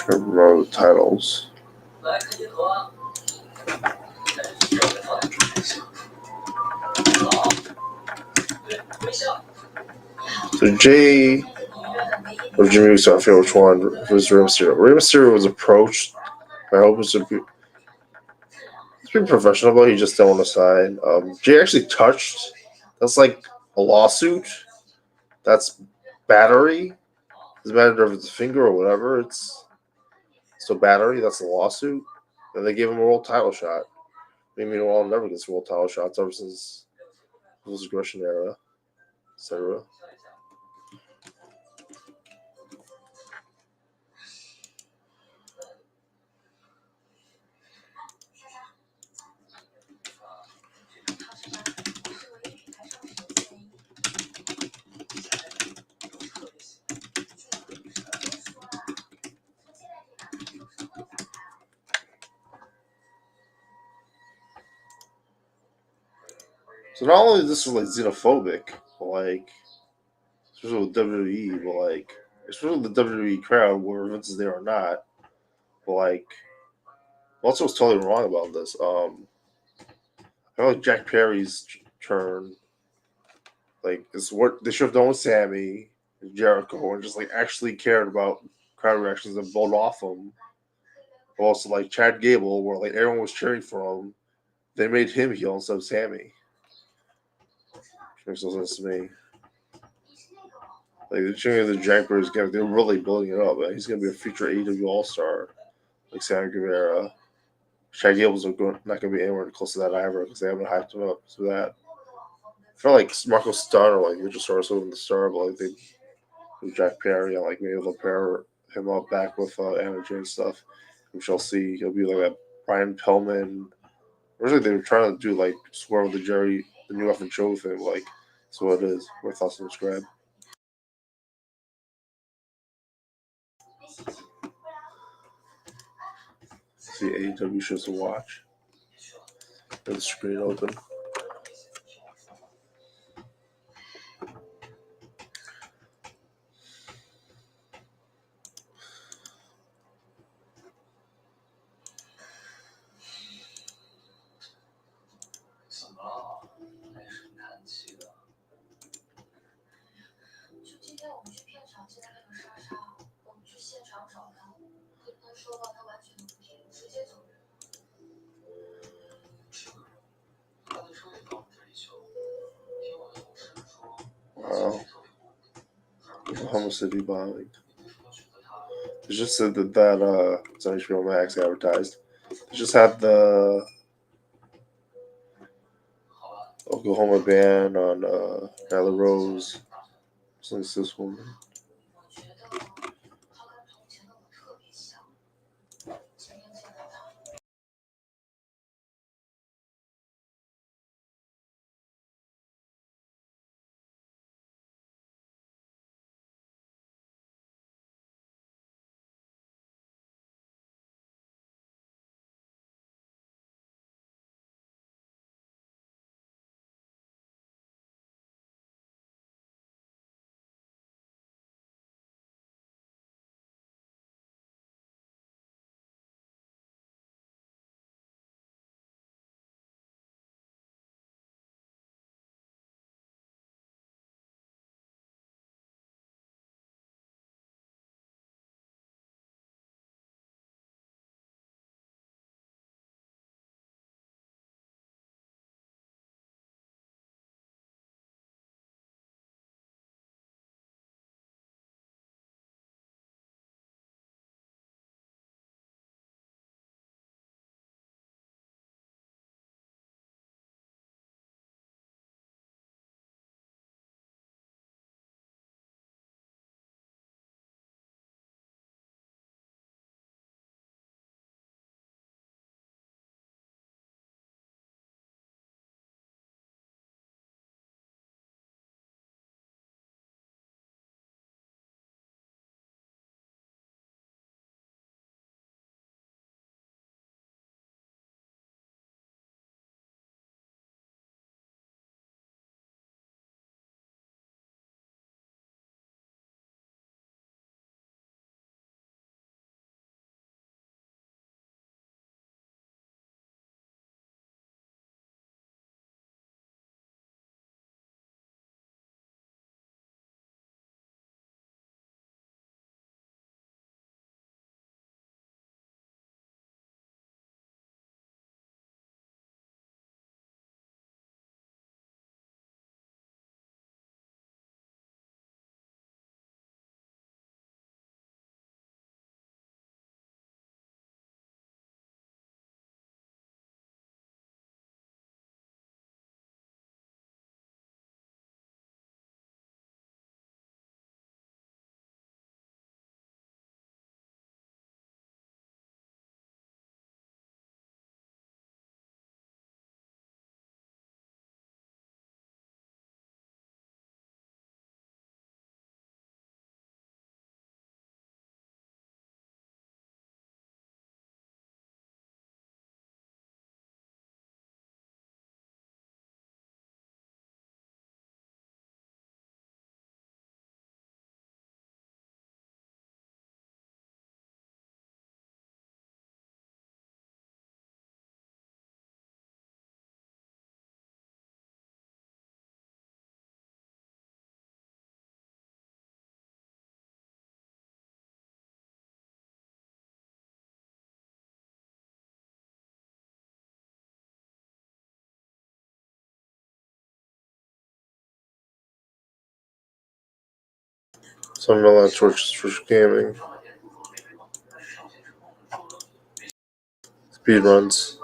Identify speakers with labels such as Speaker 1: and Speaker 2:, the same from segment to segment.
Speaker 1: Road titles. So Jimmy Uso, I forget which one was Rey Mysterio. Rey Mysterio was approached. My hope was to be professional, but he just don't want to sign. Jay actually touched. That's like a lawsuit. That's battery. Doesn't matter if it's a finger or whatever. It's still battery. That's a lawsuit. And they gave him a world title shot. Meanwhile, never gets world title shots ever since the aggression era, etc. So not only this was like xenophobic, but like especially with WWE, but like especially the WWE crowd, whether Vince is there or not, but like Meltzer was totally wrong about this. I feel like Jack Perry's turn, like is what they should have done with Sammy and Jericho, and just like actually cared about crowd reactions and bowled off them. But also like Chad Gable, where like everyone was cheering for him, they made him heel instead of Sammy. Which makes no sense to me. Like they're showing the Jack Perry's gimmick, they're really building it up. Man. He's gonna be a future AEW All Star, like Sammy Guevara. Chad Gable's not going to be anywhere close to that either because they haven't hyped him up to that. I feel like Marco Stunt or like Luchasaurus would have the star, but like they do Jack Perry and like maybe they'll pair him up back with Energy and stuff. We shall see. He'll be like a Brian Pillman. Originally they were trying to do like Swerve with the new F and Show thing. Like that's what it is. My thoughts on subscribe. See AEW shows to watch. Get the screen open. Wow. Oklahoma City bombing. It just said that it's on HBO Max advertised. It just had the Oklahoma ban on Nyla Rose. It's this woman. Some of Twitch gaming speed runs.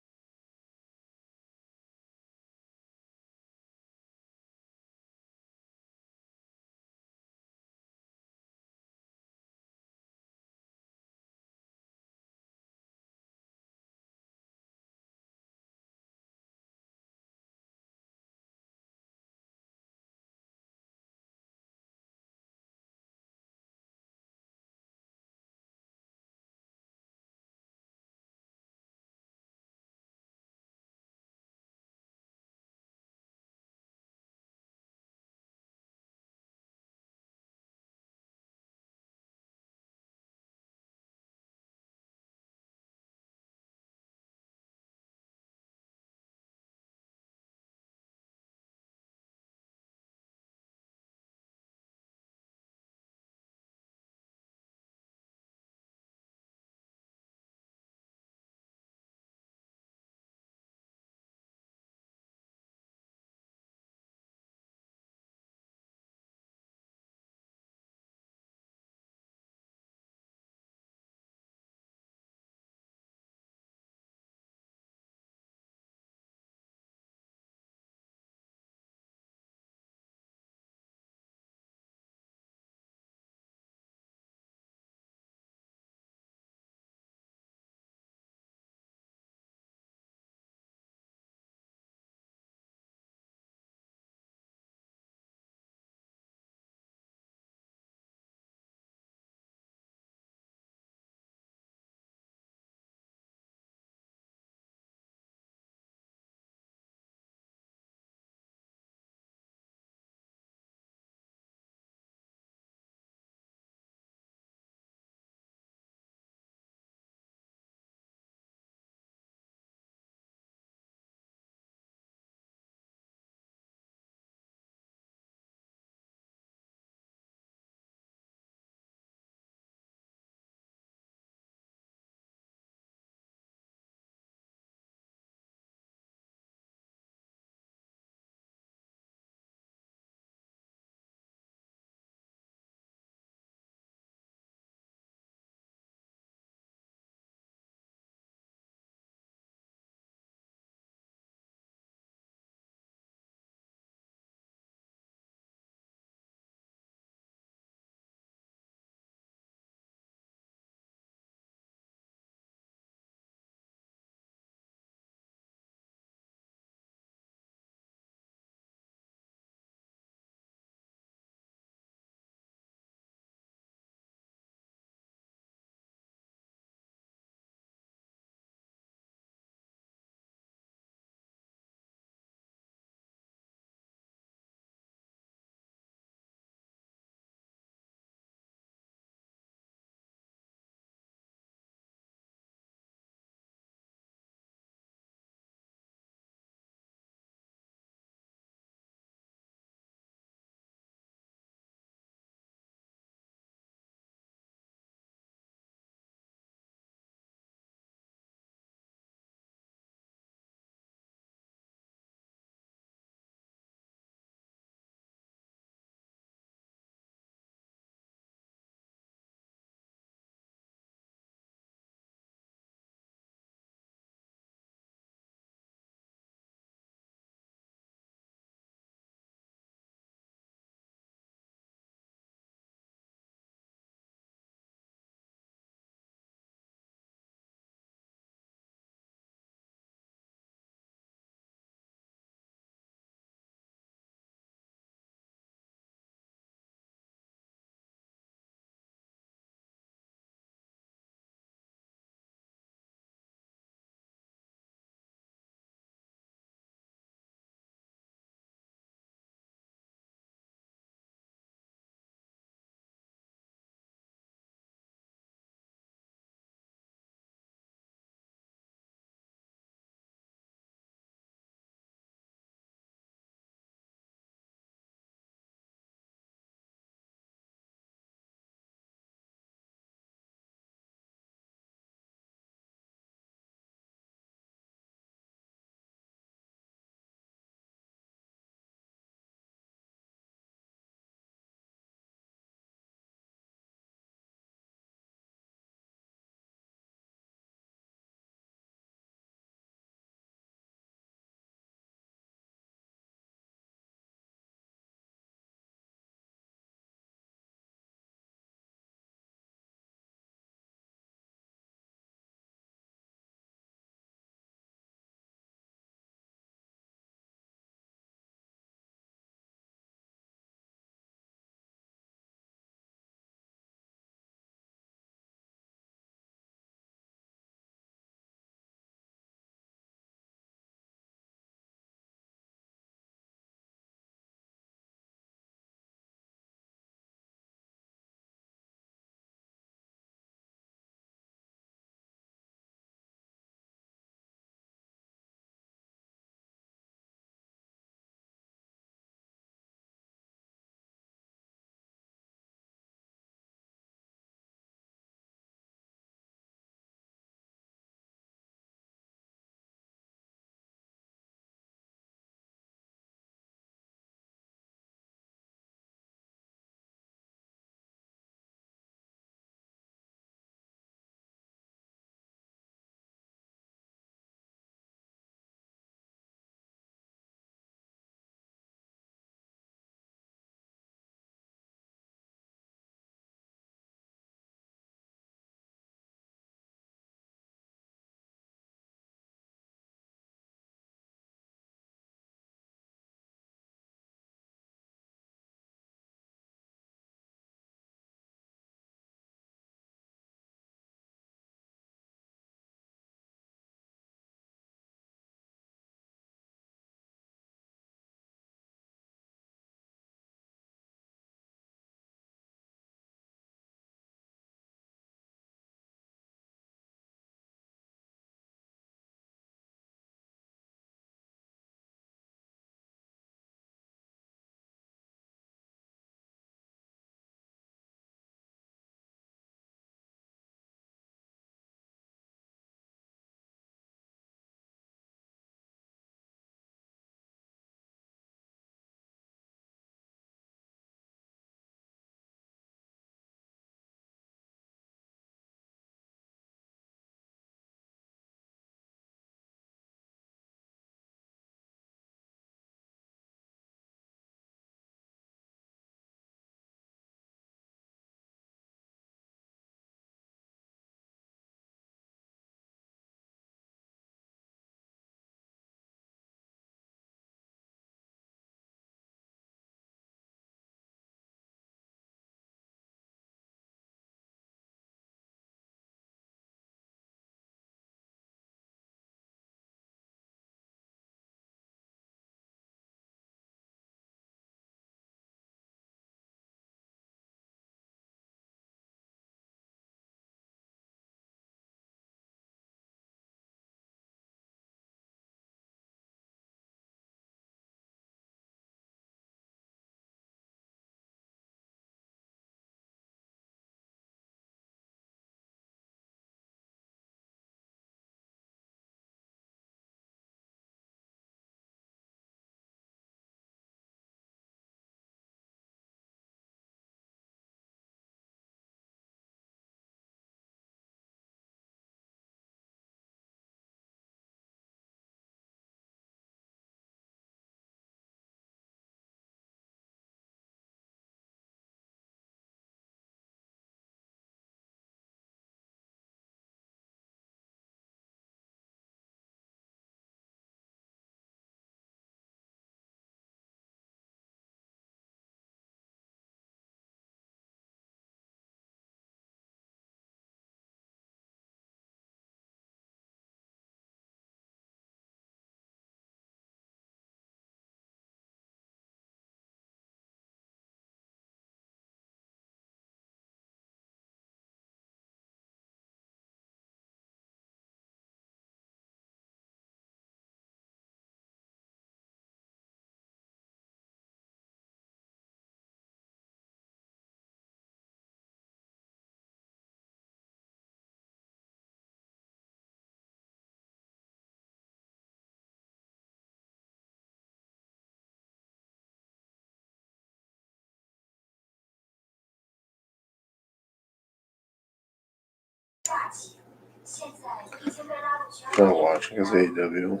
Speaker 1: Not watching because AEW.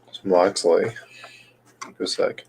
Speaker 1: It's Moxley. Give a sec.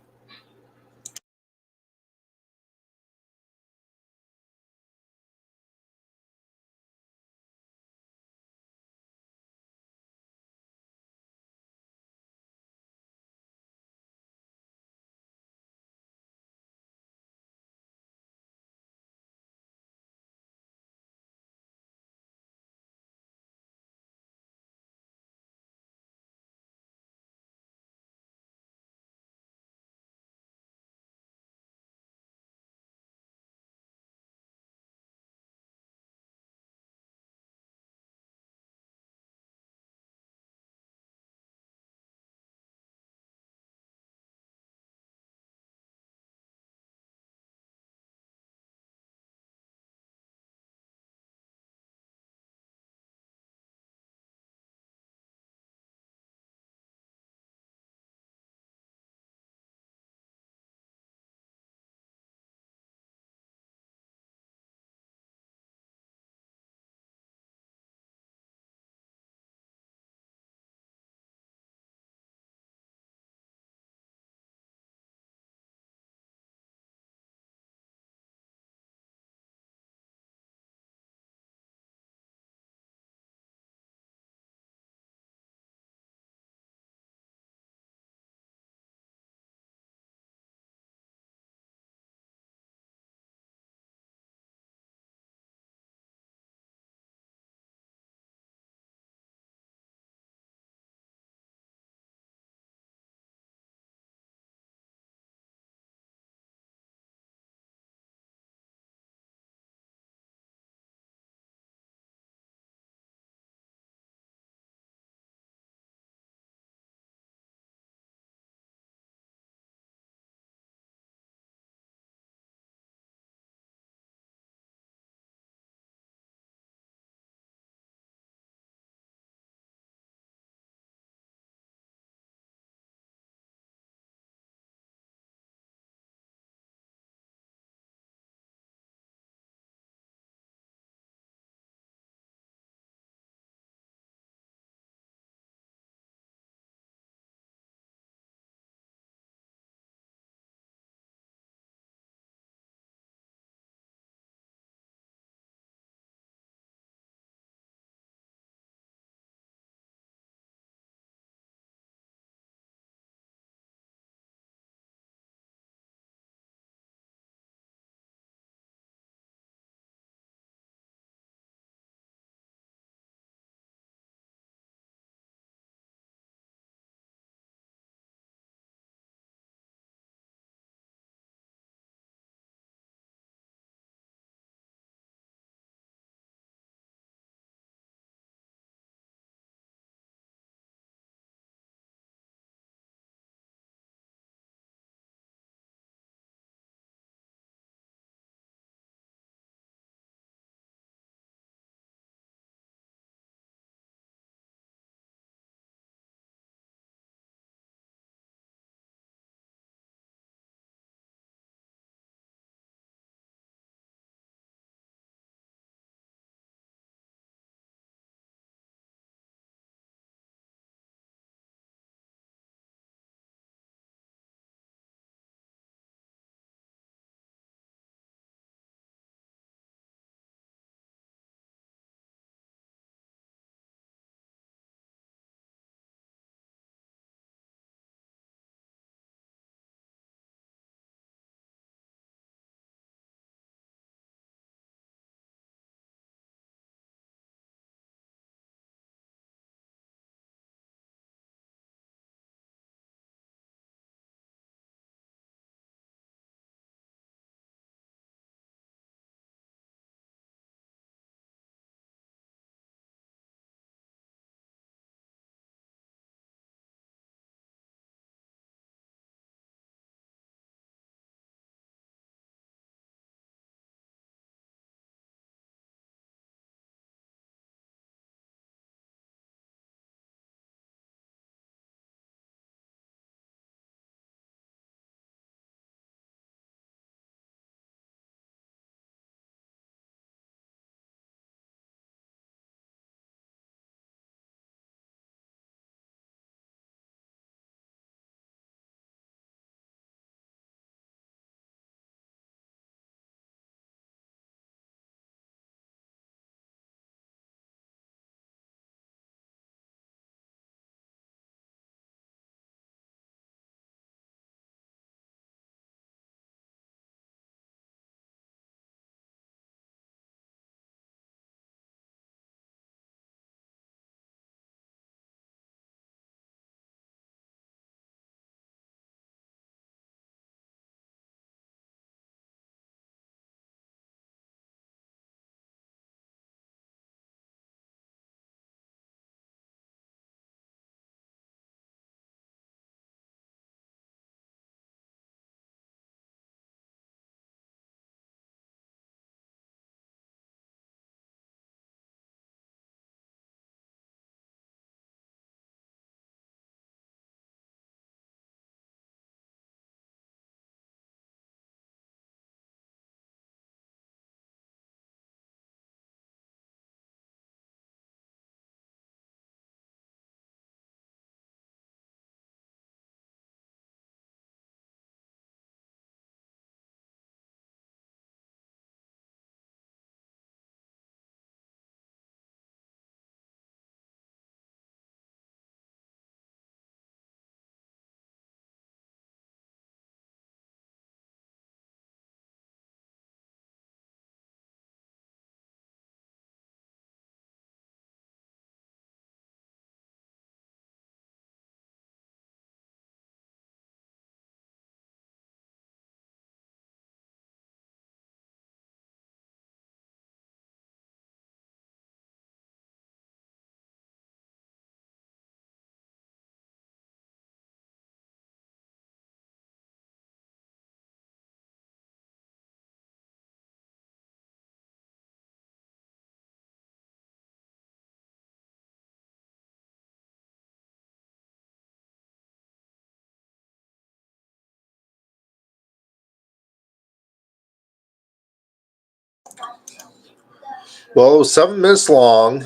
Speaker 1: Well, it was 7 minutes long.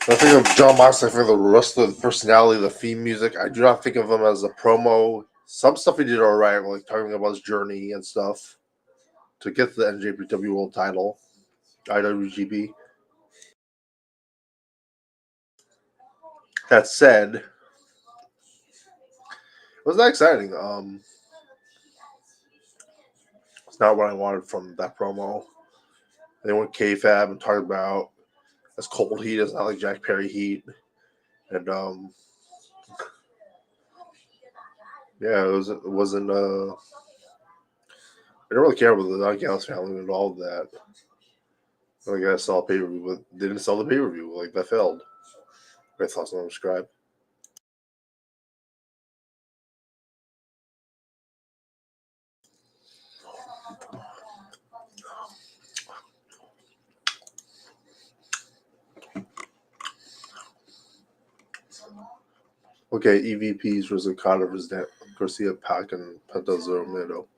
Speaker 1: I think of John Moxley for the rest of the personality, the theme music. I do not think of him as a promo. Some stuff he did alright, like talking about his journey and stuff to get the NJPW World Title, IWGP. That said, it was not exciting. It's not what I wanted from that promo. They went kayfabe and talked about as cold heat as not like Jack Perry heat, and yeah, it wasn't. I don't really care about the Knockouts family and all of that. I guess saw pay per view, but they didn't sell the pay per view. Like that failed. My thoughts on subscribe. Okay, EVPs versus Carter Garcia, Pac, and Penta Zero.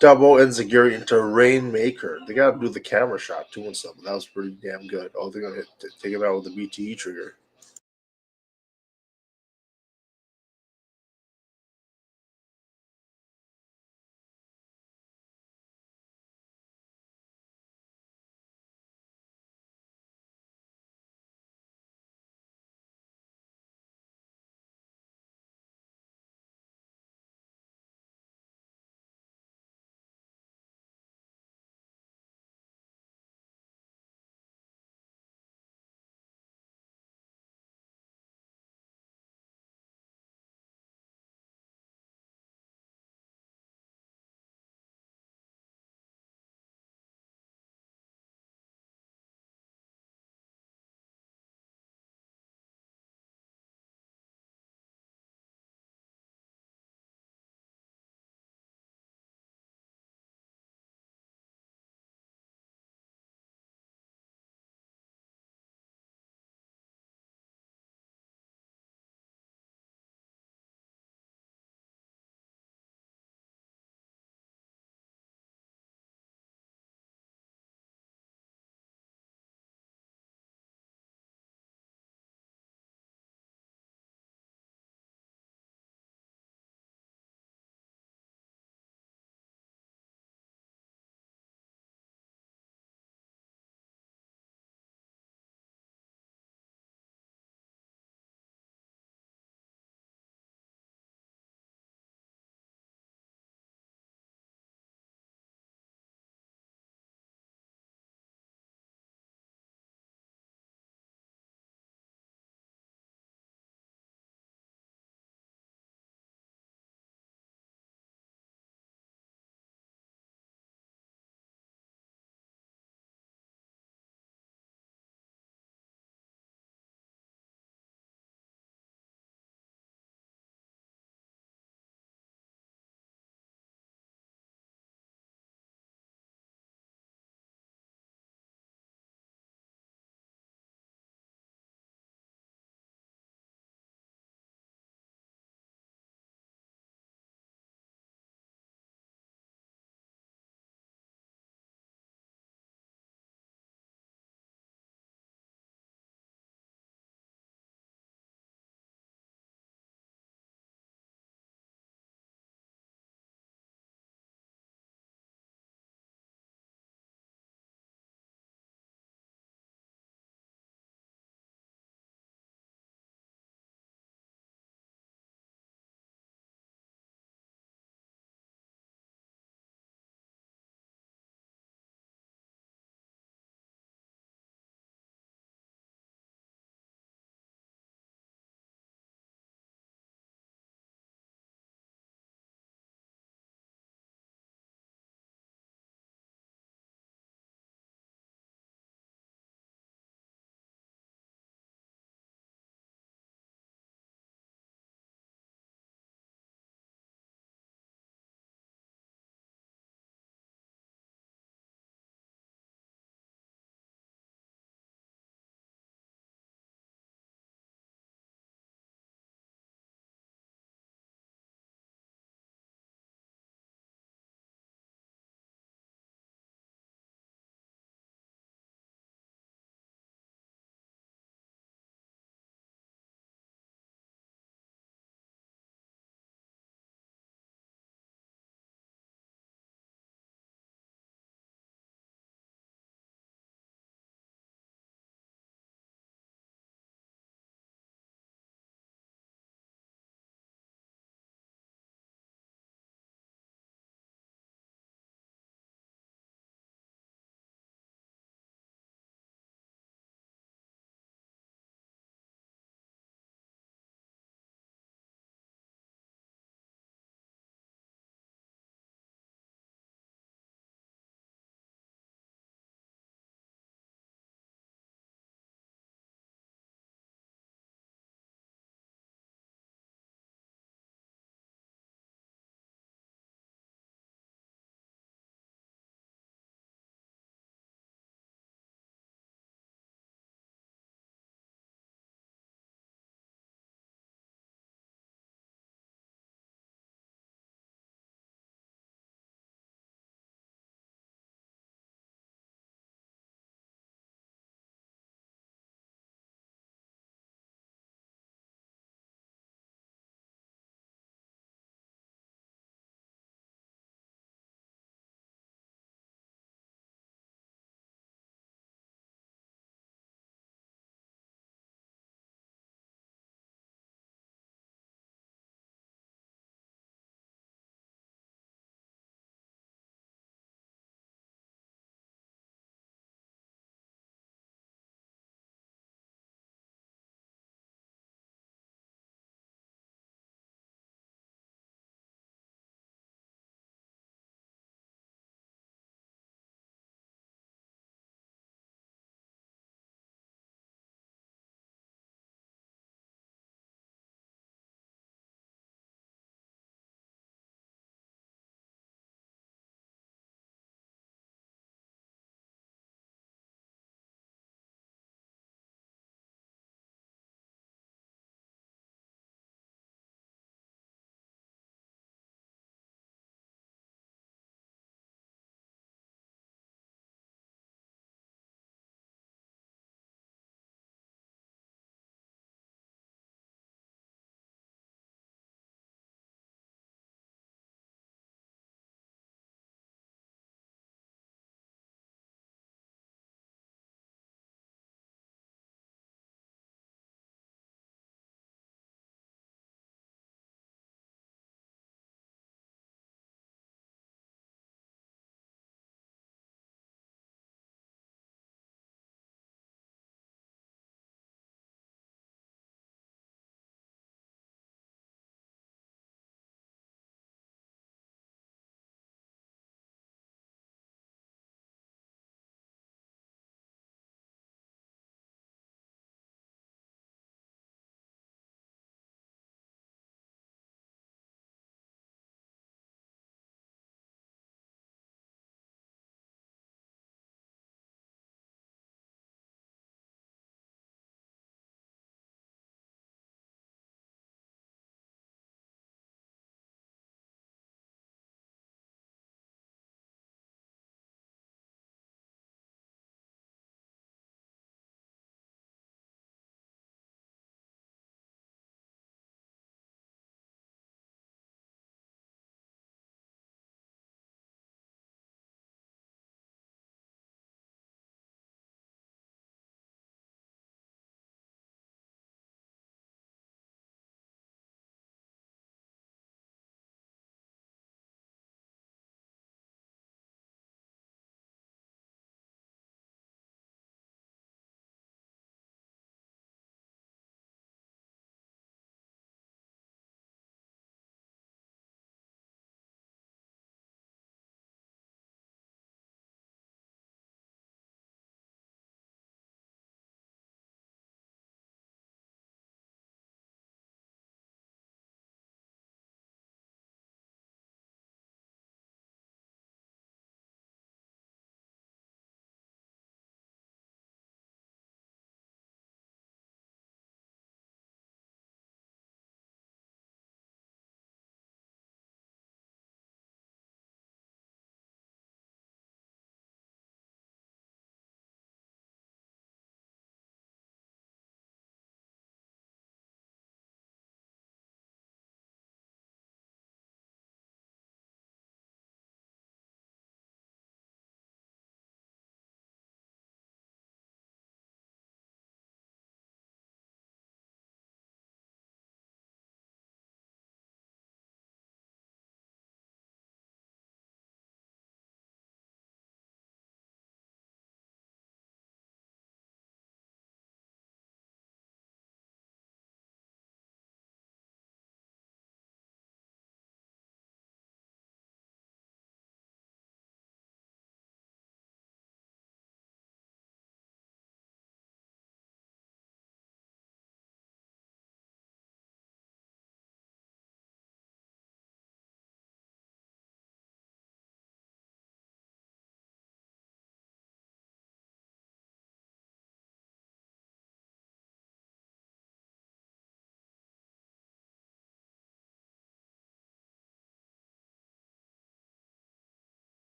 Speaker 1: double enziguri into Rainmaker. They got to do the camera shot too and stuff. But that was pretty damn good. Oh, they're gonna take it out with the BTE trigger.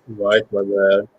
Speaker 2: Right, my bad.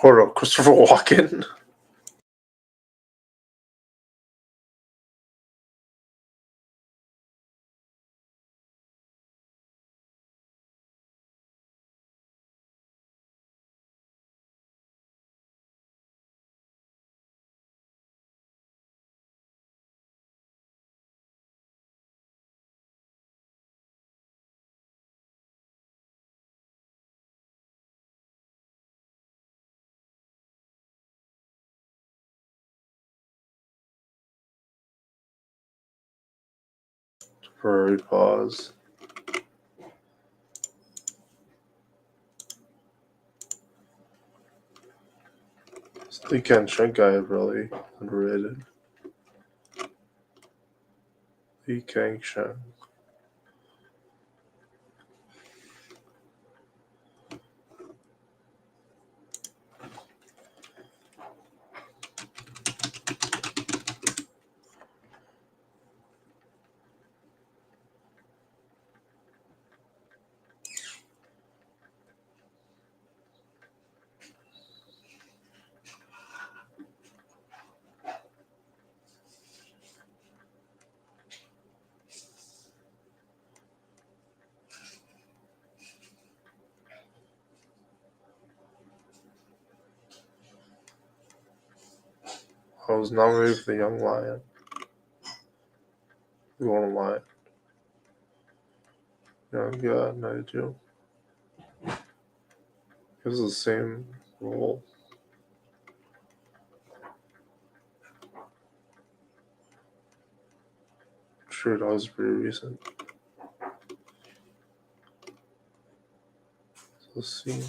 Speaker 1: Hold up, Christopher Walken. Temporary pause. The Ken Shrink guy is really underrated. Lee Kang Shrink. I was nominated for the Young Lion. You want a lion? Young God, 92. It was the same role. Sure, that was pretty recent. So let's see.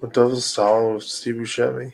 Speaker 1: The Devil's Style with Steve Buscemi.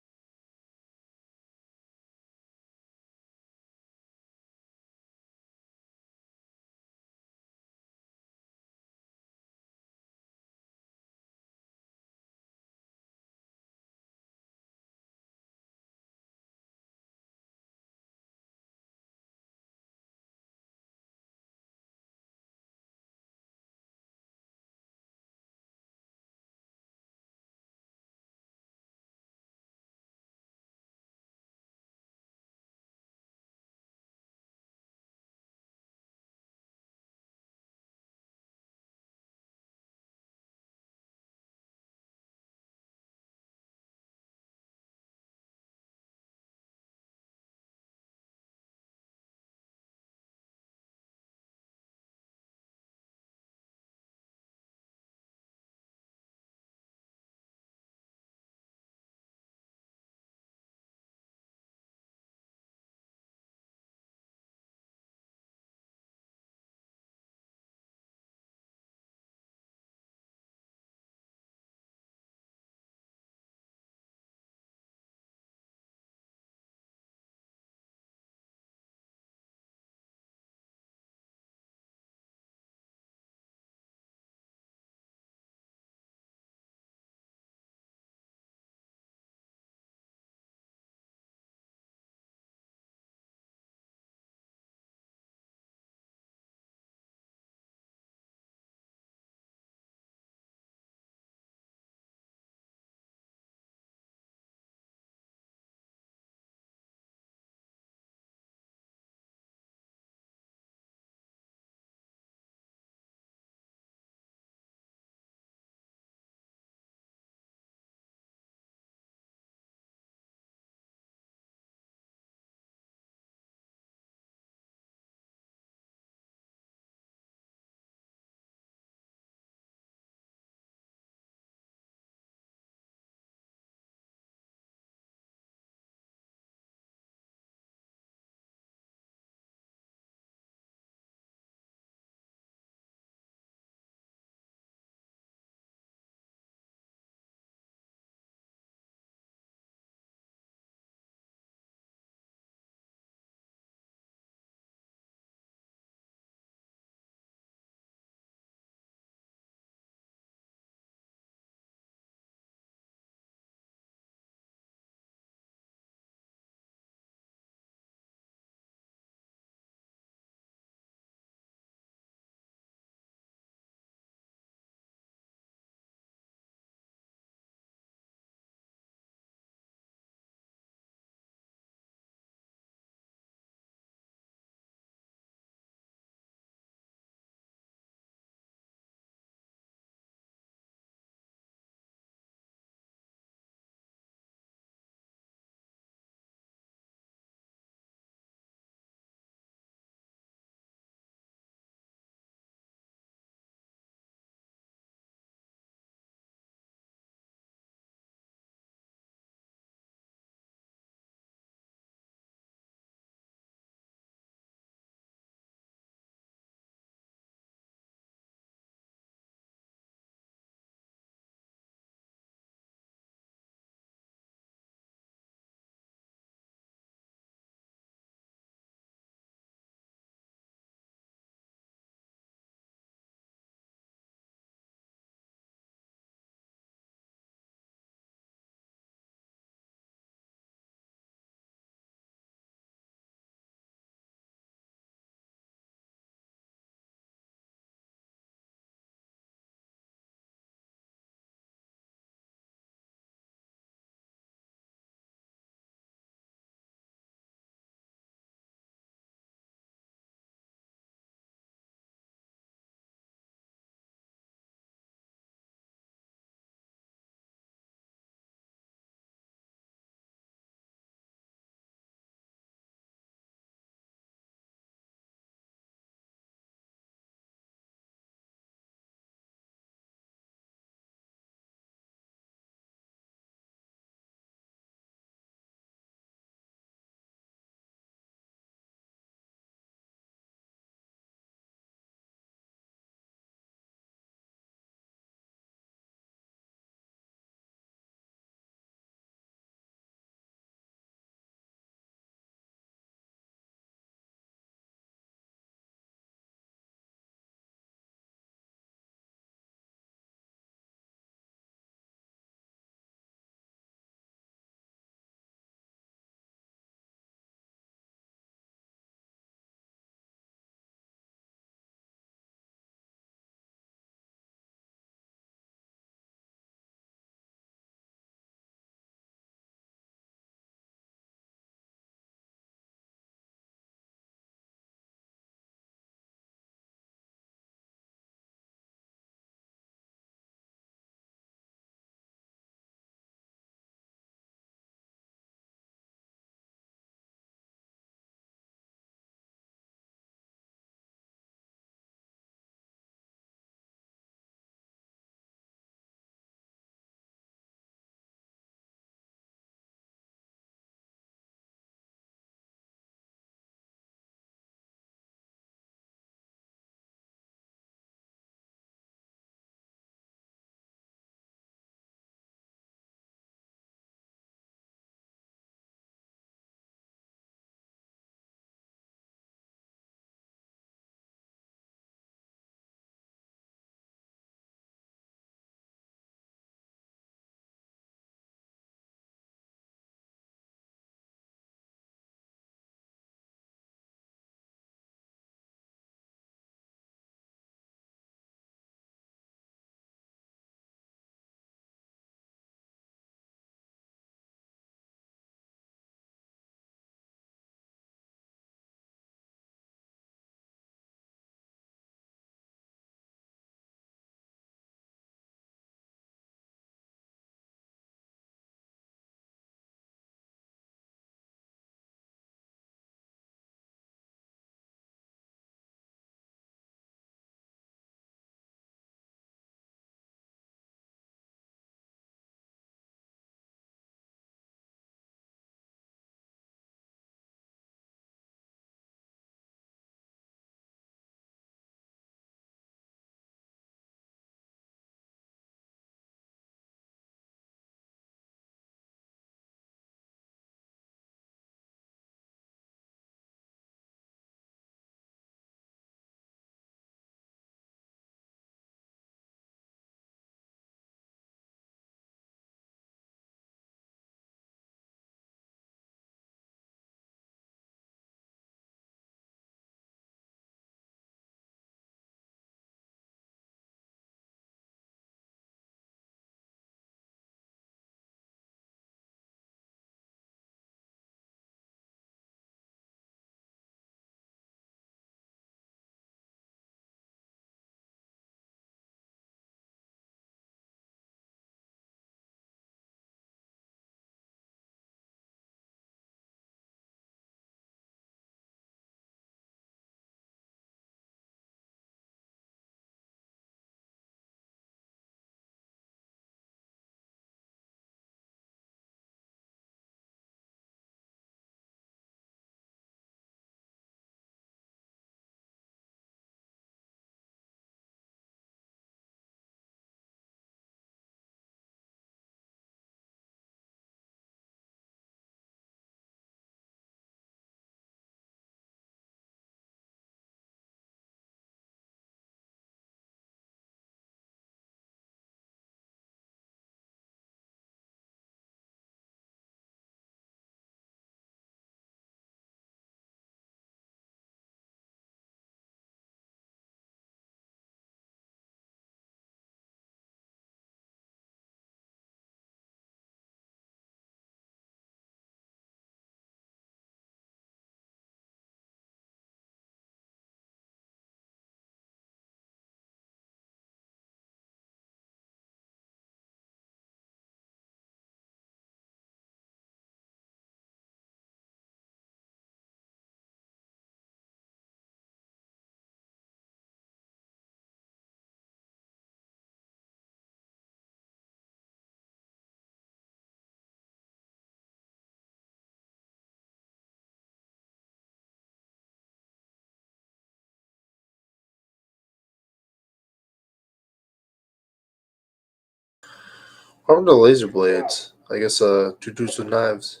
Speaker 1: Probably the laser blades. I guess jujutsu knives.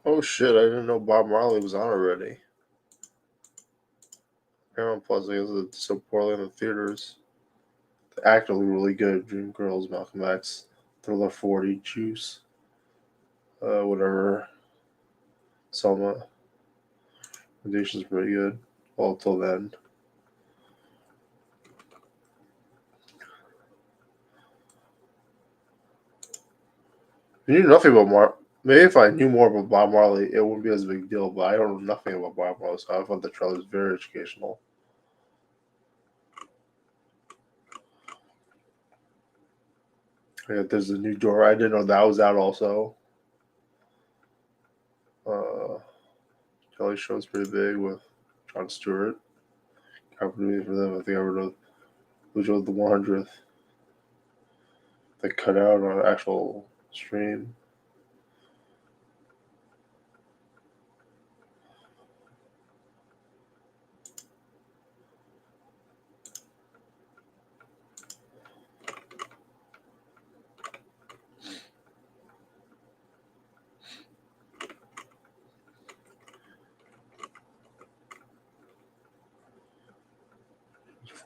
Speaker 1: Oh shit! I didn't know Bob Marley was on already. Paramount Plus, I guess it's so poorly in the theaters. Actually, really good. Dreamgirls, Malcolm X, Thriller 40, Juice, whatever. Selma. Recommendation's pretty good. All till then. I knew nothing about Maybe if I knew more about Bob Marley, it wouldn't be as big a deal. But I don't know nothing about Bob Marley, so I thought the trailer was very educational. Yeah, there's a new door. I didn't know that was out also. Uh, Kelly show's pretty big with Jon Stewart. Opportunity for them. I think I would which was the 100th. They cut out on an actual stream.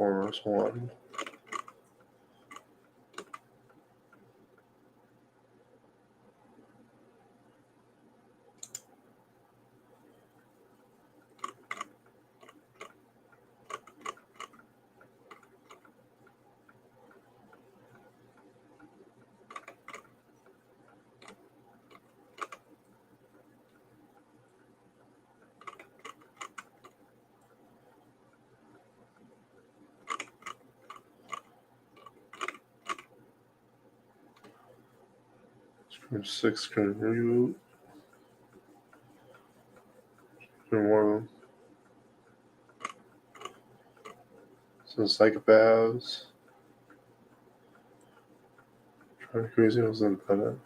Speaker 1: Transformers 1. Scream 6 Scream reboot. Scream more of them. Some psychopaths. Trying to crazy was independent.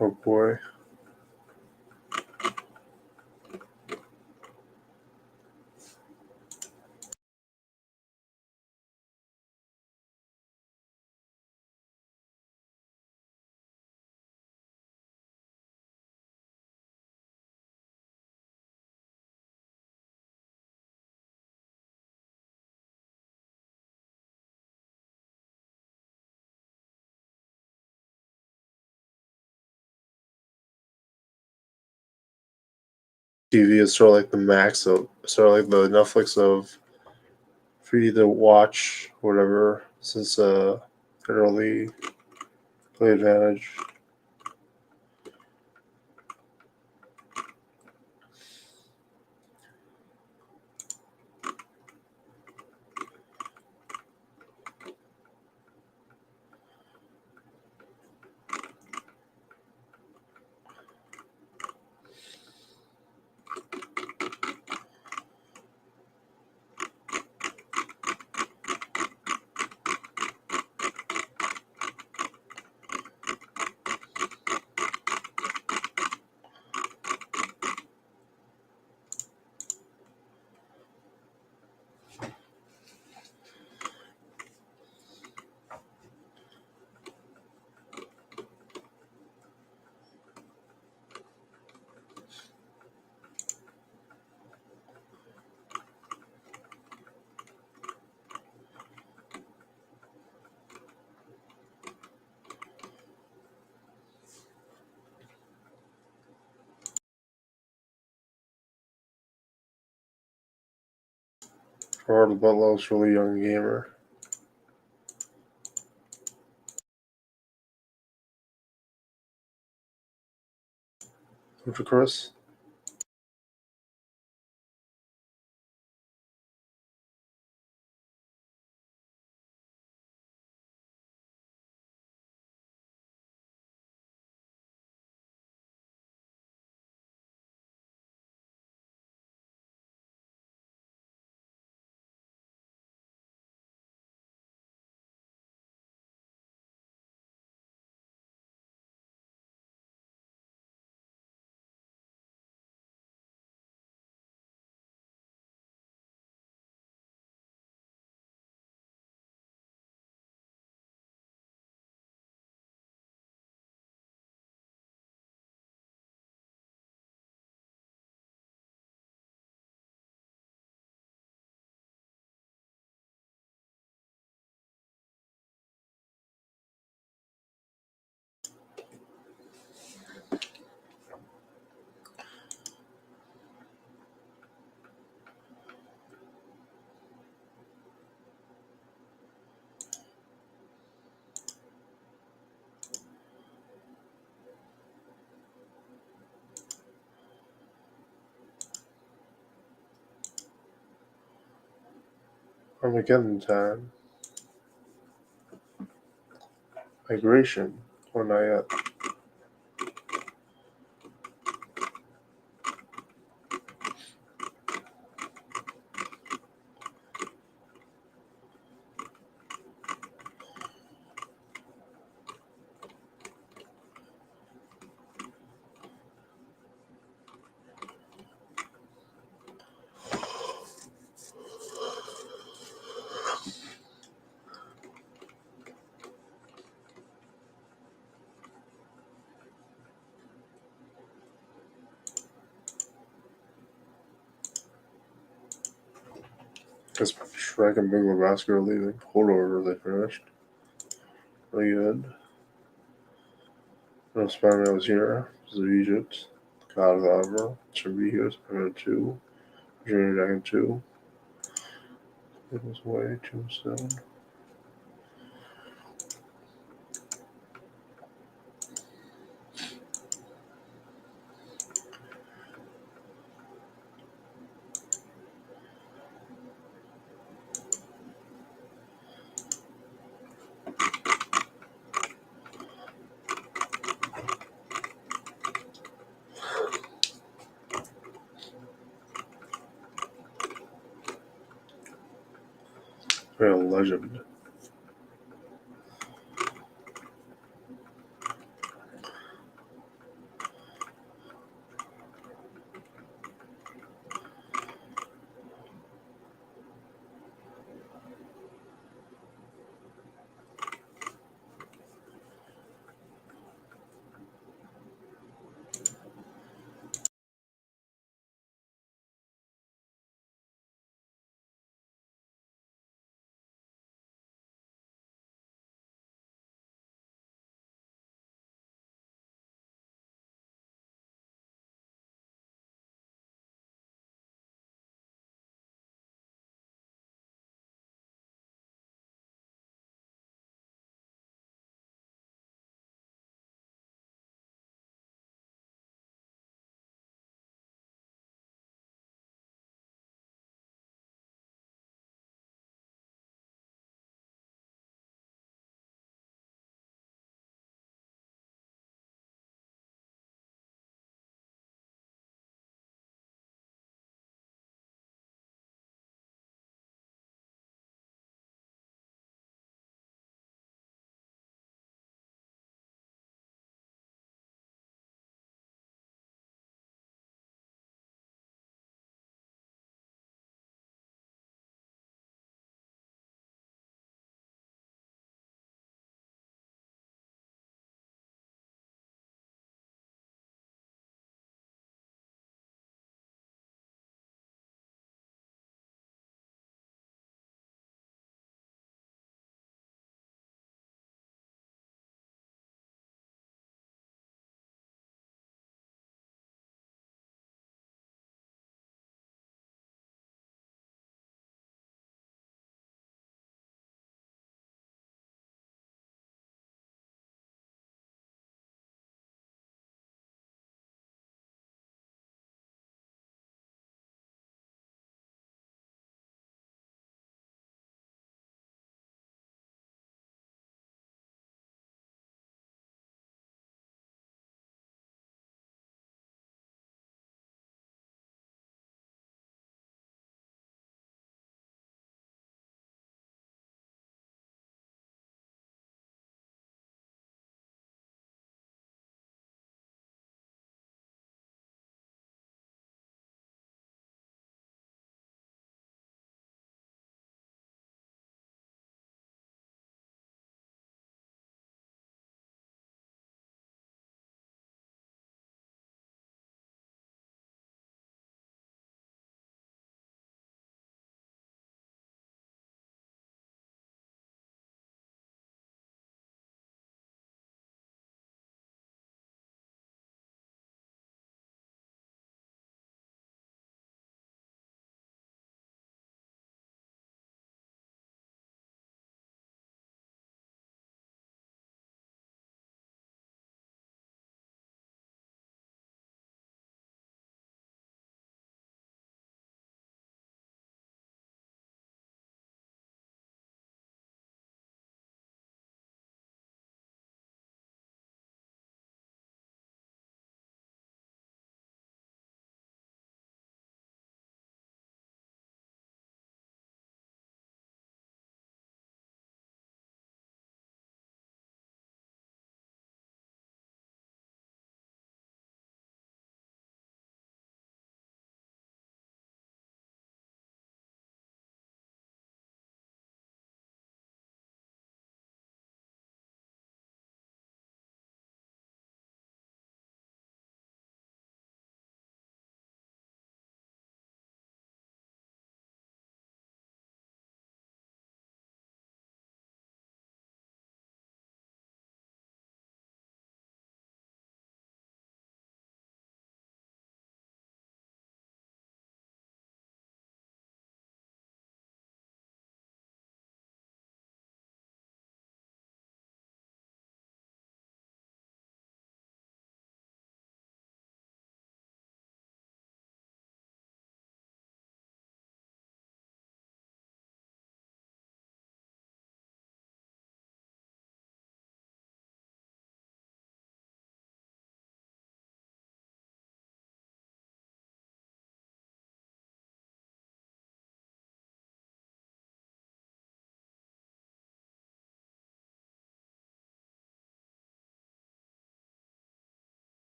Speaker 1: Oh boy. TV is sort of like the max of, sort of like the Netflix of for you to watch whatever since early play advantage. Gerard Butler's really young gamer. Which of course. Armageddon time. Migration. Or not yet. Because Shrek and Big Lebowski are leaving. Cold Order, they finished. Really good. No Spider-Man was here. This is Egypt. God of Ever. Should be here. Spider-Man 2. Journey Dragon 2. It was way too soon. Real legend.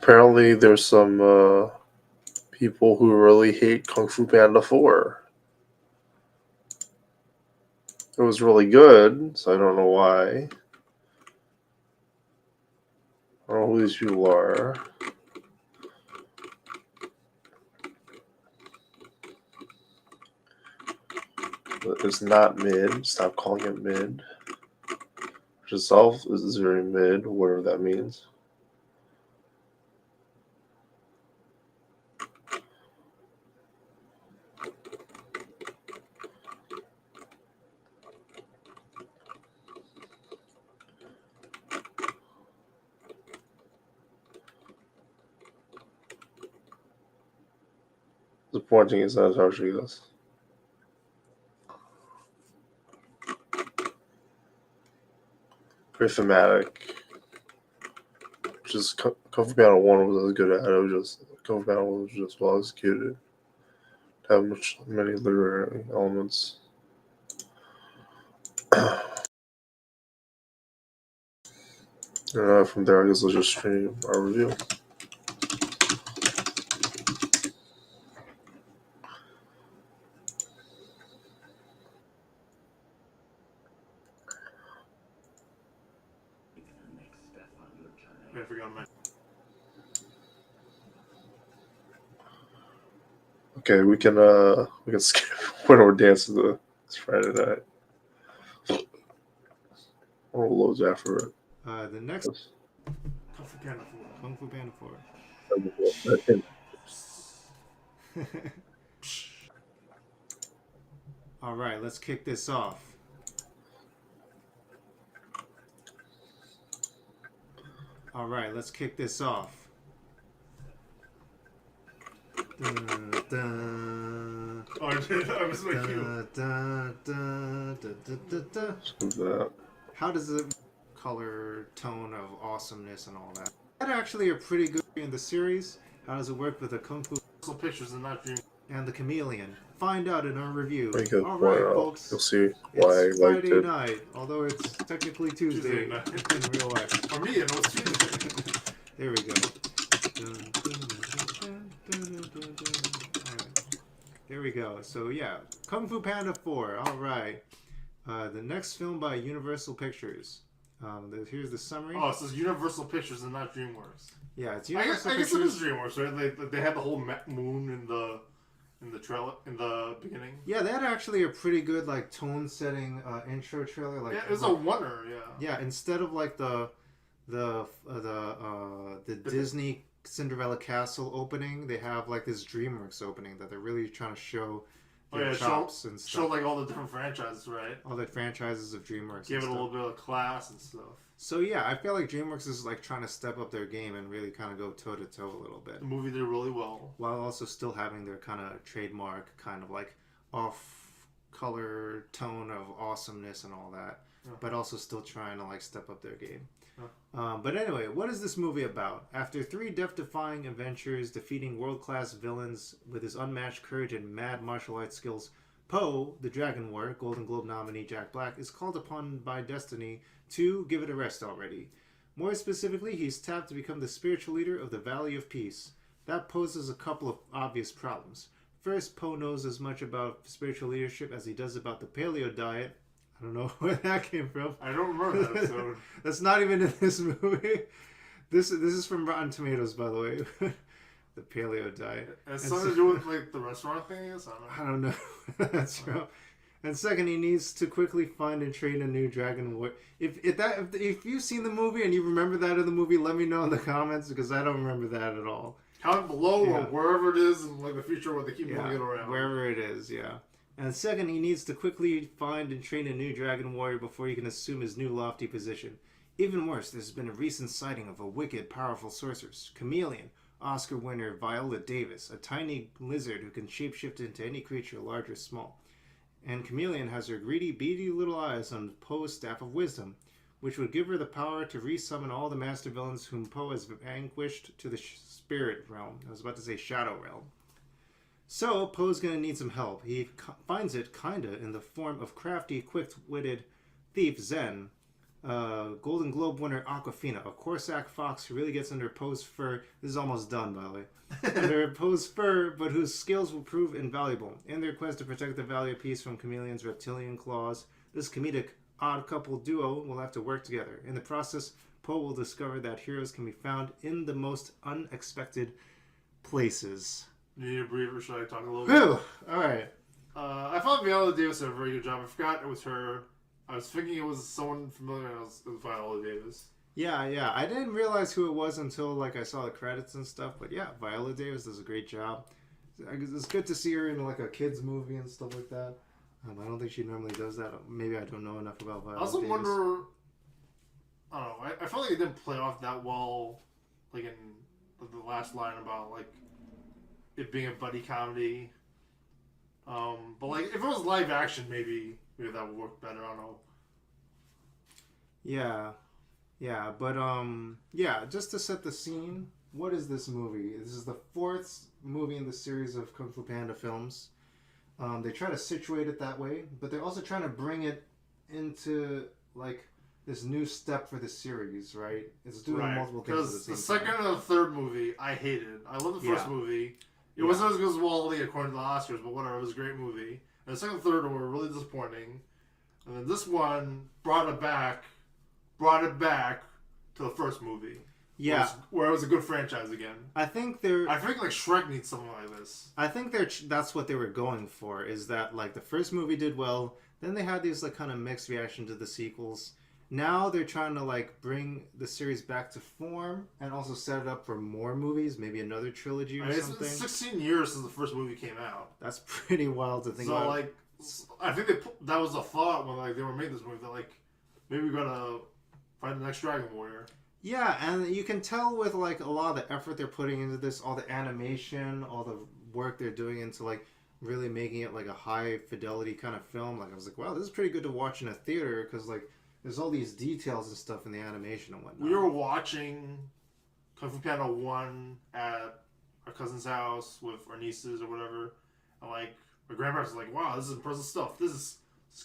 Speaker 1: apparently there's some people who really hate Kung Fu Panda 4. It was really good, so I don't know why. I don't know who these people are. But it's not mid. Stop calling it mid. Which itself is very mid, whatever that means. The pointing is not how she goes. Very thematic. Just Kung Fu Panda 1 was as good at it. It was just Kung Fu Panda 1 was just well executed. Have many literary elements. From there, I guess I'll just stream our review. Okay, we can skip when we're dancing this Friday night. Or loads after it.
Speaker 2: The next Kung Fu Panda 4. Kung Fu Panda 4. All right, let's kick this off. All right, let's kick this off. Dun, dun,
Speaker 3: Oh, I was my cue.
Speaker 2: How does the color tone of awesomeness and all that? That actually a pretty good in the series. How does it work with the Kung Fu
Speaker 3: Pictures and not dream.
Speaker 2: and the Chameleon? Find out in our review.
Speaker 1: All
Speaker 2: right, folks.
Speaker 1: You'll see why
Speaker 2: it's
Speaker 1: I liked
Speaker 2: Friday
Speaker 1: it.
Speaker 2: night, although it's technically Tuesday in real life.
Speaker 3: For me, it was Tuesday.
Speaker 2: There we go. There we go. So yeah, Kung Fu Panda 4. All right. The next film by Universal Pictures. Here's the summary.
Speaker 3: Oh, it says Universal Pictures and not DreamWorks.
Speaker 2: Yeah, it's Universal
Speaker 3: I guess
Speaker 2: Pictures.
Speaker 3: it is DreamWorks, right? They had the whole moon in the trailer in the beginning.
Speaker 2: Yeah, they had actually a pretty good like tone setting intro trailer. Like
Speaker 3: yeah, it was a wonder. Yeah.
Speaker 2: Yeah, instead of like the Disney Cinderella Castle opening, they have like this DreamWorks opening that they're really trying to show their chops and stuff.
Speaker 3: Show like all the different franchises, right?
Speaker 2: All the franchises of DreamWorks.
Speaker 3: Give it a little bit of class and stuff.
Speaker 2: So yeah, I feel like DreamWorks is like trying to step up their game and really kind of go toe to toe a little bit.
Speaker 3: The movie did really well,
Speaker 2: while also still having their kind of trademark, kind of like off-color tone of awesomeness and all that, but also still trying to like step up their game. But anyway, what is this movie about? After 3 death-defying adventures defeating world-class villains with his unmatched courage and mad martial arts skills, Po, the Dragon Warrior, Golden Globe nominee Jack Black, is called upon by destiny to give it a rest already. More specifically, he's tapped to become the spiritual leader of the Valley of Peace. That poses a couple of obvious problems. First, Po knows as much about spiritual leadership as he does about the paleo diet. I don't know where that came from.
Speaker 3: I don't remember that episode.
Speaker 2: That's not even in this movie. This is from Rotten Tomatoes, by the way. The paleo diet.
Speaker 3: It has something to do with like the restaurant thing, I guess?
Speaker 2: I don't know. That's from. And second, he needs to quickly find and train a new dragon warrior. If you've seen the movie and you remember that in the movie, let me know in the comments because I don't remember that at all.
Speaker 3: Comment below or wherever it is in like the future where they keep moving it around.
Speaker 2: Wherever it is, yeah. And second, he needs to quickly find and train a new dragon warrior before he can assume his new lofty position. Even worse, there's been a recent sighting of a wicked, powerful sorceress, Chameleon, Oscar winner Viola Davis, a tiny lizard who can shapeshift into any creature, large or small. And Chameleon has her greedy, beady little eyes on Poe's Staff of Wisdom, which would give her the power to resummon all the master villains whom Poe has vanquished to the spirit realm. I was about to say shadow realm. So, Poe's gonna need some help. He finds it, kinda, in the form of crafty, quick-witted thief Zen, Golden Globe winner Aquafina, a Corsac fox who really gets under Poe's fur. This is almost done, by the way. Under Poe's fur, but whose skills will prove invaluable. In their quest to protect the Valley of Peace from Chameleon's reptilian claws, this comedic odd couple duo will have to work together. In the process, Poe will discover that heroes can be found in the most unexpected places.
Speaker 3: You need a breather, should I talk a little bit?
Speaker 2: Whew! Alright.
Speaker 3: I thought Viola Davis did a very good job. I forgot it was her. I was thinking it was someone familiar, and it was Viola Davis.
Speaker 2: Yeah. I didn't realize who it was until like I saw the credits and stuff. But yeah, Viola Davis does a great job. It's good to see her in like a kids movie and stuff like that. I don't think she normally does that. Maybe I don't know enough about Viola
Speaker 3: I also
Speaker 2: Davis.
Speaker 3: wonder. I don't know. I felt like it didn't play off that well, like in the last line about like it being a buddy comedy. But like if it was live action, maybe that would work better. I don't know.
Speaker 2: Yeah, but just to set the scene, what is this movie? This is the fourth movie in the series of Kung Fu Panda films. They try to situate it that way, but they're also trying to bring it into like this new step for the series, right? It's doing multiple things at the same
Speaker 3: the second and the third movie I hated. I love the first movie. It wasn't as good as Wall-E according to the Oscars, but whatever. It was a great movie. And the second and third were really disappointing. And then this one brought it back to the first movie.
Speaker 2: Yeah,
Speaker 3: where it was a good franchise again.
Speaker 2: I think
Speaker 3: like Shrek needs something like this.
Speaker 2: I think that's what they were going for. Is that like the first movie did well, then they had these like kind of mixed reaction to the sequels. Now they're trying to like bring the series back to form and also set it up for more movies, maybe another trilogy or something.
Speaker 3: It's 16 years since the first movie came out.
Speaker 2: That's pretty wild to think about.
Speaker 3: So like, I think that was a thought when like they were making this movie. That like maybe we gotta find the next Dragon Warrior.
Speaker 2: Yeah, and you can tell with like a lot of the effort they're putting into this, all the animation, all the work they're doing into like really making it like a high fidelity kind of film. Like I was like, wow, this is pretty good to watch in a theater because like there's all these details and stuff in the animation and whatnot.
Speaker 3: We were watching Kung Fu Panda 1 at our cousin's house with our nieces or whatever, and like my grandparents was like, wow, this is impressive stuff. This is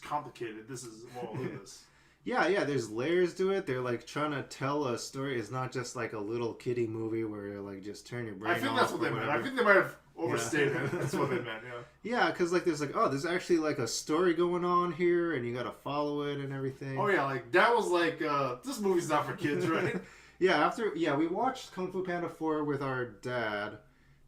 Speaker 3: complicated. This is look at this.
Speaker 2: Yeah, there's layers to it. They're like trying to tell a story. It's not just like a little kiddie movie where you like just turn your brain off.
Speaker 3: I think that's what they meant. I think they might have overstated it. That's what they meant,
Speaker 2: Yeah, because like there's like, oh, there's actually like a story going on here and you gotta follow it and everything.
Speaker 3: Oh yeah, like Dad was like, this movie's not for kids, right?
Speaker 2: We watched Kung Fu Panda 4 with our dad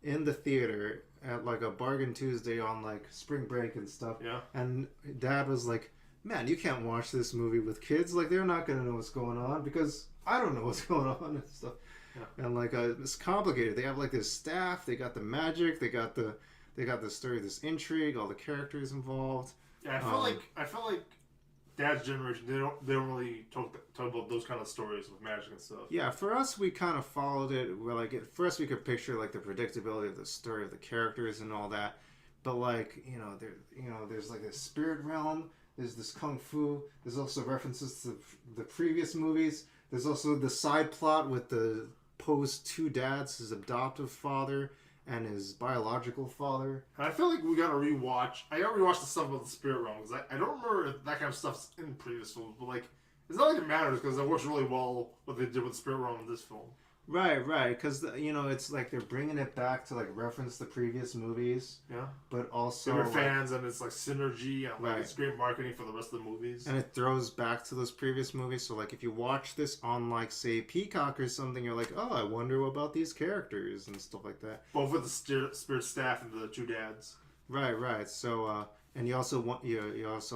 Speaker 2: in the theater at like a Bargain Tuesday on like spring break and stuff.
Speaker 3: Yeah.
Speaker 2: And Dad was like, man, you can't watch this movie with kids. Like, they're not going to know what's going on because I don't know what's going on and stuff. Yeah. And, like, it's complicated. They have, like, this staff. They got the magic. They got the story, this intrigue, all the characters involved.
Speaker 3: Yeah, I felt like Dad's generation, they don't really talk about those kind of stories with magic and stuff.
Speaker 2: Yeah, for us, we kind of followed it. We're like, first we could picture, like, the predictability of the story of the characters and all that. But, like, there's, like, a spirit realm. There's this kung fu. There's also references to the previous movies. There's also the side plot with the Poe's two dads, his adoptive father and his biological father.
Speaker 3: And I feel like we gotta rewatch. I gotta rewatch the stuff about the spirit realm because I don't remember if that kind of stuff's in previous films, but like it's not like it matters because it works really well what they did with the spirit realm in this film.
Speaker 2: Right, because it's like they're bringing it back to like reference the previous movies.
Speaker 3: Yeah,
Speaker 2: but also
Speaker 3: they're fans and it's like synergy and like
Speaker 2: right.
Speaker 3: It's great marketing for the rest of the movies.
Speaker 2: And it throws back to those previous movies. So like if you watch this on like say Peacock or something, you're like, oh, I wonder about these characters and stuff like that.
Speaker 3: Both with the spirit staff and the two dads.
Speaker 2: Right. So and you also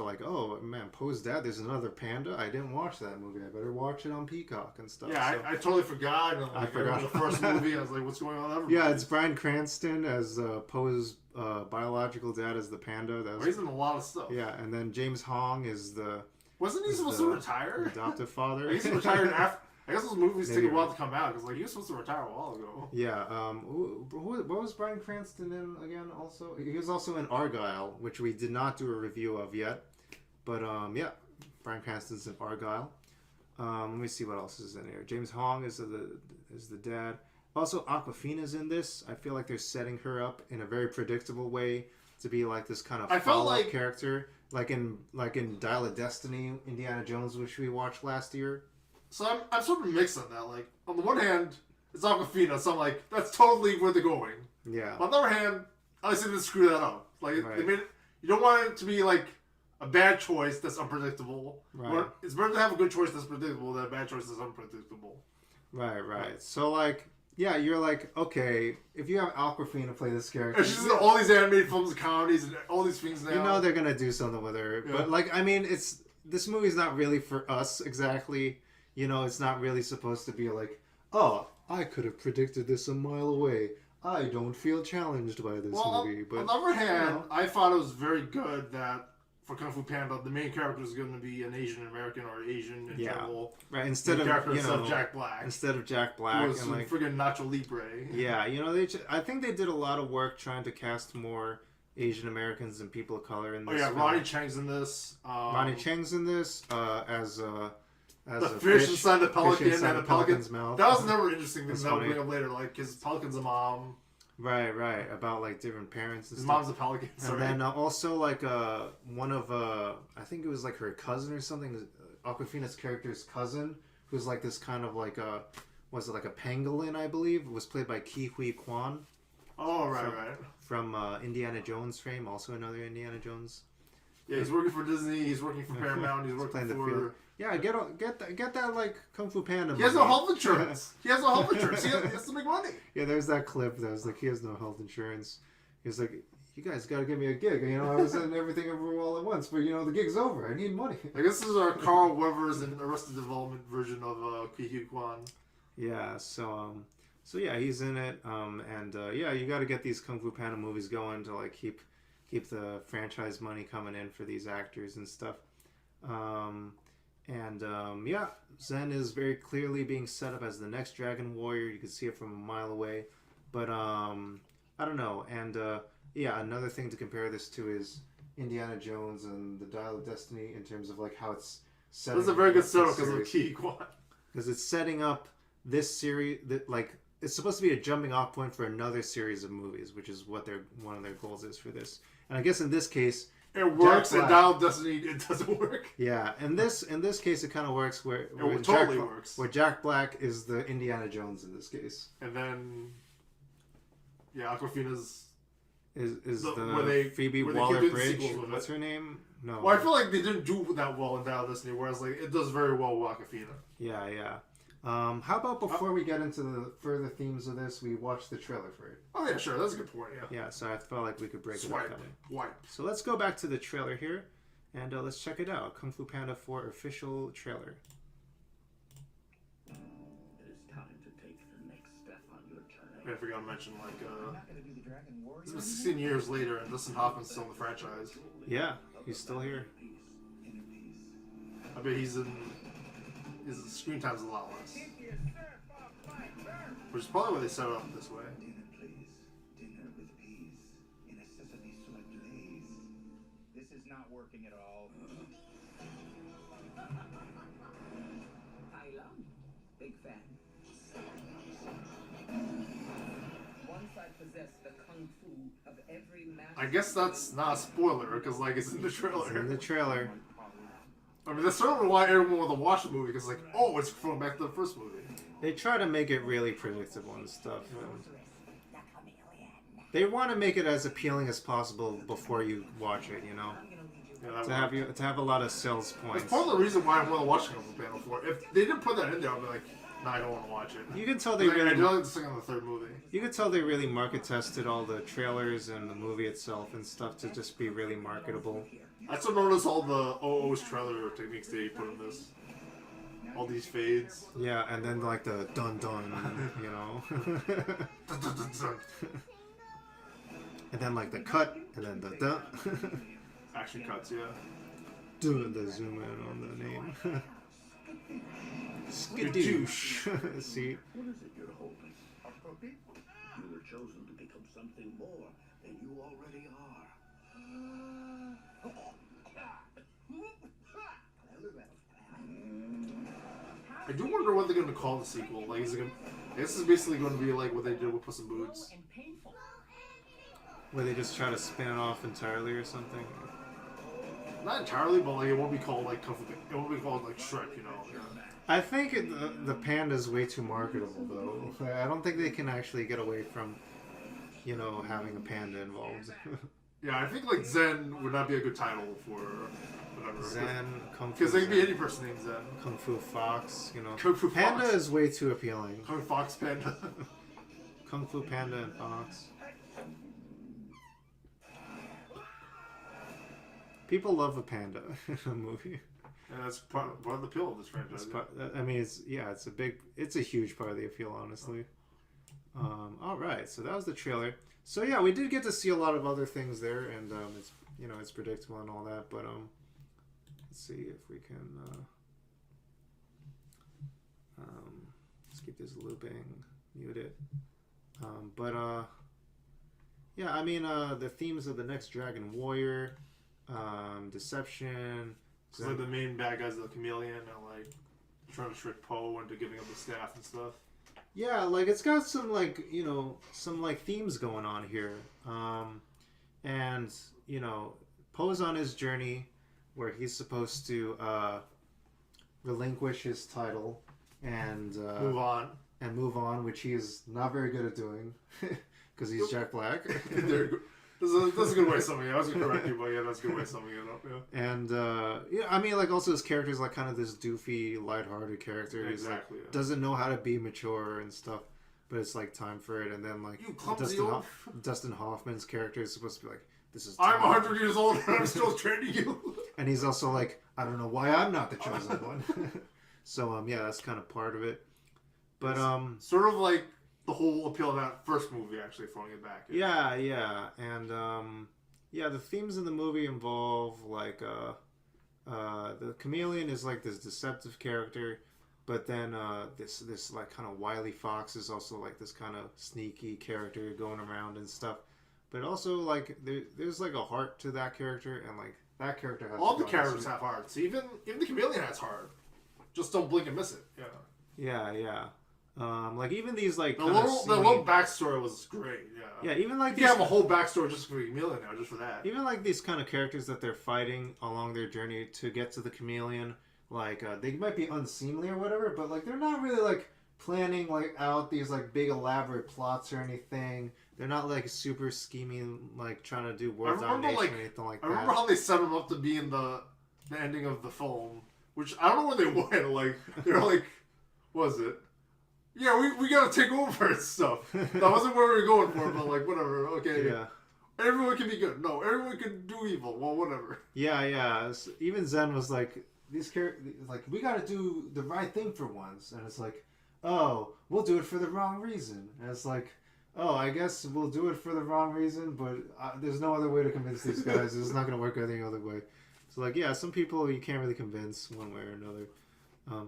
Speaker 2: like, oh man, Poe's dad. There's another panda. I didn't watch that movie. I better watch it on Peacock and stuff.
Speaker 3: Yeah,
Speaker 2: so,
Speaker 3: I totally forgot. And, like,
Speaker 2: I forgot
Speaker 3: the first movie. I was like, what's going on? Everybody?
Speaker 2: Yeah, it's Bryan Cranston as Poe's biological dad as the panda.
Speaker 3: He's in a lot of stuff.
Speaker 2: Yeah, and then James Hong is the.
Speaker 3: Wasn't he supposed to retire?
Speaker 2: Adoptive father.
Speaker 3: He's retired after. I guess those movies take a while to come out because like he was supposed to retire a while ago.
Speaker 2: Yeah. What was Bryan Cranston in again? Also, he was also in Argyle, which we did not do a review of yet. But yeah, Bryan Cranston's in Argyle. Let me see what else is in here. James Hong is the dad. Also, Awkwafina's in this. I feel like they're setting her up in a very predictable way to be like this kind of follow-up character. like in Dial of Destiny, Indiana Jones, which we watched last year.
Speaker 3: So I'm sort of mixed on that. Like, on the one hand, it's Aquafina, so I'm like, that's totally where they're going.
Speaker 2: Yeah.
Speaker 3: On the other hand, I just didn't screw that up. Like,
Speaker 2: Right.
Speaker 3: they made it, you don't want it to be like a bad choice that's unpredictable.
Speaker 2: Right.
Speaker 3: It's better to have a good choice that's predictable than a bad choice that's unpredictable.
Speaker 2: Right. So like, yeah, you're like, okay, if you have Aquafina play this character,
Speaker 3: And she's in all these animated films and comedies and all these things now.
Speaker 2: you know they're gonna do something with her.
Speaker 3: Yeah.
Speaker 2: But like, I mean, this movie's not really for us exactly. You know, it's not really supposed to be like, oh, I could have predicted this a mile away. I don't feel challenged by this movie. But
Speaker 3: on the other hand,
Speaker 2: you know.
Speaker 3: I thought it was very good that for Kung Fu Panda, the main character is going to be an Asian American or Asian in general.
Speaker 2: Right, instead of
Speaker 3: Jack Black.
Speaker 2: Instead of Jack Black,
Speaker 3: Who was
Speaker 2: and like
Speaker 3: friggin' Nacho Libre.
Speaker 2: yeah, you know, I think they did a lot of work trying to cast more Asian Americans and people of color in this.
Speaker 3: Oh yeah,
Speaker 2: film.
Speaker 3: Ronnie Chang's in this.
Speaker 2: Ronnie Chang's in this as
Speaker 3: the
Speaker 2: a
Speaker 3: fish inside the pelican
Speaker 2: inside
Speaker 3: and
Speaker 2: the
Speaker 3: the
Speaker 2: pelican's
Speaker 3: pelican.
Speaker 2: mouth.
Speaker 3: That was never interesting thing
Speaker 2: That's
Speaker 3: that I'll
Speaker 2: funny.
Speaker 3: bring up later. Like his pelican's a mom.
Speaker 2: Right, about like different parents and
Speaker 3: His
Speaker 2: stuff.
Speaker 3: mom's a pelican.
Speaker 2: And
Speaker 3: Sorry.
Speaker 2: then also like one of I think it was like her cousin or something, Aquafina's character's cousin, who's like this kind of like was it like a pangolin, I believe, was played by Ke Huy Quan.
Speaker 3: Oh right.
Speaker 2: From Indiana Jones fame, also another Indiana Jones.
Speaker 3: Yeah, he's working for Disney. He's working for Paramount. He's working
Speaker 2: playing the
Speaker 3: for.
Speaker 2: field. Yeah, get that like Kung Fu Panda.
Speaker 3: He has no
Speaker 2: movie.
Speaker 3: health insurance. He has no health insurance. He has to make money.
Speaker 2: Yeah, there's that clip that was like, he has no health insurance. He's like, you guys got to give me a gig. You know, I was in everything everywhere all at once, but you know, the gig's over. I need money.
Speaker 3: I guess this is our Carl Weathers and Arrested Development version of Ke Huy Quan.
Speaker 2: Yeah, so yeah, he's in it. Yeah, you got to get these Kung Fu Panda movies going to like keep the franchise money coming in for these actors and stuff. Yeah, Zen is very clearly being set up as the next Dragon Warrior. You can see it from a mile away. But I don't know. And yeah, another thing to compare this to is Indiana Jones and the Dial of Destiny in terms of like how it's set.
Speaker 3: That's a very good setup because of Ke Huy Quan.
Speaker 2: Because it's setting up this series that like it's supposed to be a jumping off point for another series of movies, which is what one of their goals is for this. And I guess in this case,
Speaker 3: it works,
Speaker 2: Jack
Speaker 3: and
Speaker 2: Black-
Speaker 3: Dial of Destiny it doesn't work.
Speaker 2: yeah, in this case, it kind of works where
Speaker 3: It
Speaker 2: Jack
Speaker 3: totally
Speaker 2: Bla-
Speaker 3: works.
Speaker 2: Where Jack Black is the Indiana Jones in this case.
Speaker 3: And then, yeah, Aquafina's.
Speaker 2: Is
Speaker 3: The-
Speaker 2: the
Speaker 3: where they-
Speaker 2: Phoebe
Speaker 3: where they keep doing
Speaker 2: Waller-Bridge?
Speaker 3: sequels with
Speaker 2: What's
Speaker 3: it.
Speaker 2: her name? No.
Speaker 3: Well, I feel like they didn't do that well in Dial of Destiny, whereas like it does very well with Aquafina.
Speaker 2: Yeah. How about before we get into the further themes of this, we watch the trailer for it?
Speaker 3: Oh yeah, sure, that's a good point. Yeah.
Speaker 2: Yeah, so I felt like we could break it up
Speaker 3: Swipe,
Speaker 2: that way.
Speaker 3: wipe.
Speaker 2: So let's go back to the trailer here, and let's check it out. Kung Fu Panda 4 official trailer.
Speaker 4: It is time to take the next step on your journey.
Speaker 3: I forgot to mention like
Speaker 4: You're not gonna be the Dragon Warrior
Speaker 3: this was 16 years later, and Dustin Hoffman's still in the franchise.
Speaker 2: Yeah, he's still here.
Speaker 4: Inner peace.
Speaker 3: I bet his screen time's a lot less, which is probably why they set it up this way.
Speaker 4: Dinner, please. Dinner with peace. In a sesame swept laze. This is not working at all.
Speaker 5: Thailand. Big fan. Once I possessed the kung fu of every master.
Speaker 3: I guess that's not a spoiler because like it's in the trailer.
Speaker 2: In the trailer.
Speaker 3: I mean, that's certainly why everyone wanted to watch the movie because like, oh, it's going back to the first movie.
Speaker 2: They try to make it really predictable and stuff. They want to make it as appealing as possible before you watch it, you know?
Speaker 3: Yeah,
Speaker 2: To have a lot of sales
Speaker 3: that's
Speaker 2: points.
Speaker 3: part of the reason why I want to watch Kung Fu Panda 4. If they didn't put that in there, I'd be like, nah, I don't want to watch it.
Speaker 2: You can tell they
Speaker 3: I
Speaker 2: really
Speaker 3: do like the second and the third movie.
Speaker 2: You could tell they really market tested all the trailers and the movie itself and stuff to just be really marketable.
Speaker 3: I still notice all the OO's trailer techniques they put in this. All these fades.
Speaker 2: Yeah, and then like the dun dun, you know. And then like the cut, and then the dun.
Speaker 3: Action cuts, yeah.
Speaker 2: Doing the zoom in on the name. Skadoosh. See?
Speaker 4: What is it you're hoping? A puppy? You were chosen to become something more than you already are.
Speaker 3: I do wonder what they're going to call the sequel. Like, is it gonna, I guess it's basically going to be like what they did with Puss in Boots.
Speaker 5: And painful.
Speaker 2: Where they just try to spin it off entirely or something.
Speaker 3: Not entirely, but like it won't be called like Kung Fu. It won't be called like Shrek, you know. Yeah.
Speaker 2: I think the panda is way too marketable, though. I don't think they can actually get away from, having a panda involved.
Speaker 3: Yeah, I think like Zen would not be a good title for whatever.
Speaker 2: Zen, Kung Fu.
Speaker 3: Because they could be
Speaker 2: Zen,
Speaker 3: any person named Zen.
Speaker 2: Kung Fu Fox,
Speaker 3: Kung Fu
Speaker 2: Panda
Speaker 3: Fox.
Speaker 2: is way too appealing.
Speaker 3: Kung Fu Fox Panda.
Speaker 2: Kung Fu Panda and Fox. People love a panda in a movie.
Speaker 3: And that's part of the appeal of this franchise.
Speaker 2: I mean, it's a huge part of the appeal, honestly. All right, so that was the trailer. So yeah, we did get to see a lot of other things there, and it's predictable and all that. But let's see if we can. Let's keep this looping, mute it. Yeah, I mean, the themes of the next Dragon Warrior, deception.
Speaker 3: It's like the main bad guys are the chameleon and like trying to trick Poe into giving up the staff and stuff.
Speaker 2: Yeah, like it's got some themes going on here. And Poe's on his journey where he's supposed to relinquish his title and move on, which he is not very good at doing because he's Jack Black.
Speaker 3: That's a good way of summing it. I was going to correct you, but yeah, that's a good way of summing it up, yeah.
Speaker 2: And, I mean, like, also his character is, like, kind of this doofy, lighthearted character.
Speaker 3: Yeah,
Speaker 2: He's,
Speaker 3: exactly,
Speaker 2: like,
Speaker 3: yeah.
Speaker 2: doesn't know how to be mature and stuff, but it's, like, time for it. And then, like,
Speaker 3: You clumsy old...
Speaker 2: Dustin Hoffman's character is supposed to be like, this is
Speaker 3: I'm
Speaker 2: time.
Speaker 3: 100 years old and I'm still training you.
Speaker 2: And he's also like, I don't know why I'm not the chosen one. So, yeah, that's kind of part of it. But,
Speaker 3: Sort of like the whole appeal of that first movie, actually, throwing it back.
Speaker 2: Yeah. And, yeah, the themes in the movie involve, like, the chameleon is, like, this deceptive character, but then, this like, kind of wily fox is also, like, this kind of sneaky character going around and stuff. But also, like, there's, like, a heart to that character, and, like, that character has...
Speaker 3: All the characters have hearts. Even the chameleon has heart. Just don't blink and miss it,
Speaker 2: Yeah. Like, even these, like,
Speaker 3: the little backstory was great,
Speaker 2: yeah. Even, like,
Speaker 3: you have a whole backstory just for the chameleon now, just for that.
Speaker 2: Even, like, these kind of characters that they're fighting along their journey to get to the chameleon, like, they might be unseemly or whatever, but, like, they're not really, like, planning, like, out these, like, big elaborate plots or anything. They're not, like, super scheming, like, trying to do world domination or anything like that.
Speaker 3: I remember how they set him up to be in the ending of the film, which I don't know where they went. Like, they're like, what was it? Yeah, we gotta take over and stuff. That wasn't where we were going for, but like, whatever, okay.
Speaker 2: Yeah.
Speaker 3: Everyone can be good. No, everyone can do evil. Well, whatever.
Speaker 2: Yeah. Even Zen was like, these characters, like, we gotta do the right thing for once. And it's like, oh, we'll do it for the wrong reason. And it's like, oh, I guess we'll do it for the wrong reason, but there's no other way to convince these guys. It's not gonna work any other way. So, like, yeah, some people you can't really convince one way or another.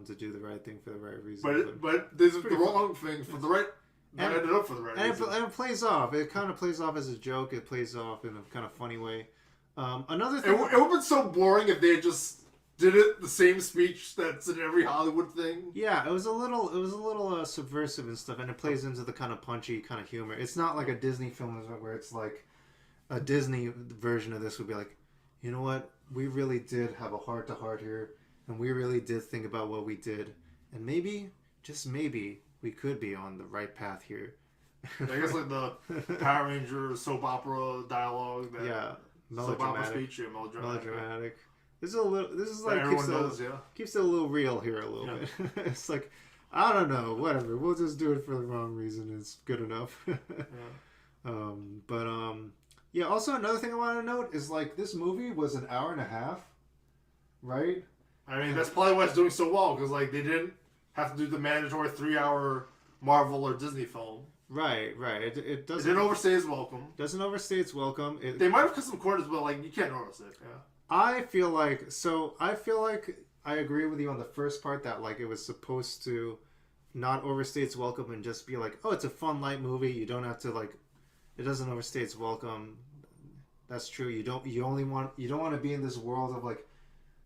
Speaker 2: To do the right thing for the right reason.
Speaker 3: But there's the wrong thing for the right... That ended up for the right reason.
Speaker 2: And it plays off. It kind of plays off as a joke. It plays off in a kind of funny way. Another thing...
Speaker 3: It would have been so boring if they just did it the same speech that's in every Hollywood thing.
Speaker 2: Yeah, it was a little subversive and stuff, and it plays into the kind of punchy kind of humor. It's not like a Disney film where it's like a Disney version of this would be like, you know what? We really did have a heart-to-heart here. And we really did think about what we did. And maybe, just maybe, we could be on the right path here.
Speaker 3: I guess like the Power Ranger soap opera dialogue. Soap opera speech, melodramatic.
Speaker 2: This is like keeps it a little real here a little bit. It's like, I don't know, whatever. We'll just do it for the wrong reason. It's good enough. Yeah, also another thing I want to note is like this movie was an hour and a half, right?
Speaker 3: I mean, that's probably why it's doing so well, because, like, they didn't have to do the mandatory 3-hour Marvel or Disney film.
Speaker 2: Right. It doesn't...
Speaker 3: It didn't overstay its welcome.
Speaker 2: Doesn't overstay its welcome.
Speaker 3: They might have cut some corners, but, like, you can't notice it, yeah.
Speaker 2: I feel like I agree with you on the first part that, like, it was supposed to not overstay its welcome and just be like, oh, it's a fun, light movie. You don't have to, like... It doesn't overstay its welcome. That's true. You don't want to be in this world of, like,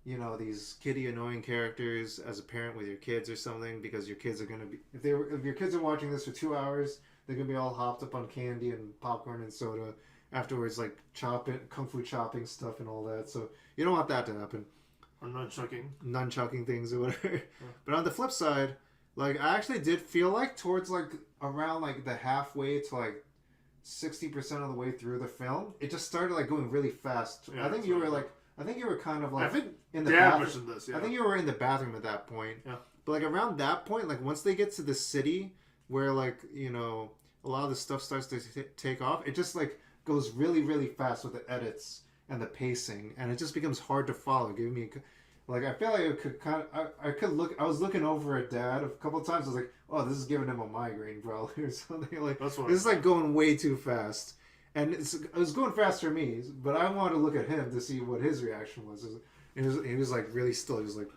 Speaker 2: you know, these kiddie annoying characters as a parent with your kids or something, because your kids are going to be... If your kids are watching this for 2 hours, they're going to be all hopped up on candy and popcorn and soda, afterwards, like chopping, kung fu chopping stuff and all that. So you don't want that to happen.
Speaker 3: Or
Speaker 2: Nunchucking things or whatever. But on the flip side, like I actually did feel like towards like around like the halfway to like 60% of the way through the film, it just started like going really fast.
Speaker 3: Yeah,
Speaker 2: I think you were kind of like
Speaker 3: I think
Speaker 2: in the
Speaker 3: Dad
Speaker 2: bathroom.
Speaker 3: mentioned this. Yeah.
Speaker 2: I think you were in the bathroom at that point.
Speaker 3: Yeah.
Speaker 2: But like around that point, like once they get to the city where like a lot of the stuff starts to take off, it just like goes really really fast with the edits and the pacing, and it just becomes hard to follow. Giving me like I feel like it could kind of I was looking over at Dad a couple of times. I was like, oh, this is giving him a migraine probably or something. Like
Speaker 3: That's what
Speaker 2: this is like going way too fast, and it was going fast for me. But I wanted to look at him to see what his reaction was. He was like really still. He was like,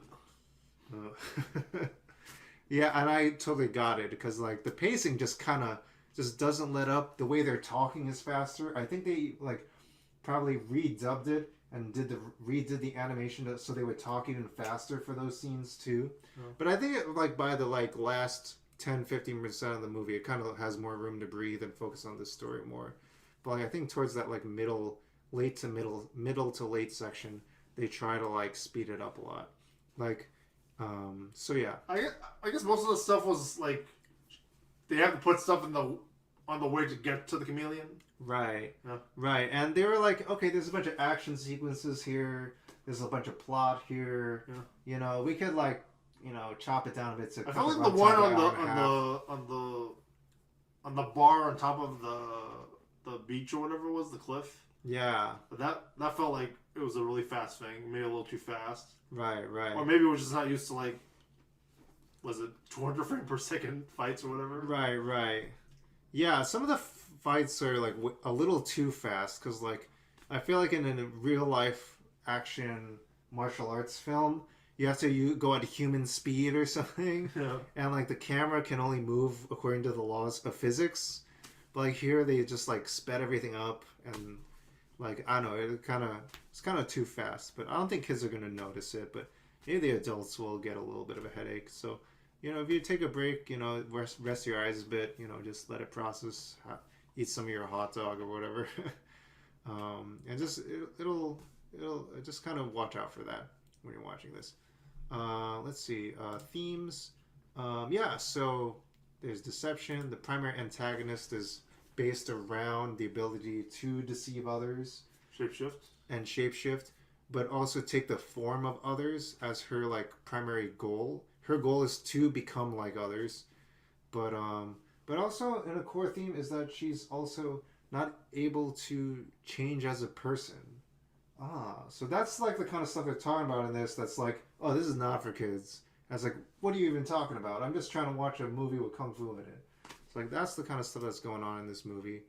Speaker 2: yeah, and I totally got it because like the pacing just kind of just doesn't let up. The way they're talking is faster. I think they like probably redubbed it and redid the animation so they would talk even faster for those scenes too.
Speaker 3: Yeah.
Speaker 2: But I think it, like by the like last 10-15% of the movie, it kind of has more room to breathe and focus on the story more. But like, I think towards that like middle to late section, they try to like speed it up a lot. Like, so yeah.
Speaker 3: I guess most of the stuff was like they have to put stuff on the way to get to the chameleon.
Speaker 2: Right.
Speaker 3: Yeah.
Speaker 2: Right. And they were like, okay, there's a bunch of action sequences here. There's a bunch of plot here.
Speaker 3: Yeah.
Speaker 2: You know, we could like, chop it down a bit. To
Speaker 3: I felt like the one on the bar on top of the beach or whatever it was, the cliff.
Speaker 2: Yeah.
Speaker 3: But that felt like it was a really fast thing. Maybe a little too fast.
Speaker 2: Right.
Speaker 3: Or maybe we're just not used to like, was it 200 frame per second fights or whatever?
Speaker 2: Right. Yeah, some of the fights are like a little too fast because like I feel like in a real life action martial arts film you have to go at human speed or something.
Speaker 3: Yeah.
Speaker 2: And like the camera can only move according to the laws of physics, but like here they just like sped everything up and like I don't know, it's kind of too fast. But I don't think kids are gonna notice it, but maybe the adults will get a little bit of a headache. So if you take a break, rest your eyes a bit, just let it process, eat some of your hot dog or whatever, and just it'll just kind of watch out for that when you're watching this. Let's see, themes. So there's deception. The primary antagonist is based around the ability to deceive others, shapeshift, but also take the form of others as her like primary goal. Her goal is to become like others, but also in a core theme is that she's also not able to change as a person. So that's like the kind of stuff they're talking about in this. That's like, oh, this is not for kids. I was like, what are you even talking about? I'm just trying to watch a movie with kung fu in it. It's like that's the kind of stuff that's going on in this movie.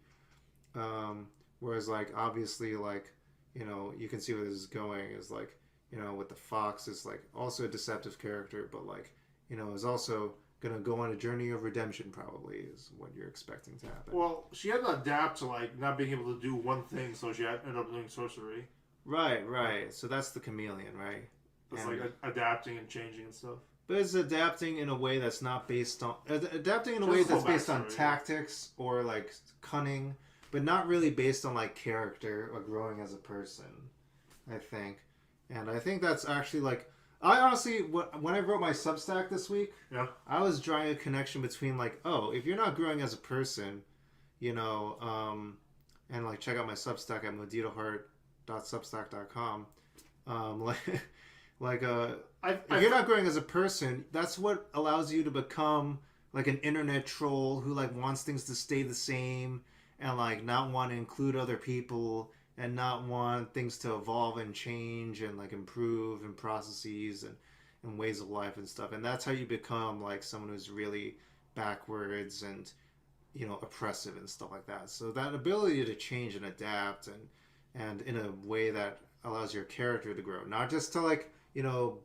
Speaker 2: Whereas like obviously like you can see where this is going is like. With the fox is like also a deceptive character, but like, is also gonna go on a journey of redemption. Probably is what you're expecting to happen.
Speaker 3: Well, she had to adapt to like not being able to do one thing, so she ended up doing sorcery.
Speaker 2: Right. So that's the chameleon, right?
Speaker 3: It's like adapting and changing and stuff.
Speaker 2: But it's adapting in a way that's not based on adapting in a way that's based on tactics or like cunning, but not really based on like character or growing as a person. I think. And I think that's actually like I honestly when I wrote my Substack this week, I was drawing a connection between like, oh, if you're not growing as a person, and like check out my Substack at moditoheart.substack.com. If you're not growing as a person, that's what allows you to become like an internet troll who like wants things to stay the same and like not want to include other people. And not want things to evolve and change and like improve and processes and ways of life and stuff. And that's how you become like someone who's really backwards and oppressive and stuff like that. So that ability to change and adapt and in a way that allows your character to grow, not just to like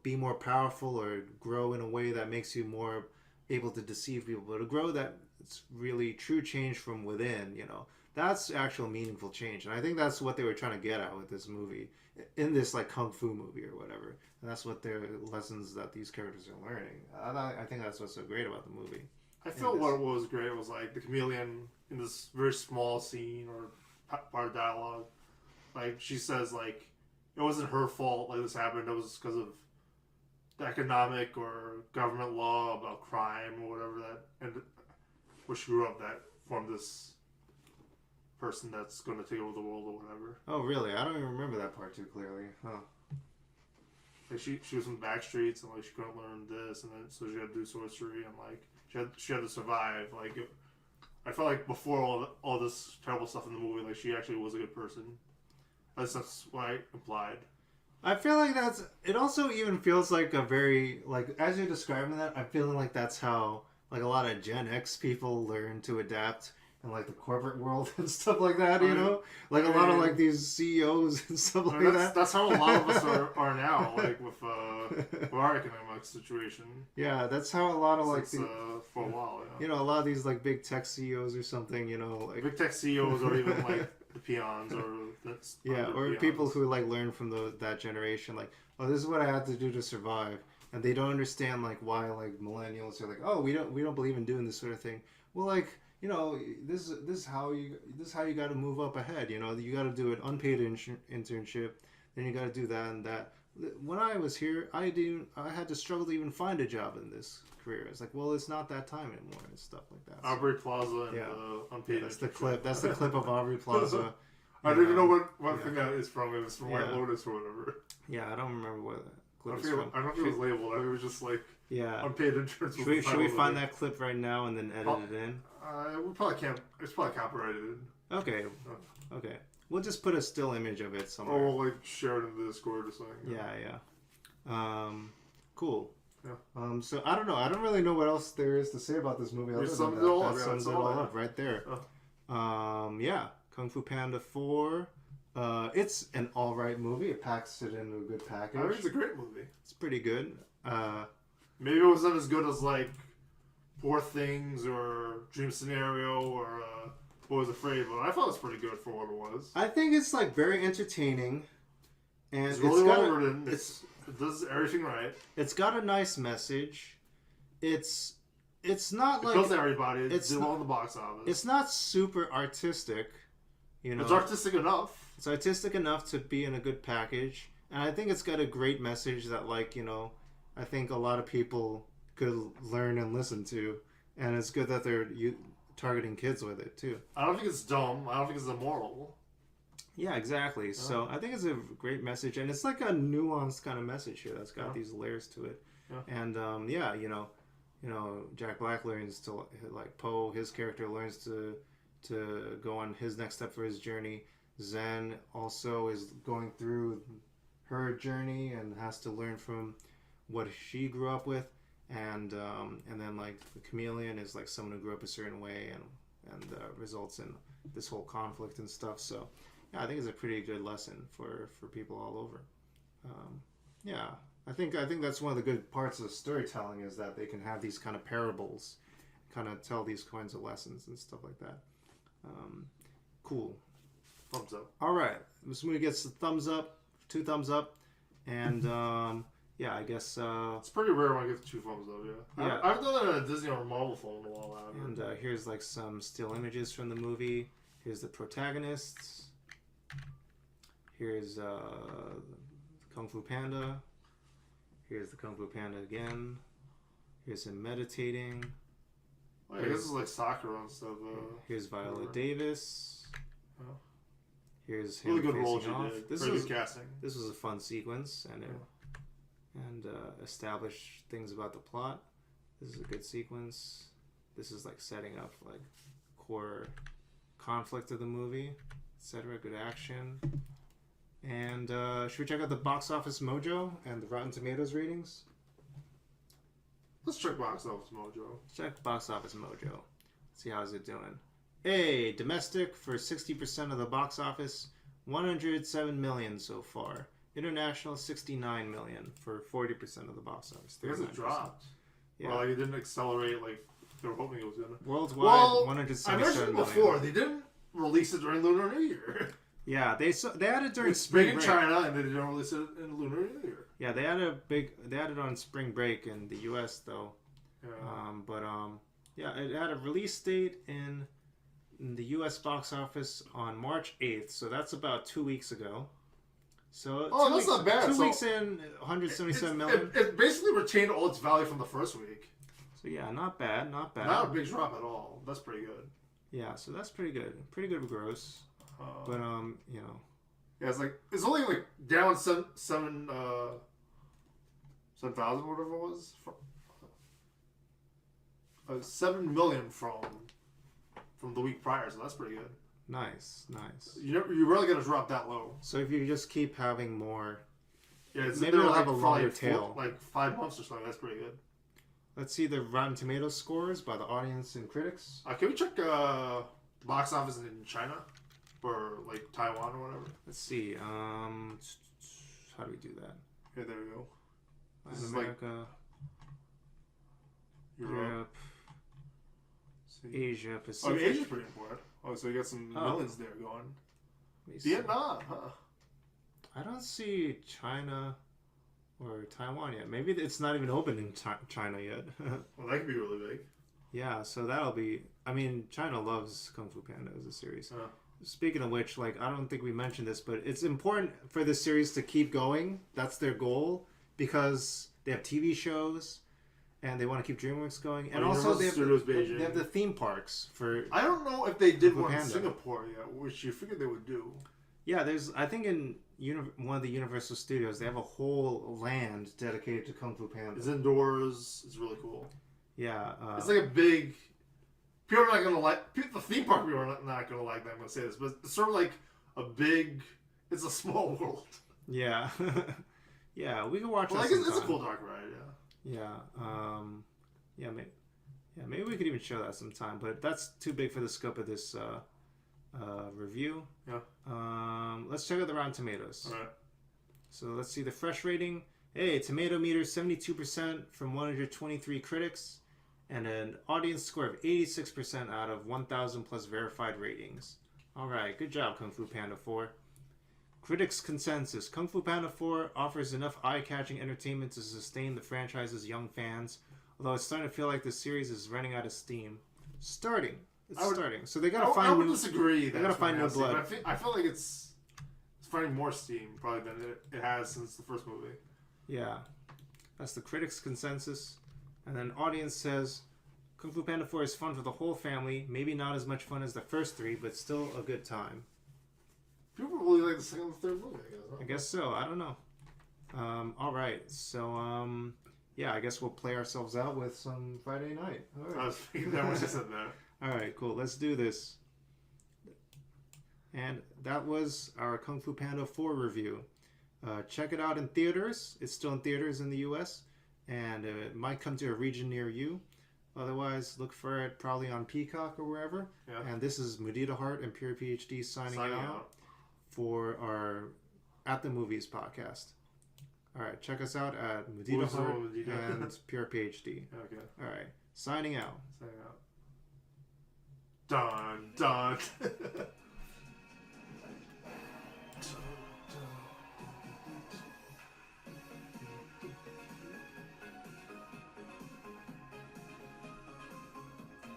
Speaker 2: be more powerful or grow in a way that makes you more able to deceive people, but to grow that it's really true change from within. That's actual meaningful change. And I think that's what they were trying to get at with this movie, in this like kung fu movie or whatever. And that's what their lessons that these characters are learning. I think that's what's so great about the movie.
Speaker 3: I felt what was great was like the chameleon in this very small scene or part of dialogue. Like she says, like it wasn't her fault. Like this happened. It was because of the economic or government law about crime or whatever that, and where she grew up that formed this person that's going to take over the world or whatever.
Speaker 2: Oh, really? I don't even remember that part too clearly. Huh.
Speaker 3: Like she was from the back streets and like she couldn't learn this, and then so she had to do sorcery and like she had to survive. Like I felt like before all this terrible stuff in the movie, like she actually was a good person. At least that's what I implied.
Speaker 2: I feel like it also even feels like a very, like, as you're describing that, I'm feeling like that's how, like, a lot of Gen X people learn to adapt in, like, the corporate world and stuff like that, you know? Like, a lot of, like, these CEOs and stuff like that.
Speaker 3: That's how a lot of us are now, like, with our economic situation.
Speaker 2: Yeah, that's how a lot of, like,
Speaker 3: for a while,
Speaker 2: you know, a lot of these, like, big tech CEOs or something, you know, like...
Speaker 3: Big tech CEOs or even, like, the peons or...
Speaker 2: or
Speaker 3: peons.
Speaker 2: people who, like, learn from that generation, like, oh, this is what I had to do to survive. And they don't understand, like, why, like, millennials are like, oh, we don't believe in doing this sort of thing. Well, like... You know, this is how you got to move up ahead. You know, you got to do an unpaid internship, then you got to do that and that. When I was here, I had to struggle to even find a job in this career. It's like, well, it's not that time anymore and stuff like that.
Speaker 3: Aubrey Plaza and unpaid.
Speaker 2: That's the clip. That's the clip of Aubrey Plaza.
Speaker 3: I don't even know what thing that is from. It was from White Lotus or whatever.
Speaker 2: Yeah, I don't remember what clip is
Speaker 3: I don't know if it was labeled. I think it was just like unpaid interns.
Speaker 2: Should we find that clip right now and then edit it in?
Speaker 3: We probably can't. It's probably copyrighted.
Speaker 2: Okay. Okay. We'll just put a still image of it somewhere.
Speaker 3: Or we'll like share it in the Discord or something.
Speaker 2: Yeah. Cool.
Speaker 3: Yeah.
Speaker 2: So I don't know. I don't really know what else there is to say about this movie. Other than that sums it all up right there. Yeah. Kung Fu Panda 4. It's an alright movie. It packs it into a good package.
Speaker 3: I think it's a great movie.
Speaker 2: It's pretty good.
Speaker 3: Maybe it wasn't as good as like Poor Things or Dream Scenario or Boy Was Afraid, but I thought it was pretty good for what it was.
Speaker 2: I think it's like very entertaining, and
Speaker 3: it's really well written. It does everything right.
Speaker 2: It's got a nice message. It's not like
Speaker 3: it kills everybody. It's did well in the box office.
Speaker 2: It's not super artistic, you know.
Speaker 3: It's artistic enough.
Speaker 2: It's artistic enough to be in a good package, and I think it's got a great message that, like, you know, I think a lot of people could learn and listen to, and it's good that they're targeting kids with it too.
Speaker 3: I don't think it's dumb. I don't think it's immoral.
Speaker 2: Yeah, exactly. So I think it's a great message, and it's like a nuanced kind of message here that's got these layers to it. And you know, Jack Black learns to, like, Poe, his character learns to go on his next step for his journey. Zen also is going through her journey and has to learn from what she grew up with. And then, like, the chameleon is like someone who grew up a certain way and results in this whole conflict and stuff. So yeah, I think it's a pretty good lesson for people all over. I think that's one of the good parts of storytelling is that they can have these kind of parables, kind of tell these kinds of lessons and stuff like that. Cool.
Speaker 3: Thumbs up.
Speaker 2: All right, this movie gets a thumbs up, 2 thumbs up, and yeah, I guess
Speaker 3: it's pretty rare when I get 2 thumbs up. Yeah. I've done that in a Disney or Marvel film in a while.
Speaker 2: And here's like some still images from the movie. Here's the protagonists. Here's Kung Fu Panda. Here's the Kung Fu Panda again. Here's him meditating.
Speaker 3: I guess it's like soccer and stuff.
Speaker 2: Here's Viola Davis.
Speaker 3: Oh.
Speaker 2: Here's him
Speaker 3: really good
Speaker 2: facing
Speaker 3: role she
Speaker 2: off.
Speaker 3: did. Pretty good casting.
Speaker 2: This was a fun sequence and established things about the plot. This is a good sequence. This is like setting up like core conflict of the movie, etc. Good action. And should we check out the box office mojo and the Rotten Tomatoes ratings?
Speaker 3: Let's check box office mojo.
Speaker 2: Check box office mojo. See how's it doing. Hey, domestic for 60% of the box office, 107 million so far. International, 69 million for 40% of the box office.
Speaker 3: I guess it dropped.
Speaker 2: Yeah.
Speaker 3: Well, like it didn't accelerate like they were hoping it was gonna.
Speaker 2: Worldwide, 177
Speaker 3: I mentioned
Speaker 2: million.
Speaker 3: before, they didn't release it during Lunar New Year.
Speaker 2: Yeah, they had it during
Speaker 3: it's
Speaker 2: spring
Speaker 3: big in
Speaker 2: break.
Speaker 3: China, and they didn't release it in Lunar New Year.
Speaker 2: Yeah, they had it on spring break in the U.S. though.
Speaker 3: Yeah.
Speaker 2: Yeah, it had a release date in in the U.S. box office on March 8th, so that's about 2 weeks ago. So
Speaker 3: that's not bad.
Speaker 2: 2
Speaker 3: So
Speaker 2: weeks in, 177 million.
Speaker 3: It basically retained all its value from the first week.
Speaker 2: So yeah, not bad, not bad.
Speaker 3: Not a big drop at all. That's pretty good.
Speaker 2: Yeah, so that's pretty good. Pretty good gross. But you know.
Speaker 3: Yeah, it's only like down 7,000 whatever it was. 7 million from the week prior, so that's pretty good.
Speaker 2: Nice.
Speaker 3: You're really gonna drop that low.
Speaker 2: So if you just keep having more,
Speaker 3: maybe
Speaker 2: it'll have a longer tail.
Speaker 3: Like 5 months or something. That's pretty good.
Speaker 2: Let's see the Rotten Tomatoes scores by the audience and critics.
Speaker 3: Can we check the box office in China or like Taiwan or whatever?
Speaker 2: Let's see. How do we do that?
Speaker 3: Yeah, there we go. This is
Speaker 2: America, Europe, Asia, Pacific.
Speaker 3: Asia's pretty important. Oh, so you got some millions there going. Vietnam, huh?
Speaker 2: I don't see China or Taiwan yet. Maybe it's not even open in China yet.
Speaker 3: Well, that could be really big.
Speaker 2: Yeah, so that'll be... I mean, China loves Kung Fu Panda as a series. Speaking of which, like, I don't think we mentioned this, but it's important for this series to keep going. That's their goal, because they have TV shows, and they want to keep DreamWorks going. And also, they have the theme parks for...
Speaker 3: I don't know if they did
Speaker 2: Kung Fu
Speaker 3: one in
Speaker 2: Panda.
Speaker 3: Singapore yet, which you figured they would do.
Speaker 2: Yeah, I think in one of the Universal Studios, they have a whole land dedicated to Kung Fu Panda.
Speaker 3: It's indoors. It's really cool.
Speaker 2: Yeah.
Speaker 3: It's like a big... People are not going to like... The theme park people are not going to like that. I'm going to say this. But it's sort of like a big... It's a small world.
Speaker 2: Yeah. Yeah, we can watch that
Speaker 3: It's a cool dark ride,
Speaker 2: yeah. Yeah. Maybe we could even show that sometime. But that's too big for the scope of this review.
Speaker 3: Yeah.
Speaker 2: Let's check out the Rotten Tomatoes.
Speaker 3: All right.
Speaker 2: So let's see the fresh rating. Hey, tomato meter 72% from 123 critics, and an audience score of 86% out of 1,000 plus verified ratings. All right, good job, Kung Fu Panda 4. Critics' consensus: Kung Fu Panda 4 offers enough eye-catching entertainment to sustain the franchise's young fans, although it's starting to feel like the series is running out of steam. Starting. So they gotta find.
Speaker 3: I would disagree.
Speaker 2: They gotta find new blood.
Speaker 3: I feel like it's finding more steam probably than it has since the first movie.
Speaker 2: Yeah, that's the critics' consensus, and then audience says Kung Fu Panda 4 is fun for the whole family. Maybe not as much fun as the first three, but still a good time.
Speaker 3: People really like the second and third movie.
Speaker 2: I guess so. I don't know. All right. So yeah, I guess we'll play ourselves out with some Friday night. All right.
Speaker 3: I was thinking that when you said that.
Speaker 2: All right, cool. Let's do this. And that was our Kung Fu Panda 4 review. Check it out in theaters. It's still in theaters in the U.S. And it might come to a region near you. Otherwise, look for it probably on Peacock or wherever.
Speaker 3: Yeah.
Speaker 2: And this is Mudita Hart and Pure PhD signing out for our At the Movies podcast. All right, check us out at Mudita Hart and Pure PhD.
Speaker 3: Okay.
Speaker 2: All right, signing out.
Speaker 3: Signing out. Dun, dun.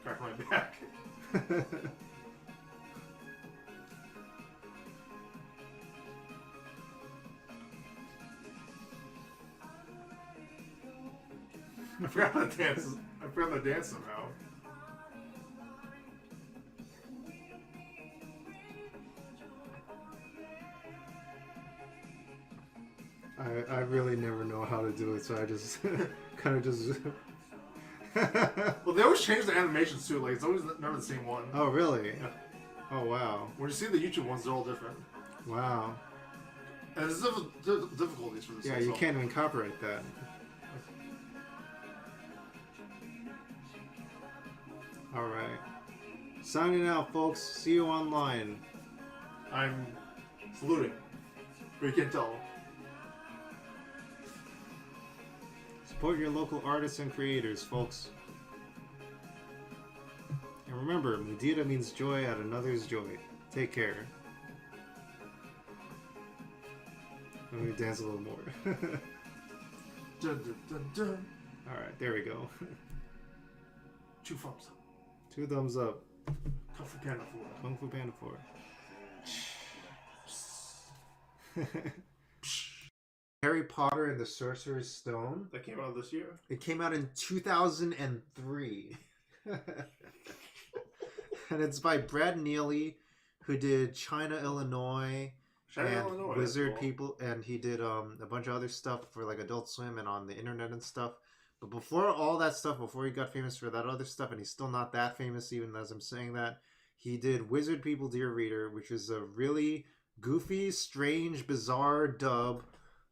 Speaker 3: Crack my back. I forgot the dance. I forgot the dance somehow.
Speaker 2: I really never know how to do it, so I just kind of just.
Speaker 3: Well, they always change the animations too. Like it's always never the same one.
Speaker 2: Oh really?
Speaker 3: Yeah.
Speaker 2: Oh wow.
Speaker 3: When you see the YouTube ones, they're all different.
Speaker 2: Wow.
Speaker 3: And there's difficulties for this.
Speaker 2: Yeah, you can't even copyright that. All right. Signing out, folks. See you online.
Speaker 3: I'm saluting. But you can't tell.
Speaker 2: Support your local artists and creators, folks. And remember, Mudita means joy at another's joy. Take care. Let me dance a little more.
Speaker 3: Dun, dun, dun, dun.
Speaker 2: Alright, there we go.
Speaker 3: 2 thumbs up.
Speaker 2: 2 thumbs up.
Speaker 3: Kung Fu Panda 4.
Speaker 2: Kung Fu Panda 4. Harry Potter and the Sorcerer's Stone.
Speaker 3: That came out this year.
Speaker 2: It came out in 2003. And it's by Brad Neely, who did China, Illinois,
Speaker 3: China,
Speaker 2: and
Speaker 3: Illinois,
Speaker 2: Wizard
Speaker 3: cool.
Speaker 2: People, and he did a bunch of other stuff for like Adult Swim and on the internet and stuff. But before all that stuff, before he got famous for that other stuff, and he's still not that famous even as I'm saying that, he did Wizard People Dear Reader, which is a really goofy, strange, bizarre dub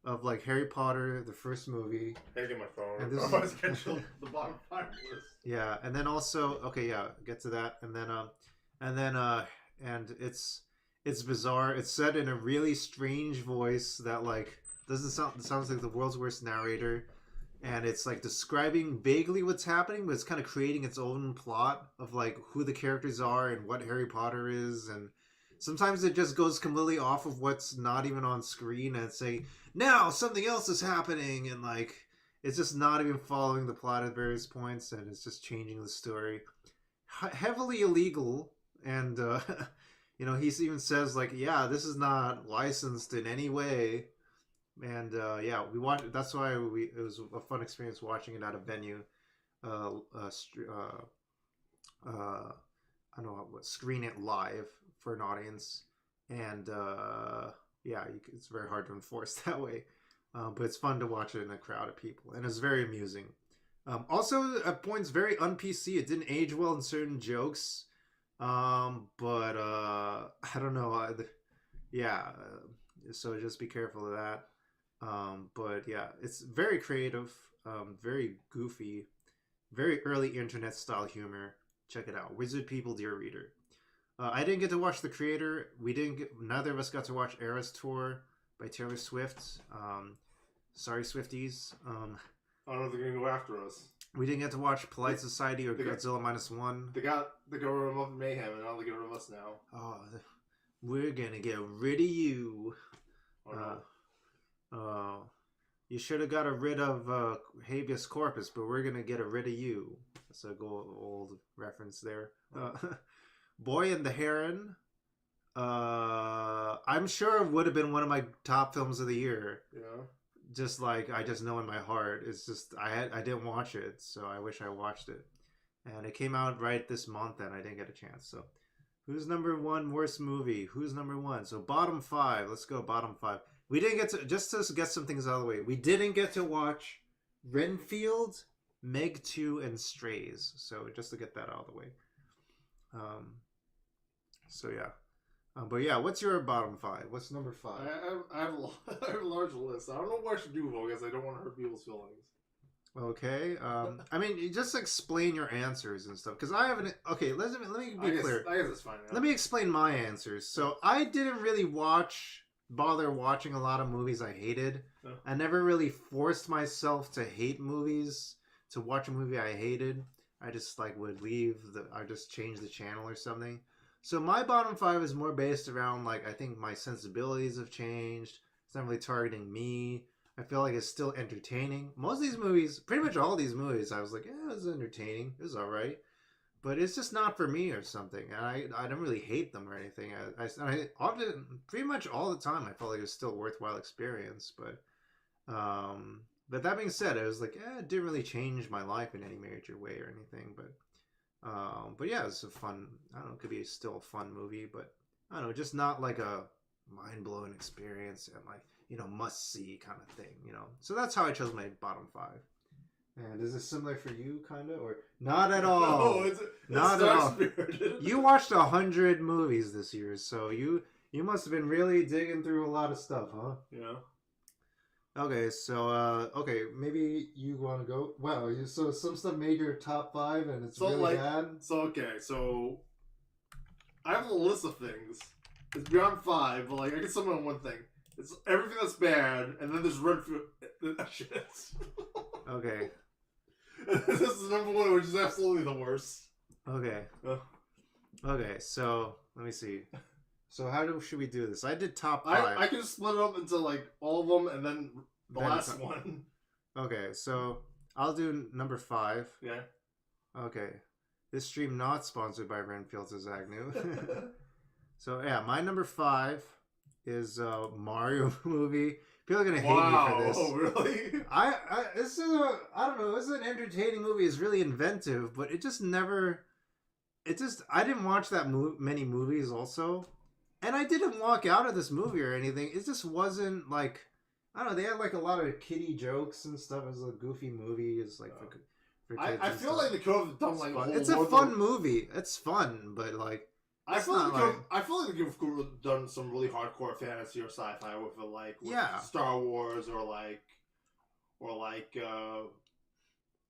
Speaker 2: of like Harry Potter, the first movie.
Speaker 3: I gotta get my phone.
Speaker 2: And this
Speaker 3: I'm about to schedule the bottom 5 list.
Speaker 2: Yeah, and then also get to that, and it's bizarre. It's said in a really strange voice that like doesn't sound, it sounds like the world's worst narrator, and it's like describing vaguely what's happening, but it's kind of creating its own plot of like who the characters are and what Harry Potter is, and sometimes it just goes completely off of what's not even on screen, and it's saying now something else is happening, and like it's just not even following the plot at various points, and it's just changing the story. Heavily illegal, and he even says like, yeah, this is not licensed in any way, and we watched. That's why it was a fun experience watching it at a venue. I don't know what, screen it live for an audience, and it's very hard to enforce that way. But it's fun to watch it in a crowd of people, and it's very amusing. Also, at points, very un-PC. It didn't age well in certain jokes, but I don't know. So just be careful of that. But yeah, it's very creative, very goofy, very early internet style humor. Check it out, Wizard People Dear Reader. I didn't get to watch the creator. Neither of us got to watch Eras Tour by Taylor Swift. Sorry, Swifties.
Speaker 3: I don't know if they're gonna go after us.
Speaker 2: We didn't get to watch Polite Society or Godzilla -1.
Speaker 3: They got rid of Mayhem, and now they get rid of us now.
Speaker 2: Oh, we're gonna get rid of you.
Speaker 3: Oh, no.
Speaker 2: You should have got rid of Habeas Corpus, but we're gonna get rid of you. That's a old reference there. Boy and the Heron. I'm sure it would have been one of my top films of the year.
Speaker 3: Yeah.
Speaker 2: Just like I just know in my heart, it's just I didn't watch it, so I wish I watched it. And it came out right this month, and I didn't get a chance. So, who's number one worst movie? Who's number one? So bottom 5. Let's go bottom 5. We didn't get to, just to get some things out of the way. We didn't get to watch Renfield, Meg 2, and Strays. So just to get that out of the way. But yeah, what's your bottom 5? What's number 5?
Speaker 3: I have a large list. I don't know what I should do, because I don't want to hurt people's feelings.
Speaker 2: Okay. I mean, you just explain your answers and stuff, because I haven't. Okay, let me be clear.
Speaker 3: I guess it's fine.
Speaker 2: Let me explain my answers. So I didn't really bother watching a lot of movies I hated.
Speaker 3: No.
Speaker 2: I never really forced myself to hate movies, to watch a movie I hated. I just would leave. I just change the channel or something. So my bottom 5 is more based around I think my sensibilities have changed. It's not really targeting me. I feel like it's still entertaining. Most of these movies, pretty much all these movies, I was like, yeah, it was entertaining. It was all right. But it's just not for me or something. And I don't really hate them or anything. I often, pretty much all the time, I felt like it was still a worthwhile experience. But that being said, it was like, it didn't really change my life in any major way or anything. But yeah, it's a fun, I don't know, it could be still a fun movie, but I don't know, just not like a mind-blowing experience and must-see kind of thing, So that's how I chose my bottom 5. And is it similar for you, kind of, or not at all?
Speaker 3: No, it's
Speaker 2: not at all.
Speaker 3: Spirited.
Speaker 2: You watched 100 movies this year, so you must have been really digging through a lot of stuff, huh?
Speaker 3: Yeah.
Speaker 2: Okay, so maybe you want to go. Wow, so some stuff made your top 5, and it's really bad.
Speaker 3: So I have a list of things. It's beyond 5, but I get something on one thing. It's everything that's bad, and then there's Renfield. Shit.
Speaker 2: Okay.
Speaker 3: This is number 1, which is absolutely the worst.
Speaker 2: Okay. Okay, so let me see. So should we do this? I did top 5.
Speaker 3: I can split it up into all of them, and then the last one.
Speaker 2: Okay, so I'll do number 5.
Speaker 3: Yeah.
Speaker 2: Okay. This stream not sponsored by Renfield to Agnew. So yeah, my number 5 is Mario movie. People are gonna hate me for this.
Speaker 3: Oh, really?
Speaker 2: This is I don't know. This is an entertaining movie. It's really inventive, but it just never. It just I didn't watch that many movies also, and I didn't walk out of this movie or anything. It just wasn't like I don't know. They had like a lot of kiddie jokes and stuff. It was a goofy movie. It's like for kids.
Speaker 3: I
Speaker 2: and
Speaker 3: feel
Speaker 2: stuff.
Speaker 3: like they could have done like a whole.
Speaker 2: It's a fun movie. It's fun, but like.
Speaker 3: I
Speaker 2: It's
Speaker 3: feel
Speaker 2: not
Speaker 3: like I feel like they could have done some really hardcore fantasy or sci-fi with it, like with
Speaker 2: Yeah.
Speaker 3: Star Wars or like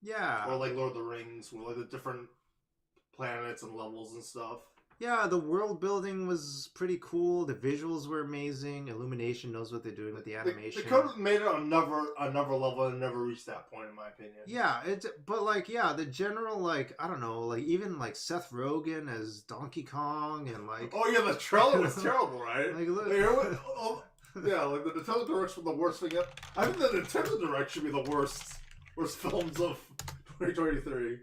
Speaker 2: Yeah.
Speaker 3: or like Lord of the Rings, with like the different planets and levels and stuff.
Speaker 2: Yeah, the world building was pretty cool. The visuals were amazing. Illumination knows what they're doing with the animation.
Speaker 3: They could have made it another level and never reached that point, in my opinion.
Speaker 2: Yeah, but like the general like I don't know, like even like Seth Rogen as Donkey Kong and like
Speaker 3: Oh yeah, the trailer was terrible, right?
Speaker 2: Like, look-
Speaker 3: Yeah, like the Nintendo Direct's the worst thing yet. I think the Nintendo Direct should be the worst films of 2023.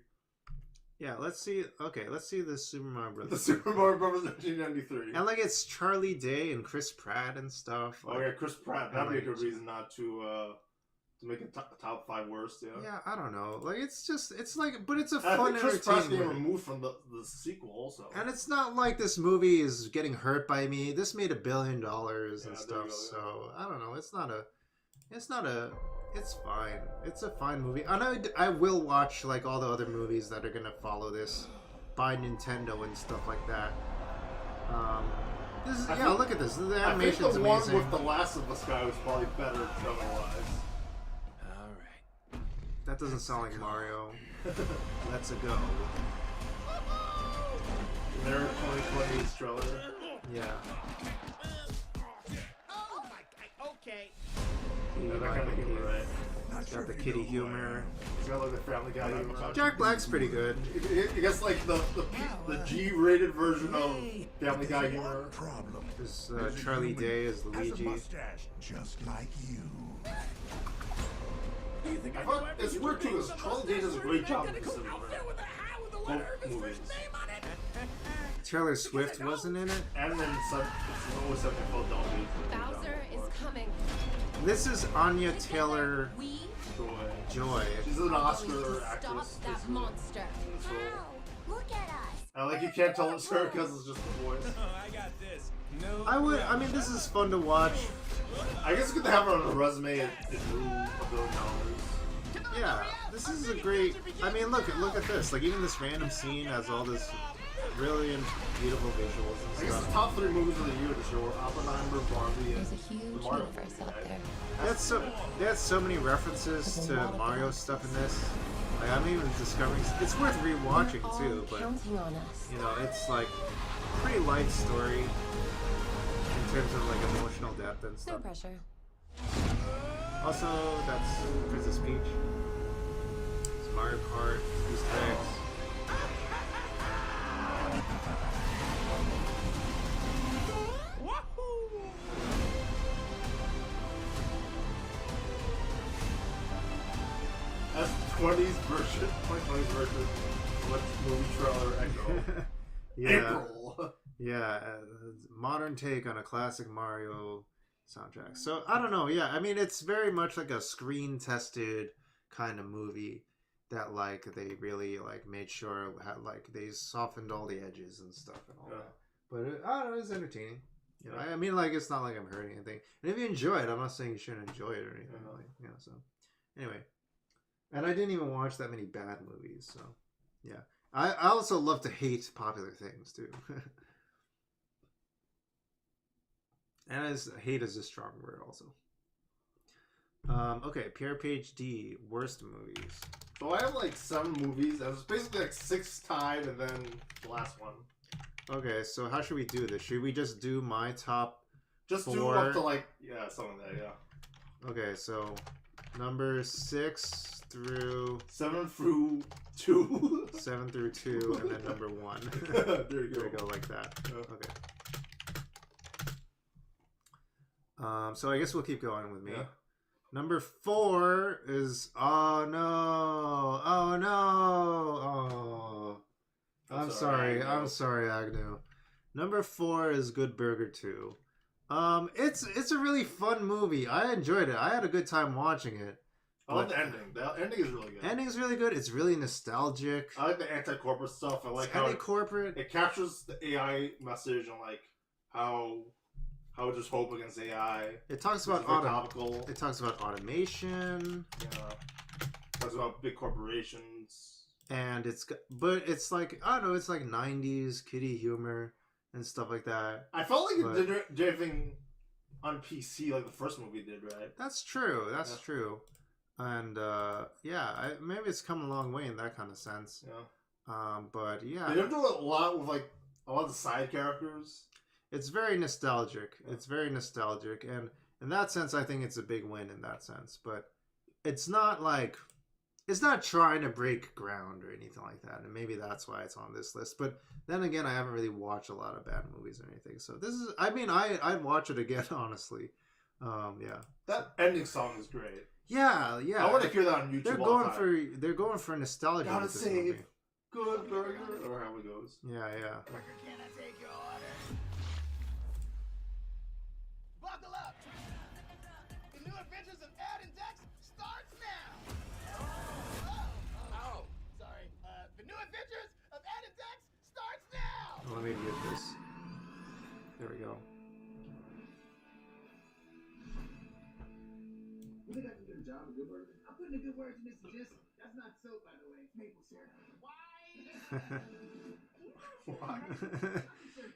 Speaker 2: Yeah, let's see. Okay, let's see the Super Mario Brothers.
Speaker 3: The Super Mario Bros. 1993.
Speaker 2: And like it's Charlie Day and Chris Pratt and stuff.
Speaker 3: Oh
Speaker 2: Like,
Speaker 3: yeah, Chris Pratt. That'd be a
Speaker 2: like-
Speaker 3: good reason not to make it top 5 worst. Yeah.
Speaker 2: yeah, I don't know. Like it's like, but it's a
Speaker 3: And I
Speaker 2: fun,
Speaker 3: think Chris Pratt's
Speaker 2: entertaining
Speaker 3: getting
Speaker 2: movie.
Speaker 3: removed from the sequel also.
Speaker 2: And it's not like this movie is getting hurt by me. This made $1 billion and
Speaker 3: Yeah, there you
Speaker 2: stuff.
Speaker 3: go, yeah.
Speaker 2: So I don't know. It's fine. It's a fine movie. And I will watch like all the other movies that are gonna follow this by Nintendo and stuff like that. This is,
Speaker 3: I
Speaker 2: yeah,
Speaker 3: think-
Speaker 2: look at this. The
Speaker 3: I think
Speaker 2: animation's
Speaker 3: the one
Speaker 2: amazing.
Speaker 3: with the Last of Us guy was probably better otherwise.
Speaker 2: That doesn't sound like Mario. Let's go.
Speaker 3: Their 2020's trailer.
Speaker 2: Yeah.
Speaker 6: Oh my god, okay.
Speaker 3: Yeah, that kind of humor, right?
Speaker 2: It's got the kitty humor.
Speaker 3: It's got like the Family Guy humor.
Speaker 2: Jack Black's pretty good.
Speaker 3: I guess like the G-rated version of Family Guy humor.
Speaker 4: Problem.
Speaker 2: There's Charlie Day as
Speaker 4: Has a
Speaker 2: Luigi.
Speaker 4: mustache just like you.
Speaker 3: I thought it's weird too because Charlie Day does a great job in this movie. Both movies.
Speaker 2: Taylor Swift wasn't in it.
Speaker 3: And then it's always something Philadelphia.
Speaker 7: Bowser is coming.
Speaker 2: This is Anya Taylor
Speaker 7: We
Speaker 2: Joy.
Speaker 3: She's an
Speaker 7: are going
Speaker 3: Oscar
Speaker 7: to stop
Speaker 3: actress.
Speaker 7: that monster.
Speaker 5: Look at us.
Speaker 3: And like you can't tell it's her because it's just the voice.
Speaker 2: I mean, this is fun to watch.
Speaker 3: I guess it's good to have her on a resume and drew $1 billion.
Speaker 2: Yeah, this is a great. I mean, look at this. Like even this random scene has all this brilliant, beautiful visuals
Speaker 3: I
Speaker 2: and
Speaker 3: guess the
Speaker 2: stuff.
Speaker 3: top 3 movies of the year this year were Oppenheimer, Barbie, and
Speaker 7: There's a
Speaker 3: the
Speaker 7: huge
Speaker 3: Mario
Speaker 7: universe
Speaker 3: movie,
Speaker 7: out
Speaker 3: right?
Speaker 7: there.
Speaker 2: They had so many references to Mario stuff in this. Like I'm even discovering. It's worth rewatching
Speaker 7: All
Speaker 2: too, but
Speaker 7: counting on us.
Speaker 2: you know, it's like pretty light story in terms of like emotional depth and
Speaker 7: No
Speaker 2: stuff.
Speaker 7: pressure.
Speaker 2: Also, that's Princess Peach. It's Mario Kart, Easter eggs.
Speaker 3: That's 2020's version of what movie trailer Echo.
Speaker 2: Yeah,
Speaker 3: April.
Speaker 2: yeah, modern take on a classic Mario soundtrack. So I don't know. Yeah, I mean, it's very much like a screen-tested kind of movie that like they really like made sure had like they softened all the edges and stuff and all
Speaker 3: Yeah.
Speaker 2: that. But I don't know, it's entertaining. You know, I mean, like it's not like I'm hurting anything. And if you enjoy it, I'm not saying you shouldn't enjoy it or anything.
Speaker 3: Yeah.
Speaker 2: Like, you know, so anyway, and I didn't even watch that many bad movies. So yeah, I also love to hate popular things too. And hate is a strong word also. Okay, Pierre Page D, worst movies.
Speaker 3: So I have like 7 movies. And it's basically like 6 tied, and then the last one.
Speaker 2: Okay, so how should we do this? Should we just do my top?
Speaker 3: Just do
Speaker 2: 4?
Speaker 3: up to like something like that. Yeah,
Speaker 2: Okay, so number 6 through
Speaker 3: 7 through 2.
Speaker 2: 7 through 2, and then number 1.
Speaker 3: There you go.
Speaker 2: There we go, like that.
Speaker 3: Yeah.
Speaker 2: Okay. So I guess we'll keep going with me.
Speaker 3: Yeah.
Speaker 2: Number 4 is oh no, I'm sorry, Agnew. Number 4 is Good Burger 2. It's a really fun movie. I enjoyed it. I had a good time watching it.
Speaker 3: I like the ending. The ending is really good.
Speaker 2: Ending's really good. It's really nostalgic.
Speaker 3: I like the anti-corporate stuff. I like
Speaker 2: It's
Speaker 3: how
Speaker 2: anti-corporate.
Speaker 3: it captures the AI message and like how just hope against AI.
Speaker 2: It talks about
Speaker 3: topical.
Speaker 2: It talks about automation.
Speaker 3: Yeah. It talks about big corporations.
Speaker 2: And it's like, I don't know, it's like 90s kiddie humor and stuff like that.
Speaker 3: I felt like it did everything on PC like the first movie did, right?
Speaker 2: That's true. That's true. And maybe it's come a long way in that kind of sense.
Speaker 3: Yeah.
Speaker 2: But yeah,
Speaker 3: they don't do a lot with like a lot of the side characters.
Speaker 2: It's very nostalgic.
Speaker 3: Yeah.
Speaker 2: It's very nostalgic, and in that sense, I think it's a big win in that sense. But it's not like it's not trying to break ground or anything like that, and maybe that's why it's on this list. But then again, I haven't really watched a lot of bad movies or anything, so this is. I mean, I'd watch it again, honestly. Yeah.
Speaker 3: That ending song is great.
Speaker 2: Yeah.
Speaker 3: I want to hear that on YouTube.
Speaker 2: They're going for nostalgia.
Speaker 3: Gotta
Speaker 2: with this
Speaker 3: save
Speaker 2: movie.
Speaker 3: Good Burger, or how it goes.
Speaker 2: Yeah.
Speaker 6: Can I take your order? Buckle up! The new adventures of Ed and Dex starts now! Oh, sorry. The new adventures of Ed and Dex starts now!
Speaker 2: Let me get this. There we go.
Speaker 8: You think I can get a job at Good Burger? I'm putting a good word to Mr. Jensen. That's not soap, by the way. It's maple syrup.
Speaker 3: Why?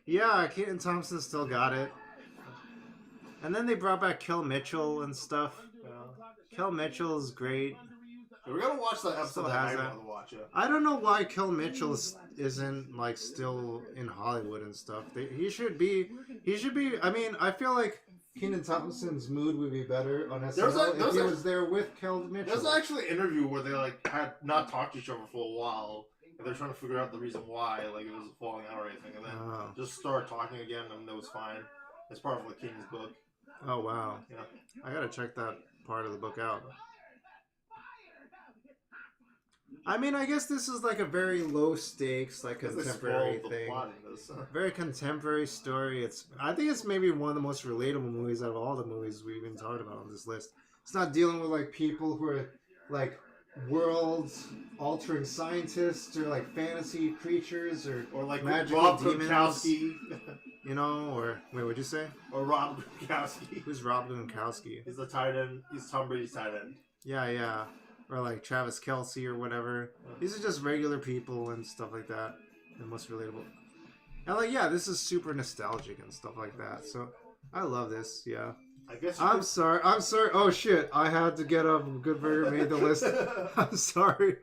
Speaker 2: Yeah, Keaton Thompson still got it. And then they brought back Kel Mitchell and stuff. Kel Mitchell is great.
Speaker 3: We're gonna watch that episode.
Speaker 2: Still
Speaker 3: that
Speaker 2: has
Speaker 3: I
Speaker 2: that.
Speaker 3: want to watch it.
Speaker 2: I don't know why Kel Mitchell isn't like still in Hollywood and stuff. He should be. I mean, I feel like Kenan Thompson's mood would be better on SNL if he was there with Kel Mitchell.
Speaker 3: There's actually an interview where they like had not talked to each other for a while, and they're trying to figure out the reason why, like it was falling out or anything, and then just start talking again, and it was fine. It's part of like King's book.
Speaker 2: Oh wow!
Speaker 3: Yeah,
Speaker 2: I gotta check that part of the book out. I mean, I guess this is like a very low stakes, like contemporary thing. Very contemporary story. I think it's maybe one of the most relatable movies out of all the movies we've been talking about on this list. It's not dealing with like people who are like world-altering scientists or like fantasy creatures or
Speaker 3: like
Speaker 2: magical
Speaker 3: Rob
Speaker 2: demons.
Speaker 3: Gronkowski.
Speaker 2: You know, or wait, what'd you say?
Speaker 3: Or Rob Gronkowski.
Speaker 2: Who's Rob Gronkowski?
Speaker 3: He's the tight end. He's Tom Brady's tight end.
Speaker 2: Yeah. Or like Travis Kelce or whatever. These are just regular people and stuff like that. The most relatable. And like, yeah, this is super nostalgic and stuff like that. So I love this. Yeah.
Speaker 3: I guess.
Speaker 2: I'm sorry. Oh shit! I had to get up. Good Burger made the list. I'm sorry.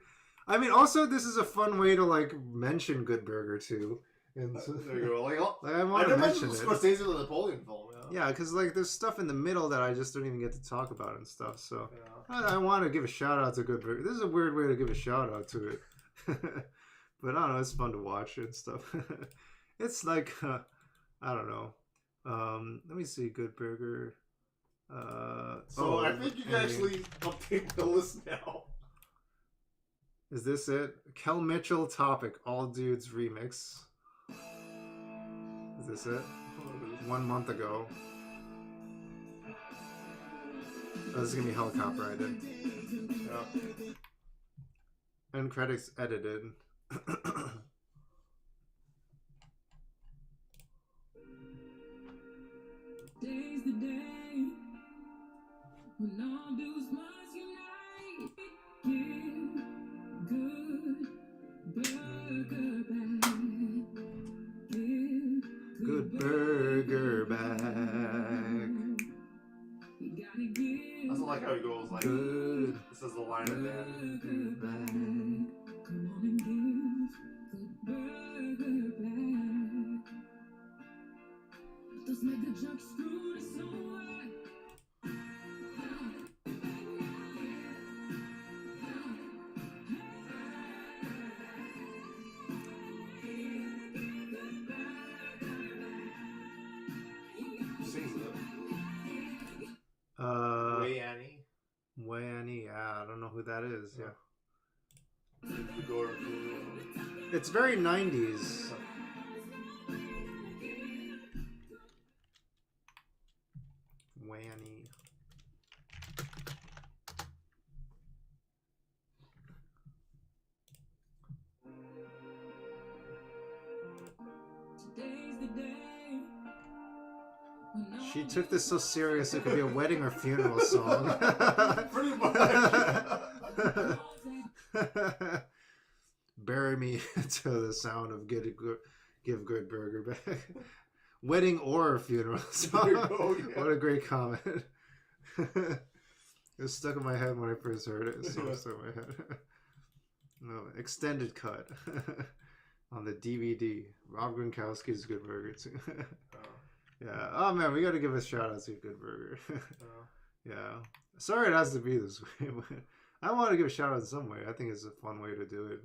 Speaker 2: I mean, also this is a fun way to like mention Good Burger too. And so,
Speaker 3: there you go. Like,
Speaker 2: I want to mention it.
Speaker 3: Scorsese the Napoleon film.
Speaker 2: Yeah, because like there's stuff in the middle that I just don't even get to talk about and stuff. So I want to give a shout out to Good Burger. This is a weird way to give a shout out to it, but I don't know. It's fun to watch and stuff. It's like I don't know. Let me see. Good Burger.
Speaker 3: I think you can actually update the list now.
Speaker 2: Is this it? Kel Mitchell topic. All Dudes remix. Is this it? 1 month ago. Oh, this is gonna be helicopter edited.
Speaker 3: Yeah.
Speaker 2: End credits edited.
Speaker 9: Today's the day when all dudes must unite. Give Good Burger back. Give
Speaker 2: Good Burger back.
Speaker 9: We gotta give.
Speaker 3: I also like how he goes like,
Speaker 2: Good.
Speaker 3: This is the line in there.
Speaker 9: Burger back. Come on and give Good Burger back. Let's make the junk screw this away.
Speaker 3: Who sings it? Ray Annie.
Speaker 2: Yeah, I don't know who that is. Yeah.
Speaker 3: Go to
Speaker 2: It's very 90s. Wanny.
Speaker 9: Today's the day. When
Speaker 2: She took this so serious it could be a wedding or funeral song.
Speaker 3: Pretty much.
Speaker 2: Bury me to the sound of Give Good Burger back. Wedding or funeral song.
Speaker 3: There you go, yeah.
Speaker 2: What a great comment. It was stuck in my head when I first heard it. It's so stuck in my head. No, extended cut on the DVD. Rob Gronkowski's Good Burger too. Yeah. Oh man, we got to give a shout out to Good Burger. Yeah. Sorry it has to be this way, but I want to give a shout out in some way. I think it's a fun way to do it.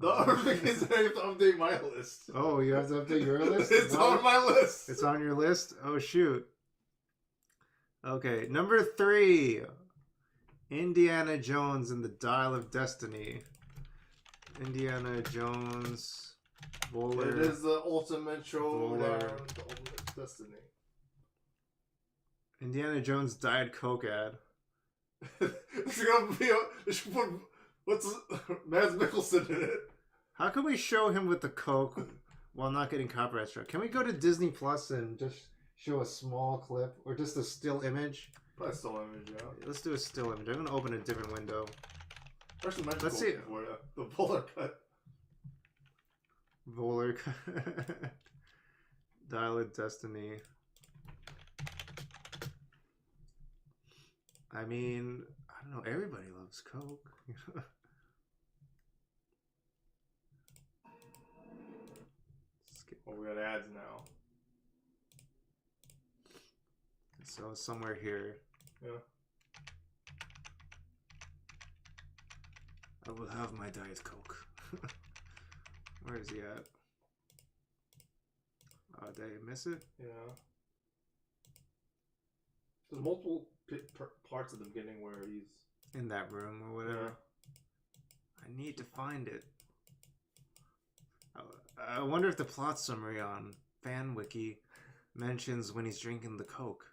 Speaker 3: The other thing is I have to update my list.
Speaker 2: Oh, you have to update your list?
Speaker 3: It's on my list.
Speaker 2: It's on your list? Oh, shoot. Okay, number 3. Indiana Jones and the Dial of Destiny. Indiana Jones, Bowler.
Speaker 3: It is the ultimate showdown,
Speaker 2: Bowler.
Speaker 3: the ultimate destiny.
Speaker 2: Indiana Jones Diet Coke ad.
Speaker 3: It's gonna be they should put Mads Mikkelsen in it.
Speaker 2: How can we show him with the Coke while not getting copyright struck? Can we go to Disney Plus and just show a small clip or just a still image?
Speaker 3: Probably still image, yeah.
Speaker 2: Let's do a still image. I'm gonna open a different window.
Speaker 3: Actually,
Speaker 2: Let's see.
Speaker 3: For you. The Bowler cut.
Speaker 2: Bowler Dial of Destiny. I mean, I don't know. Everybody loves Coke. Skip.
Speaker 3: Oh, we got ads now.
Speaker 2: So somewhere here.
Speaker 3: Yeah.
Speaker 2: I will have my Diet Coke. Where is he at? Did I miss it?
Speaker 3: Yeah. There's multiple parts at the beginning where he's
Speaker 2: In that room or whatever. I need to find it. I wonder if the plot summary on FanWiki mentions when he's drinking the Coke.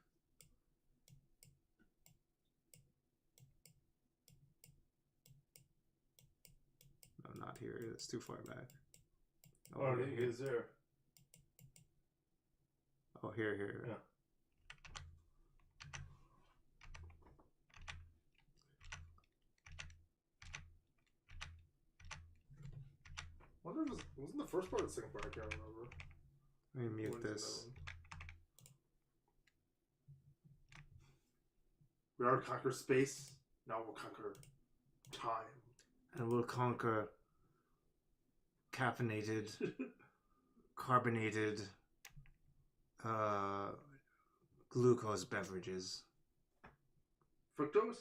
Speaker 2: No, not here. It's too far back.
Speaker 3: Oh,
Speaker 2: here,
Speaker 3: he is there.
Speaker 2: Oh, here.
Speaker 3: Yeah. I wonder if it wasn't the first part or the second part. I can't remember.
Speaker 2: Let me mute
Speaker 3: What is
Speaker 2: this.
Speaker 3: it? We already conquered space. Now we'll conquer time.
Speaker 2: And we'll conquer caffeinated, carbonated, glucose beverages.
Speaker 3: Fructose?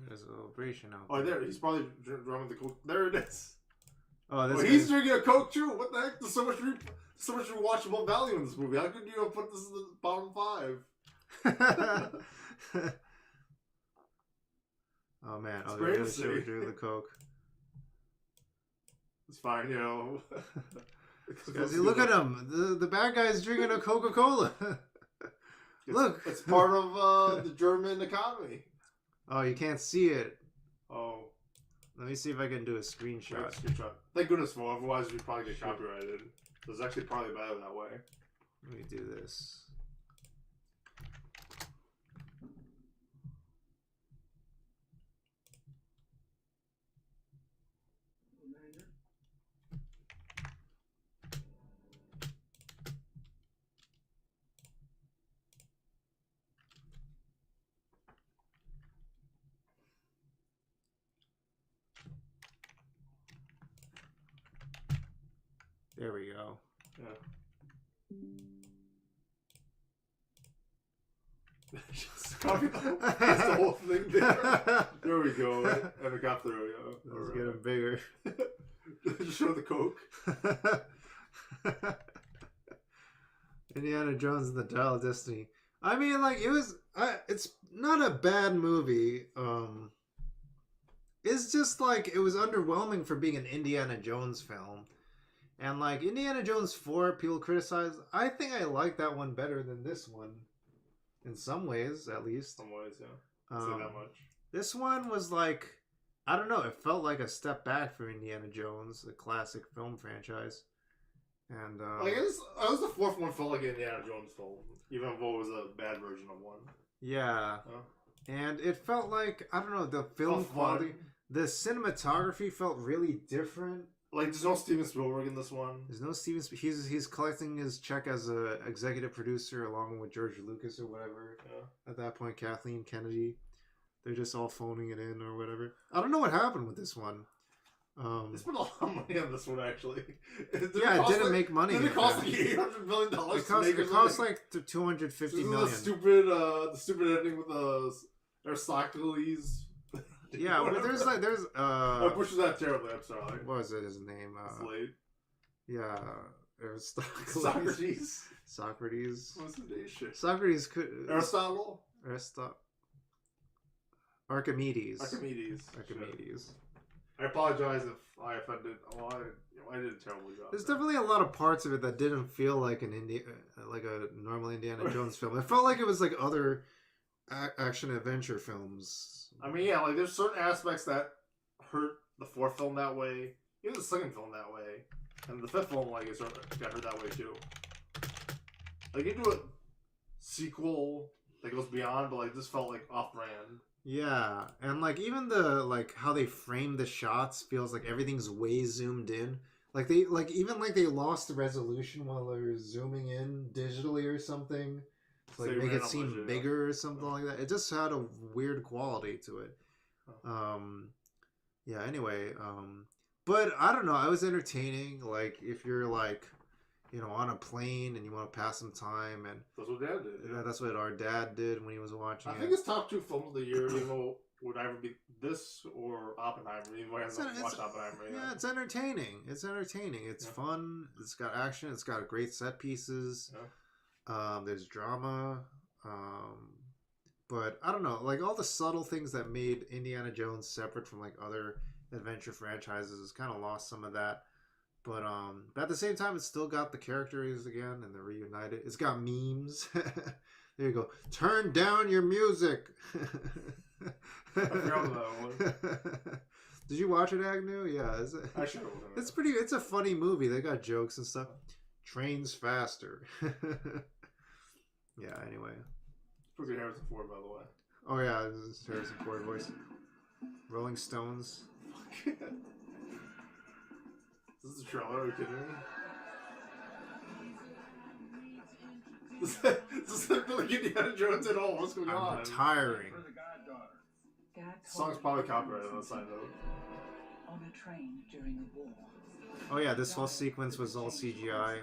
Speaker 2: There's a celebration out
Speaker 3: Oh,
Speaker 2: there.
Speaker 3: there. He's probably drumming the Coke. There it is.
Speaker 2: Oh, this
Speaker 3: Oh,
Speaker 2: guy-
Speaker 3: he's drinking a Coke too. What the heck? There's so much rewatchable value in this movie. How could you have put this in the bottom 5?
Speaker 2: Oh man!
Speaker 3: It's
Speaker 2: Oh,
Speaker 3: great
Speaker 2: they're
Speaker 3: to
Speaker 2: gonna show
Speaker 3: see.
Speaker 2: through the Coke.
Speaker 3: It's fine, you know.
Speaker 2: Because you look at him. The bad guy's drinking a Coca-Cola. Look.
Speaker 3: It's part of the German economy.
Speaker 2: Oh, you can't see it.
Speaker 3: Oh.
Speaker 2: Let me see if I can do a screenshot.
Speaker 3: Screenshot. Thank goodness for otherwise we'd probably get copyrighted. So it's actually probably better that way.
Speaker 2: Let me do this. There we go.
Speaker 3: Yeah. That's the whole thing there. There we go. And it got through, yeah.
Speaker 2: Let's get him bigger.
Speaker 3: Just show the Coke.
Speaker 2: Indiana Jones and the Dial of Destiny. I mean, like, it's not a bad movie. It's just like it was underwhelming for being an Indiana Jones film. And like Indiana Jones 4, people criticize. I think I like that one better than this one. In some ways, at least.
Speaker 3: Some ways, yeah. Say that much.
Speaker 2: This one was like, I don't know, it felt like a step back for Indiana Jones, a classic film franchise. And
Speaker 3: I guess the fourth one felt like an Indiana Jones film, even though it was a bad version of one.
Speaker 2: yeah. And it felt like, I don't know, the film
Speaker 3: Felt
Speaker 2: quality,
Speaker 3: fun.
Speaker 2: the cinematography felt really different.
Speaker 3: Like, there's no Steven Spielberg in this one.
Speaker 2: There's no Steven. He's collecting his check as a executive producer along with George Lucas or whatever.
Speaker 3: Yeah.
Speaker 2: At that point, Kathleen Kennedy. They're just all phoning it in or whatever. I don't know what happened with this one.
Speaker 3: They spent a lot of money on this one, actually.
Speaker 2: It didn't make money.
Speaker 3: Did it cost like $800 million?
Speaker 2: It cost like $250 million.
Speaker 3: The stupid ending with Aristocles.
Speaker 2: Yeah, but there's
Speaker 3: I butchered that terribly. I'm sorry.
Speaker 2: What was it? His name?
Speaker 3: Slade.
Speaker 2: Yeah, Aristocles.
Speaker 3: Socrates.
Speaker 2: Socrates.
Speaker 3: What's his name? Shit.
Speaker 2: Socrates could.
Speaker 3: Aristotle.
Speaker 2: Archimedes.
Speaker 3: Archimedes. I apologize if I offended. Well, I did a terrible job.
Speaker 2: There's definitely a lot of parts of it that didn't feel like like a normal Indiana Jones film. It felt like it was like other action adventure films.
Speaker 3: I mean, yeah, like there's certain aspects that hurt the fourth film that way, even the second film that way, and the fifth film like got hurt that way too. Like you do a sequel that goes beyond, but like this felt like off-brand.
Speaker 2: Yeah, and like even the like how they frame the shots feels like everything's way zoomed in. Like they they lost the resolution while they're zooming in digitally or something. To like make it seem bigger or something like that. It just had a weird quality to it. Yeah, anyway, but I don't know, I was entertaining. Like if you're like, you know, on a plane and you want to pass some time, and
Speaker 3: that's what Dad did.
Speaker 2: Yeah, that's what our dad did when he was watching.
Speaker 3: I think his top two films of the year, you know, would either be this or Oppenheimer. Even though I haven't watched Oppenheimer yet.
Speaker 2: Yeah, it's entertaining. It's entertaining. It's fun. It's got action. It's got great set pieces. There's drama. But I don't know, like all the subtle things that made Indiana Jones separate from like other adventure franchises has kind of lost some of that. But at the same time, it's still got the characters again, and they're reunited. It's got memes. There you go. Turn down your music.
Speaker 3: I forgot what that was.
Speaker 2: Did you watch it, Agnew? Yeah,
Speaker 3: I should have.
Speaker 2: It's pretty. It's a funny movie. They got jokes and stuff. Trains faster. Yeah. Anyway.
Speaker 3: Supposed to be Harrison Ford, by the way.
Speaker 2: Oh yeah, this is Harrison Ford voice. Rolling Stones.
Speaker 3: Is this a trailer? Are you kidding me? This is like Indiana Jones at all. What's going on?
Speaker 2: I'm retiring.
Speaker 3: Song's probably copyrighted on the side note.
Speaker 5: On a train during a war.
Speaker 2: Oh yeah, this whole sequence was all CGI.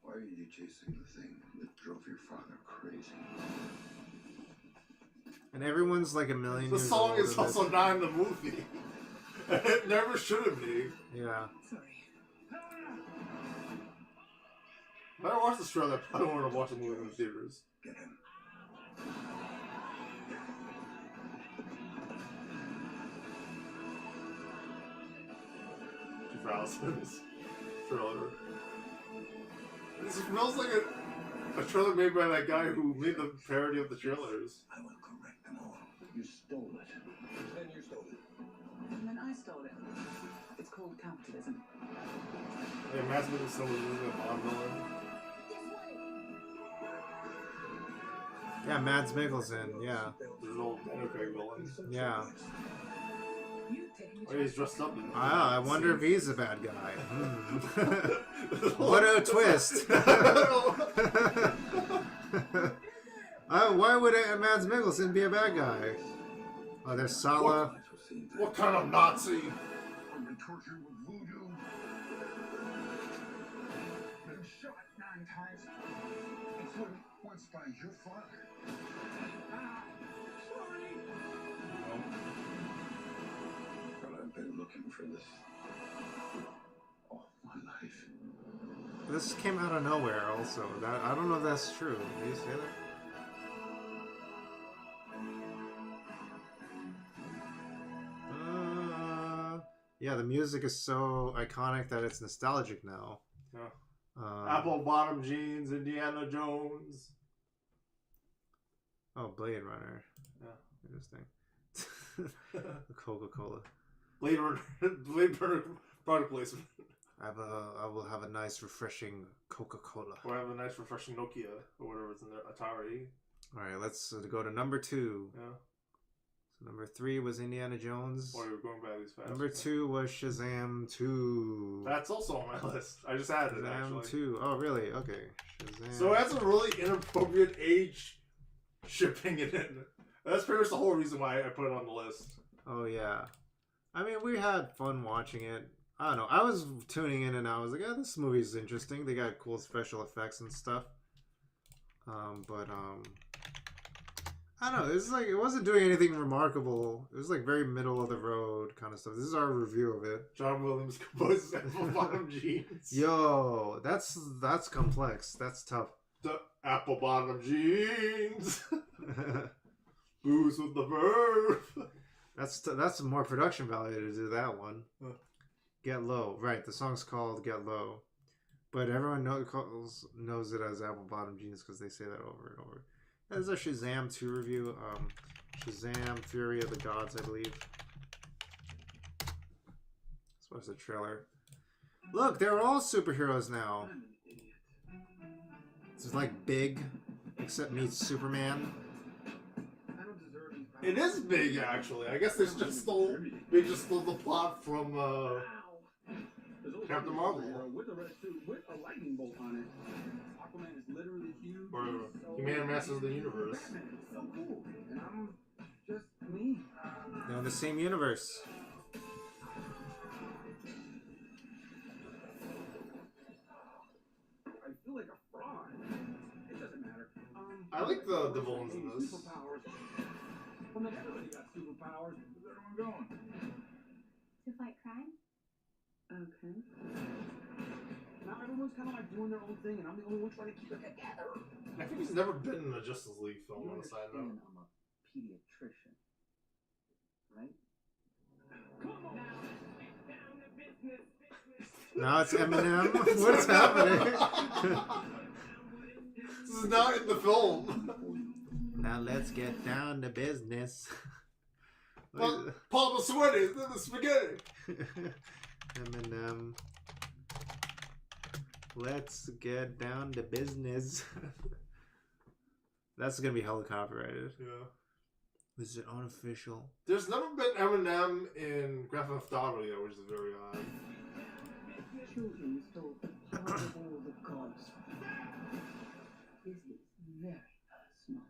Speaker 4: Why are you chasing the thing that drove your father crazy?
Speaker 2: And everyone's like a million
Speaker 3: The
Speaker 2: years
Speaker 3: song
Speaker 2: old.
Speaker 3: is also not in the movie. It never should have been.
Speaker 2: Yeah.
Speaker 5: Sorry.
Speaker 3: If I watched this trailer, I don't want to watch the movie in the theaters.
Speaker 4: Get him.
Speaker 3: Jennifer Allison's trailer. This smells like a trailer made by that guy who made the parody of the trailers.
Speaker 4: I will correct them all. You stole it. Then you stole it.
Speaker 5: And then I stole it. It's called capitalism.
Speaker 3: Yeah, Mads Mikkelsen was losing a Bond villain.
Speaker 2: Yeah, Mads Mikkelsen. Yeah.
Speaker 3: There's an old Daniel Craig villain.
Speaker 2: Yeah.
Speaker 3: Oh, he's dressed up in
Speaker 2: I wonder if he's a bad guy. What a twist! Why would Mads Mikkelsen be a bad guy? Oh, there's Sala.
Speaker 3: What kind of Nazi?
Speaker 4: I've been tortured with voodoo. Been shot 9 times. Including once by your father. Sorry. But I've been looking for this all my life.
Speaker 2: This came out of nowhere. Also, I don't know if that's true. Did you say that? Yeah, the music is so iconic that it's nostalgic now.
Speaker 3: Yeah.
Speaker 2: Um,
Speaker 3: Apple bottom jeans, Indiana Jones.
Speaker 2: Oh, Blade Runner.
Speaker 3: Yeah.
Speaker 2: Interesting. Coca-Cola.
Speaker 3: Blade Runner product placement.
Speaker 2: I will have a nice, refreshing Coca-Cola.
Speaker 3: Or have a nice, refreshing Nokia or whatever's in there. Atari.
Speaker 2: All right, let's go to number 2.
Speaker 3: Yeah.
Speaker 2: So number 3 was Indiana Jones.
Speaker 3: Or you're going back these fast.
Speaker 2: Number 2 was Shazam 2.
Speaker 3: That's also on my list. I just added it
Speaker 2: Shazam
Speaker 3: actually.
Speaker 2: 2. Oh, really? Okay. Shazam.
Speaker 3: So that's a really inappropriate age shipping it in. That's pretty much the whole reason why I put it on the list.
Speaker 2: Oh, yeah. I mean, we had fun watching it. I don't know. I was tuning in and I was like, oh, this movie's interesting. They got cool special effects and stuff. I don't know. It's like, it wasn't doing anything remarkable. It was like very middle of the road kind of stuff. This is our review of it.
Speaker 3: John Williams composes Apple Bottom Jeans.
Speaker 2: Yo, that's complex. That's tough.
Speaker 3: The Apple Bottom Jeans. Booze with the verb.
Speaker 2: That's more production value to do that one. Get Low. Right, the song's called Get Low. But everyone knows it as Apple Bottom Jeans because they say that over and over. There's a Shazam 2 review. Shazam Fury of the Gods, I believe. This was the trailer. Look, they're all superheroes now. It's like Big, except meets Superman.
Speaker 3: It is big, actually. I guess they just stole the plot from Captain Marvel.
Speaker 8: With a red suit, with a lightning bolt on it. Aquaman is literally huge.
Speaker 3: Or He-Man Masters of the Universe.
Speaker 8: Batman is so cool. And I'm just me.
Speaker 2: They're in the same universe.
Speaker 8: I feel like a fraud. It doesn't matter.
Speaker 3: I like the villains in this.
Speaker 8: Superpowers. Well, then everybody got superpowers. Where's everyone going?
Speaker 10: To fight crime?
Speaker 8: Okay. Now everyone's kind of like doing their own thing, and I'm the only one trying to keep it together.
Speaker 3: I think he's never been in a Justice League film
Speaker 8: You
Speaker 3: on the side note.
Speaker 8: understand I'm a pediatrician, right? Come on.
Speaker 2: Now it's Eminem. What's happening?
Speaker 3: This is not in the film.
Speaker 2: Now let's get down to business.
Speaker 3: Papa Sweaty, then the spaghetti.
Speaker 2: Eminem. Let's get down to business. That's gonna be hella copyrighted.
Speaker 3: Yeah.
Speaker 2: This is unofficial.
Speaker 3: There's never been Eminem in Grand Theft Auto yet, which is very odd.
Speaker 8: Children so horrible the gods. This is very personal.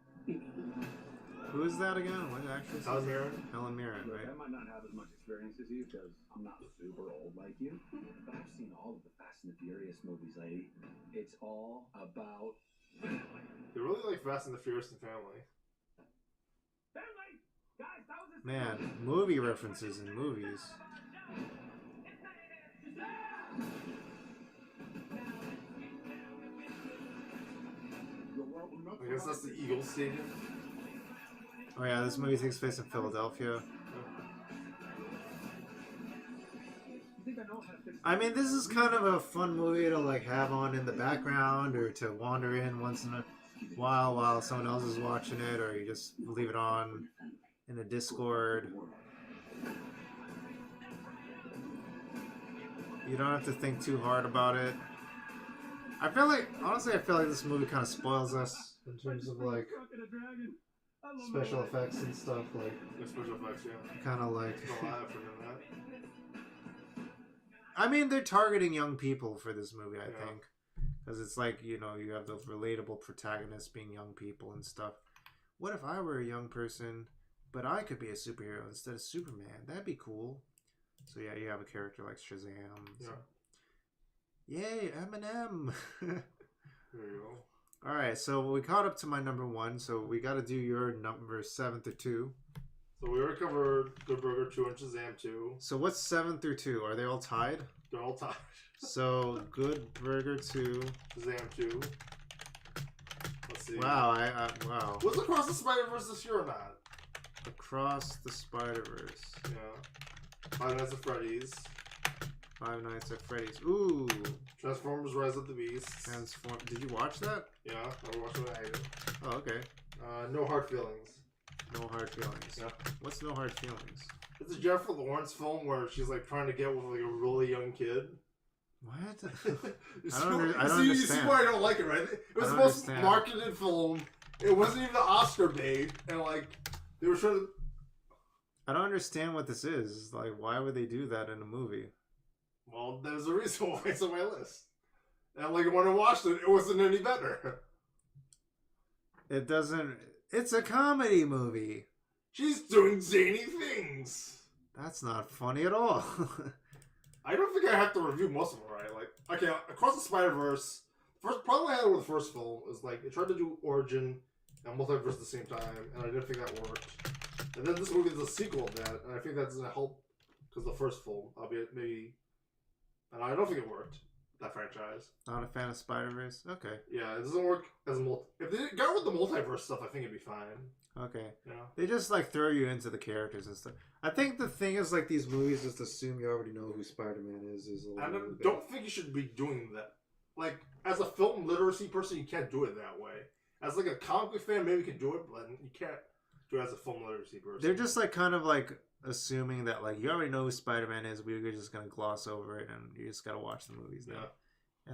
Speaker 2: Who is that again? What actress?
Speaker 3: Helen Mirren.
Speaker 2: Helen Mirren,
Speaker 4: Look, I
Speaker 2: right?
Speaker 4: might not have as much experience as you because I'm not super old like you, but I've seen all of the Fast and the Furious movies, lady. It's all about family.
Speaker 3: They really like Fast and the Furious and Family.
Speaker 8: Family! Guys, that was a
Speaker 2: Man, movie references in movies.
Speaker 3: I guess that's the Eagles Stadium.
Speaker 2: Oh yeah, this movie takes place in Philadelphia. I mean, this is kind of a fun movie to like have on in the background or to wander in once in a while someone else is watching it, or you just leave it on in a Discord. You don't have to think too hard about it. Honestly, I feel like this movie kind of spoils us in terms of like special effects and stuff. Like
Speaker 3: The special effects, yeah.
Speaker 2: kind of like.
Speaker 3: There's a lot of effort in that.
Speaker 2: I mean, they're targeting young people for this movie, I
Speaker 3: Yeah.
Speaker 2: think, because it's like, you know, you have those relatable protagonists being young people and stuff. What if I were a young person, but I could be a superhero instead of Superman? That'd be cool. So yeah, you have a character like Shazam. So. Yay, Eminem!
Speaker 3: There you go.
Speaker 2: All right, so we caught up to my number 1, so we got to do your number 7 through 2.
Speaker 3: So we already covered Good Burger 2 and Shazam 2.
Speaker 2: So what's 7 through 2? Are they all tied?
Speaker 3: They're all tied.
Speaker 2: So Good Burger 2.
Speaker 3: Shazam 2. Let's see.
Speaker 2: Wow, wow.
Speaker 3: Was Across the Spider-Verse this year or not?
Speaker 2: Across the Spider-Verse.
Speaker 3: Yeah. Five Nights at Freddy's.
Speaker 2: Five Nights at Freddy's. Ooh.
Speaker 3: Transformers: Rise of the Beasts.
Speaker 2: Did you watch that?
Speaker 3: Yeah, I watched it. I hated it.
Speaker 2: Oh, okay.
Speaker 3: No Hard Feelings.
Speaker 2: No Hard Feelings.
Speaker 3: Yeah.
Speaker 2: What's No Hard Feelings?
Speaker 3: It's a Jennifer Lawrence film where she's like trying to get with like a really young kid.
Speaker 2: What?
Speaker 3: You
Speaker 2: I don't understand.
Speaker 3: You see why I don't like it, right? It was the most marketed film. It wasn't even the Oscar bait, and like they were trying to.
Speaker 2: I don't understand what this is. Like, why would they do that in a movie?
Speaker 3: Well, there's a reason why it's on my list. And like when I watched it, it wasn't any better.
Speaker 2: It doesn't. It's a comedy movie.
Speaker 3: She's doing zany things.
Speaker 2: That's not funny at all.
Speaker 3: I don't think I have to review most of them, right? Like, okay, Across the Spider-Verse. First problem I had with the first film is like it tried to do origin and multiverse at the same time, and I didn't think that worked. And then this movie is a sequel to that, and I think that doesn't help because the first film, albeit maybe, and I don't think it worked. That franchise.
Speaker 2: Not a fan of Spider-Verse? Okay.
Speaker 3: Yeah, it doesn't work as if they got with the multiverse stuff, I think it'd be fine.
Speaker 2: Okay.
Speaker 3: Yeah.
Speaker 2: They just like throw you into the characters and stuff. I think the thing is like these movies just assume you already know who Spider-Man is a
Speaker 3: I
Speaker 2: little bit.
Speaker 3: don't think you should be doing that. Like, as a film literacy person, you can't do it that way. As like a comic book fan, maybe you can do it, but you can't do it as a film literacy person.
Speaker 2: They're just like kind of like assuming that like you already know who Spider-Man is. We're just gonna gloss over it, and you just gotta watch the movies now.
Speaker 3: Yeah.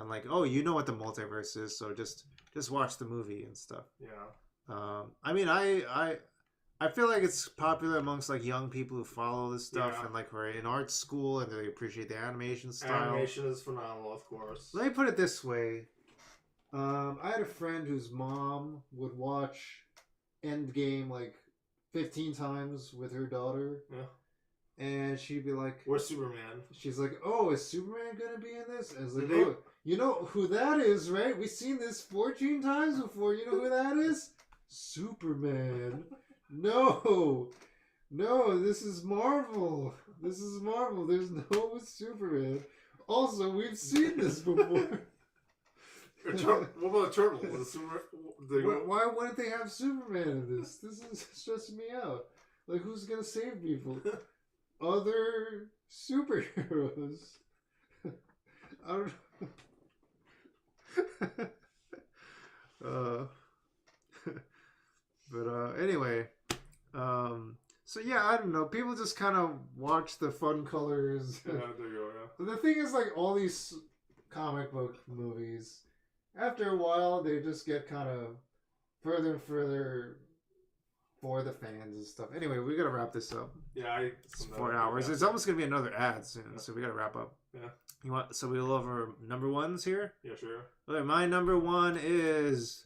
Speaker 2: And like, oh, you know what the multiverse is, so just watch the movie and stuff.
Speaker 3: Yeah.
Speaker 2: I mean, I feel like it's popular amongst like young people who follow this stuff and like who are in art school and they appreciate the animation style.
Speaker 3: Animation is phenomenal, of course.
Speaker 2: Let me put it this way. I had a friend whose mom would watch Endgame like 15 times with her daughter.
Speaker 3: Yeah.
Speaker 2: And she'd be like,
Speaker 3: "Where's Superman?"
Speaker 2: She's like, "Oh, is Superman gonna be in this?" And I was like, "Oh, you know who that is, right? We've seen this 14 times before. You know who that is? Superman." No, this is Marvel. This is Marvel. There's no Superman. Also, we've seen this before.
Speaker 3: What about Turtle?
Speaker 2: Why wouldn't they have Superman in this? This is stressing me out. Like, who's gonna save people? Other superheroes. I don't know. But anyway, so yeah, I don't know. People just kind of watch the fun colors.
Speaker 3: Yeah, there you go. Yeah.
Speaker 2: The thing is, like all these comic book movies, after a while, they just get kind of further and further for the fans and stuff. Anyway, we gotta wrap this up.
Speaker 3: Yeah,
Speaker 2: it's 4 hours. It's almost gonna be another ad soon, so we gotta wrap up.
Speaker 3: Yeah.
Speaker 2: You want? So we'll over number ones here.
Speaker 3: Yeah, sure.
Speaker 2: Okay, my number one is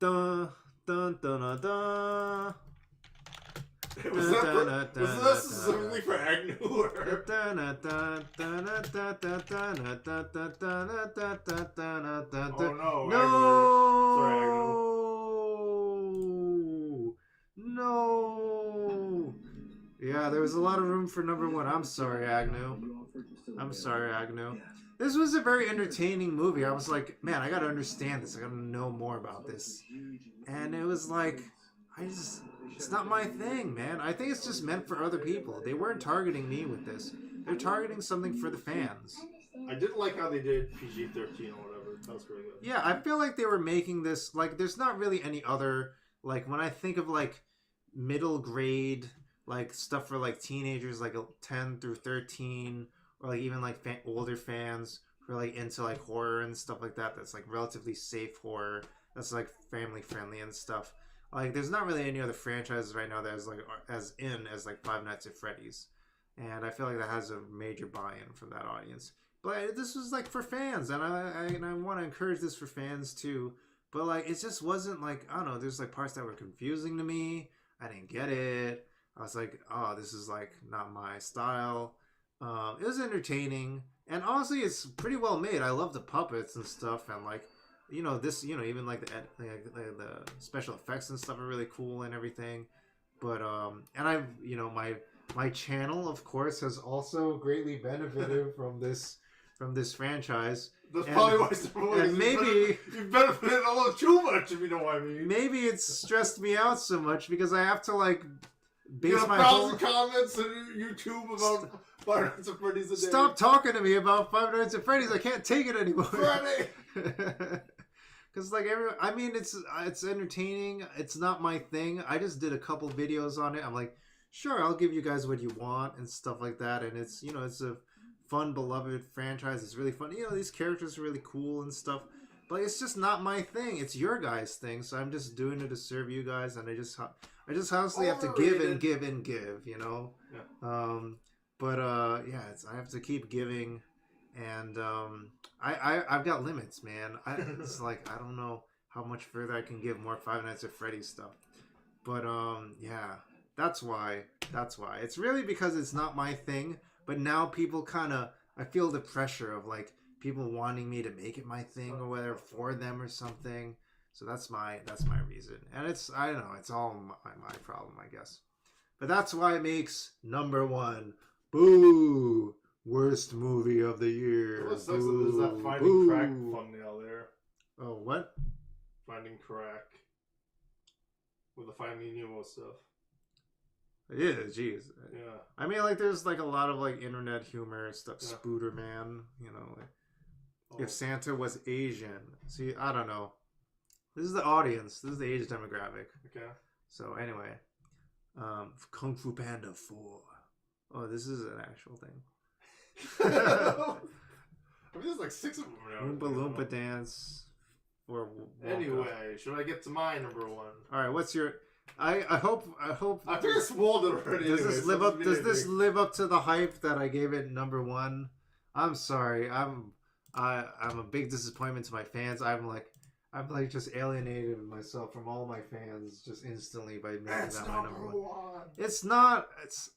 Speaker 2: dun dun dun dun dun.
Speaker 3: Was that specifically for Agnew? Oh no!
Speaker 2: No! Yeah, there was a lot of room for number one. I'm sorry, Agnew. I'm sorry, Agnew. This was a very entertaining movie. I was like, man, I gotta understand this. I gotta know more about this. And it was like, it's not my thing, man. I think it's just meant for other people. They weren't targeting me with this. They're targeting something for the fans.
Speaker 3: I did like how they did PG-13 or whatever. That was pretty good.
Speaker 2: Yeah, I feel like they were making this, like, there's not really any other, like, when I think of, like, middle grade, like, stuff for, like, teenagers, like, 10 through 13, or, like, even, like, older fans who are, like, into, like, horror and stuff like that, that's, like, relatively safe horror, that's, like, family-friendly and stuff. Like, there's not really any other franchises right now that is, like, as like, Five Nights at Freddy's. And I feel like that has a major buy-in from that audience. But this was, like, for fans, and I want to encourage this for fans, too. But, like, it just wasn't, like, I don't know, there's, like, parts that were confusing to me. I didn't get it. I was like, oh, this is, like, not my style. It was entertaining. And honestly, it's pretty well made. I love the puppets and stuff, and, like, you know, this, you know, even like the special effects and stuff are really cool and everything. But and I've, you know, my channel, of course, has also greatly benefited from this franchise.
Speaker 3: That's probably why
Speaker 2: maybe
Speaker 3: you've benefited a little too much, if you know what I mean.
Speaker 2: Maybe it's stressed me out so much because I have to like base
Speaker 3: got
Speaker 2: my
Speaker 3: 1,000
Speaker 2: whole...
Speaker 3: comments on YouTube about Five Nights at Freddy's a day.
Speaker 2: Stop talking to me about Five Nights at Freddy's. I can't take it anymore.
Speaker 3: Freddy!
Speaker 2: Because like I mean, it's entertaining. It's not my thing. I just did a couple videos on it. I'm like, sure, I'll give you guys what you want and stuff like that. And it's, you know, it's a fun, beloved franchise. It's really fun. You know, these characters are really cool and stuff. But it's just not my thing. It's your guys' thing. So I'm just doing it to serve you guys. And I just honestly have to give and give and give. You know.
Speaker 3: Yeah.
Speaker 2: Yeah, I have to keep giving. And I've got limits, man. It's like I don't know how much further I can give more Five Nights at Freddy's stuff. But yeah, that's why. It's really because it's not my thing. But now people kind of, I feel the pressure of like people wanting me to make it my thing or whatever for them or something. So that's my reason. And I don't know. It's all my problem, I guess. But that's why it makes number one. Boo. Worst movie of the year.
Speaker 3: What sucks is there's that Finding Crack thumbnail there.
Speaker 2: Oh, what?
Speaker 3: Finding Crack. With the Finding Nemo stuff.
Speaker 2: Yeah, jeez.
Speaker 3: Yeah.
Speaker 2: I mean, like, there's like a lot of like internet humor stuff.
Speaker 3: Yeah.
Speaker 2: Spooderman, you know. Like, if Santa was Asian. See, I don't know. This is the audience. This is the age demographic.
Speaker 3: Okay.
Speaker 2: So anyway, Kung Fu Panda 4. Oh, this is an actual thing.
Speaker 3: I mean, there's like 6 of them now.
Speaker 2: Oompa Loompa Dance. For
Speaker 3: anyway, should I get to my number one?
Speaker 2: All right, what's your? I hope.
Speaker 3: I think I spoiled it already.
Speaker 2: Does
Speaker 3: anyway,
Speaker 2: this live up? Does this live up to the hype that I gave it number one? I'm sorry. I'm a big disappointment to my fans. I'm like just alienated myself from all my fans just instantly by making that my number one. It's not. It's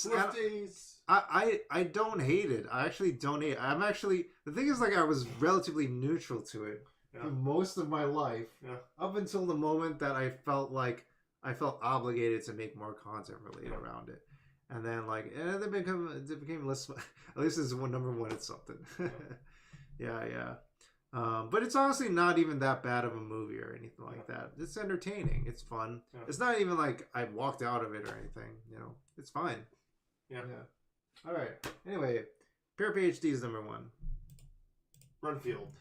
Speaker 3: Swifties.
Speaker 2: I don't hate it. I actually don't hate it. I'm actually, the thing is, like, I was relatively neutral to it for most of my life, up until the moment that I felt obligated to make more content related around it, and then it became less. At least it's number one. It's something. Yeah. But it's honestly not even that bad of a movie or anything like that. It's entertaining. It's fun. Yeah. It's not even like I walked out of it or anything. You know, it's fine. Yeah. All right. Anyway, Pure PhD is number one. Renfield.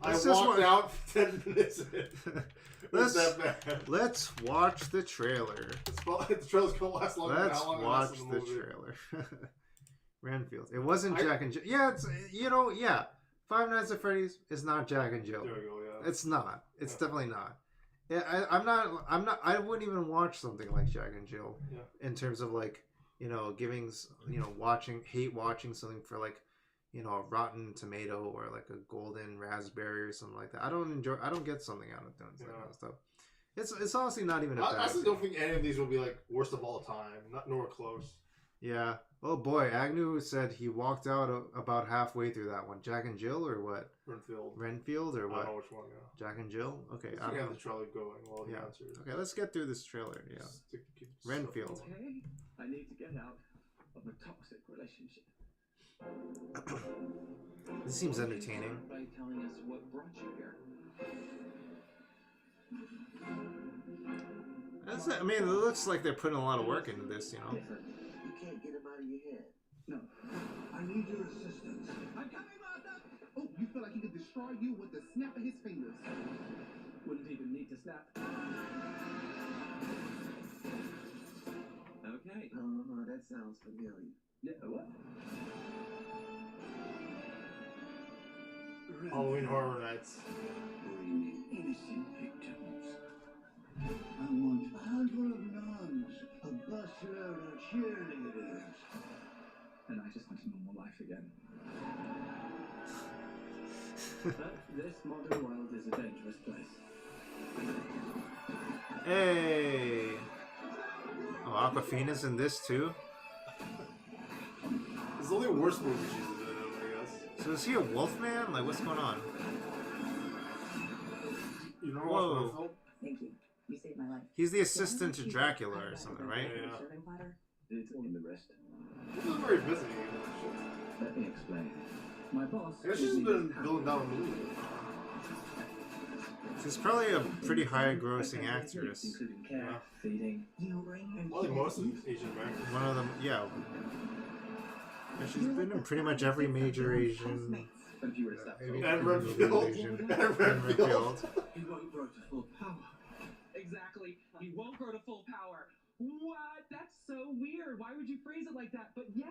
Speaker 3: I walked out 10 minutes in.
Speaker 2: Let's watch the trailer.
Speaker 3: The trailer's gonna last longer than how long it lasts in the movie.
Speaker 2: Trailer. Renfield. It wasn't Jack and Jill. Yeah, it's, you know, yeah. Five Nights at Freddy's is not Jack and Jill.
Speaker 3: There we go, yeah.
Speaker 2: It's not. It's definitely not. Yeah, I'm not. I wouldn't even watch something like Jack and Jill. Yeah. In terms of like, you know, hate watching something for like, you know, a rotten tomato or like a golden raspberry or something like that. I don't get something out of doing that kind of stuff. It's honestly not even.
Speaker 3: I honestly don't think any of these will be like worst of all time. Nor close.
Speaker 2: Yeah. Oh boy, Agnew said he walked out about halfway through that one. Jack and Jill or what? Renfield or what?
Speaker 3: I don't know which one. Yeah.
Speaker 2: Jack and Jill. Okay.
Speaker 3: I have the trailer going while he answers.
Speaker 2: Okay, let's get through this trailer. Yeah. Renfield.
Speaker 4: Okay, I need to get out of a toxic relationship.
Speaker 2: This seems entertaining.
Speaker 4: By telling us what brought you here.
Speaker 2: I mean, it looks like they're putting a lot of work into this, you know.
Speaker 4: You can't get him out of your head. No. I need your assistance. I'm coming, Master! Oh, you feel like he could destroy you with the snap of his fingers. Wouldn't even need to snap. Okay. Oh, that sounds familiar. Yeah, what?
Speaker 3: Halloween Horror Nights.
Speaker 4: Bringing innocent victims. I want a handful of nuns, a busload of cheerleaders. And I just want a normal life again. But this modern world is a dangerous place.
Speaker 2: Hey! Oh, Aquafina's in this too?
Speaker 3: It's the only worst movie she's in, I guess.
Speaker 2: So is he a Wolfman? Like, what's going on?
Speaker 3: You never watched Renfield?
Speaker 5: Thank you. You saved my life.
Speaker 2: He's the assistant to Dracula or something, right?
Speaker 3: Yeah.
Speaker 4: It's in the wrist.
Speaker 3: She's not very busy.
Speaker 4: Let me explain. My boss.
Speaker 3: I guess she's been building down a movie.
Speaker 2: She's probably a pretty high-grossing actress.
Speaker 3: Yeah.
Speaker 4: Feeding. You ring.
Speaker 3: Well, like most of Asian Americans.
Speaker 2: One of them, yeah. And she's been in pretty much every major Asian.
Speaker 4: But if you were to stop
Speaker 2: Every
Speaker 3: And
Speaker 2: movie
Speaker 3: Redfield.
Speaker 2: Asian.
Speaker 3: And
Speaker 2: And
Speaker 3: Redfield.
Speaker 2: Redfield.
Speaker 8: He won't grow to full power. Exactly. He won't grow to full power. What? That's so weird. Why would you phrase it like that? But yes.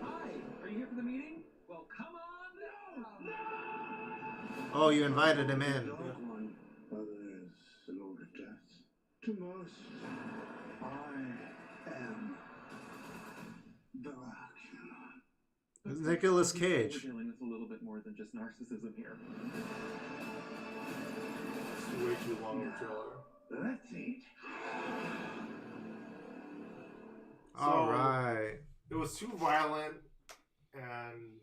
Speaker 8: Hi. Are you here for the meeting? Well, come on. No.
Speaker 2: Oh, you invited him in.
Speaker 4: Dark One. Others, the Lord of Death. To most, I am Dracula.
Speaker 2: Nicolas Cage.
Speaker 8: We're dealing with a little bit more than just narcissism here.
Speaker 3: It's way too long of a trailer.
Speaker 4: Let's eat.
Speaker 2: All right.
Speaker 3: It was too violent and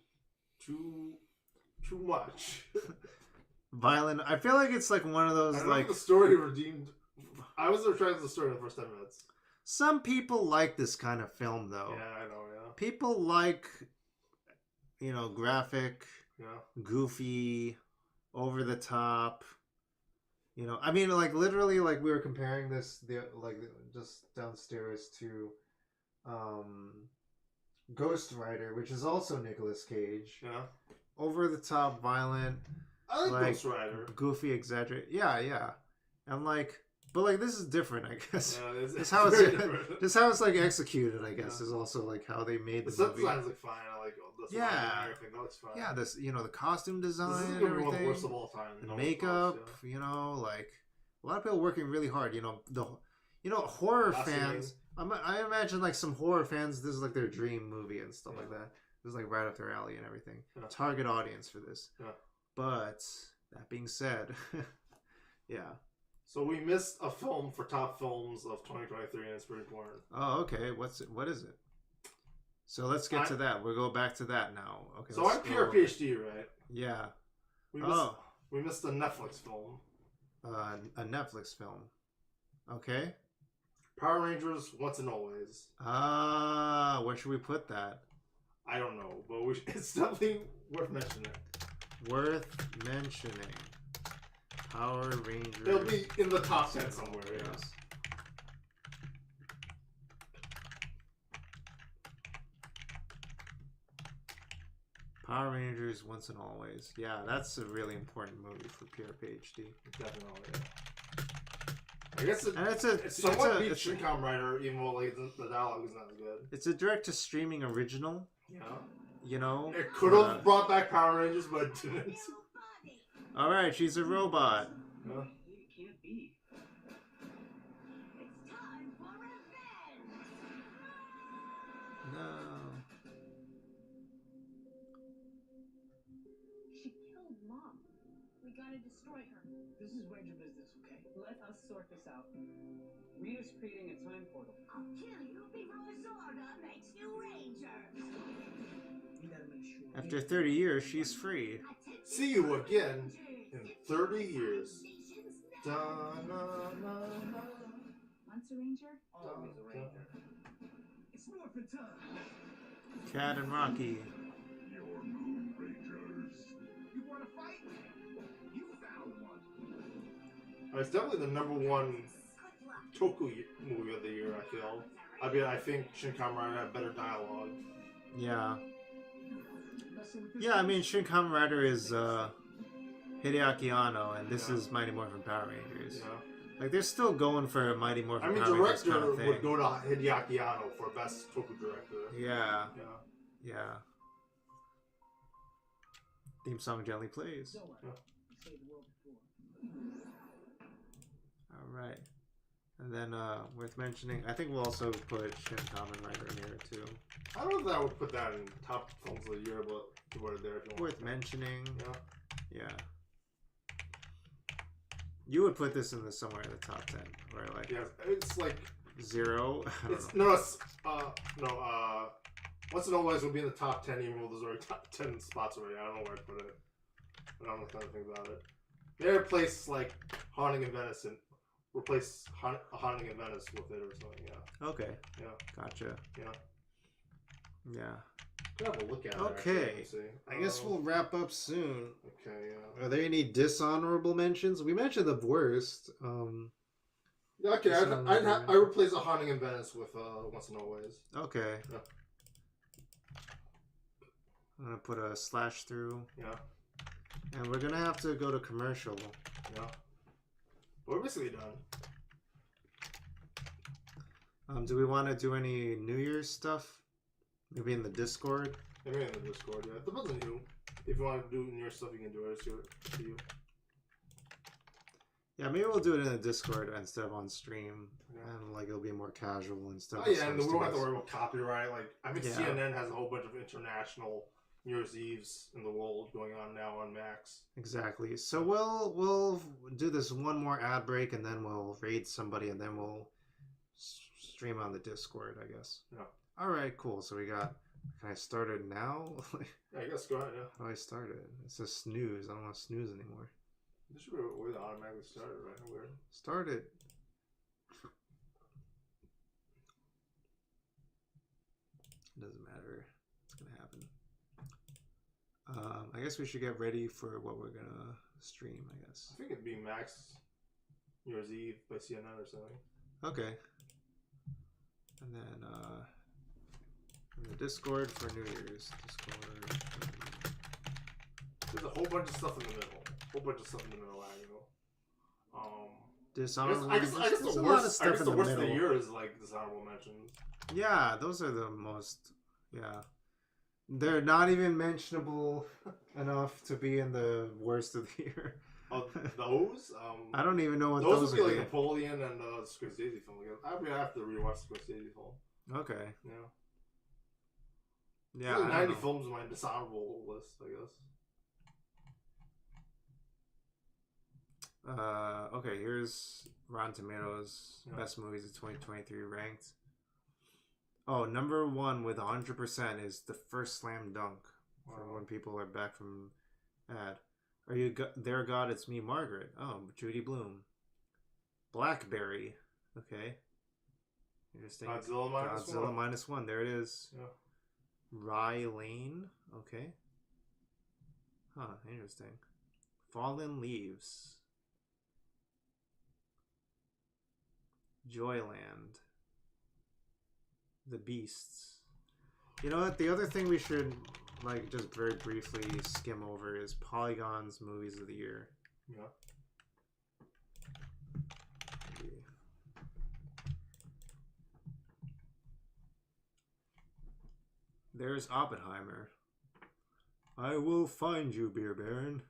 Speaker 3: too much.
Speaker 2: Violent. I feel like it's like one of those
Speaker 3: I don't
Speaker 2: like
Speaker 3: think the story redeemed. I was attracted to the story in the first 10 minutes.
Speaker 2: some people like this kind of film though.
Speaker 3: Yeah, I know. Yeah.
Speaker 2: People like, you know, graphic,
Speaker 3: Yeah.
Speaker 2: goofy, over the top. You know, I mean, like literally, like we were comparing this, just downstairs to, Ghost Rider, which is also Nicolas Cage.
Speaker 3: Yeah.
Speaker 2: Over the top, violent,
Speaker 3: I like
Speaker 2: like
Speaker 3: Ghost Rider.
Speaker 2: goofy, exaggerate. Yeah, yeah, and like, but like this is different, I guess.
Speaker 3: Yeah,
Speaker 2: Just how
Speaker 3: very
Speaker 2: it's
Speaker 3: different.
Speaker 2: just how it's like executed, I guess,
Speaker 3: Yeah.
Speaker 2: is also like how they made
Speaker 3: The
Speaker 2: the
Speaker 3: set
Speaker 2: movie.
Speaker 3: design's like fine. I like the
Speaker 2: Yeah.
Speaker 3: and everything. That looks fine.
Speaker 2: Yeah, this, you know, the costume design,
Speaker 3: This is
Speaker 2: and
Speaker 3: gonna be one of the
Speaker 2: everything,
Speaker 3: worst of all time.
Speaker 2: the
Speaker 3: No
Speaker 2: makeup,
Speaker 3: response,
Speaker 2: you know, like a lot of people working really hard. You know, horror
Speaker 3: Costuming.
Speaker 2: fans. I imagine like some horror fans, this is like their dream movie and stuff like that. This is like right up their alley and everything.
Speaker 3: Yeah.
Speaker 2: Target audience for this.
Speaker 3: Yeah.
Speaker 2: But that being said, yeah.
Speaker 3: So we missed a film for top films of 2023, and it's pretty important.
Speaker 2: Oh, okay. What is it? So let's get to that. We'll go back to that now. Okay.
Speaker 3: So
Speaker 2: let's
Speaker 3: I'm pure
Speaker 2: go-
Speaker 3: PhD, right?
Speaker 2: Yeah.
Speaker 3: We missed a Netflix film.
Speaker 2: A Netflix film. Okay.
Speaker 3: Power Rangers, Once and Always.
Speaker 2: Where should we put that?
Speaker 3: I don't know, but it's definitely worth mentioning.
Speaker 2: Worth mentioning. Power Rangers.
Speaker 3: It'll be in the top 10 somewhere, yeah.
Speaker 2: Power Rangers Once and Always. Yeah, that's a really important movie for Pure PhD.
Speaker 3: Definitely, yeah. I guess
Speaker 2: it's
Speaker 3: somewhat beats Shin Kamen Rider, even though like the dialogue is not as good.
Speaker 2: It's a direct-to-streaming original.
Speaker 3: Yeah.
Speaker 2: You know?
Speaker 3: It could have brought back Power Rangers, but it didn't.
Speaker 2: Alright, she's a robot.
Speaker 3: Yeah.
Speaker 8: It can't be.
Speaker 6: It's time for revenge!
Speaker 2: No.
Speaker 10: She killed Mom. We gotta destroy her.
Speaker 8: This is Ranger business, okay? Let us sort this out. Rita's creating a time portal.
Speaker 6: I'll kill you before Zorda makes you Ranger!
Speaker 8: You gotta make sure.
Speaker 2: After 30 years, she's free.
Speaker 3: See you again in 30 years. Da, na, na, na.
Speaker 10: Once a ranger?
Speaker 8: Always a ranger.
Speaker 4: It's Morphin time.
Speaker 2: Cat and Rocky.
Speaker 4: Your Moon Rangers. You want to fight? You found one.
Speaker 3: It's definitely the number one Toku movie of the year, I feel. I mean, I think Shin Kamen Rider had better dialogue.
Speaker 2: Yeah. Yeah, I mean, Shin Kamen Rider is Hideaki Anno, and this is Mighty Morphin Power Rangers.
Speaker 3: Yeah.
Speaker 2: Like, they're still going for a Mighty Morphin
Speaker 3: I mean,
Speaker 2: Power Rangers
Speaker 3: director
Speaker 2: kind of thing.
Speaker 3: would go to Hideaki Anno for best Toku director.
Speaker 2: Yeah.
Speaker 3: Yeah.
Speaker 2: Yeah. Theme song gently plays.
Speaker 3: Yeah.
Speaker 2: Alright. And then, worth mentioning, I think we'll also put Shin Kamen Rider in here, too.
Speaker 3: I don't know if I would put that in top films of the year, but you put it there if you want.
Speaker 2: Worth mentioning.
Speaker 3: Yeah.
Speaker 2: Yeah. You would put this in the somewhere in the top 10, or like
Speaker 3: Yeah, it's like
Speaker 2: 0. I don't
Speaker 3: it's
Speaker 2: know.
Speaker 3: Once and Always would be in the top 10, even though there's already top 10 spots already. I don't know where I'd put it. I don't know what to think about it. They replace like Haunting in Venice and replace Haunting in Venice with it or something. Yeah.
Speaker 2: Okay.
Speaker 3: Yeah.
Speaker 2: Gotcha.
Speaker 3: Yeah.
Speaker 2: Yeah.
Speaker 3: I'll have a look at it.
Speaker 2: Okay.
Speaker 3: Actually, see.
Speaker 2: I guess we'll wrap up soon.
Speaker 3: Okay.
Speaker 2: Are there any dishonorable mentions? We mentioned the worst.
Speaker 3: Yeah, okay, I replace a Haunting in Venice with Once and Always.
Speaker 2: Okay.
Speaker 3: Yeah.
Speaker 2: I'm gonna put a slash through.
Speaker 3: Yeah.
Speaker 2: And we're gonna have to go to commercial.
Speaker 3: Yeah. We're basically done.
Speaker 2: Do we want to do any New Year's stuff? Maybe in the Discord?
Speaker 3: Maybe in the Discord, yeah. It depends on you. If you want to do New Year's stuff, you can do it. It's to you.
Speaker 2: Yeah, maybe we'll do it in the Discord instead of on stream.
Speaker 3: Yeah.
Speaker 2: And like it'll be more casual and stuff.
Speaker 3: Oh yeah, and we don't have to worry about copyright. Like I think CNN has a whole bunch of international New Year's Eves in the world going on now on Max.
Speaker 2: Exactly. So we'll do this one more ad break and then we'll raid somebody and then we'll stream on the Discord, I guess.
Speaker 3: Yeah.
Speaker 2: All right, cool. So we got. Can I start it now?
Speaker 3: Yeah, I guess go ahead. Yeah.
Speaker 2: How do I start it? It says snooze. I don't want to snooze anymore.
Speaker 3: This should be a way to automatically start it, right? Weird.
Speaker 2: Start it. It doesn't matter. It's gonna happen. I guess we should get ready for what we're gonna stream. I guess.
Speaker 3: I think it'd be Max New Year's Eve by CNN or something.
Speaker 2: Okay. And then in the Discord for New Year's. Discord.
Speaker 3: There's a whole bunch of stuff in the middle. I know.
Speaker 2: Dishonorable.
Speaker 3: I guess the worst. I guess the worst of the year is like dishonorable mentions.
Speaker 2: Yeah, those are the most. Yeah, they're not even mentionable enough to be in the worst of the year.
Speaker 3: Those?
Speaker 2: I don't even know what
Speaker 3: those would be like Napoleon and Scorsese film. I have to rewatch the Scorsese film.
Speaker 2: Okay.
Speaker 3: Yeah.
Speaker 2: Yeah.
Speaker 3: Like 90 films on my dishonorable list, I guess.
Speaker 2: Okay, here's Rotten Tomatoes best movies of 2023 ranked. Oh, number one with 100% is The First Slam Dunk. For when people are back from ad. Are you there, God? It's me, Margaret. Oh, Judy Blume. Blackberry. Okay. Interesting.
Speaker 3: Godzilla
Speaker 2: minus one. There it is.
Speaker 3: Yeah.
Speaker 2: Rye Lane. Okay. Huh. Interesting. Fallen Leaves. Joyland. The Beasts. You know what? The other thing we should like just very briefly skim over is Polygon's movies of the year.
Speaker 3: Yeah.
Speaker 2: There's Oppenheimer. I will find you, Beer Baron.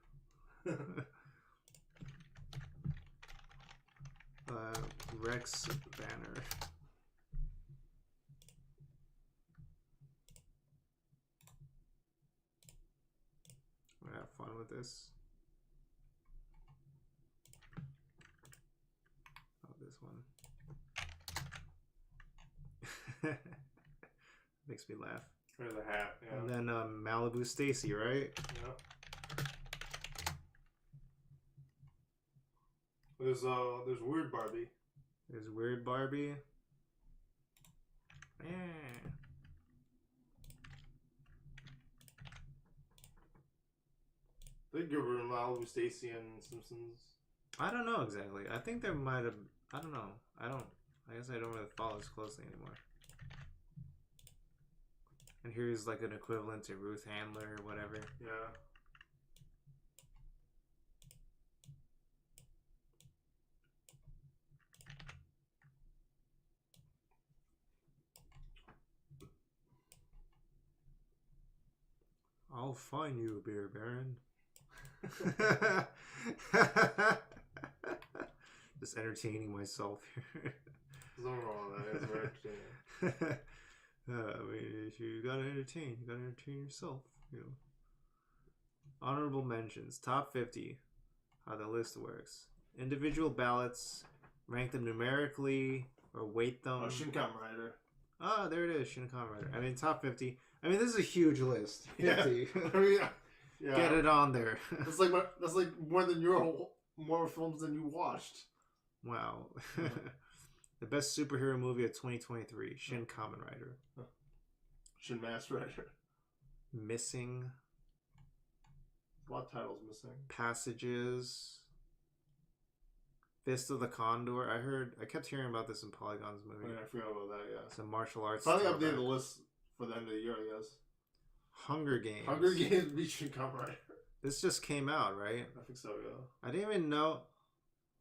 Speaker 2: Rex Banner. I'm gonna have fun with this. Oh, this one. Makes me laugh.
Speaker 3: There's a hat, yeah.
Speaker 2: And then Malibu Stacy, right?
Speaker 3: Yeah. There's Weird Barbie.
Speaker 2: There's Weird Barbie. Yeah.
Speaker 3: They give her Malibu Stacy and Simpsons.
Speaker 2: I don't know exactly. I think there might have. I don't know. I guess I don't really follow as closely anymore. And here's like an equivalent to Ruth Handler or whatever.
Speaker 3: Yeah.
Speaker 2: I'll find you, Beer Baron. Just entertaining myself here.
Speaker 3: There's nothing wrong with that. It's very entertaining.
Speaker 2: I mean, if you gotta entertain yourself. You know. Honorable mentions, top 50. How the list works. Individual ballots, rank them numerically or weight them.
Speaker 3: Oh, Shin Kamen Rider.
Speaker 2: Oh, there it is, Shin Kamen Rider. I mean, top 50. I mean, this is a huge list. 50.
Speaker 3: Yeah. I mean, yeah.
Speaker 2: Get it on there.
Speaker 3: That's like more than more films than you watched.
Speaker 2: Wow. The best superhero movie of 2023, Shin Kamen Rider.
Speaker 3: Shin Master Rider.
Speaker 2: Missing.
Speaker 3: A lot of titles missing.
Speaker 2: Passages. Fist of the Condor. I kept hearing about this in Polygon's movie.
Speaker 3: Oh, yeah, I forgot about that, yeah.
Speaker 2: It's a martial arts.
Speaker 3: Finally
Speaker 2: throwback.
Speaker 3: updated the list for the end of the year, I guess.
Speaker 2: Hunger Games.
Speaker 3: Hunger Games beat Shin Kamen Rider.
Speaker 2: This just came out, right?
Speaker 3: I think so, yeah.
Speaker 2: I didn't even know.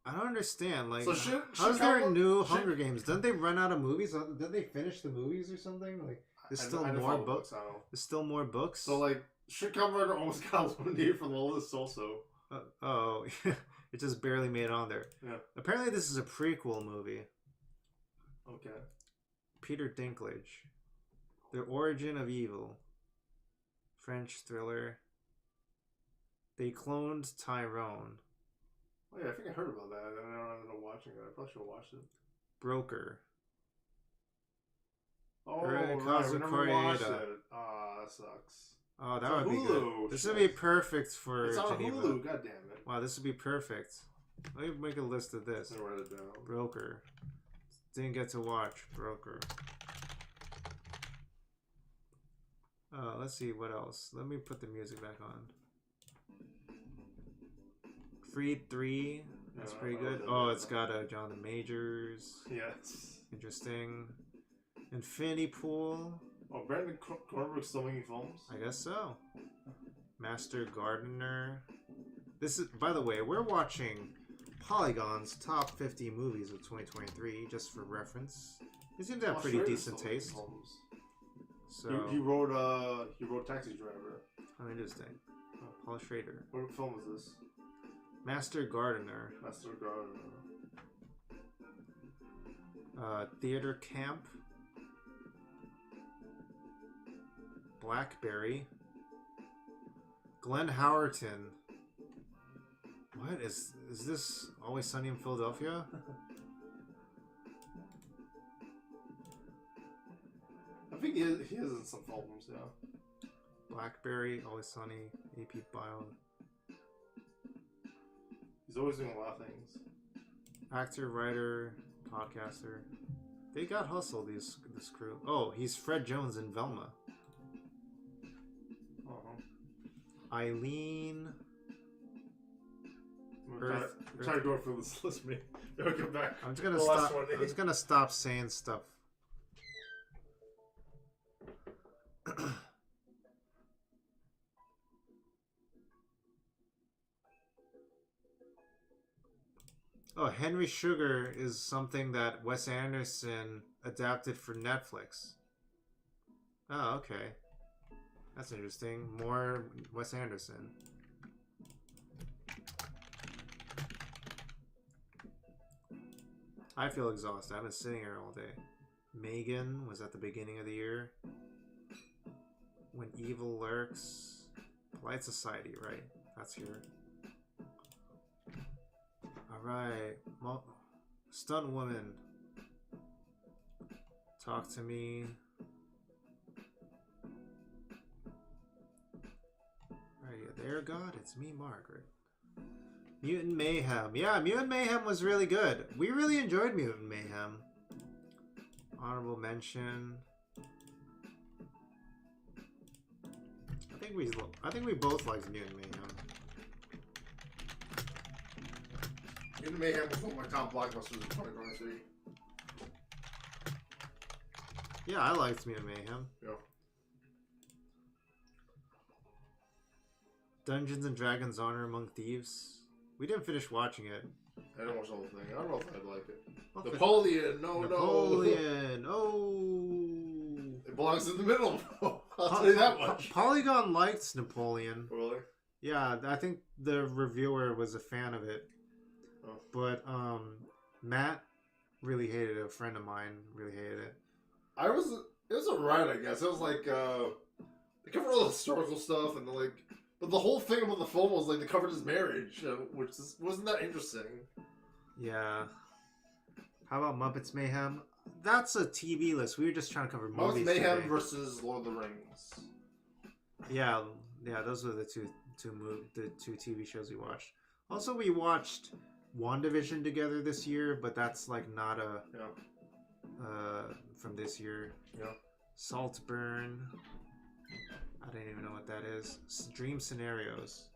Speaker 2: I don't understand. Like,
Speaker 3: So
Speaker 2: how's there a new Hunger Games? Didn't they run out of movies? Didn't they finish the movies or something? Like, there's still more books. There's still more books.
Speaker 3: So, like, Shin Kamen Rider almost got eliminated from the list also.
Speaker 2: Oh, it just barely made it on there.
Speaker 3: Yeah.
Speaker 2: Apparently, this is a prequel movie.
Speaker 3: Okay.
Speaker 2: Peter Dinklage. The Origin of Evil. French thriller. They cloned Tyrone.
Speaker 3: Oh, yeah, I think I heard about that. I don't end up watching it. I probably should have watched it.
Speaker 2: Broker.
Speaker 3: Oh, right. We never watched it. Ah, that sucks.
Speaker 2: Oh, that would be good. This would be perfect for
Speaker 3: It's on
Speaker 2: Geneva.
Speaker 3: Hulu, god damn it.
Speaker 2: Wow, this would be perfect. Let me make a list of this.
Speaker 3: I'll write it down.
Speaker 2: Broker. Didn't get to watch Broker. Let's see what else. Let me put the music back on. Freed 3. That's pretty good. Oh, it's got Jonathan Majors.
Speaker 3: Yes.
Speaker 2: Interesting. Infinity Pool.
Speaker 3: Oh, Brandon Cronenberg's still making films?
Speaker 2: I guess so. Master Gardener. This is, by the way, we're watching Polygon's top 50 movies of 2023, just for reference. They seem to have pretty decent taste. So
Speaker 3: he wrote Taxi Driver.
Speaker 2: Oh, interesting. Paul Schrader.
Speaker 3: What film is this?
Speaker 2: Master Gardener.
Speaker 3: Master Gardener.
Speaker 2: Theater Camp. Blackberry. Glenn Howerton. What is this? Always Sunny in Philadelphia?
Speaker 3: I think he is in some films, yeah.
Speaker 2: Blackberry, Always Sunny, AP Bio.
Speaker 3: He's always doing a lot of things.
Speaker 2: Actor, writer, podcaster. They got hustle, this crew. Oh, he's Fred Jones in Velma. Eileen.
Speaker 3: Try to go through this list, me. I'll come back.
Speaker 2: I'm just gonna stop saying stuff. Oh, Henry Sugar is something that Wes Anderson adapted for Netflix. Oh, okay. That's interesting. More Wes Anderson. I feel exhausted. I've been sitting here all day. Megan was at the beginning of the year. When Evil Lurks. Polite Society, right? That's here. Alright. Stunt Woman. Talk to Me. Are you there, God? It's me, Margaret. Mutant Mayhem. Yeah, Mutant Mayhem was really good. We really enjoyed Mutant Mayhem. Honorable mention. I think we both liked Mutant Mayhem.
Speaker 3: Mutant Mayhem was one of my top blockbusters in 2023.
Speaker 2: Yeah, I liked Mutant Mayhem.
Speaker 3: Yeah.
Speaker 2: Dungeons and Dragons: Honor Among Thieves. We didn't finish watching it.
Speaker 3: I didn't watch the whole thing. I don't know if I'd like it.
Speaker 2: Okay.
Speaker 3: Napoleon,
Speaker 2: Napoleon, oh.
Speaker 3: It belongs in the middle. I'll tell you that much.
Speaker 2: Polygon liked Napoleon.
Speaker 3: Really?
Speaker 2: Yeah, I think the reviewer was a fan of it.
Speaker 3: Oh.
Speaker 2: But Matt really hated it. A friend of mine really hated it.
Speaker 3: It was alright, I guess. It was like they covered all the historical stuff and but the whole thing about the film was like they covered his marriage, which wasn't that interesting.
Speaker 2: Yeah. How about Muppets Mayhem? That's a TV list. We were just trying to cover movies.
Speaker 3: Muppets Mayhem
Speaker 2: today.
Speaker 3: versus Lord of the Rings.
Speaker 2: Yeah, those were the two TV shows we watched. Also, we watched WandaVision together this year, but that's like not from this year.
Speaker 3: Yeah.
Speaker 2: Saltburn. I don't even know what that is. Dream Scenarios.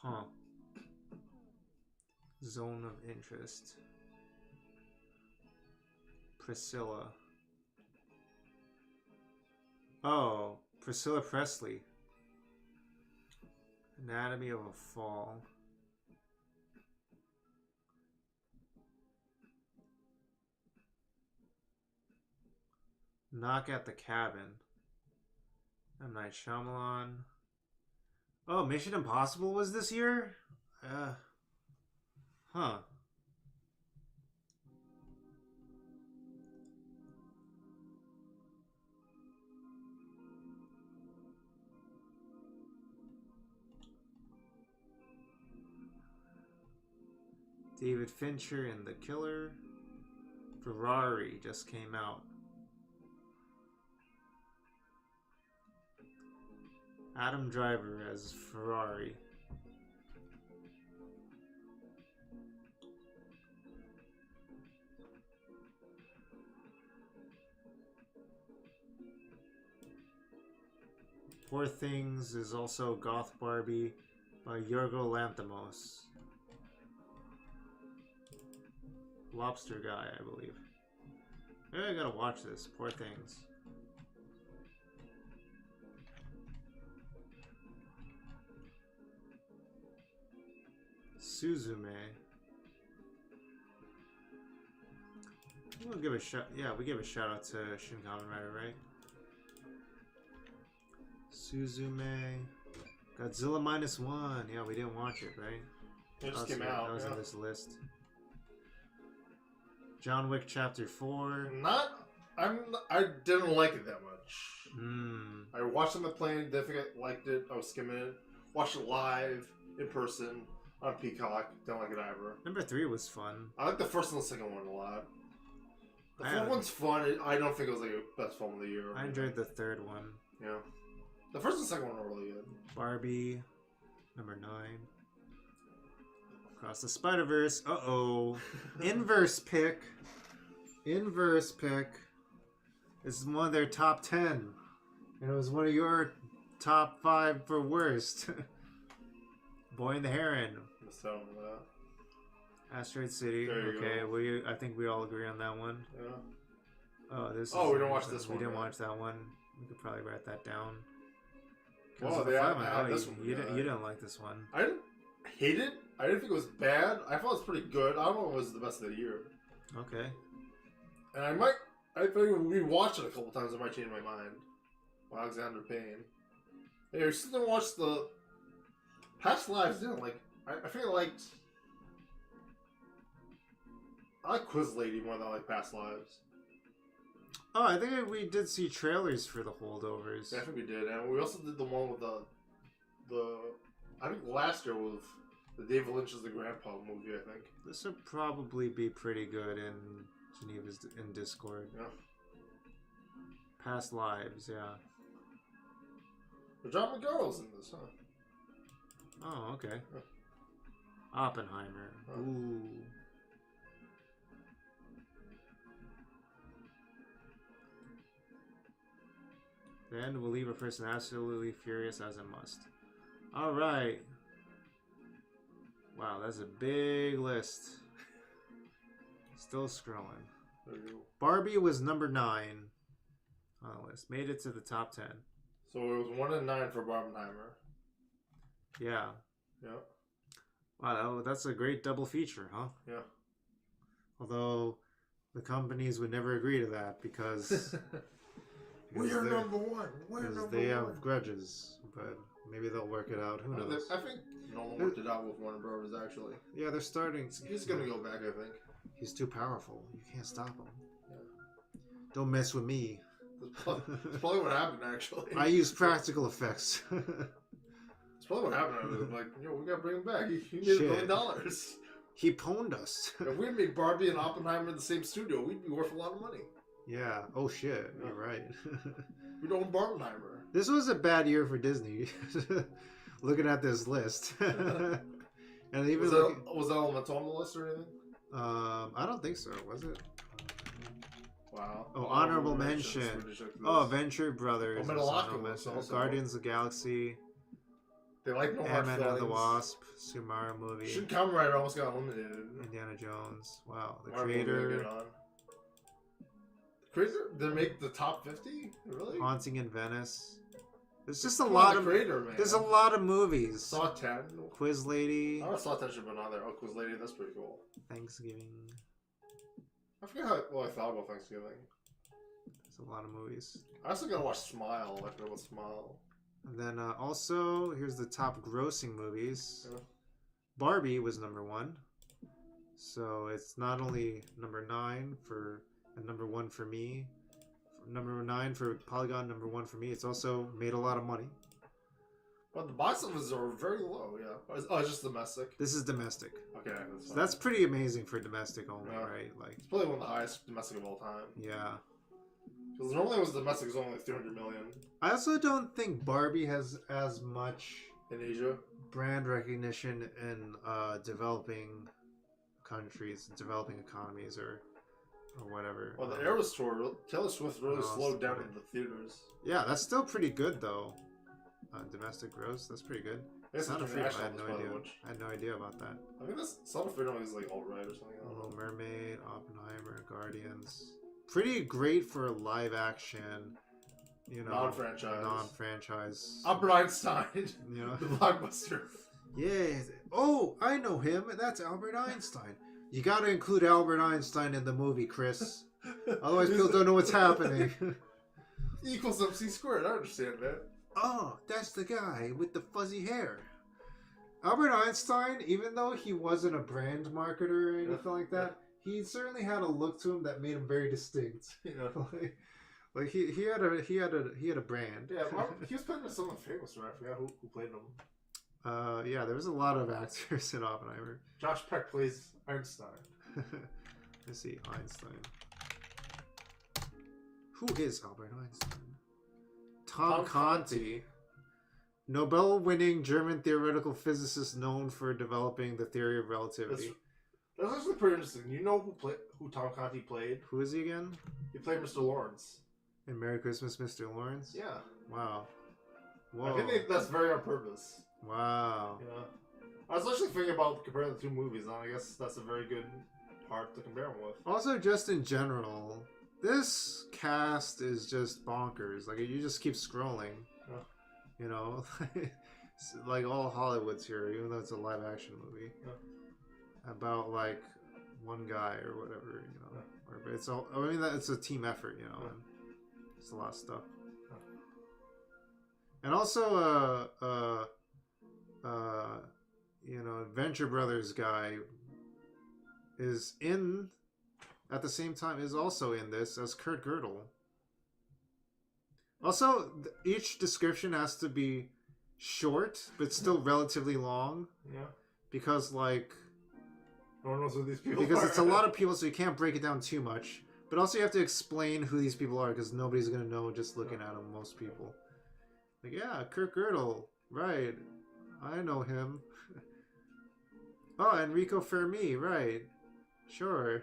Speaker 2: Huh. Zone of Interest. Priscilla. Oh, Priscilla Presley. Anatomy of a Fall. Knock at the Cabin. M. Night Shyamalan. Oh, Mission Impossible was this year? Huh. David Fincher and The Killer. Ferrari just came out. Adam Driver as Ferrari. Poor Things is also Goth Barbie by Yorgo Lanthimos. Lobster Guy, I believe. Maybe I gotta watch this. Poor Things. Suzume. We'll give a shout. Yeah, we give a shout out to Shin Kamen Rider, right? Suzume. Godzilla -1. Yeah, we didn't watch it, right?
Speaker 3: It just came out.
Speaker 2: That was in this list. John Wick Chapter 4.
Speaker 3: I didn't like it that much.
Speaker 2: Hmm.
Speaker 3: I watched it on the plane, didn't think I liked it. I was skimming it. Watched it live, in person, on Peacock. Didn't like it either.
Speaker 2: Number 3 was fun.
Speaker 3: I like the first and the second one a lot. The
Speaker 2: I
Speaker 3: fourth
Speaker 2: had-
Speaker 3: one's fun. I don't think it was like a best film of the year.
Speaker 2: I enjoyed the third one.
Speaker 3: Yeah. The first and second one were really good.
Speaker 2: Barbie. Number 9. Across the Spider-Verse. Uh-oh. Inverse pick. Inverse pick. This is one of their top 10. And it was one of your top 5 for worst. Boy and the Heron.
Speaker 3: Missed out on that.
Speaker 2: Asteroid City.
Speaker 3: There you
Speaker 2: Okay, I think we all agree on that one.
Speaker 3: Yeah.
Speaker 2: Oh, this.
Speaker 3: Oh,
Speaker 2: is
Speaker 3: we didn't watch this
Speaker 2: We
Speaker 3: one,
Speaker 2: didn't
Speaker 3: right?
Speaker 2: watch that one. We could probably write that down.
Speaker 3: Well,
Speaker 2: the
Speaker 3: they
Speaker 2: five
Speaker 3: had-
Speaker 2: one.
Speaker 3: I had
Speaker 2: Oh,
Speaker 3: this one,
Speaker 2: you
Speaker 3: yeah.
Speaker 2: didn't like this one.
Speaker 3: I didn't hate it. I didn't think it was bad. I thought it was pretty good. I don't know if it was the best of the year.
Speaker 2: Okay.
Speaker 3: And I think when we watch it a couple times, I might change my mind. Alexander Payne. Hey, I still didn't watch the Past Lives. Didn't like. I think I liked Quiz Lady more than I like Past Lives.
Speaker 2: Oh, I think we did see trailers for the holdovers.
Speaker 3: Yeah, I think we did, and we also did the one with the. I think last year was the David Lynch's The Grandpa movie. I think.
Speaker 2: This would probably be pretty good in Geneva's in Discord.
Speaker 3: Yeah.
Speaker 2: Past Lives, yeah.
Speaker 3: But John McGarrell's in this, huh?
Speaker 2: Oh, okay.
Speaker 3: Huh.
Speaker 2: Oppenheimer.
Speaker 3: Huh.
Speaker 2: Ooh. The end will leave a person absolutely furious as it must. Alright. Wow, that's a big list. Still scrolling.
Speaker 3: There you go.
Speaker 2: Barbie was number 9 on the list. Made it to the top 10.
Speaker 3: So it was 1 and 9 for Barbenheimer.
Speaker 2: Yeah.
Speaker 3: Yeah.
Speaker 2: Wow, that's a great double feature, huh?
Speaker 3: Yeah.
Speaker 2: Although the companies would never agree to that because
Speaker 3: We are
Speaker 2: they're-
Speaker 3: number 1. We're
Speaker 2: because
Speaker 3: number
Speaker 2: they
Speaker 3: 1.
Speaker 2: have grudges. But maybe they'll work it out. Who knows?
Speaker 3: I think Nolan worked it out with Warner Brothers. Actually,
Speaker 2: Yeah, they're starting.
Speaker 3: he's gonna go back. I think.
Speaker 2: He's too powerful. You can't stop him.
Speaker 3: Yeah.
Speaker 2: Don't mess with me.
Speaker 3: That's probably what happened. Actually,
Speaker 2: I use practical effects.
Speaker 3: It's probably what happened. I was like, we gotta bring him back. He made
Speaker 2: Shit.
Speaker 3: $1 billion.
Speaker 2: He pwned us.
Speaker 3: If we made Barbie and Oppenheimer in the same studio, we'd be worth a lot of money.
Speaker 2: Yeah. Oh shit. You're right.
Speaker 3: We'd own Barbenheimer.
Speaker 2: This was a bad year for Disney. Looking at this list, and even
Speaker 3: Was
Speaker 2: looking,
Speaker 3: that Elemental on the list or anything?
Speaker 2: I don't think so. Was it?
Speaker 3: Wow.
Speaker 2: Oh, honorable mention. Oh, Venture Brothers.
Speaker 3: Oh, Metalocalypse also.
Speaker 2: Guardians of the Galaxy.
Speaker 3: They like No Hard
Speaker 2: Ant-Man and the
Speaker 3: Feelings.
Speaker 2: Wasp. Sumaru movie.
Speaker 3: Shin Kamen Rider almost got eliminated.
Speaker 2: Indiana Jones. Wow. The
Speaker 3: Marvel movie
Speaker 2: Creator.
Speaker 3: get on. Creator? They make the top 50? Really?
Speaker 2: Haunting in Venice. There's just a
Speaker 3: Come on,
Speaker 2: lot
Speaker 3: the
Speaker 2: of
Speaker 3: Creator, man.
Speaker 2: There's a lot of movies.
Speaker 3: Saw 10.
Speaker 2: Quiz Lady.
Speaker 3: I saw 10 should have been on there. Oh, Quiz Lady, that's pretty cool.
Speaker 2: Thanksgiving.
Speaker 3: I forget what I thought about Thanksgiving.
Speaker 2: There's a lot of movies.
Speaker 3: I also gotta watch Smile. I forgot about Smile.
Speaker 2: And then also, here's the top grossing movies.
Speaker 3: Yeah.
Speaker 2: Barbie was number 1. So it's not only number 9 for and number 1 for me. Number 9 for Polygon, number 1 for me. It's also made a lot of money.
Speaker 3: But the box offices are very low, yeah. Oh, it's just domestic?
Speaker 2: This is domestic.
Speaker 3: Okay, that's
Speaker 2: So
Speaker 3: fine.
Speaker 2: that's pretty amazing for domestic only,
Speaker 3: Yeah.
Speaker 2: right? Like,
Speaker 3: It's probably one of the highest domestic of all time.
Speaker 2: yeah.
Speaker 3: Because normally it was domestic is only like 300 million
Speaker 2: I also don't think Barbie has as much
Speaker 3: in Asia.
Speaker 2: brand recognition in developing countries, developing economies, or whatever.
Speaker 3: Well, the Eras tour, Taylor Swift really
Speaker 2: Oh,
Speaker 3: slowed down
Speaker 2: sorry.
Speaker 3: in the theaters.
Speaker 2: Yeah, that's still pretty good though. Domestic gross, that's pretty good.
Speaker 3: It's
Speaker 2: Sound of Freedom, I had
Speaker 3: international,
Speaker 2: no
Speaker 3: probably
Speaker 2: idea.
Speaker 3: much.
Speaker 2: I had no idea about that.
Speaker 3: I think this Sound of Freedom is like alt-right or something. I don't
Speaker 2: Little
Speaker 3: know.
Speaker 2: Mermaid, Oppenheimer, Guardians. Pretty great for live action, you know,
Speaker 3: Non-franchise.
Speaker 2: non-franchise.
Speaker 3: Albert Einstein,
Speaker 2: You know?
Speaker 3: the blockbuster.
Speaker 2: Yeah. Oh, I know him. That's Albert Einstein. You got to include Albert Einstein in the movie, Chris. Otherwise, people don't know what's happening.
Speaker 3: E equals MC squared. I understand that.
Speaker 2: Oh, that's the guy with the fuzzy hair. Albert Einstein, even though he wasn't a brand marketer or anything like that, he certainly had a look to him that made him very distinct.
Speaker 3: Yeah.
Speaker 2: like he had a brand.
Speaker 3: Yeah, he was playing with someone famous, right? I forgot who played him.
Speaker 2: Yeah, there was a lot of actors in Oppenheimer.
Speaker 3: Josh Peck plays Einstein.
Speaker 2: Let's see, Einstein. Who is Albert Einstein? Tom Conti. Nobel-winning German theoretical physicist known for developing the theory of relativity.
Speaker 3: That's actually pretty interesting. You know who Tom Conti played?
Speaker 2: Who is he again?
Speaker 3: He played Mr. Lawrence.
Speaker 2: In Merry Christmas, Mr. Lawrence?
Speaker 3: Yeah.
Speaker 2: Wow. Whoa.
Speaker 3: I think that's very on purpose.
Speaker 2: Wow.
Speaker 3: Yeah. I was actually thinking about comparing the two movies, and I guess that's a very good part to compare them with.
Speaker 2: Also, just in general, this cast is just bonkers. Like, you just keep scrolling.
Speaker 3: Yeah.
Speaker 2: You know? Like, all Hollywood's here, even though it's a live-action movie.
Speaker 3: Yeah.
Speaker 2: About, like, one guy or whatever, you know.
Speaker 3: Yeah.
Speaker 2: Or, it's all, I mean, it's a team effort, you know.
Speaker 3: Yeah.
Speaker 2: And it's a lot of stuff. And also, you know, Venture Brothers guy is in, at the same time, is also in this as Kurt Gödel. Also, each description has to be short, but still relatively long.
Speaker 3: Yeah.
Speaker 2: Because, like...
Speaker 3: No one knows who these people
Speaker 2: Because
Speaker 3: are.
Speaker 2: it's a lot of people, so you can't break it down too much. But also you have to explain who these people are, because nobody's going to know just looking at them, most people. Like, yeah, Kurt Gödel. Right. I know him. Oh, Enrico Fermi. Right. Sure.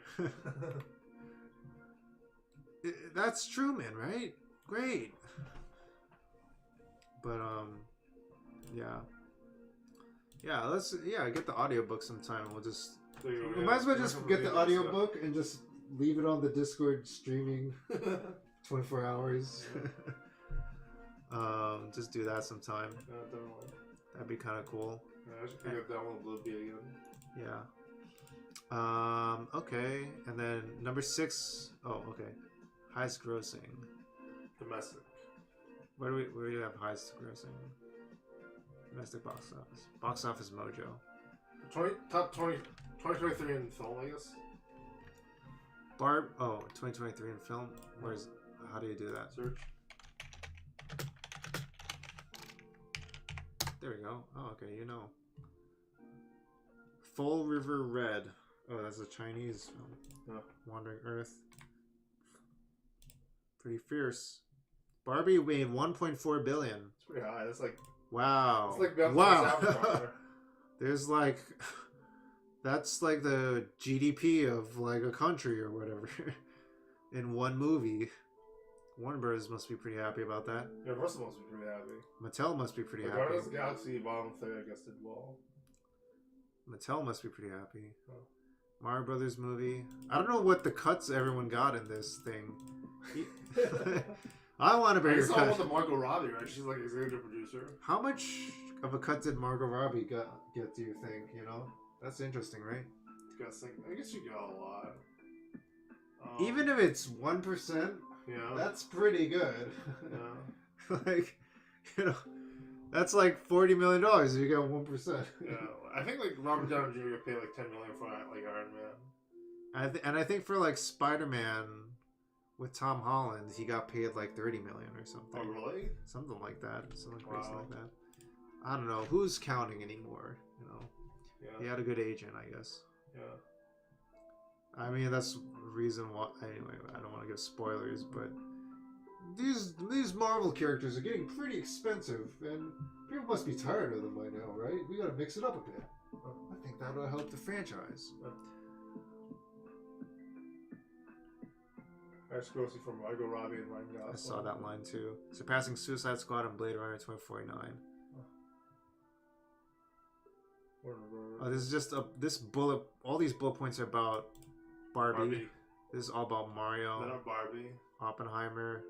Speaker 2: That's Truman, right? Great. But, yeah. Yeah, get the audiobook sometime. We'll just... We might as well just get the audiobook and just leave it on the Discord streaming 24 hours. Just do that sometime.
Speaker 3: Yeah, definitely.
Speaker 2: That'd be kind of cool.
Speaker 3: Yeah, I should pick up that one with Blue again.
Speaker 2: Yeah. Okay. And then number 6. Oh, okay. Highest grossing.
Speaker 3: Domestic.
Speaker 2: Where do you have highest grossing? Domestic box office. Box office mojo.
Speaker 3: Top 2023 in film, I guess.
Speaker 2: 2023 in film? How do you do that?
Speaker 3: Search.
Speaker 2: There we go. Oh, okay, you know. Full River Red. Oh, that's a Chinese film.
Speaker 3: Yeah.
Speaker 2: Wandering Earth. Pretty fierce. Barbie made 1.4 billion.
Speaker 3: It's pretty high. That's like...
Speaker 2: Wow.
Speaker 3: It's like Beyonce's
Speaker 2: wow.
Speaker 3: Avatar.
Speaker 2: There's like... That's like the GDP of like a country or whatever in one movie. Warner Bros. Must be pretty happy about that.
Speaker 3: Universal must be pretty happy.
Speaker 2: Mattel must be pretty
Speaker 3: Like,
Speaker 2: happy.
Speaker 3: Guardians of the Galaxy Volume 3, I guess, did well.
Speaker 2: Mattel must be pretty happy.
Speaker 3: Oh.
Speaker 2: Mario Brothers movie. I don't know what the cuts everyone got in this thing. I want a bigger
Speaker 3: saw
Speaker 2: cut.
Speaker 3: one with Margot Robbie, right? She's like executive producer.
Speaker 2: How much of a cut did Margot Robbie get, do you think? You know? That's interesting, right?
Speaker 3: I guess you got a lot.
Speaker 2: Even if it's 1%,
Speaker 3: yeah,
Speaker 2: that's pretty good.
Speaker 3: Yeah.
Speaker 2: Like, you know, that's like $40 million if you get 1%.
Speaker 3: Yeah, I think like Robert Downey Jr. got paid like $10 million for like Iron Man.
Speaker 2: And I think for like Spider-Man with Tom Holland, he got paid like $30 million or something.
Speaker 3: Oh, really?
Speaker 2: Something like that. Something crazy
Speaker 3: Wow.
Speaker 2: like that. I don't know who's counting anymore. You know,
Speaker 3: Yeah.
Speaker 2: he had a good agent, I guess.
Speaker 3: Yeah.
Speaker 2: I mean, that's the reason why. Anyway, I don't want to give spoilers, but these Marvel characters are getting pretty expensive, and people must be tired of them by now, right? We got to mix it up a bit. I think that'll help the franchise.
Speaker 3: Nice grossing from Margot Robbie and Ryan Gosling.
Speaker 2: I saw that line too. Surpassing Suicide Squad and Blade Runner 2049. Oh, this is just this bullet. All these bullet points are about Barbie. This is all about Mario.
Speaker 3: Then Barbie.
Speaker 2: Oppenheimer.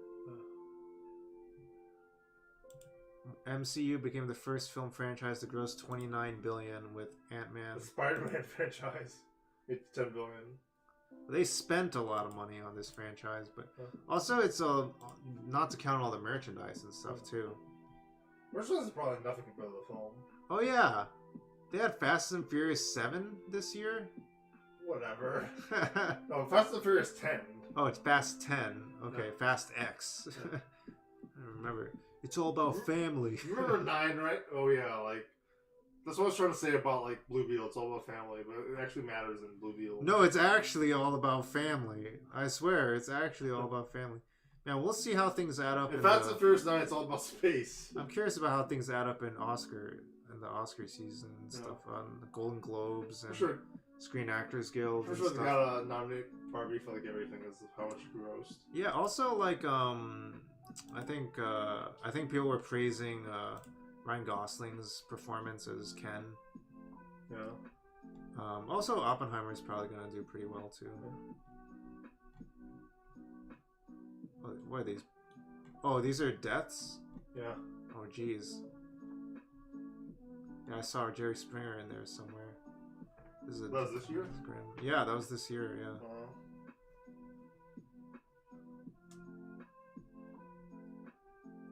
Speaker 2: MCU became the first film franchise to gross $29 billion with Ant-Man.
Speaker 3: The Spider-Man franchise. It's $10 billion.
Speaker 2: They spent a lot of money on this franchise, but also it's not to count all the merchandise and stuff too.
Speaker 3: Merchandise is probably nothing compared to the film.
Speaker 2: Oh yeah, they had Fast and Furious 7 this year.
Speaker 3: Whatever. No, Fast and Furious 10.
Speaker 2: Oh, it's Fast 10. Okay,
Speaker 3: No.
Speaker 2: Fast X. I don't remember. It's all about family.
Speaker 3: You remember 9, right? Oh yeah, like that's what I was trying to say about like Blue Beetle. It's all about family, but it actually matters in Blue Beetle.
Speaker 2: No, it's actually all about family. I swear, it's actually all about family. Now we'll see how things add up.
Speaker 3: In Fast and Furious 9, it's all about space.
Speaker 2: I'm curious about how things add up in the Oscar season and stuff on the Golden Globes and Screen Actors Guild.
Speaker 3: For
Speaker 2: and
Speaker 3: sure, they
Speaker 2: stuff.
Speaker 3: gotta nominate Barbie for like everything as how much it grossed.
Speaker 2: Yeah. Also, like I think people were praising Ryan Gosling's performance as Ken.
Speaker 3: Yeah.
Speaker 2: Also, Oppenheimer is probably gonna do pretty well too. What are these? Oh, these are deaths?
Speaker 3: Yeah.
Speaker 2: Oh, jeez. Yeah, I saw Jerry Springer in there somewhere.
Speaker 3: That was this year?
Speaker 2: Yeah, that was this year, yeah.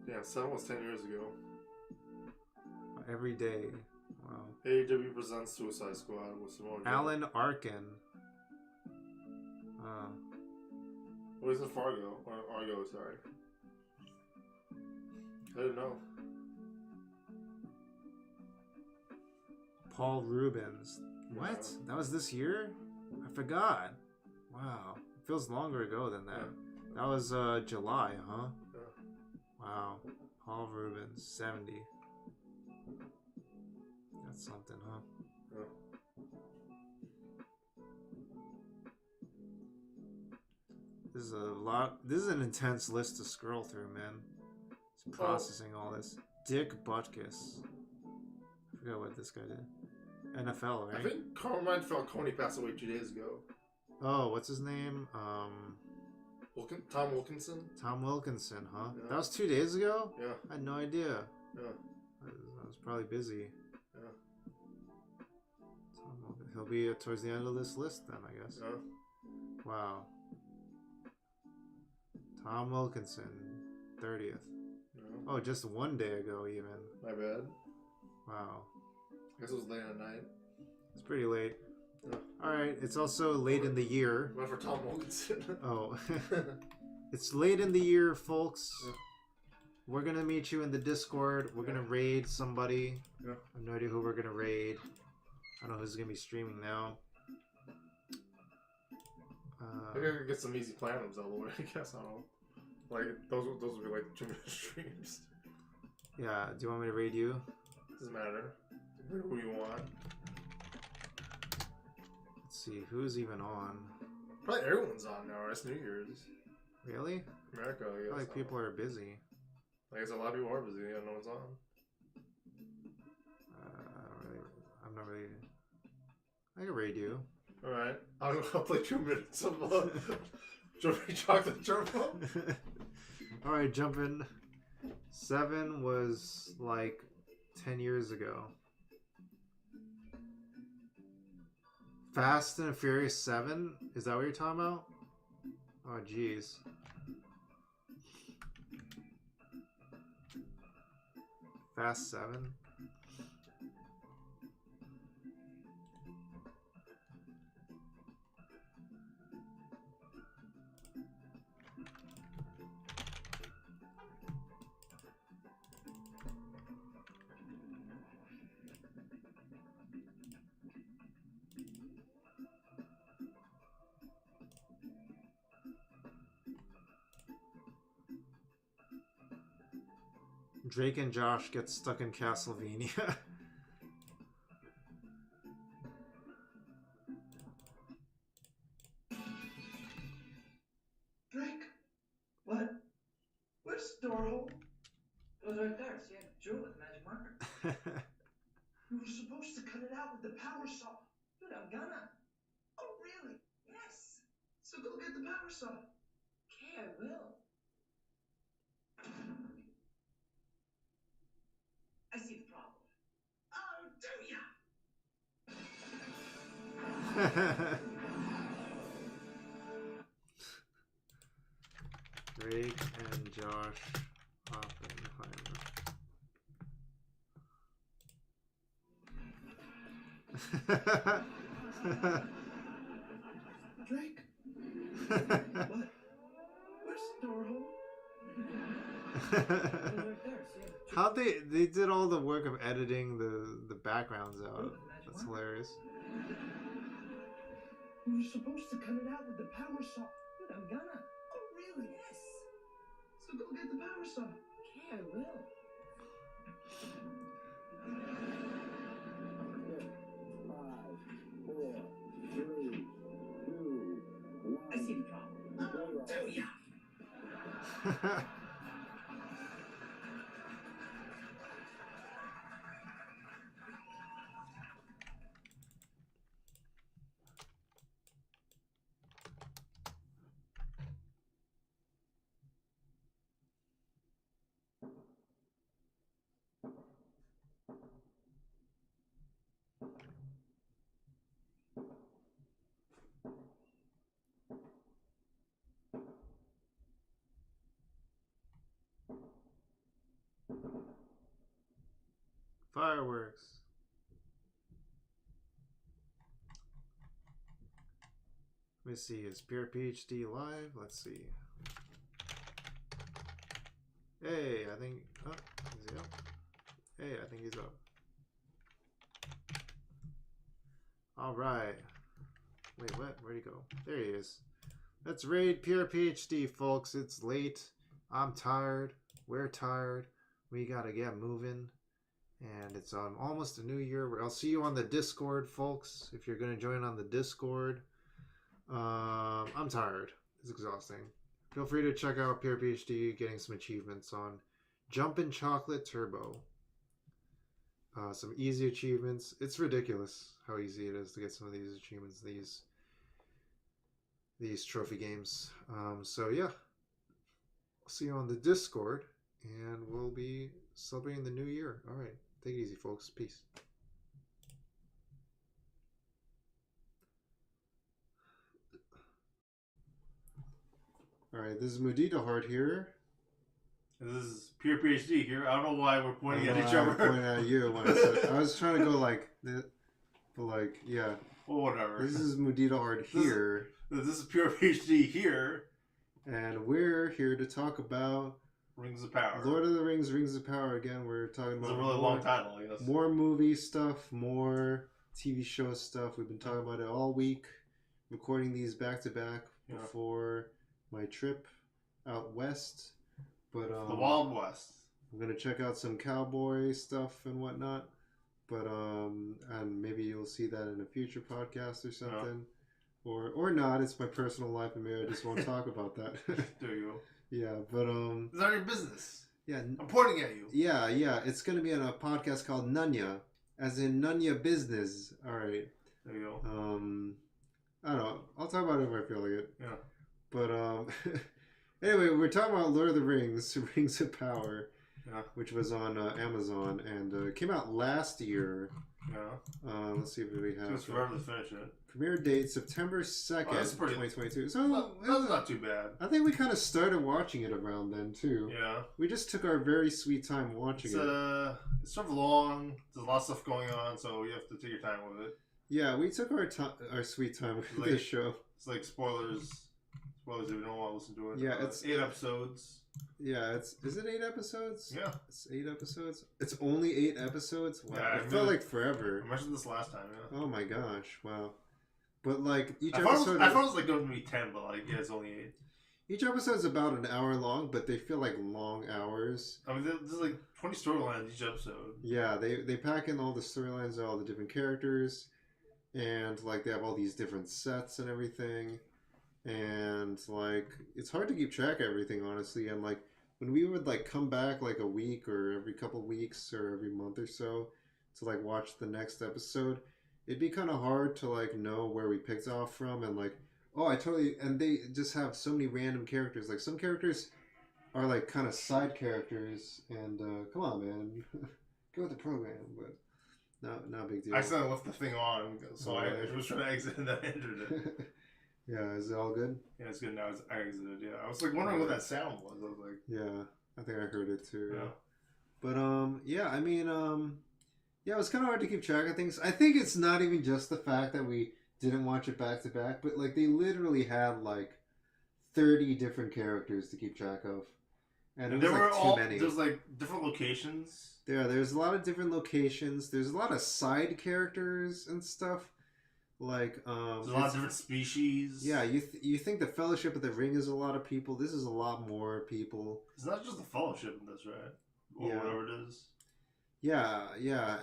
Speaker 3: Yeah, 7 was 10 years ago.
Speaker 2: Every day. Wow.
Speaker 3: AEW presents Suicide Squad with Samoa Joe.
Speaker 2: Alan Arkin.
Speaker 3: What is it, Fargo? Or Argo, sorry. I didn't know.
Speaker 2: Paul Rubens. What?
Speaker 3: Yeah.
Speaker 2: That was this year? I forgot. Wow. It feels longer ago than that.
Speaker 3: Yeah.
Speaker 2: That was July, huh?
Speaker 3: Yeah.
Speaker 2: Wow. Paul Rubens, 70. That's something, huh?
Speaker 3: Yeah.
Speaker 2: This is a lot. This is an intense list to scroll through, man. It's processing all this. Dick Butkus. I forgot what this guy did. NFL, right?
Speaker 3: I think Carmine Falcone passed away 2 days ago.
Speaker 2: Oh, what's his name?
Speaker 3: Tom Wilkinson?
Speaker 2: Tom Wilkinson, huh?
Speaker 3: Yeah.
Speaker 2: That was 2 days ago?
Speaker 3: Yeah.
Speaker 2: I had no idea.
Speaker 3: Yeah.
Speaker 2: I was probably busy.
Speaker 3: Yeah.
Speaker 2: Tom Wilkinson. He'll be towards the end of this list then, I guess.
Speaker 3: Yeah.
Speaker 2: Wow. Tom Wilkinson, 30th.
Speaker 3: Yeah.
Speaker 2: Oh, just 1 day ago, even.
Speaker 3: My bad.
Speaker 2: Wow.
Speaker 3: I guess it was late at night.
Speaker 2: It's pretty late.
Speaker 3: Yeah.
Speaker 2: Alright, it's also late in the year.
Speaker 3: Went for Tom Wilkinson.
Speaker 2: Oh. It's late in the year, folks.
Speaker 3: Yeah.
Speaker 2: We're gonna meet you in the Discord. We're gonna raid somebody.
Speaker 3: Yeah.
Speaker 2: I have no idea who we're gonna raid. I don't know who's gonna be streaming now.
Speaker 3: Maybe I could get some easy platinums out of the way, I guess. I don't know. Like, those would be like 2 minute streams.
Speaker 2: Yeah, do you want me to raid you?
Speaker 3: Doesn't matter. Who you want.
Speaker 2: see who's even on.
Speaker 3: Probably everyone's on now. Right? It's New Year's.
Speaker 2: Really?
Speaker 3: America, I
Speaker 2: I feel
Speaker 3: guess.
Speaker 2: like people are busy.
Speaker 3: I guess a lot of people are busy. Yeah, no one's on.
Speaker 2: I'm not really. I can raid you.
Speaker 3: All right, I'll play 2 minutes of Strawberry Chocolate Turbo.
Speaker 2: All right, jumping. 7 was like 10 years ago. Fast and Furious 7? Is that what you're talking about? Oh, jeez. Fast 7? Drake and Josh get stuck in Castlevania.
Speaker 4: Drake? What? Where's the door hole? Goes right there. See, I drew it with a magic marker. You were supposed to cut it out with the power saw. Dude, I'm gonna. Oh, really? Yes. So go get the power saw. Okay, I will. I see the problem. Oh, do ya?
Speaker 2: Drake and Josh Oppenheimer.
Speaker 4: Drake? What? Where's the door hole? Goes right there. See, I drew
Speaker 2: How they did all the work of editing the backgrounds out. That's hilarious.
Speaker 4: You were supposed to cut it out with the power saw. Dude, I'm gonna. Oh, really? Yes. So go get the power saw. Okay, I will. I see the problem. Oh, do ya?
Speaker 2: Fireworks. Let me see. Is Pure PhD live? Let's see. Hey, I think. Oh, is he up? Hey, I think he's up. All right. Wait, what? Where'd he go? There he is. Let's raid Pure PhD, folks. It's late. I'm tired. We're tired. We gotta get moving. And it's almost a new year. I'll see you on the Discord, folks. If you're gonna join on the Discord. I'm tired. It's exhausting. Feel free to check out Pure PhD, getting some achievements on Jumpin' Chocolate Turbo. Some easy achievements. It's ridiculous how easy it is to get some of these achievements, these trophy games. So yeah, I'll see you on the Discord, and we'll be celebrating the new year. All right, take it easy, folks. Peace. All right, this is Mudita Heart here.
Speaker 3: This is Pure PhD here. I don't know why we're pointing at each other.
Speaker 2: Pointing at you when I said I was trying to go like this, but like yeah.
Speaker 3: Well, whatever.
Speaker 2: This is Mudita Heart here.
Speaker 3: This is Pure PhD here.
Speaker 2: And we're here to talk about
Speaker 3: Rings of Power.
Speaker 2: Lord of the Rings, Rings of Power. Again, we're talking about
Speaker 3: It's a really long title, I guess.
Speaker 2: More movie stuff, more TV show stuff. We've been talking about it all week, recording these back to back before my trip out west. But
Speaker 3: the Wild West.
Speaker 2: I'm gonna check out some cowboy stuff and whatnot. But and maybe you'll see that in a future podcast or something, or not. It's my personal life, and maybe I just won't talk about that.
Speaker 3: There you go.
Speaker 2: Yeah, but
Speaker 3: It's not your business.
Speaker 2: yeah,
Speaker 3: I'm pointing at you.
Speaker 2: yeah. It's gonna be on a podcast called Nunya, as in Nunya Business. All right.
Speaker 3: There you go.
Speaker 2: I don't know. I'll talk about it if I feel like it.
Speaker 3: Yeah.
Speaker 2: But anyway, we're talking about Lord of the Rings, Rings of Power, which was on Amazon and came out last year.
Speaker 3: Yeah.
Speaker 2: Let's see if we have.
Speaker 3: It took forever to finish it.
Speaker 2: Premiere date September 2nd, 2022. So
Speaker 3: that's not too bad.
Speaker 2: I think we kind of started watching it around then too.
Speaker 3: Yeah.
Speaker 2: We just took our very sweet time watching it.
Speaker 3: It's sort of long. There's a lot of stuff going on, so you have to take your time with it.
Speaker 2: Yeah, we took our sweet time with this show.
Speaker 3: It's like spoilers. Spoilers if you don't want to listen to it.
Speaker 2: Yeah, it's
Speaker 3: 8 episodes.
Speaker 2: Yeah, is it 8 episodes?
Speaker 3: Yeah.
Speaker 2: It's 8 episodes? It's only 8 episodes? Wow.
Speaker 3: Yeah,
Speaker 2: it felt like forever.
Speaker 3: I mentioned this last time, yeah.
Speaker 2: Oh my gosh, wow. But like each
Speaker 3: I
Speaker 2: episode
Speaker 3: thought it was like going to be 10, but like yeah, it's only 8.
Speaker 2: Each episode's about an hour long, but they feel like long hours.
Speaker 3: I mean, there's like 20 storylines each episode.
Speaker 2: Yeah, they pack in all the storylines of all the different characters, and like they have all these different sets and everything, and like it's hard to keep track of everything honestly. And like when we would like come back like a week or every couple weeks or every month or so to like watch the next episode, it'd be kind of hard to like know where we picked off from and like, oh, I totally, and they just have so many random characters. Like some characters are like kind of side characters, and come on, man, go with the program, but not a big deal.
Speaker 3: I accidentally left the thing on, so I was trying to exit and then I entered it.
Speaker 2: Yeah, is it all good?
Speaker 3: Yeah, it's good now. I exited. Yeah, I was like wondering what that sound was. I was like,
Speaker 2: yeah, I think I heard it too.
Speaker 3: Yeah.
Speaker 2: But yeah, I mean, yeah, it was kind of hard to keep track of things. I think it's not even just the fact that we didn't watch it back to back, but like they literally had like 30 different characters to keep track of, and it was like too many.
Speaker 3: There's like different locations.
Speaker 2: There's a lot of different locations. There's a lot of side characters and stuff. Like
Speaker 3: there's a lot of different species.
Speaker 2: Yeah, you think the Fellowship of the Ring is a lot of people. This is a lot more people.
Speaker 3: It's not just the Fellowship in this, right? Or whatever it is.
Speaker 2: Yeah,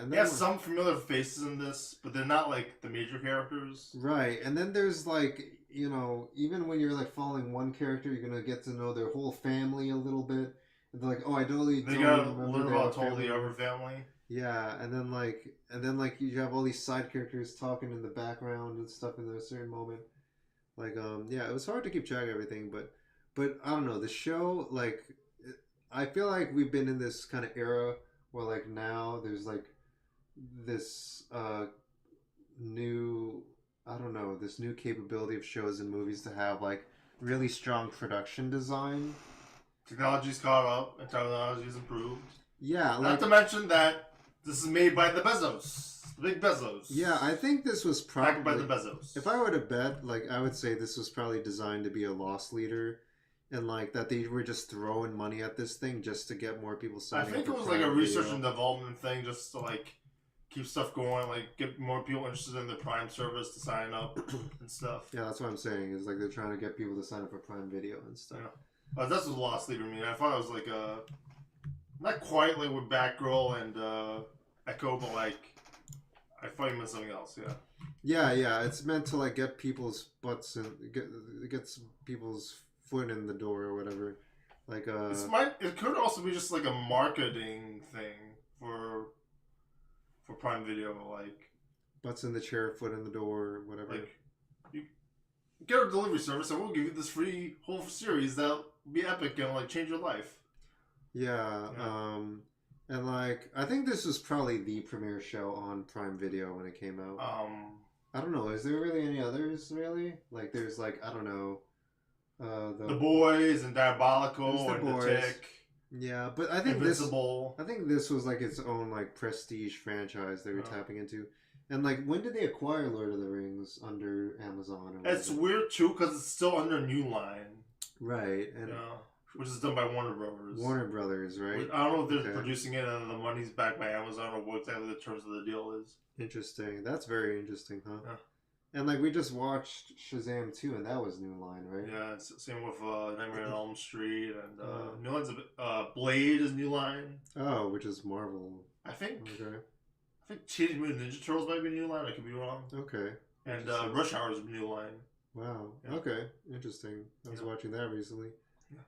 Speaker 2: and
Speaker 3: they have some familiar faces in this, but they're not like the major characters.
Speaker 2: Right, and then there's like, you know, even when you're like following one character, you're gonna get to know their whole family a little bit. And they're like, oh, I totally
Speaker 3: they gotta learn about totally other family.
Speaker 2: Yeah, and then like you have all these side characters talking in the background and stuff in a certain moment. Like yeah, it was hard to keep track of everything, but I don't know, the show, like I feel like we've been in this kind of era where like now there's like this new, I don't know, this new capability of shows and movies to have like really strong production design.
Speaker 3: Technology's caught up and technology's improved.
Speaker 2: Yeah,
Speaker 3: not to mention that this is made by the Bezos, the big Bezos.
Speaker 2: Yeah, I think this was probably
Speaker 3: backed by the Bezos.
Speaker 2: If I were to bet, like I would say this was probably designed to be a loss leader, and like that they were just throwing money at this thing just to get more people signing up.
Speaker 3: I think it was like a research and development thing, just to like keep stuff going, like get more people interested in the Prime service to sign up and stuff.
Speaker 2: Yeah, that's what I'm saying. Is like they're trying to get people to sign up for Prime Video and stuff.
Speaker 3: Yeah, that's what loss leader mean. I thought it was like a not quite like with Batgirl and Echo, but like I thought you meant something else.
Speaker 2: Yeah. It's meant to like get people's butts and gets people's foot in the door or whatever. Like
Speaker 3: it could also be just like a marketing thing for Prime Video, like
Speaker 2: butts in the chair, foot in the door, whatever.
Speaker 3: Like you get a delivery service, and we'll give you this free whole series that'll be epic and like change your life.
Speaker 2: Yeah. And like I think this was probably the premiere show on Prime Video when it came out. I don't know. Is there really any others? Really? Like there's like I don't know. The
Speaker 3: Boys and Diabolical and The Tick.
Speaker 2: Yeah, but I think
Speaker 3: Invincible.
Speaker 2: I think this was like its own like prestige franchise they were tapping into. And like when did they acquire Lord of the Rings under Amazon?
Speaker 3: It's weird too because it's still under New Line.
Speaker 2: Right. And
Speaker 3: which is done by Warner Brothers.
Speaker 2: Warner Brothers, right?
Speaker 3: I don't know if they're producing it and the money's backed by Amazon or what exactly the terms of the deal is.
Speaker 2: Interesting. That's very interesting, huh?
Speaker 3: Yeah.
Speaker 2: And like we just watched Shazam 2 and that was New Line, right?
Speaker 3: Yeah, same with Nightmare on Elm Street and New Line's Blade is New Line.
Speaker 2: Oh, which is Marvel.
Speaker 3: I think think Teenage Mutant Ninja Turtles might be a new line. I could be wrong.
Speaker 2: Okay.
Speaker 3: And Rush Hour is a new line.
Speaker 2: Wow.
Speaker 3: Yeah.
Speaker 2: Okay. Interesting. I was watching that recently.
Speaker 3: Yeah.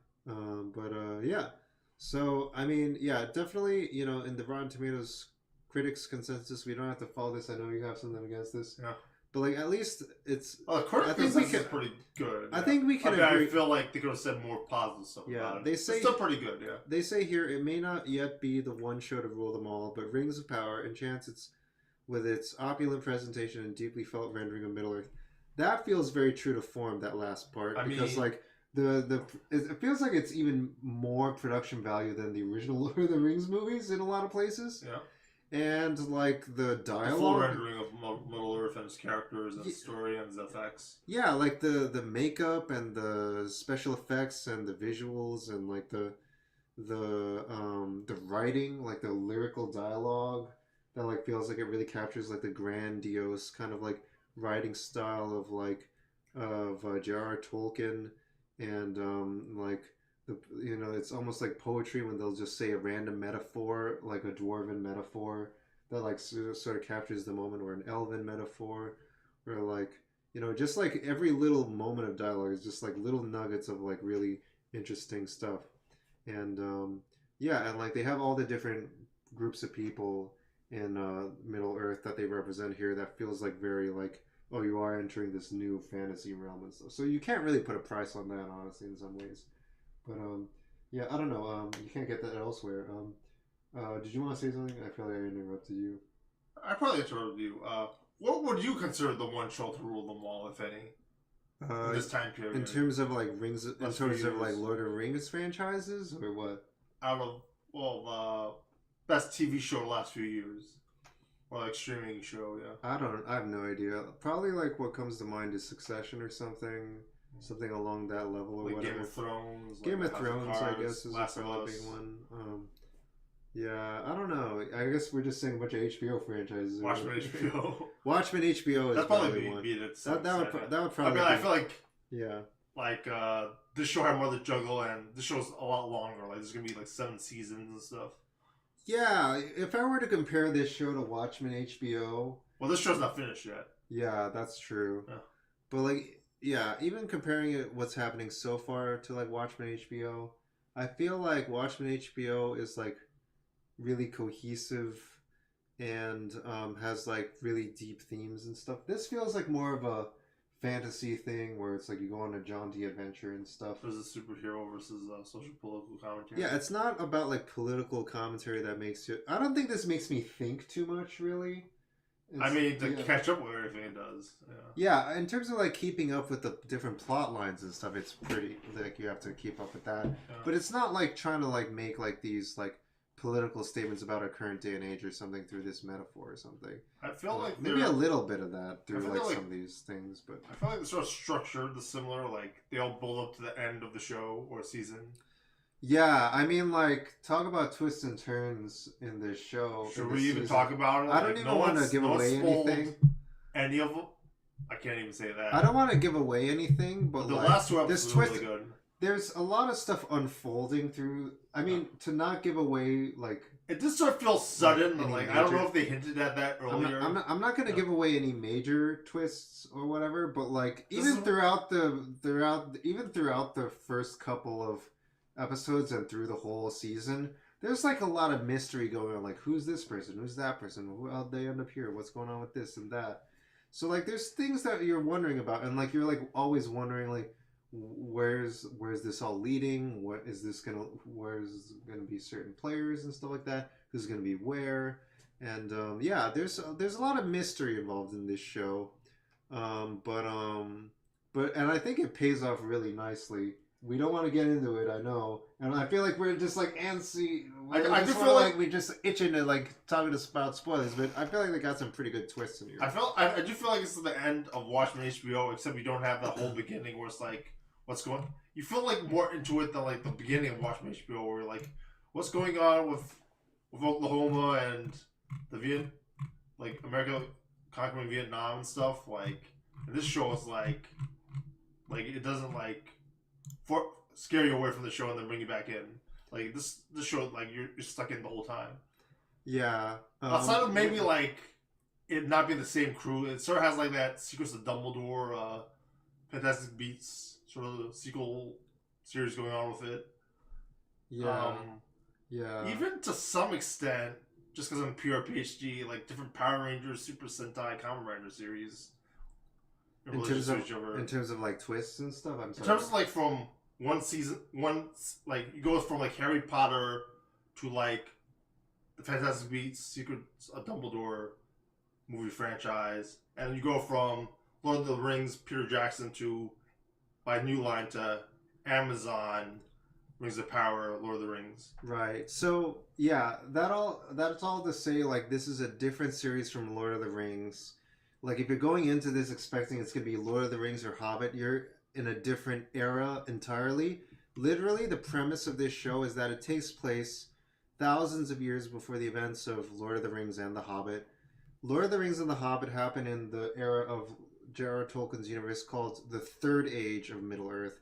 Speaker 2: Yeah. So I mean, yeah, definitely. You know, in the Rotten Tomatoes critics consensus, we don't have to follow this. I know you have something against this.
Speaker 3: Yeah.
Speaker 2: But like, at least it's.
Speaker 3: Well, the critics consensus is pretty good.
Speaker 2: I think we can agree.
Speaker 3: I feel like they could have said more positive stuff about it.
Speaker 2: They say
Speaker 3: it's still pretty good. Yeah.
Speaker 2: They say here it may not yet be the one show to rule them all, but Rings of Power enchants its with its opulent presentation and deeply felt rendering of Middle Earth. That feels very true to form. That last part, because like it feels like it's even more production value than the original Lord of the Rings movies in a lot of places.
Speaker 3: Yeah.
Speaker 2: And like the dialogue,
Speaker 3: the full rendering of Middle Earth and its characters and story and its effects.
Speaker 2: Yeah, like the makeup and the special effects and the visuals and like the writing, like the lyrical dialogue that like feels like it really captures like the grandiose kind of like writing style of like J.R.R. Tolkien, and like it's almost like poetry when they'll just say a random metaphor, like a dwarven metaphor that like sort of captures the moment, or an elven metaphor, or like just like every little moment of dialogue is just like little nuggets of like really interesting stuff. And and like they have all the different groups of people in Middle Earth that they represent here. That feels like very like, oh, you are entering this new fantasy realm and stuff. So you can't really put a price on that, honestly, in some ways. But yeah, I don't know. You can't get that elsewhere. Did you want to say something? I feel like I interrupted you.
Speaker 3: I probably interrupted you. What would you consider the one show to rule them all, if any, in this time period?
Speaker 2: In terms of like rings, in terms of like Lord of the Rings franchises, or what?
Speaker 3: Out of best TV show the last few years, or like streaming show, yeah.
Speaker 2: I have no idea. Probably like what comes to mind is Succession or something. Something along that level, or
Speaker 3: like
Speaker 2: whatever.
Speaker 3: Game of Thrones.
Speaker 2: Game
Speaker 3: like
Speaker 2: of Thrones,
Speaker 3: Cards,
Speaker 2: I guess, is
Speaker 3: Last
Speaker 2: a probably big one. Yeah, I don't know. I guess we're just saying a bunch of HBO franchises.
Speaker 3: Watchmen HBO.
Speaker 2: Watchmen HBO is
Speaker 3: that
Speaker 2: probably one.
Speaker 3: Beat it.
Speaker 2: That would probably.
Speaker 3: I feel like
Speaker 2: like
Speaker 3: this show had more to juggle, and this show's a lot longer. Like there's gonna be like 7 seasons and stuff.
Speaker 2: Yeah, if I were to compare this show to Watchmen HBO,
Speaker 3: well, this show's not finished yet.
Speaker 2: Yeah, that's true.
Speaker 3: Yeah.
Speaker 2: But like, yeah, even comparing it what's happening so far to like Watchmen HBO, I feel like Watchmen HBO is like really cohesive and has like really deep themes and stuff. This feels like more of a fantasy thing where it's like you go on a jaunty adventure and stuff.
Speaker 3: There's a superhero versus social political commentary.
Speaker 2: Yeah, it's not about like political commentary that makes you. I don't think this makes me think too much, really.
Speaker 3: I mean, to catch up with everything it does.
Speaker 2: Yeah, in terms of like keeping up with the different plot lines and stuff, it's pretty like you have to keep up with that. Yeah. But it's not like trying to like make like these like political statements about our current day and age or something through this metaphor or something.
Speaker 3: I feel like
Speaker 2: maybe a little bit of that through like some of these things, but
Speaker 3: I feel like they're sort of structured the similar, like they all build up to the end of the show or season.
Speaker 2: Yeah, I mean, like, talk about twists and turns in this show.
Speaker 3: Should we even talk about it?
Speaker 2: I don't even want to give away anything.
Speaker 3: Any of them? I can't even say that.
Speaker 2: I don't want to give away anything, but
Speaker 3: the
Speaker 2: like,
Speaker 3: last 2 episodes were really good.
Speaker 2: There's a lot of stuff unfolding through. I mean, to not give away, like...
Speaker 3: It just sort of feels sudden. Like I don't know if they hinted at that earlier.
Speaker 2: I'm not going to give away any major twists or whatever, but like, even throughout the first couple of episodes and through the whole season, there's like a lot of mystery going on. Like, who's this person? Who's that person? How'd they end up here? What's going on with this and that? So like, there's things that you're wondering about, and like you're like always wondering like, where's this all leading? Where's gonna be certain players and stuff like that? Who's gonna be where? And yeah, there's a lot of mystery involved in this show, but and I think it pays off really nicely. We don't want to get into it, I know, and I feel like we're just like antsy. I just feel like we just itching to like talking about spoilers, but I feel like they got some pretty good twists in here.
Speaker 3: I do feel like it's the end of Watchmen HBO, except you don't have the whole beginning where it's like, what's going? You feel like more into it than like the beginning of Watchmen HBO, where like, what's going on with Oklahoma and the America conquering Vietnam and stuff. Like, and this show is like it doesn't like scare you away from the show and then bring you back in. Like this show, like you're stuck in the whole time.
Speaker 2: Yeah.
Speaker 3: Outside of maybe like it not being the same crew, it sort of has like that Secrets of Dumbledore, Fantastic Beasts sort of sequel series going on with it.
Speaker 2: Yeah. Yeah.
Speaker 3: Even to some extent, just because I'm pure PhD, like different Power Rangers, Super Sentai, Kamen Rider series.
Speaker 2: In terms of like twists and stuff, I'm sorry.
Speaker 3: In terms of like from one season, like it goes from like Harry Potter to like the Fantastic Beasts, Secrets of Dumbledore movie franchise, and you go from Lord of the Rings, Peter Jackson to by New Line to Amazon, Rings of Power, Lord of the Rings.
Speaker 2: Right. So yeah, that's all to say. Like this is a different series from Lord of the Rings. Like if you're going into this expecting it's gonna be Lord of the Rings or Hobbit, you're in a different era entirely. Literally, the premise of this show is that it takes place thousands of years before the events of Lord of the Rings and The Hobbit. Lord of the Rings and The Hobbit happen in the era of J.R.R. Tolkien's universe called the Third Age of Middle Earth.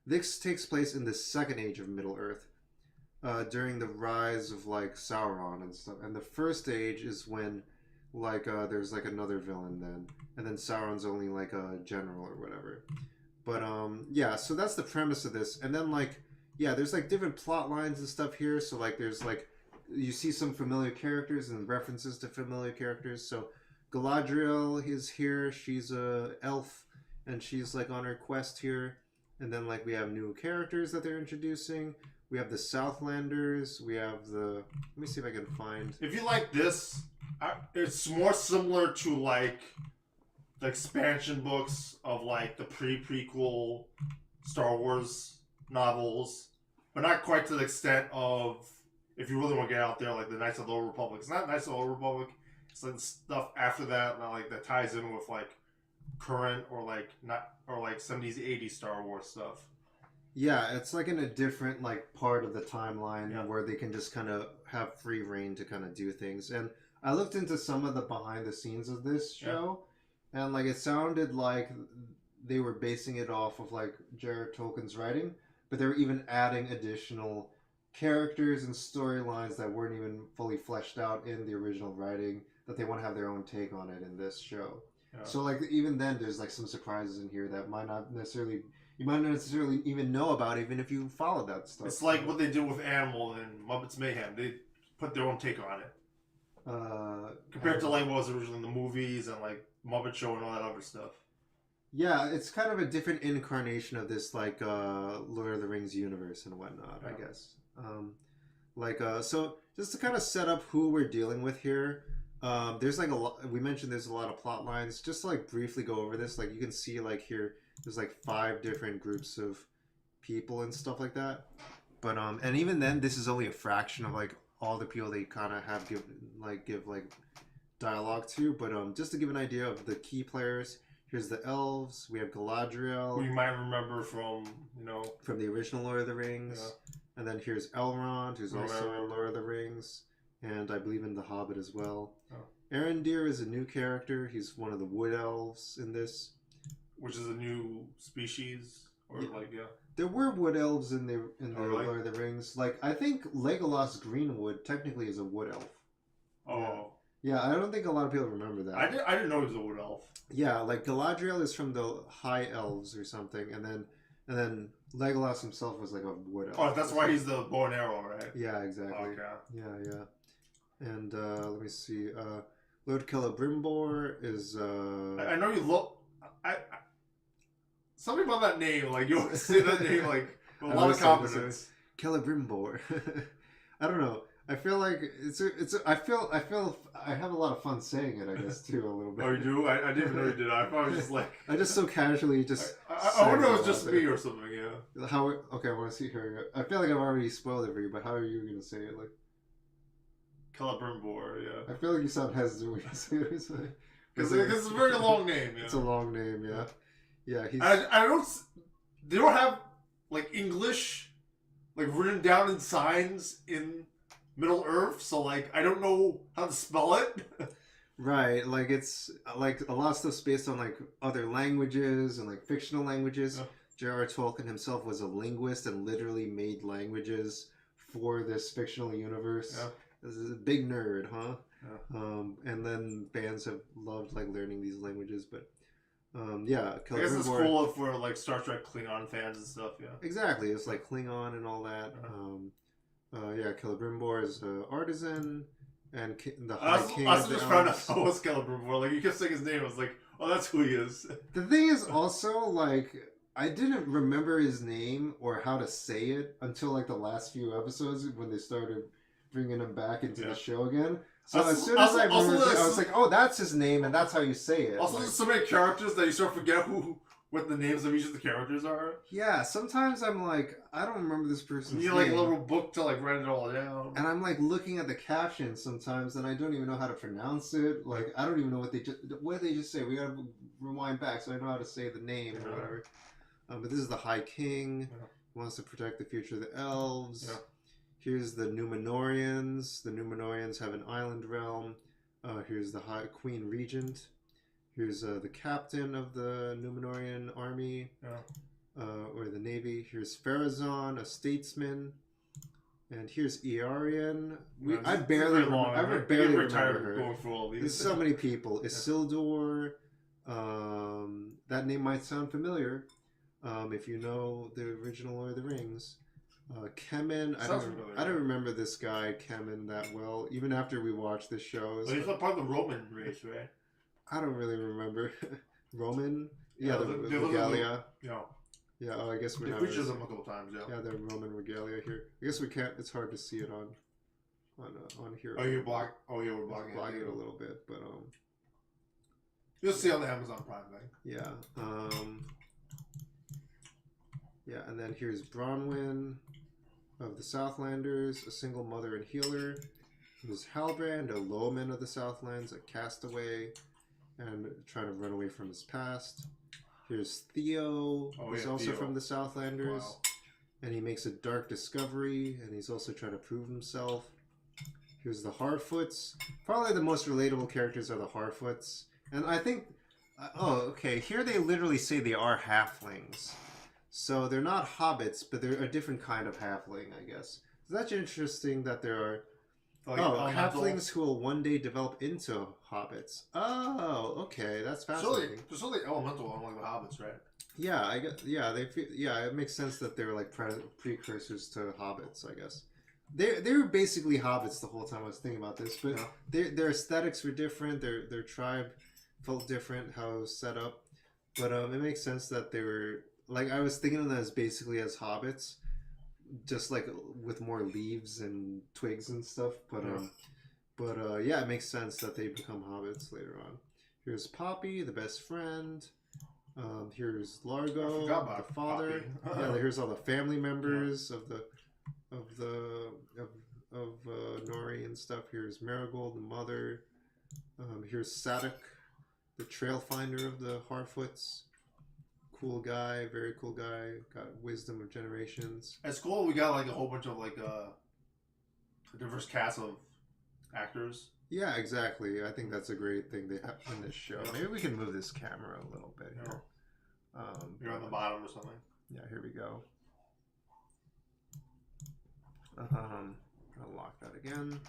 Speaker 2: This takes place in the Second Age of Middle Earth, during the rise of like Sauron and stuff. And the First Age is when like there's like another villain then, and then Sauron's only like a general or whatever. But yeah, so that's the premise of this. And then like yeah, there's like different plot lines and stuff here. So like there's like you see some familiar characters and references to familiar characters. So Galadriel is here. She's a elf, and she's like on her quest here. And then like we have new characters that they're introducing. We have the Southlanders. We have the. Let me see if I can find.
Speaker 3: If you like this, it's more similar to like the expansion books of like the prequel Star Wars novels, but not quite to the extent of if you really want to get out there like the Knights of the Old Republic. It's not Knights of the Old Republic. It's like stuff after that, not like that ties in with like current or like not or like 70s 80s Star Wars stuff.
Speaker 2: Yeah, it's like in a different like part of the timeline where they can just kind of have free reign to kind of do things. And I looked into some of the behind the scenes of this show, and like it sounded like they were basing it off of like J.R.R. Tolkien's writing, but they were even adding additional characters and storylines that weren't even fully fleshed out in the original writing that they want to have their own take on it in this show. Yeah. So like even then there's like some surprises in here that you might not necessarily even know about even if you followed that stuff.
Speaker 3: It's like what they did with Animal and Muppets Mayhem. They put their own take on it. Compared to like what was originally in the movies and like Muppet Show and all that other stuff.
Speaker 2: Yeah, it's kind of a different incarnation of this like Lord of the Rings universe and whatnot, I guess. So just to kind of set up who we're dealing with here, there's like a lot. We mentioned there's a lot of plot lines. Just to like briefly go over this, like you can see like here, there's like 5 different groups of people and stuff like that. But and even then, this is only a fraction of like all the people they kind of have give dialogue to. But just to give an idea of the key players. Here's the elves. We have Galadriel,
Speaker 3: who you might remember from
Speaker 2: from the original Lord of the Rings. Yeah. And then here's Elrond, who's also in Lord of the Rings, and I believe in The Hobbit as well. Oh. Arondir is a new character. He's one of the wood elves in this,
Speaker 3: which is a new species, or
Speaker 2: There were wood elves in the Lord of the Rings. Like I think Legolas Greenwood technically is a wood elf.
Speaker 3: Oh.
Speaker 2: Yeah, I don't think a lot of people remember that.
Speaker 3: I didn't know he was a wood elf.
Speaker 2: Yeah, like Galadriel is from the High Elves or something, and then Legolas himself was like a wood elf.
Speaker 3: Oh, that's why he's the bow and arrow, right?
Speaker 2: Yeah, exactly.
Speaker 3: Okay.
Speaker 2: Yeah. And let me see. Lord Celebrimbor is.
Speaker 3: I know you look. Something about that name, like you always say that name like with a lot of confidence.
Speaker 2: Celebrimbor. I don't know. I feel like I have a lot of fun saying it, I guess, too, a little bit.
Speaker 3: Oh, you do? I didn't even know you did. I thought it was just like...
Speaker 2: I just so casually just...
Speaker 3: I wonder if it was just me or something, yeah.
Speaker 2: Okay, I want to see here. I feel like I've already spoiled it for you, but how are you going to say it? Like
Speaker 3: Celebrimbor, yeah.
Speaker 2: I feel like you sound hesitant when you say it.
Speaker 3: Because it's a very long name, yeah.
Speaker 2: It's a long name, yeah. Yeah, he's...
Speaker 3: I don't... They don't have, like, English, like, written down in signs in... Middle Earth, so like I don't know how to spell it.
Speaker 2: Right, like it's like a lot of stuff's based on like other languages and like fictional languages. J.R.R. Tolkien himself was a linguist and literally made languages for this fictional universe. this is a big nerd, huh?
Speaker 3: Yeah.
Speaker 2: And then fans have loved like learning these languages, but yeah,
Speaker 3: I guess it's cool for like Star Trek Klingon fans and stuff. Yeah.
Speaker 2: Exactly, it's like Klingon and all that. Yeah, Celebrimbor is an artisan, and the High King.
Speaker 3: I
Speaker 2: of the
Speaker 3: just found out
Speaker 2: Elves.
Speaker 3: who was Celebrimbor. Like you kept saying his name, I was like, oh, that's who he is.
Speaker 2: The thing is also like I didn't remember his name or how to say it until like the last few episodes when they started bringing him back into the show again. So as soon as I remembered it, I was like, oh, that's his name, and that's how you say it.
Speaker 3: Also,
Speaker 2: like,
Speaker 3: there's so many characters that you sort of forget what the names of each of the characters are.
Speaker 2: yeah, sometimes I'm like, I don't remember this person's
Speaker 3: You need like a little book to like write it all down.
Speaker 2: And I'm like looking at the captions sometimes, and I don't even know how to pronounce it. Like I don't even know what they just say. We gotta rewind back so I know how to say the name or whatever. But this is the High King. He wants to protect the future of the elves.
Speaker 3: Yeah.
Speaker 2: Here's the Numenorians. The Numenorians have an island realm. Here's the High Queen Regent. Here's the captain of the Numenorian army, or the navy. Here's Pharazôn, a statesman. And here's Earian. I barely remember her.
Speaker 3: Going through all these.
Speaker 2: There's so many people. Isildur. That name might sound familiar if you know the original Lord of the Rings. Kemen. I don't remember this guy Kemen that well. Even after we watched this show,
Speaker 3: he's not part of the Roman race, right?
Speaker 2: I don't really remember. Roman. Yeah, the regalia.
Speaker 3: Yeah.
Speaker 2: Yeah. Oh, I guess we
Speaker 3: have featured them a couple times. Yeah.
Speaker 2: Yeah, the Roman regalia here. I guess we can't. It's hard to see it on here.
Speaker 3: Oh, you're block. Oh, yeah, we're blocking
Speaker 2: it a little bit, but
Speaker 3: you'll see on the Amazon Prime thing.
Speaker 2: Yeah. Yeah, and then here's Bronwyn of the Southlanders, a single mother and healer. There's Halbrand, a lowman of the Southlands, a castaway, and trying to run away from his past. Here's Theo, who's also from the Southlanders, and he makes a dark discovery, and he's also trying to prove himself. Here's the Harfoots. Probably the most relatable characters are the Harfoots, and I think, okay, here they literally say they are halflings. So they're not hobbits, but they're a different kind of halfling, I guess. So that's interesting that there are halflings who will one day develop into hobbits. Oh, okay, that's fascinating.
Speaker 3: They're still like elemental, unlike the hobbits, right?
Speaker 2: Yeah, I guess. Yeah, it makes sense that they're like precursors to hobbits, I guess. They were basically hobbits the whole time I was thinking about this, but their aesthetics were different. Their tribe felt different, how it was set up. But it makes sense that they were. Like, I was thinking of them as basically as hobbits, just like with more leaves and twigs and stuff. But yeah, it makes sense that they become hobbits later on. Here's Poppy, the best friend. Here's Largo, the father. Yeah, here's all the family members of Nori and stuff. Here's Marigold, the mother. Here's Sadok, the trail finder of the Harfoots. Cool guy, very cool guy. Got wisdom of generations.
Speaker 3: At school, we got like a whole bunch of like a diverse cast of actors.
Speaker 2: Yeah, exactly. I think that's a great thing they have in this show. Maybe we can move this camera a little bit here.
Speaker 3: You're on the bottom or something.
Speaker 2: Yeah, here we go. I'll lock that again.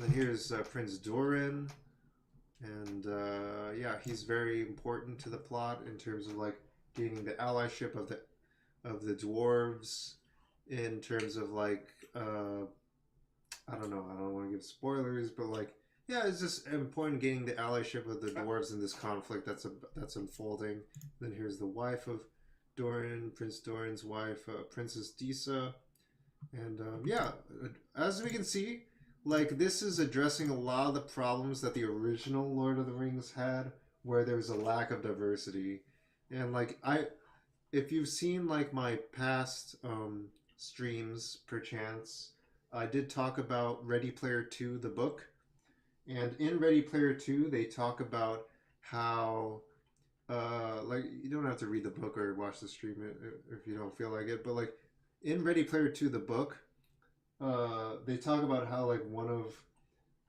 Speaker 2: Then here's Prince Doran, and yeah, he's very important to the plot in terms of like gaining the allyship of the dwarves, in terms of like I don't know, I don't want to give spoilers, but like yeah, it's just important gaining the allyship of the dwarves in this conflict that's unfolding. Then here's the wife of Doran, Prince Doran's wife, Princess Disa, and yeah, as we can see, like this is addressing a lot of the problems that the original Lord of the Rings had, where there was a lack of diversity. And like if you've seen like my past streams, perchance, I did talk about Ready Player 2, the book, and in Ready Player 2, they talk about how like you don't have to read the book or watch the stream if you don't feel like it, but like in Ready Player 2, the book, they talk about how like one of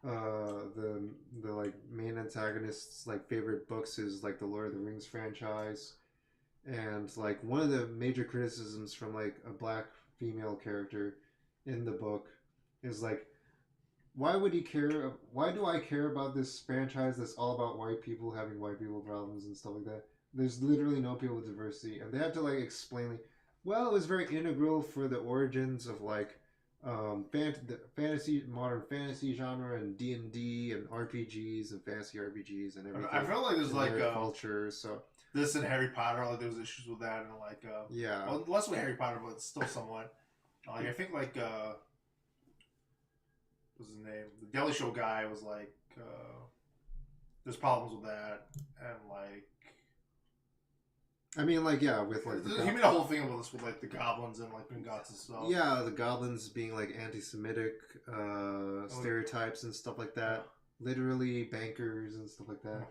Speaker 2: the like main antagonist's like favorite books is like the Lord of the Rings franchise, and like one of the major criticisms from like a black female character in the book is like why would he care? Why do I care about this franchise that's all about white people having white people problems and stuff like that? There's literally no people with diversity, and they have to like explain. Like, well, it was very integral for the origins of like the fantasy, modern fantasy genre, and D&D and RPGs and fantasy RPGs and everything.
Speaker 3: I feel like there's
Speaker 2: in
Speaker 3: like
Speaker 2: their culture. So
Speaker 3: this and Harry Potter, like there's issues with that, and like
Speaker 2: yeah,
Speaker 3: well, less with Harry Potter, but still somewhat. Like I think like what's his name? The Daily Show guy was like there's problems with that, and like
Speaker 2: I mean, like, yeah, with like
Speaker 3: he made a whole thing about this with like the goblins and like Gringotts and stuff.
Speaker 2: yeah, the goblins being like anti-Semitic stereotypes and stuff like that. Literally bankers and stuff like that.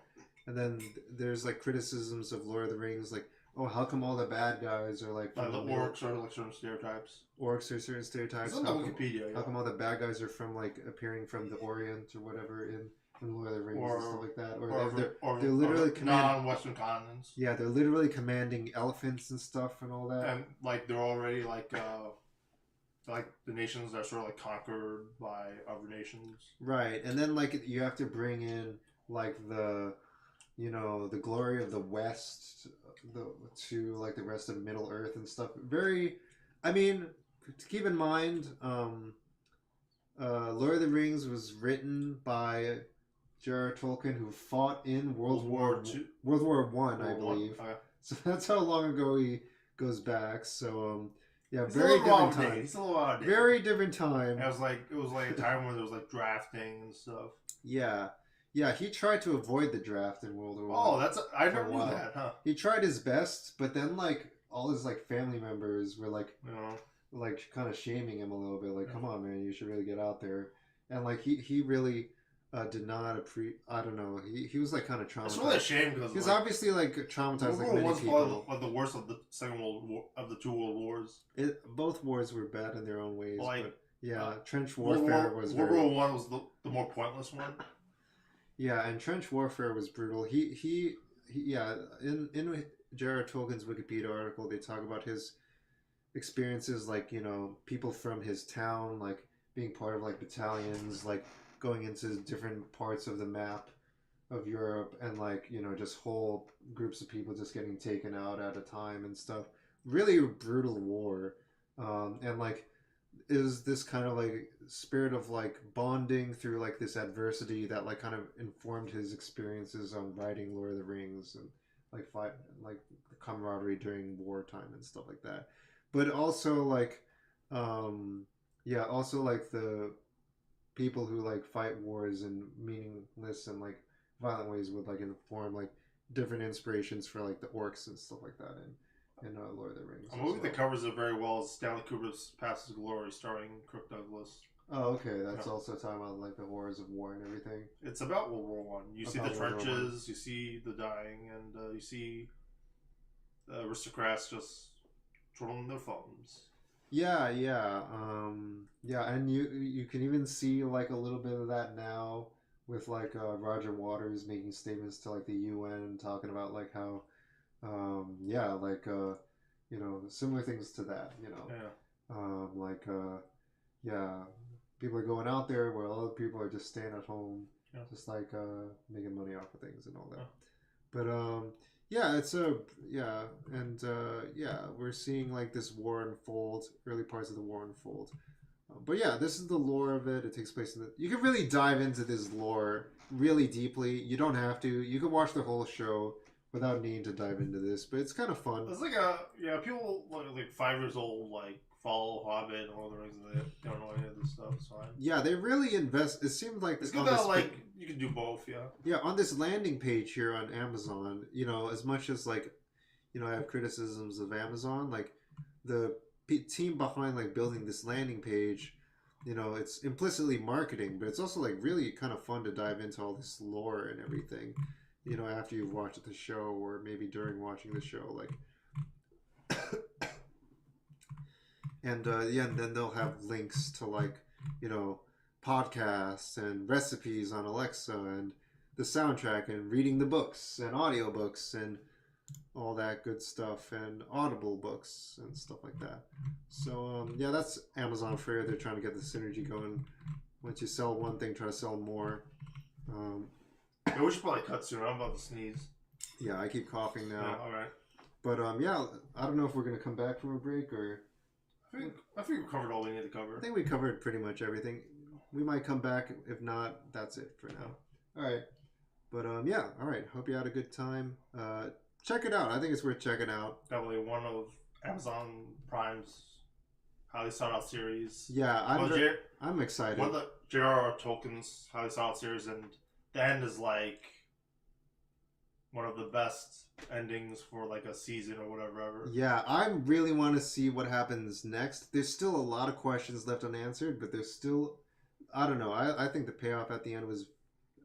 Speaker 2: And then there's like criticisms of Lord of the Rings, like, oh, how come all the bad guys are like
Speaker 3: the orcs are like certain stereotypes.
Speaker 2: Orcs are certain stereotypes.
Speaker 3: It's on Wikipedia.
Speaker 2: How come all the bad guys are from like appearing from the Orient or whatever in Lord of the Rings and stuff like that? Or they're literally
Speaker 3: non-Western continents.
Speaker 2: Yeah, they're literally commanding elephants and stuff and all that.
Speaker 3: And like they're already like the nations that are sort of like conquered by other nations.
Speaker 2: Right, and then like you have to bring in like the glory of the West to like the rest of Middle Earth and stuff. Very, I mean, to keep in mind, Lord of the Rings was written by J.R.R. Tolkien, who fought in World War One, I believe. Okay. So that's how long ago he goes back. So yeah, very different time.
Speaker 3: He's a little out of date.
Speaker 2: Very different time.
Speaker 3: It was like a time when there was like drafting and stuff.
Speaker 2: Yeah. Yeah, he tried to avoid the draft in World War
Speaker 3: One. Oh, I never knew that, huh?
Speaker 2: He tried his best, but then like all his like family members were like, like kind of shaming him a little bit, like, come on, man, you should really get out there. And like he really did not I don't know. He was like kind of traumatized.
Speaker 3: It's really a shame because
Speaker 2: he was like, obviously like traumatized. Like many people.
Speaker 3: Like the worst of the Second World War, of the two World Wars.
Speaker 2: Both wars were bad in their own ways.
Speaker 3: Like,
Speaker 2: but yeah, trench warfare was
Speaker 3: World War One was the more pointless one.
Speaker 2: Yeah, and trench warfare was brutal. He yeah, in J.R.R. Tolkien's Wikipedia article, they talk about his experiences, like, people from his town, like, being part of, like, battalions, like, going into different parts of the map of Europe, and, like, just whole groups of people just getting taken out at a time and stuff. Really brutal war. And, like, is this kind of like spirit of like bonding through like this adversity that like kind of informed his experiences on writing Lord of the Rings and like like the camaraderie during wartime and stuff like that. But also like also like the people who like fight wars in meaningless and like violent ways would like inform like different inspirations for like the orcs and stuff like that in Lord of the Rings.
Speaker 3: A movie that covers it very well is Stanley Kubrick's Past is Glory, starring Kirk Douglas.
Speaker 2: Oh, okay. That's also talking about like the horrors of war and everything.
Speaker 3: It's about World War One. You see the trenches, you see the dying, and you see the aristocrats just twirling their thumbs.
Speaker 2: Yeah, and you can even see like a little bit of that now with like Roger Waters making statements to like the UN, talking about like how similar things to that, people are going out there while other people are just staying at home, just like making money off of things and all that. But we're seeing like this war unfold, early parts of the war unfold. But yeah, this is the lore of it. It takes place you can really dive into this lore really deeply. You don't have to. You can watch the whole show without needing to dive into this, but it's kind of fun.
Speaker 3: It's like people like 5 years old like follow Hobbit and all the Rings, and they don't know any of this stuff. It's fine.
Speaker 2: Yeah, they really invest. It seems like
Speaker 3: it's good that like you can do both. Yeah.
Speaker 2: Yeah, on this landing page here on Amazon, as much as like, I have criticisms of Amazon, like the team behind like building this landing page, it's implicitly marketing, but it's also like really kind of fun to dive into all this lore and everything. After you've watched the show, or maybe during watching the show, like, and then they'll have links to like, podcasts and recipes on Alexa and the soundtrack and reading the books and audiobooks and all that good stuff and Audible books and stuff like that. So that's Amazon for you. They're trying to get the synergy going Once you sell one thing, try to sell more.
Speaker 3: Yeah, we should probably cut soon. I'm about to sneeze.
Speaker 2: Yeah, I keep coughing now.
Speaker 3: Yeah, all right.
Speaker 2: But yeah, I don't know if we're gonna come back from a break or.
Speaker 3: I think we covered all we need to cover.
Speaker 2: I think we covered pretty much everything. We might come back. If not, that's it for now. All right. But yeah, all right. Hope you had a good time. Check it out. I think it's worth checking out.
Speaker 3: Definitely one of Amazon Prime's highly sought out series.
Speaker 2: Yeah, I'm excited.
Speaker 3: One of the J.R.R. Tolkien's highly sought out series, and the end is like one of the best endings for like a season or whatever ever.
Speaker 2: Yeah, I really want to see what happens next. There's still a lot of questions left unanswered, but there's still, I don't know. I think the payoff at the end was.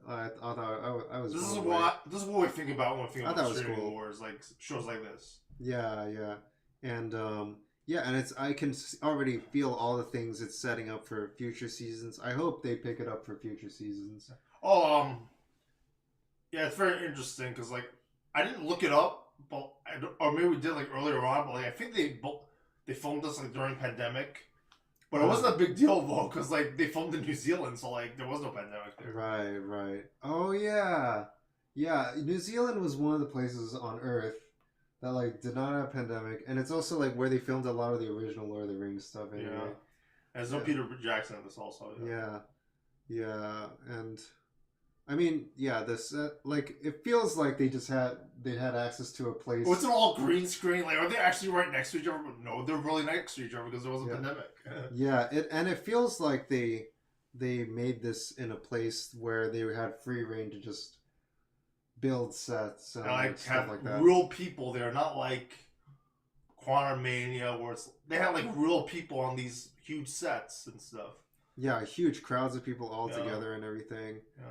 Speaker 2: I was.
Speaker 3: This is what we think about when we think about streaming
Speaker 2: cool.
Speaker 3: wars, like shows like this.
Speaker 2: Yeah, and and it's I can already feel all the things it's setting up for future seasons. I hope they pick it up for future seasons.
Speaker 3: Oh, yeah, it's very interesting because like I didn't look it up, but or maybe we did like earlier on, but like I think they filmed this like during pandemic. But it wasn't a big deal though, because like they filmed in New Zealand, so like there was no pandemic there.
Speaker 2: Right. Oh yeah. New Zealand was one of the places on Earth that like did not have pandemic, and it's also like where they filmed a lot of the original Lord of the Rings stuff. Anyway.
Speaker 3: Yeah. And there's no Peter Jackson in this also.
Speaker 2: Yeah, and I mean, this like it feels like they had access to a place.
Speaker 3: What's it all green screen? Like, are they actually right next to each other? No, they're really next to each other because there was a pandemic.
Speaker 2: It feels like they made this in a place where they had free reign to just build sets and
Speaker 3: like
Speaker 2: stuff
Speaker 3: have
Speaker 2: like that.
Speaker 3: Real people there, not like Quantum Mania where they had like real people on these huge sets and stuff.
Speaker 2: Yeah, huge crowds of people all together and everything.
Speaker 3: Yeah.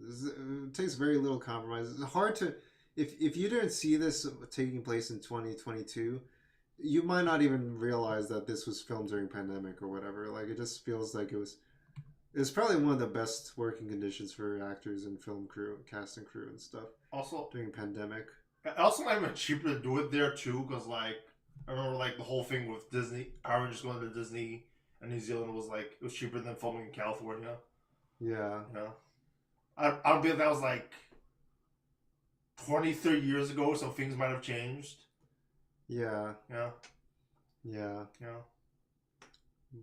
Speaker 2: It takes very little compromise. It's hard to, if you didn't see this taking place in 2022, you might not even realize that this was filmed during pandemic or whatever. Like it just feels like it was probably one of the best working conditions for actors and film crew, cast and crew and stuff.
Speaker 3: Also
Speaker 2: during pandemic.
Speaker 3: It also might have been cheaper to do it there too, because like I remember like the whole thing with Disney, Aaron just going to Disney and New Zealand was like it was cheaper than filming in California.
Speaker 2: Yeah.
Speaker 3: I don't bet that was like 20, 30 years ago, so things might have changed.
Speaker 2: Yeah.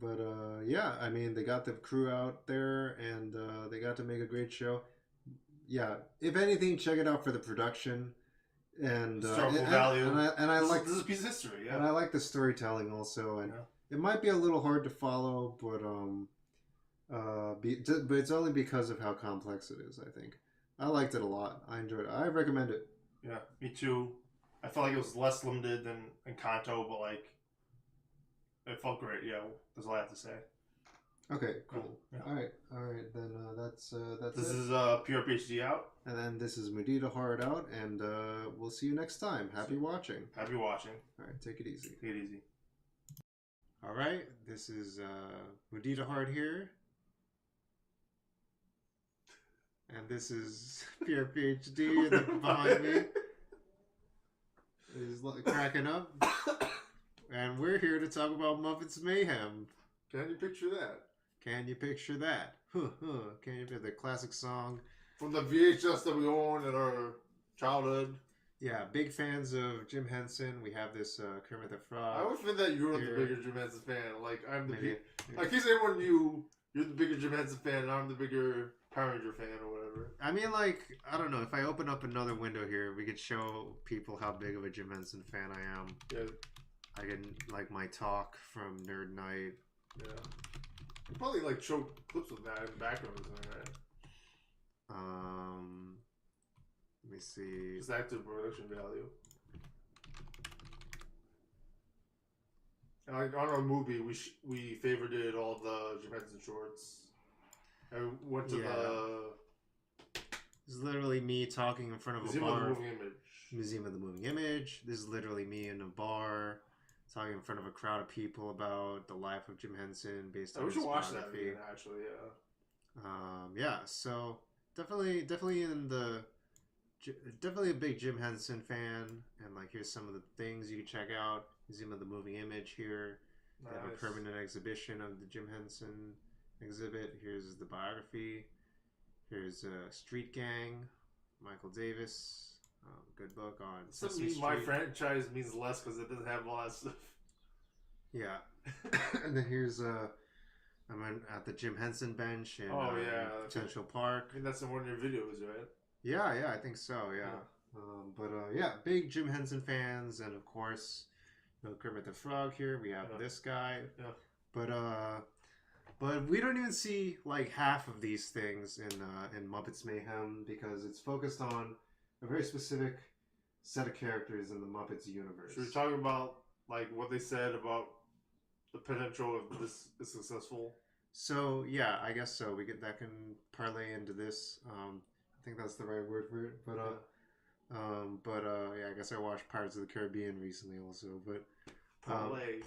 Speaker 2: But I mean, they got the crew out there, and they got to make a great show. Yeah, if anything, check it out for the production and
Speaker 3: historical value.
Speaker 2: And I like
Speaker 3: this is a piece of history. Yeah,
Speaker 2: and I like the storytelling also, and it might be a little hard to follow, but but it's only because of how complex it is. I think I liked it a lot. I enjoyed it. I recommend it.
Speaker 3: Yeah, me too. I felt like it was less limited than Encanto, but like it felt great. Yeah, that's all I have to say.
Speaker 2: Okay, cool. Yeah. All right. Then that's
Speaker 3: this
Speaker 2: it.
Speaker 3: Is Pure PhD out,
Speaker 2: and then this is Mudita Hard out, and we'll see you next time. Happy watching.
Speaker 3: Happy watching.
Speaker 2: All right, take it easy.
Speaker 3: Take it easy.
Speaker 2: All right, this is Mudita Hard here. And this is Pure PhD behind me. He's cracking up. And we're here to talk about Muppets Mayhem.
Speaker 3: Can you picture that?
Speaker 2: Can you picture that? Can you picture the classic song?
Speaker 3: From the VHS that we owned in our childhood.
Speaker 2: Yeah, big fans of Jim Henson. We have this Kermit the Frog.
Speaker 3: I always think that you're the bigger Jim Henson fan. Like, I'm the I keep saying when you're the bigger Jim Henson fan and I'm the bigger Power Ranger fan or whatever.
Speaker 2: I mean, like, I don't know. If I open up another window here, we could show people how big of a Jim Henson fan I am.
Speaker 3: Yeah.
Speaker 2: I can, like, my talk from Nerd Night.
Speaker 3: Yeah. You probably, like, show clips of that in the background or something, right?
Speaker 2: Let me see.
Speaker 3: Just active production value. And like on our movie, we favorited all the Jim Henson shorts. And went to the.
Speaker 2: This is literally me talking in front of
Speaker 3: Museum
Speaker 2: a bar.
Speaker 3: of the Moving Image.
Speaker 2: Museum of the Moving Image. This is literally me in a bar talking in front of a crowd of people about the life of Jim Henson based on
Speaker 3: we
Speaker 2: his
Speaker 3: should watch that
Speaker 2: biography.
Speaker 3: again, actually. Yeah.
Speaker 2: So definitely definitely a big Jim Henson fan, and like here's some of the things you can check out. Museum of the Moving Image here. They have a permanent exhibition of the Jim Henson exhibit. Here's the biography. Here's Street Gang, Michael Davis. Good book on Sesame Street.
Speaker 3: My franchise means less because it doesn't have a lot of stuff.
Speaker 2: Yeah. And then here's I'm at the Jim Henson bench in Potential Park.
Speaker 3: I think that's in one of your videos, right?
Speaker 2: Yeah, I think so, yeah. Big Jim Henson fans, and of course, Kermit the Frog here. We have this guy.
Speaker 3: Yeah.
Speaker 2: But we don't even see like half of these things in Muppets Mayhem because it's focused on a very specific set of characters in the Muppets universe.
Speaker 3: Should we talk about like what they said about the potential of this is successful?
Speaker 2: So yeah, I guess so. That can parlay into this. I think that's the right word for it. But I guess I watched Pirates of the Caribbean recently also. But parlay.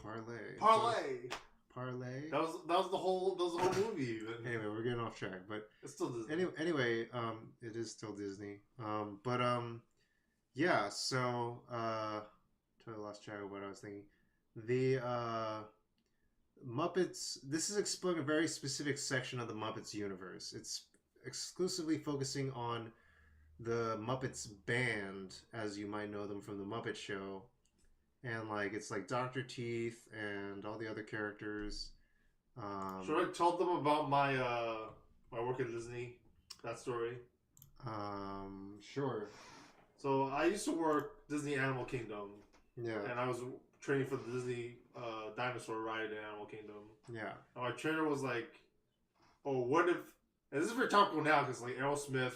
Speaker 3: That was the whole movie. Even.
Speaker 2: Anyway, we're getting off track, but
Speaker 3: it's still Disney.
Speaker 2: Anyway, it is still Disney. So totally lost track of what I was thinking. The Muppets. This is exploring a very specific section of the Muppets universe. It's exclusively focusing on the Muppets band, as you might know them from the Muppet Show. And it's like Dr. Teeth and all the other characters.
Speaker 3: Should I tell them about my my work at Disney? That story.
Speaker 2: Sure.
Speaker 3: So I used to work Disney Animal Kingdom.
Speaker 2: Yeah.
Speaker 3: And I was training for the Disney dinosaur ride in Animal Kingdom.
Speaker 2: Yeah.
Speaker 3: And my trainer was like, "Oh, what if?" And this is very topical now because Aerosmith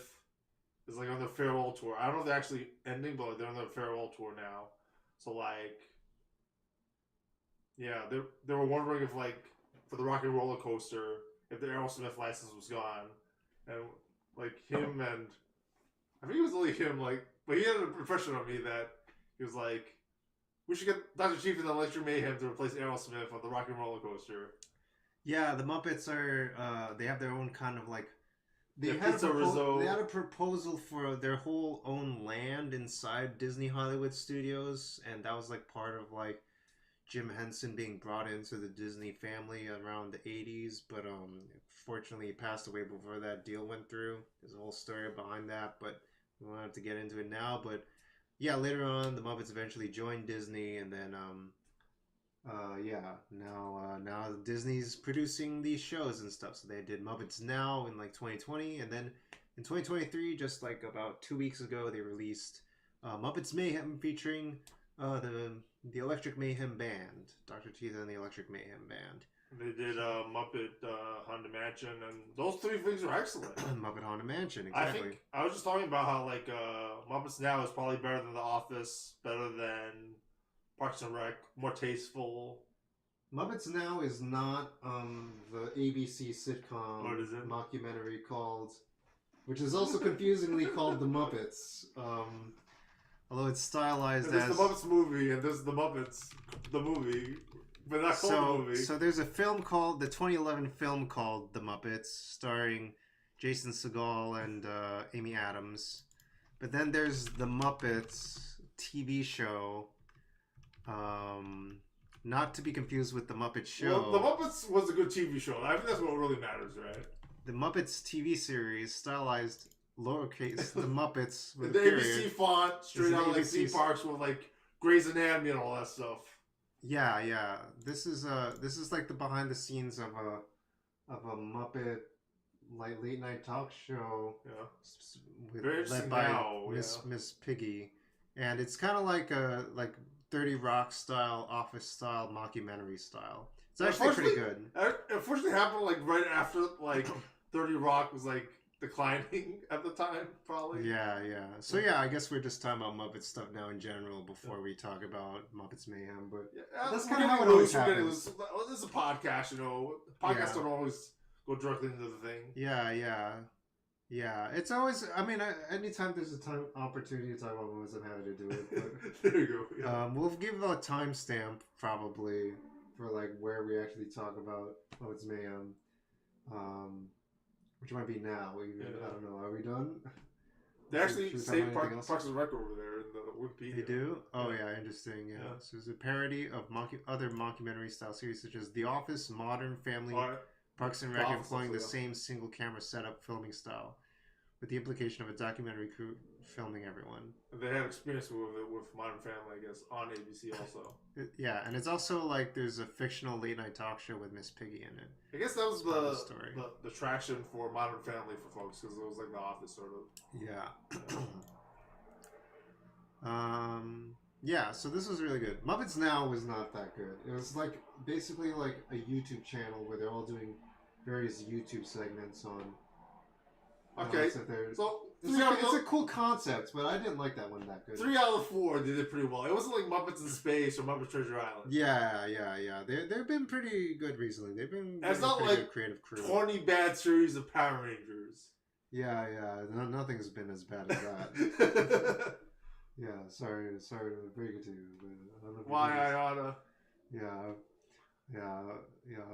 Speaker 3: is on their farewell tour. I don't know if they're actually ending, but they're on their farewell tour now. So they were wondering if for the Rock and Roller Coaster, if the Aerosmith license was gone, and him and I think it was only him but he had an impression on me that he was like, we should get Dr. Chief and the Electric Mayhem to replace Aerosmith on the Rock and Roller Coaster.
Speaker 2: Yeah, the Muppets are they have their own kind of They had a proposal for their whole own land inside Disney Hollywood Studios, and that was part of Jim Henson being brought into the Disney family around the 80s, but fortunately he passed away before that deal went through. There's a whole story behind that, but we won't have to get into it now. But yeah, later on the Muppets eventually joined Disney, and then now Disney's producing these shows and stuff. So they did Muppets Now in 2020, and then in 2023, just about 2 weeks ago, they released Muppets Mayhem featuring the Electric Mayhem Band, Dr. Teeth and the Electric Mayhem Band.
Speaker 3: They did Muppet Haunted Mansion, and those three things are excellent.
Speaker 2: Muppet Haunted Mansion, exactly.
Speaker 3: I was just talking about how Muppets Now is probably better than The Office, better than Parks and Rec, more tasteful.
Speaker 2: Muppets Now is not the ABC sitcom mockumentary called, which is also confusingly called The Muppets. Although it's stylized as...
Speaker 3: There's the Muppets movie, and there's the Muppets, the movie, but not called the movie.
Speaker 2: So there's a film called, the 2011 film called The Muppets, starring Jason Segel and Amy Adams. But then there's the Muppets TV show, not to be confused with the Muppet Show.
Speaker 3: Well, the Muppets was a good TV show. I think that's what really matters, right?
Speaker 2: The Muppets TV series, stylized lowercase, the Muppets with
Speaker 3: the
Speaker 2: period,
Speaker 3: ABC font, straight out theme parks with Grey's Anatomy and all that stuff.
Speaker 2: Yeah. This is the behind the scenes of a Muppet late night talk show.
Speaker 3: Yeah.
Speaker 2: Led by Miss Piggy, and it's kind of like 30 Rock style, Office style, mockumentary style. It's actually pretty good.
Speaker 3: Unfortunately, happened right after 30 Rock was declining at the time, probably.
Speaker 2: Yeah. So yeah, I guess we're just talking about Muppet stuff now in general before we talk about Muppets Mayhem. But that's kind of how it always happens.
Speaker 3: This is a podcast, Podcasts don't always go directly into the thing.
Speaker 2: Yeah. It's always. I mean, anytime there's a opportunity to talk about movies, I'm happy to do it. But,
Speaker 3: there you go. Yeah.
Speaker 2: We'll give a timestamp probably for where we actually talk about Muppets Mayhem. Which might be now. Even, I don't know. Are we done?
Speaker 3: They actually say Parks and Rec over there in the Wikipedia.
Speaker 2: They do? Oh, yeah. Interesting. Yeah. So it's a parody of other mockumentary style series such as The Office, Modern Family, Parks and Rec
Speaker 3: Golf
Speaker 2: employing the
Speaker 3: stuff, yeah.
Speaker 2: same single camera setup filming style, with the implication of a documentary crew filming everyone.
Speaker 3: They have experience with it with Modern Family, I guess, on ABC also.
Speaker 2: Yeah, and it's also like there's a fictional late night talk show with Miss Piggy in it.
Speaker 3: I guess that was
Speaker 2: Part of the story.
Speaker 3: the traction for Modern Family for folks because it was like The Office sort of.
Speaker 2: Yeah. Yeah, so this was really good. Muppets Now was not that good. It was like basically like a YouTube channel where they're all doing various YouTube segments on.
Speaker 3: Okay,
Speaker 2: so
Speaker 3: it's
Speaker 2: a cool concept, but I didn't like that one that good.
Speaker 3: 3 out of 4 did it pretty well. It wasn't like Muppets in Space or Muppets Treasure Island.
Speaker 2: Yeah. They've been pretty good recently. They've been
Speaker 3: it's not
Speaker 2: pretty
Speaker 3: like
Speaker 2: good creative crew.
Speaker 3: 20 bad series of Power Rangers.
Speaker 2: Yeah. Nothing's been as bad as that. Yeah, sorry to break it to you, but I don't know.
Speaker 3: Why I oughta?
Speaker 2: Yeah.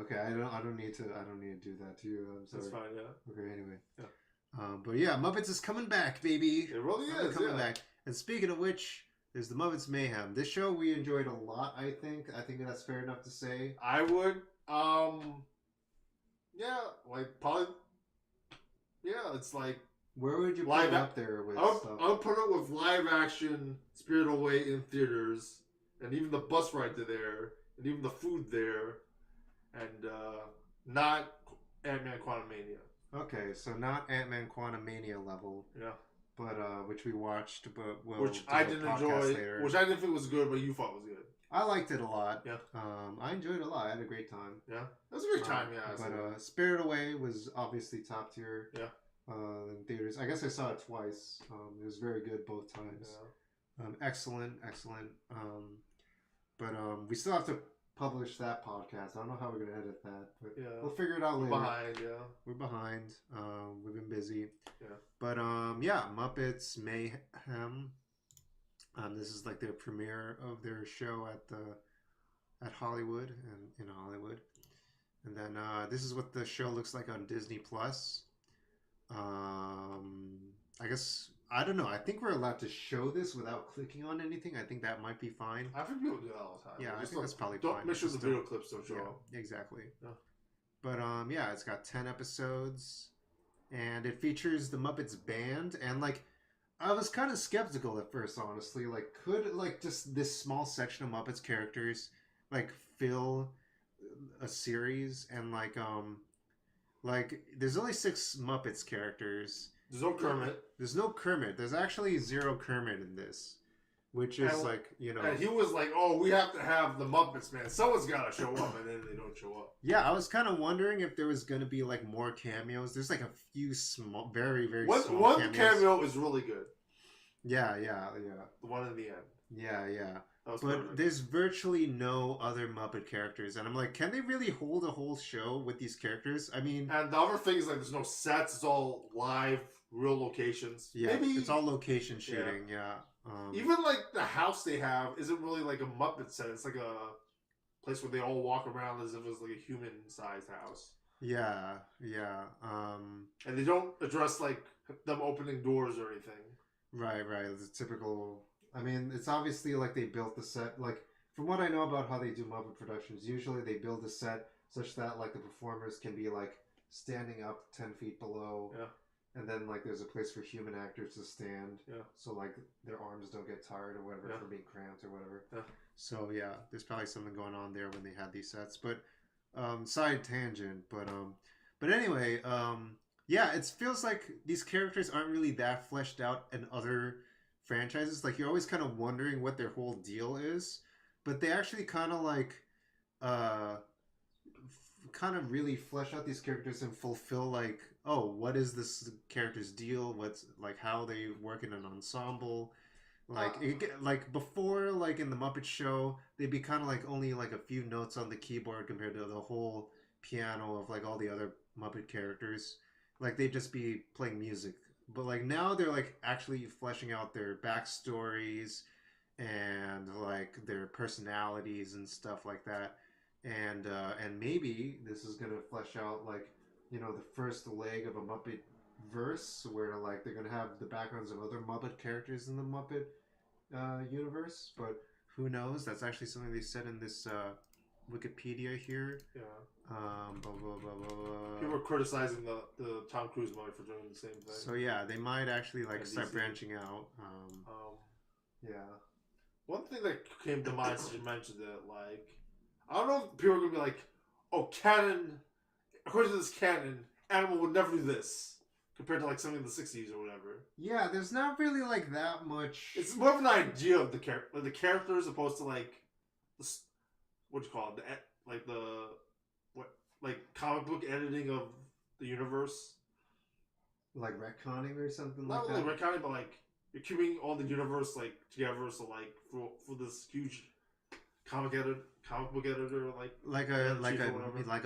Speaker 2: Okay, I don't need to do that to you. I'm sorry.
Speaker 3: That's fine. Yeah.
Speaker 2: Okay. Anyway.
Speaker 3: Yeah.
Speaker 2: But yeah, Muppets is coming back, baby.
Speaker 3: It really is.
Speaker 2: Coming back. And speaking of which, there's the Muppets Mayhem. This show we enjoyed a lot. I think that's fair enough to say.
Speaker 3: I would. Yeah, like probably. Yeah, it's like.
Speaker 2: Where would you put it up there with stuff?
Speaker 3: I would put it with live action Spirited Away in theaters, and even the bus ride to there, and even the food there, and not Ant-Man Quantumania.
Speaker 2: Okay, so not Ant-Man Quantumania level.
Speaker 3: Yeah.
Speaker 2: But which we watched, but
Speaker 3: which I didn't enjoy,
Speaker 2: later.
Speaker 3: which I didn't think was good, but you thought was good.
Speaker 2: I liked it a lot.
Speaker 3: Yeah.
Speaker 2: I enjoyed it a lot. I had a great time.
Speaker 3: Yeah. It was a great time. Yeah.
Speaker 2: But Spirited Away was obviously top tier.
Speaker 3: Yeah.
Speaker 2: In theaters. I guess I saw it twice. It was very good both times.
Speaker 3: Yeah.
Speaker 2: Excellent. But we still have to publish that podcast. I don't know how we're gonna edit that, but we'll figure it out later. We're behind. We've been busy.
Speaker 3: Yeah.
Speaker 2: But yeah, Muppets Mayhem. This is like their premiere of their show at Hollywood and in Hollywood. And then this is what the show looks like on Disney Plus. I guess I don't know. I think we're allowed to show this without clicking on anything. I think that might be fine.
Speaker 3: I think people do that all the time.
Speaker 2: Yeah, I think that's probably
Speaker 3: don't
Speaker 2: fine.
Speaker 3: Make sure the video clips don't show up.
Speaker 2: Exactly.
Speaker 3: Yeah.
Speaker 2: But yeah, it's got 10 episodes, and it features the Muppets band. And like, I was kind of skeptical at first, honestly. Like, could like just this small section of Muppets characters like fill a series? And like there's only 6 Muppets characters.
Speaker 3: There's no Kermit.
Speaker 2: There's no Kermit. There's actually 0 Kermit in this, which is like, you know.
Speaker 3: And he was like, "Oh, we have to have the Muppets, man. Someone's got to show up," and then they don't show up.
Speaker 2: Yeah, I was kind of wondering if there was going to be like more cameos. There's like a few small, very small
Speaker 3: one cameo is really good.
Speaker 2: Yeah.
Speaker 3: The one in the end.
Speaker 2: Yeah. But
Speaker 3: perfect.
Speaker 2: there's virtually no other Muppet characters, and I'm like, can they really hold a whole show with these characters? I mean,
Speaker 3: and the other thing is like, there's no sets; it's all live, real locations.
Speaker 2: Yeah,
Speaker 3: maybe
Speaker 2: it's all location shooting. Yeah.
Speaker 3: Even like the house they have isn't really like a Muppet set. It's like a place where they all walk around as if it was like a human-sized house.
Speaker 2: Yeah.
Speaker 3: And they don't address like them opening doors or anything.
Speaker 2: Right. It's a typical. I mean, it's obviously like they built the set. Like, from what I know about how they do Muppet productions, usually they build a set such that like the performers can be like standing up 10 feet below.
Speaker 3: Yeah.
Speaker 2: And then like there's a place for human actors to stand.
Speaker 3: Yeah.
Speaker 2: So like their arms don't get tired or whatever from being cramped or whatever.
Speaker 3: Yeah.
Speaker 2: So yeah, there's probably something going on there when they had these sets. But side tangent. But anyway, yeah, it feels like these characters aren't really that fleshed out in other franchises. Like, you're always kind of wondering what their whole deal is, but they actually kind of like kind of really flesh out these characters and fulfill like, oh, what is this character's deal, what's like how they work in an ensemble. Like like before, like in the Muppet Show, they'd be kind of like only like a few notes on the keyboard compared to the whole piano of like all the other Muppet characters. Like, they'd just be playing music. But like now they're like actually fleshing out their backstories and like their personalities and stuff like that. And maybe this is gonna flesh out like, you know, the first leg of a Muppet verse where like they're gonna have the backgrounds of other Muppet characters in the Muppet universe. But who knows? That's actually something they said in this Wikipedia here.
Speaker 3: Yeah.
Speaker 2: Blah, blah, blah, blah, blah.
Speaker 3: People are criticizing the Tom Cruise movie for doing the same thing.
Speaker 2: So yeah, they might actually like
Speaker 3: And
Speaker 2: start
Speaker 3: DC.
Speaker 2: branching out. Yeah.
Speaker 3: One thing that came to mind since you mentioned it, like, I don't know if people are gonna be like, "Oh, canon. According to this canon, Animal would never do this." Compared to like something in the '60s or whatever.
Speaker 2: Yeah, there's not really like that much.
Speaker 3: It's more of an idea of the character, like the character, as opposed to like, what do you call it? Like comic book editing of the universe.
Speaker 2: Like retconning or something
Speaker 3: Not
Speaker 2: like
Speaker 3: really
Speaker 2: that.
Speaker 3: retconning, but like you're keeping all the universe like together. So like for this huge comic book editor,
Speaker 2: like a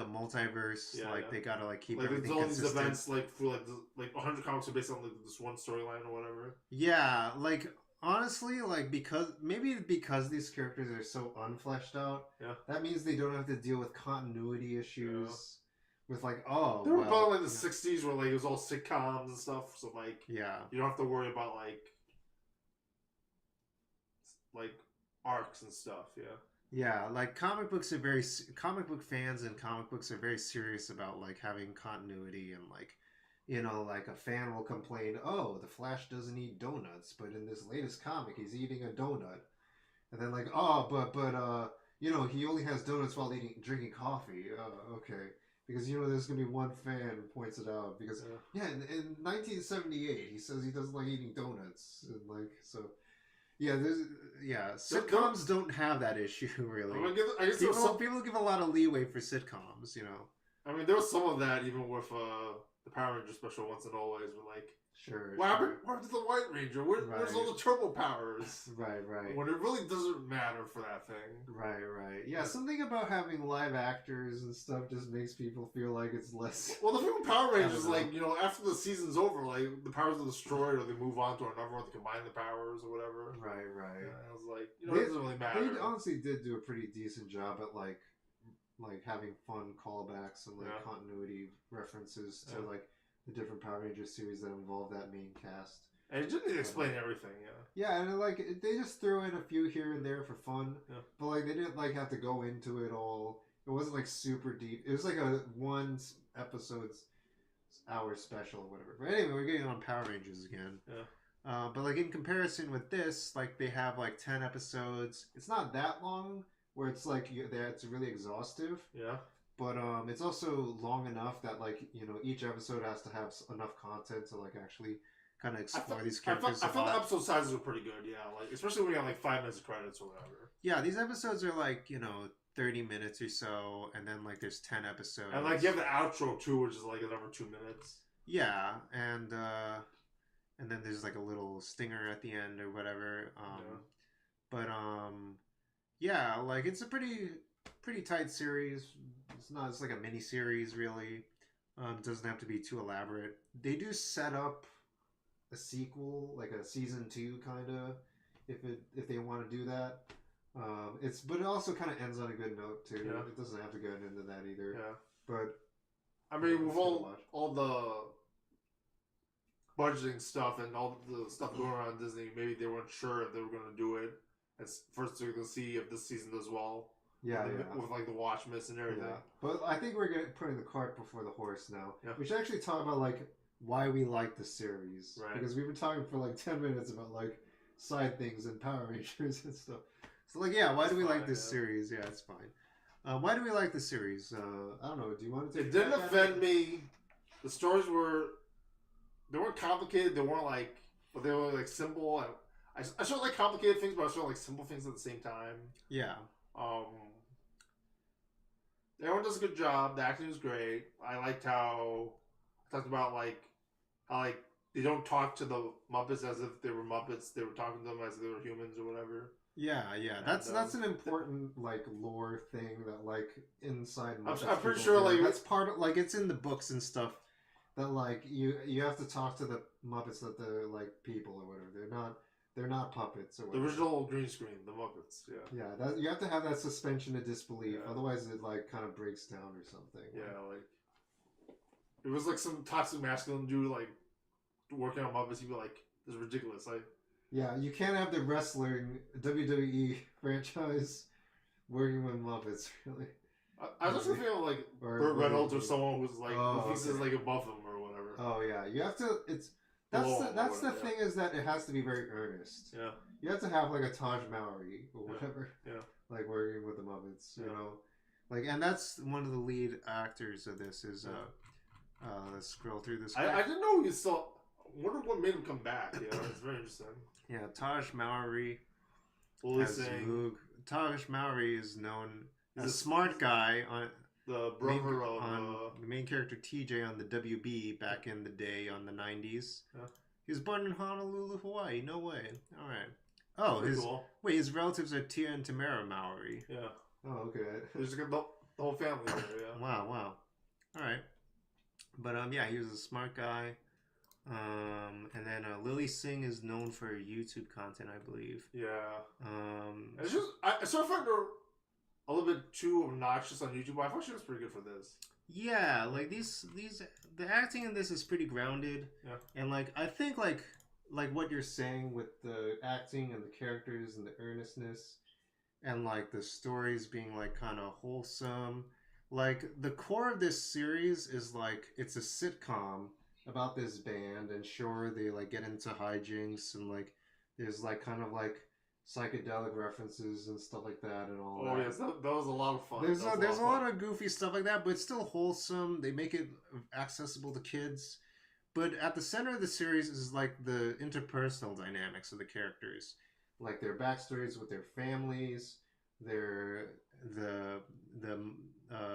Speaker 2: multiverse.
Speaker 3: Yeah,
Speaker 2: like
Speaker 3: yeah.
Speaker 2: they gotta like keep
Speaker 3: like
Speaker 2: everything
Speaker 3: there's all these
Speaker 2: consistent.
Speaker 3: events like for like 100 comics are based on like this one storyline or whatever.
Speaker 2: Yeah, like honestly, like because these characters are so unfleshed out,
Speaker 3: Yeah.
Speaker 2: that means they don't have to deal with continuity issues.
Speaker 3: Yeah.
Speaker 2: With like,
Speaker 3: They were about like the '60s where like it was all sitcoms and stuff, so like you don't have to worry about like arcs and stuff.
Speaker 2: Yeah, like comic book fans and comic books are very serious about like having continuity and like, you know, like a fan will complain, "Oh, the Flash doesn't eat donuts, but in this latest comic he's eating a donut." And then like, "Oh, but you know, he only has donuts while drinking coffee." Okay. Because, you know, there's going to be one fan who points it out. Because, in 1978, he says he doesn't like eating donuts. And, like, so, sitcoms don't have that issue, really.
Speaker 3: I guess
Speaker 2: people give a lot of leeway for sitcoms, you know.
Speaker 3: I mean, there was some of that even with the Power Ranger special Once and Always, but like,
Speaker 2: Sure.
Speaker 3: What happened to the White Ranger? Where's all the turbo powers?
Speaker 2: Right.
Speaker 3: When it really doesn't matter for that thing.
Speaker 2: Right. Yeah, something about having live actors and stuff just makes people feel like it's less.
Speaker 3: Well, the thing with Power Rangers, like, you know, after the season's over, like, the powers are destroyed or they move on to another one to combine the powers or whatever.
Speaker 2: Right.
Speaker 3: Yeah, I was like, you know, it doesn't really matter.
Speaker 2: They honestly did do a pretty decent job at, like having fun callbacks and, like, continuity references to, like, the different Power Rangers series that involve that main cast.
Speaker 3: And it didn't explain everything,
Speaker 2: Yeah, and like they just threw in a few here and there for fun, but like they didn't like have to go into it all. It wasn't like super deep. It was like a one episode's hour special or whatever. But anyway, we're getting on Power Rangers again. But like in comparison with this, like they have like 10 episodes. It's not that long, where it's like it's really exhaustive.
Speaker 3: Yeah.
Speaker 2: But it's also long enough that, like, you know, each episode has to have enough content to, like, actually kind of explore these characters.
Speaker 3: I felt the episode sizes were pretty good, like, especially when you have, like, 5 minutes of credits or whatever.
Speaker 2: Yeah, these episodes are, like, you know, 30 minutes or so, and then, like, there's 10 episodes.
Speaker 3: And, like, you have the outro, too, which is, like, another 2 minutes.
Speaker 2: Yeah, and then there's, like, a little stinger at the end or whatever. But, yeah, like, it's a pretty tight series. It's like a mini series, really. It doesn't have to be too elaborate. They do set up a sequel, like a season 2 kind of, if they want to do that. But it also kind of ends on a good note too.
Speaker 3: Yeah.
Speaker 2: It doesn't have to go into that either.
Speaker 3: Yeah.
Speaker 2: But
Speaker 3: I mean, with all the budgeting stuff and all the stuff going around Disney, maybe they weren't sure if they were going to do it. First, they're going to see if this season does well.
Speaker 2: Yeah.
Speaker 3: With like the watch miss and everything.
Speaker 2: Yeah. But I think we're putting the cart before the horse now.
Speaker 3: Yeah.
Speaker 2: We should actually talk about like why we like the series.
Speaker 3: Right.
Speaker 2: Because we've been talking for like 10 minutes about like side things and Power Rangers and stuff. So like, yeah, why do we like this series? Yeah, it's fine. Why do we like the series? I don't know. Do you want to take
Speaker 3: it? Didn't offend me. The stories they weren't complicated. They weren't like, but they were like simple. I sort of like complicated things, but I sort of like simple things at the same time.
Speaker 2: Yeah.
Speaker 3: Everyone does a good job. The acting was great. I liked how talked about how they don't talk to the Muppets as if they were Muppets. They were talking to them as if they were humans or whatever.
Speaker 2: Yeah. That's an important like lore thing that like inside Muppets.
Speaker 3: I'm pretty sure like
Speaker 2: that's part of like it's in the books and stuff that like you have to talk to the Muppets that they're like people or whatever. They're not puppets or whatever.
Speaker 3: The original green screen, the Muppets,
Speaker 2: Yeah, that you have to have that suspension of disbelief, otherwise it like kind of breaks down or something.
Speaker 3: Yeah, like it was like some toxic masculine dude like working on Muppets. You'd be like, "This is ridiculous." Like,
Speaker 2: yeah, you can't have the wrestling WWE franchise Working with Muppets, really.
Speaker 3: I was just feeling like
Speaker 2: Or
Speaker 3: Burt
Speaker 2: what
Speaker 3: Reynolds
Speaker 2: do
Speaker 3: or
Speaker 2: you-
Speaker 3: someone who's like
Speaker 2: Oh,
Speaker 3: who thinks is
Speaker 2: okay.
Speaker 3: like above them or whatever.
Speaker 2: Oh yeah, you have to. It's
Speaker 3: Below him or
Speaker 2: that's the
Speaker 3: whatever,
Speaker 2: thing is that it has to be very earnest.
Speaker 3: Yeah.
Speaker 2: You have to have like a Taj Mowry or whatever.
Speaker 3: Yeah.
Speaker 2: Like working with the Muppets, you
Speaker 3: Yeah.
Speaker 2: know, like, and that's one of the lead actors of this is let's scroll through this.
Speaker 3: I didn't know he still. I wonder what made him come back. Yeah, it's very interesting.
Speaker 2: Yeah, Taj Mowry.
Speaker 3: Lily
Speaker 2: as
Speaker 3: Singh,
Speaker 2: Moog. Taj Mowry is known
Speaker 3: He's
Speaker 2: as
Speaker 3: a-
Speaker 2: smart guy on
Speaker 3: the brother of
Speaker 2: the main character TJ on the WB back in the day on the 90s.
Speaker 3: Yeah.
Speaker 2: He was born in Honolulu, Hawaii. No way. All right. Oh,
Speaker 3: Pretty
Speaker 2: his
Speaker 3: cool.
Speaker 2: wait, his relatives are Tia and Tamara Mowry.
Speaker 3: Yeah.
Speaker 2: Oh, okay.
Speaker 3: There's the whole family there. Yeah.
Speaker 2: Wow. All right. But yeah, he was a smart guy. And then Lily Singh is known for her YouTube content, I believe.
Speaker 3: Yeah.
Speaker 2: Um,
Speaker 3: It's just I sort of find her a little bit too obnoxious on YouTube. But I thought she was pretty good for this.
Speaker 2: yeah, like these the acting in this is pretty grounded.
Speaker 3: Yeah.
Speaker 2: And like I think like what you're saying with the acting and the characters and the earnestness and like the stories being like kind of wholesome. Like the core of this series is like it's a sitcom about this band, and sure they like get into hijinks and like there's like kind of like psychedelic references and stuff like that and all
Speaker 3: Oh
Speaker 2: that.
Speaker 3: yes, that was a lot of fun.
Speaker 2: There's
Speaker 3: That was
Speaker 2: there's a
Speaker 3: fun.
Speaker 2: lot of goofy stuff like that, but it's still wholesome. They make it accessible to kids. But at the center of the series is like the interpersonal dynamics of the characters, like their backstories with their families, the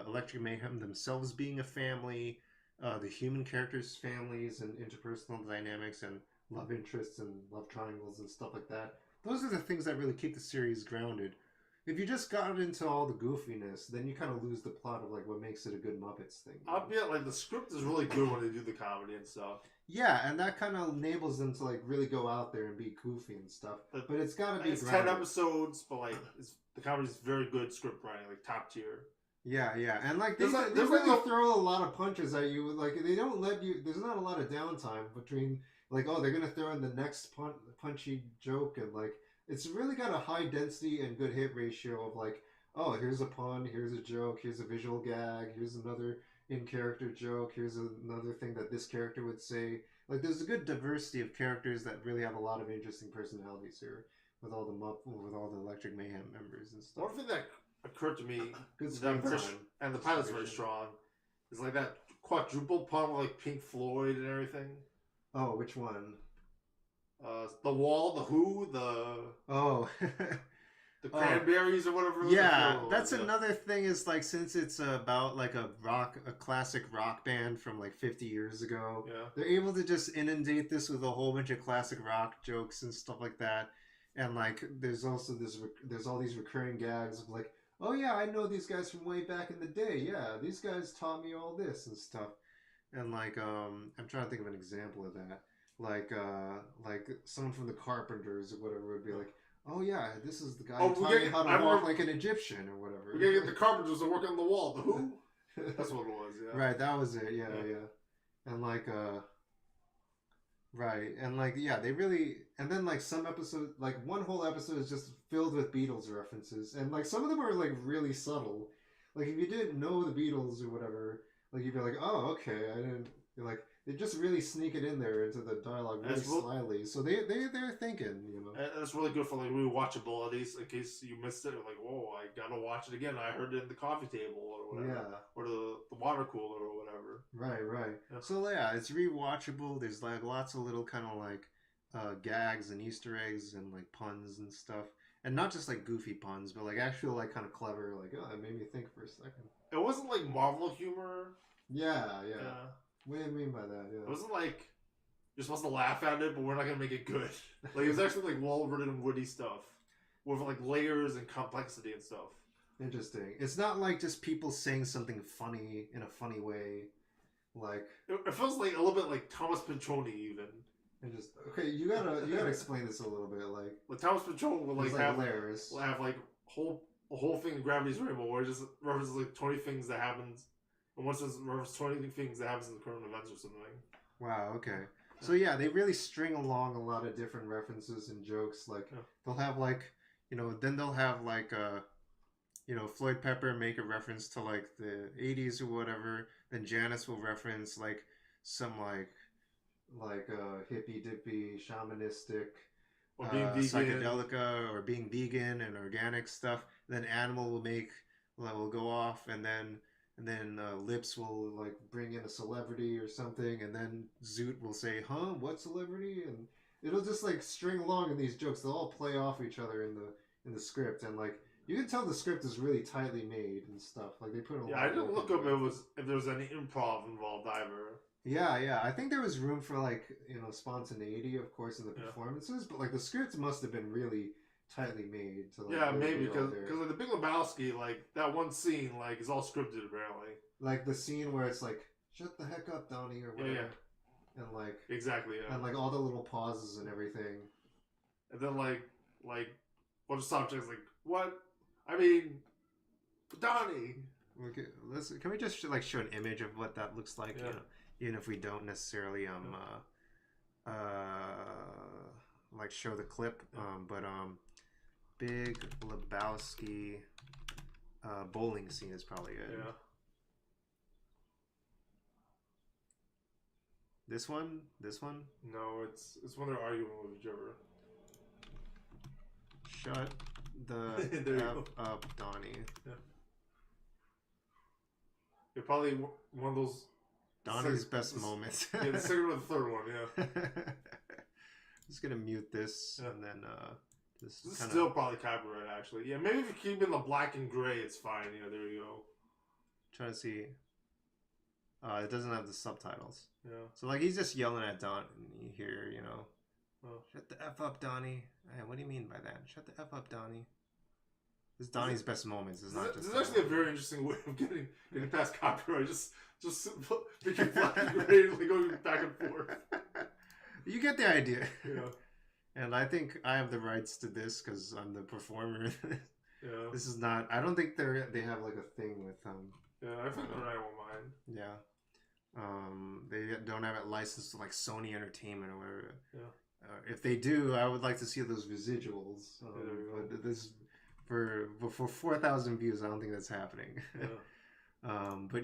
Speaker 2: Electric Mayhem themselves being a family, the human characters' families and interpersonal dynamics and love interests and love triangles and stuff like that. Those are the things that really keep the series grounded. If you just got into all the goofiness, then you kind of lose the plot of like what makes it a good Muppets thing.
Speaker 3: I'll be like the script is really good when they do the comedy and stuff.
Speaker 2: Yeah, and that kind of enables them to like really go out there and be goofy and stuff. But it's got to be
Speaker 3: It's
Speaker 2: grounded.
Speaker 3: 10 episodes, but like the comedy's very good script writing, like top tier.
Speaker 2: Yeah, and like they
Speaker 3: There's
Speaker 2: really
Speaker 3: like a-
Speaker 2: throw a lot of punches at you. Like they don't let you. There's not a lot of downtime between like they're gonna throw in the next punchy joke and like it's really got a high density and good hit ratio of like here's a pun, here's a joke, here's a visual gag, here's another in character joke, here's another thing that this character would say. Like there's a good diversity of characters that really have a lot of interesting personalities here with all the Electric Mayhem members and stuff.
Speaker 3: One thing that occurred to me
Speaker 2: Good
Speaker 3: is that
Speaker 2: screen
Speaker 3: very,
Speaker 2: time.
Speaker 3: and the pilot's very strong. Is like that quadruple pun with like Pink Floyd and everything.
Speaker 2: Oh, which one?
Speaker 3: The Wall, the Who, the
Speaker 2: Oh.
Speaker 3: Cranberries or whatever.
Speaker 2: Yeah, that's another thing is like since it's about like a classic rock band from like 50 years ago,
Speaker 3: Yeah.
Speaker 2: they're able to just inundate this with a whole bunch of classic rock jokes and stuff like that. And like there's also there's all these recurring gags of like, oh yeah, I know these guys from way back in the day. Yeah, these guys taught me all this and stuff. And like I'm trying to think of an example of that. Like someone from the Carpenters or whatever would be like, oh yeah, this is the guy who taught me how to walk like an Egyptian or whatever.
Speaker 3: We gotta get the Carpenters to work on the wall. The Who? That's what it was. Yeah.
Speaker 2: Right, that was it. Yeah. And like right, and like they really, and then like some episodes, like one whole episode is just filled with Beatles references, and like some of them are like really subtle. Like if you didn't know the Beatles or whatever, like you'd be like, oh okay, I didn't. Like they just really sneak it in there into the dialogue really slyly. So they're thinking, you know.
Speaker 3: And that's really good for like rewatchabilities in case you missed it. Like, whoa, I gotta watch it again. I heard it in the coffee table or whatever.
Speaker 2: Yeah.
Speaker 3: Or the water cooler or whatever.
Speaker 2: Right.
Speaker 3: Yeah.
Speaker 2: So yeah, it's rewatchable. There's like lots of little kind of like gags and Easter eggs and like puns and stuff, and not just like goofy puns, but like actual like kind of clever. Like it made me think for a second.
Speaker 3: It wasn't like Marvel humor.
Speaker 2: Yeah. What do you mean by that? Yeah.
Speaker 3: It wasn't like you're supposed to laugh at it, but we're not gonna make it good. Like it was actually like well-written, witty stuff with like layers and complexity and stuff.
Speaker 2: Interesting. It's not like just people saying something funny in a funny way. Like
Speaker 3: it feels like a little bit like Thomas Petroni even.
Speaker 2: And just okay, you gotta explain this a little bit.
Speaker 3: Like Thomas Petroni will like have
Speaker 2: layers.
Speaker 3: Will have like a whole thing in Gravity's Rainbow where it just references like 20 things that happens. And once there's references 20 things that happens in the current events or something.
Speaker 2: Wow. Okay. So yeah, they really string along a lot of different references and jokes. Like they'll have like then they'll have like Floyd Pepper make a reference to like the 80s or whatever, then Janice will reference like some like hippy dippy shamanistic
Speaker 3: Or being vegan.
Speaker 2: psychedelica or being vegan and organic stuff. Then Animal will go off, and then Lips will like bring in a celebrity or something, and then Zoot will say, "Huh, what celebrity?" And it'll just like string along in these jokes. They'll all play off each other in the script, and like you can tell the script is really tightly made and stuff. Like they put a lot.
Speaker 3: Yeah, I didn't
Speaker 2: of
Speaker 3: look up if there was any improv involved either.
Speaker 2: Yeah. I think there was room for like spontaneity, of course, in the performances, but like the scripts must have been really tightly made. To, like,
Speaker 3: yeah,
Speaker 2: really
Speaker 3: maybe
Speaker 2: be all
Speaker 3: because
Speaker 2: there.
Speaker 3: like the Big Lebowski, like that one scene, like is all scripted apparently.
Speaker 2: Like the scene where it's like, "Shut the heck up, Donnie," or whatever.
Speaker 3: Yeah.
Speaker 2: And like
Speaker 3: Exactly, yeah.
Speaker 2: and like all the little pauses and everything.
Speaker 3: And then like one of the subjects like, what? I mean, Donnie.
Speaker 2: Okay, can we just like show an image of what that looks like?
Speaker 3: Yeah.
Speaker 2: Even if we don't necessarily like show the clip. But Big Lebowski bowling scene is probably good.
Speaker 3: Yeah.
Speaker 2: This one?
Speaker 3: No, it's when they're arguing with each other.
Speaker 2: Shut the F up, Donnie.
Speaker 3: Yeah. You're probably one of those.
Speaker 2: Donnie's best moments.
Speaker 3: Yeah, the second or the third one, yeah.
Speaker 2: Just gonna mute this and then
Speaker 3: this is still probably copyright actually. Yeah, maybe if you keep it in the black and gray, it's fine. Yeah, there you go.
Speaker 2: Trying to see. It doesn't have the subtitles.
Speaker 3: Yeah.
Speaker 2: So like he's just yelling at Donnie here,
Speaker 3: Oh.
Speaker 2: Shut the F up, Donnie. Hey, what do you mean by that? Shut the F up, Donnie. This is Donnie's best moments. It's not just.
Speaker 3: This is actually a very interesting way of getting past copyright. Just making black and gray, like going back and forth.
Speaker 2: You get the idea.
Speaker 3: Yeah.
Speaker 2: And I think I have the rights to this because I'm the performer.
Speaker 3: Yeah.
Speaker 2: This is not. I don't think they have like a thing with
Speaker 3: Yeah, I think I won't mind.
Speaker 2: Yeah. They don't have it licensed to like Sony Entertainment or whatever.
Speaker 3: Yeah.
Speaker 2: If they do, I would like to see those residuals. But this for 4,000 views, I don't think that's happening.
Speaker 3: Yeah.
Speaker 2: But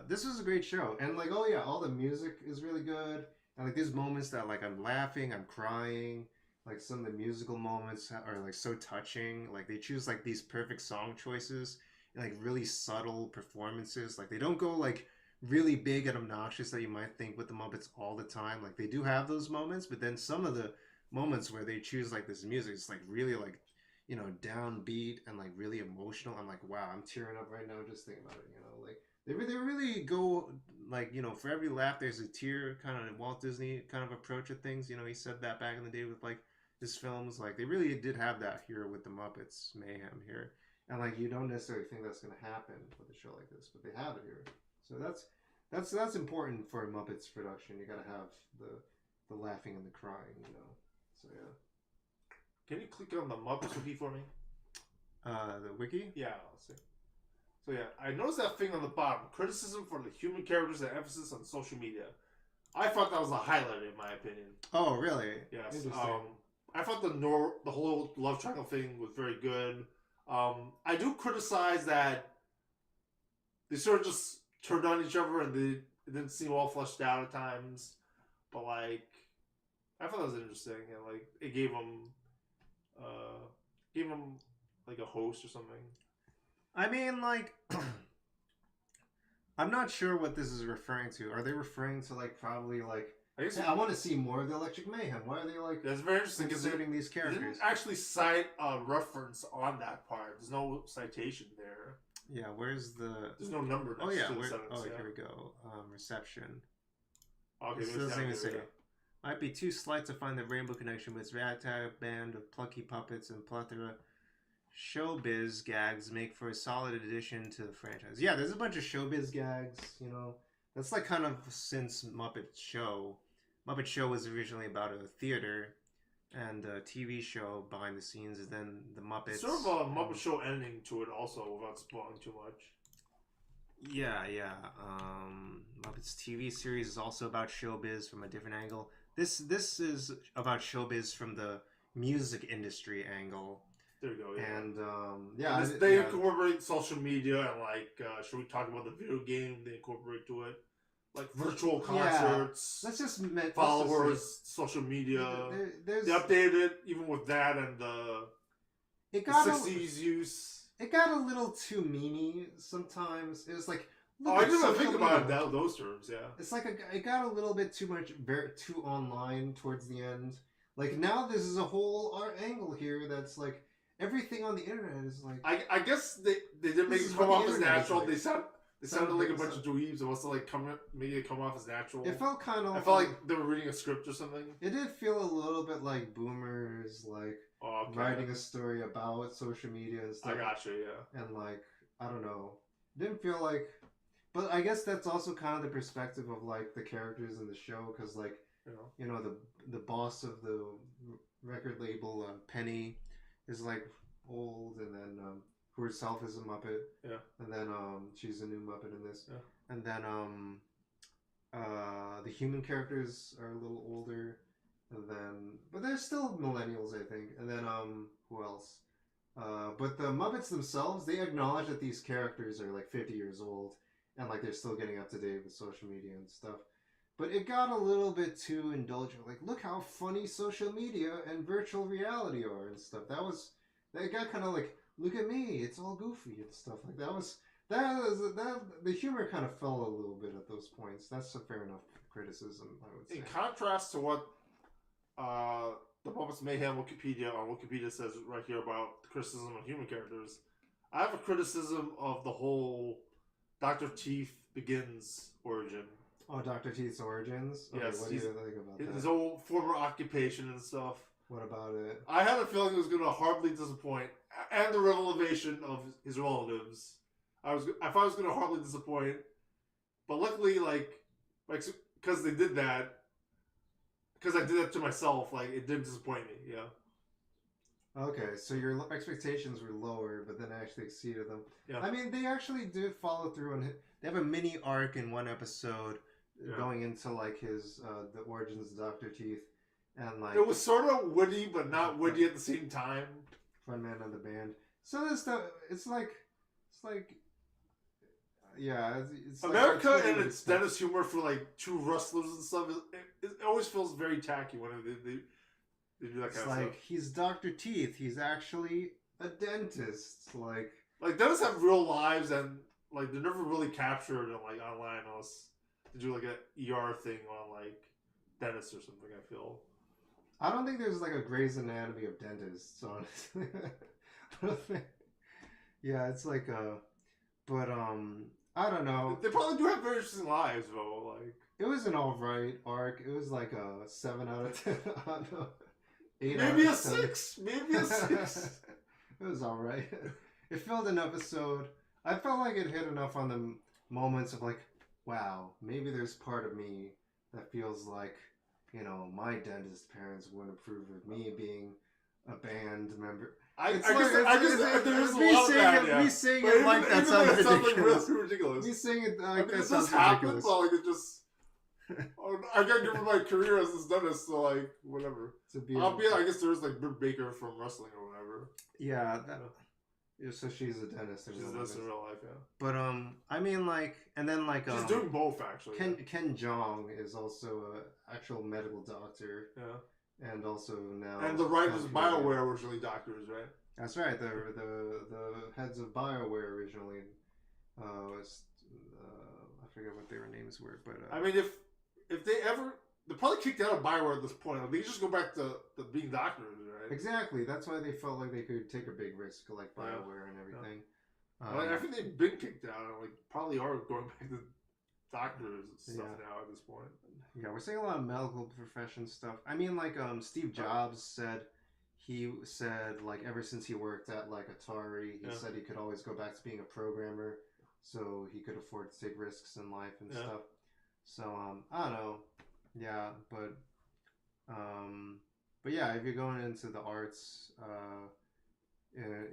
Speaker 2: this was a great show, and like all the music is really good, and like there's moments that like I'm laughing, I'm crying. Like some of the musical moments are like so touching. Like they choose like these perfect song choices and like really subtle performances. Like they don't go like really big and obnoxious that you might think with the Muppets all the time. Like they do have those moments, but then some of the moments where they choose like this music, it's like really like downbeat and like really emotional. I'm like, wow, I'm tearing up right now just thinking about it. Like they really go like for every laugh there's a tear, kind of Walt Disney kind of approach at things. He said that back in the day with like his films. Like they really did have that here with the Muppets Mayhem here, and like you don't necessarily think that's going to happen with a show like this, but they have it here. So that's important for a Muppets production. You got to have the laughing and the crying, So yeah.
Speaker 3: Can you click on the Muppets wiki for me?
Speaker 2: The wiki?
Speaker 3: Yeah, I'll see. So yeah, I noticed that thing on the bottom: criticism for the human characters and emphasis on social media. I thought that was a highlight in my opinion.
Speaker 2: Oh, really?
Speaker 3: Yes. I thought the whole love triangle thing was very good. I do criticize that they sort of just turned on each other and it didn't seem all fleshed out at times. But like, I thought that was interesting, and like it gave them like a host or something.
Speaker 2: I mean, like, I'm not sure what this is referring to. Are they referring to like probably like? I want to see more of the Electric Mayhem. Why are they like?
Speaker 3: That's very interesting because
Speaker 2: inserting these characters.
Speaker 3: They didn't actually cite a reference on that part. There's no citation there.
Speaker 2: Yeah, where's the?
Speaker 3: There's no number.
Speaker 2: Oh yeah,
Speaker 3: sentence,
Speaker 2: here we go. Reception.
Speaker 3: Okay,
Speaker 2: this doesn't even say. Might be too slight to find the rainbow connection with its ragtag band of plucky puppets and plethora. Showbiz gags make for a solid addition to the franchise. Yeah, there's a bunch of showbiz gags. That's like kind of since Muppet Show. Muppet Show was originally about a theater and a TV show behind the scenes, and then the Muppets.
Speaker 3: Sort of a Muppet Show ending to it, also, without spoiling too much.
Speaker 2: Yeah. Muppets TV series is also about showbiz from a different angle. This is about showbiz from the music industry angle.
Speaker 3: There you go. Yeah.
Speaker 2: And
Speaker 3: And they incorporate social media and like, should we talk about the video game? They incorporate to it, like virtual concerts.
Speaker 2: Let's just
Speaker 3: followers, social media. They updated it even with that and the 60s use.
Speaker 2: It got a little too meany sometimes. It was like,
Speaker 3: I didn't think about it those terms. Yeah,
Speaker 2: it's like it got a little bit too much, too online towards the end. Like now, this is a whole art angle here that's like everything on the internet is like.
Speaker 3: I guess they didn't make it come off as natural. Like. They sounded like a bunch of dweebs. It must have like made it come off as natural.
Speaker 2: It felt kind of.
Speaker 3: I felt like they were reading a script or something.
Speaker 2: It did feel a little bit like boomers, like writing a story about social media and stuff.
Speaker 3: I gotcha, yeah.
Speaker 2: And like I don't know, didn't feel like. But I guess that's also kind of the perspective of like the characters in the show, because like you know the boss of the record label, Penny, is like old, and then who herself is a Muppet.
Speaker 3: Yeah.
Speaker 2: And then she's a new Muppet in this.
Speaker 3: Yeah.
Speaker 2: And then the human characters are a little older, and then but they're still millennials, I think. And then who else? But the Muppets themselves, they acknowledge that these characters are like 50 years old. And like they're still getting up to date with social media and stuff. But it got a little bit too indulgent. Like, look how funny social media and virtual reality are and stuff. That got kind of like, look at me, it's all goofy and stuff. Like that the humor kind of fell a little bit at those points. That's a fair enough criticism, I would say.
Speaker 3: In contrast to what the Muppets Mayhem Wikipedia says right here about the criticism of human characters, I have a criticism of the whole Dr. Teeth Begins origin.
Speaker 2: Oh, Dr. Teeth's origins? Okay,
Speaker 3: yes.
Speaker 2: What do you think about that?
Speaker 3: His old former occupation and stuff.
Speaker 2: What about it?
Speaker 3: I had a feeling it was going to hardly disappoint. And the revelation of his relatives. I thought it was going to hardly disappoint. But luckily, like because they did that, because I did that to myself, like, it didn't disappoint me, yeah.
Speaker 2: Okay, so your expectations were lower, but then actually exceeded them.
Speaker 3: Yeah.
Speaker 2: I mean, they actually did follow through on. They have a mini arc in one episode going into like his the origins of Dr. Teeth, and like
Speaker 3: it was sort of witty, but not witty at the same time.
Speaker 2: Fun man of the band. So this stuff, it's like, yeah, it's
Speaker 3: America
Speaker 2: like,
Speaker 3: and its dentist humor for like two rustlers and stuff. It always feels very tacky when they do that kind of stuff.
Speaker 2: Like, he's Dr. Teeth. He's actually a dentist. Like
Speaker 3: dentists have real lives, and like they're never really captured in like online unless they do like an ER thing on like dentists or something. I feel.
Speaker 2: I don't think there's like a Grey's Anatomy of dentists, honestly. Yeah, it's like but I don't know.
Speaker 3: They probably do have very interesting lives, though. Like
Speaker 2: it was an alright arc. It was like a 7 out of 10. I don't know.
Speaker 3: Maybe a 6. Maybe a 6.
Speaker 2: It was alright. It filled an episode. I felt like it hit enough on the moments of like, wow, maybe there's part of me that feels like, you know, my dentist parents wouldn't approve of me being a band member.
Speaker 3: I guess there's a lot of that, yeah.
Speaker 2: Me saying it like that sounds ridiculous.
Speaker 3: ridiculous.
Speaker 2: Me saying it like that
Speaker 3: it
Speaker 2: sounds
Speaker 3: just happens,
Speaker 2: ridiculous.
Speaker 3: but like it just... I gotta give him my career as this dentist, so like, whatever. I guess there's like Britt Baker from wrestling or whatever.
Speaker 2: Yeah, so she's a dentist.
Speaker 3: She's a dentist in real life, yeah.
Speaker 2: But I mean, like, and then like
Speaker 3: she's doing both actually.
Speaker 2: Ken Jeong is also a actual medical doctor.
Speaker 3: Yeah.
Speaker 2: And also now.
Speaker 3: And the writers of BioWare were originally doctors, right?
Speaker 2: That's right. The heads of BioWare originally was I forget what their names were, but
Speaker 3: I mean, if they ever, they're probably kicked out of BioWare at this point. Like, they just go back to being doctors, right?
Speaker 2: Exactly. That's why they felt like they could take a big risk, like BioWare and everything.
Speaker 3: Yeah. I think they've been kicked out, and like probably are going back to doctors and stuff now at this point.
Speaker 2: Yeah, we're seeing a lot of medical profession stuff. I mean, like Steve Jobs said. He said, like, ever since he worked at like Atari, he said he could always go back to being a programmer, so he could afford to take risks in life and stuff. So I don't know, yeah, but yeah, if you're going into the arts,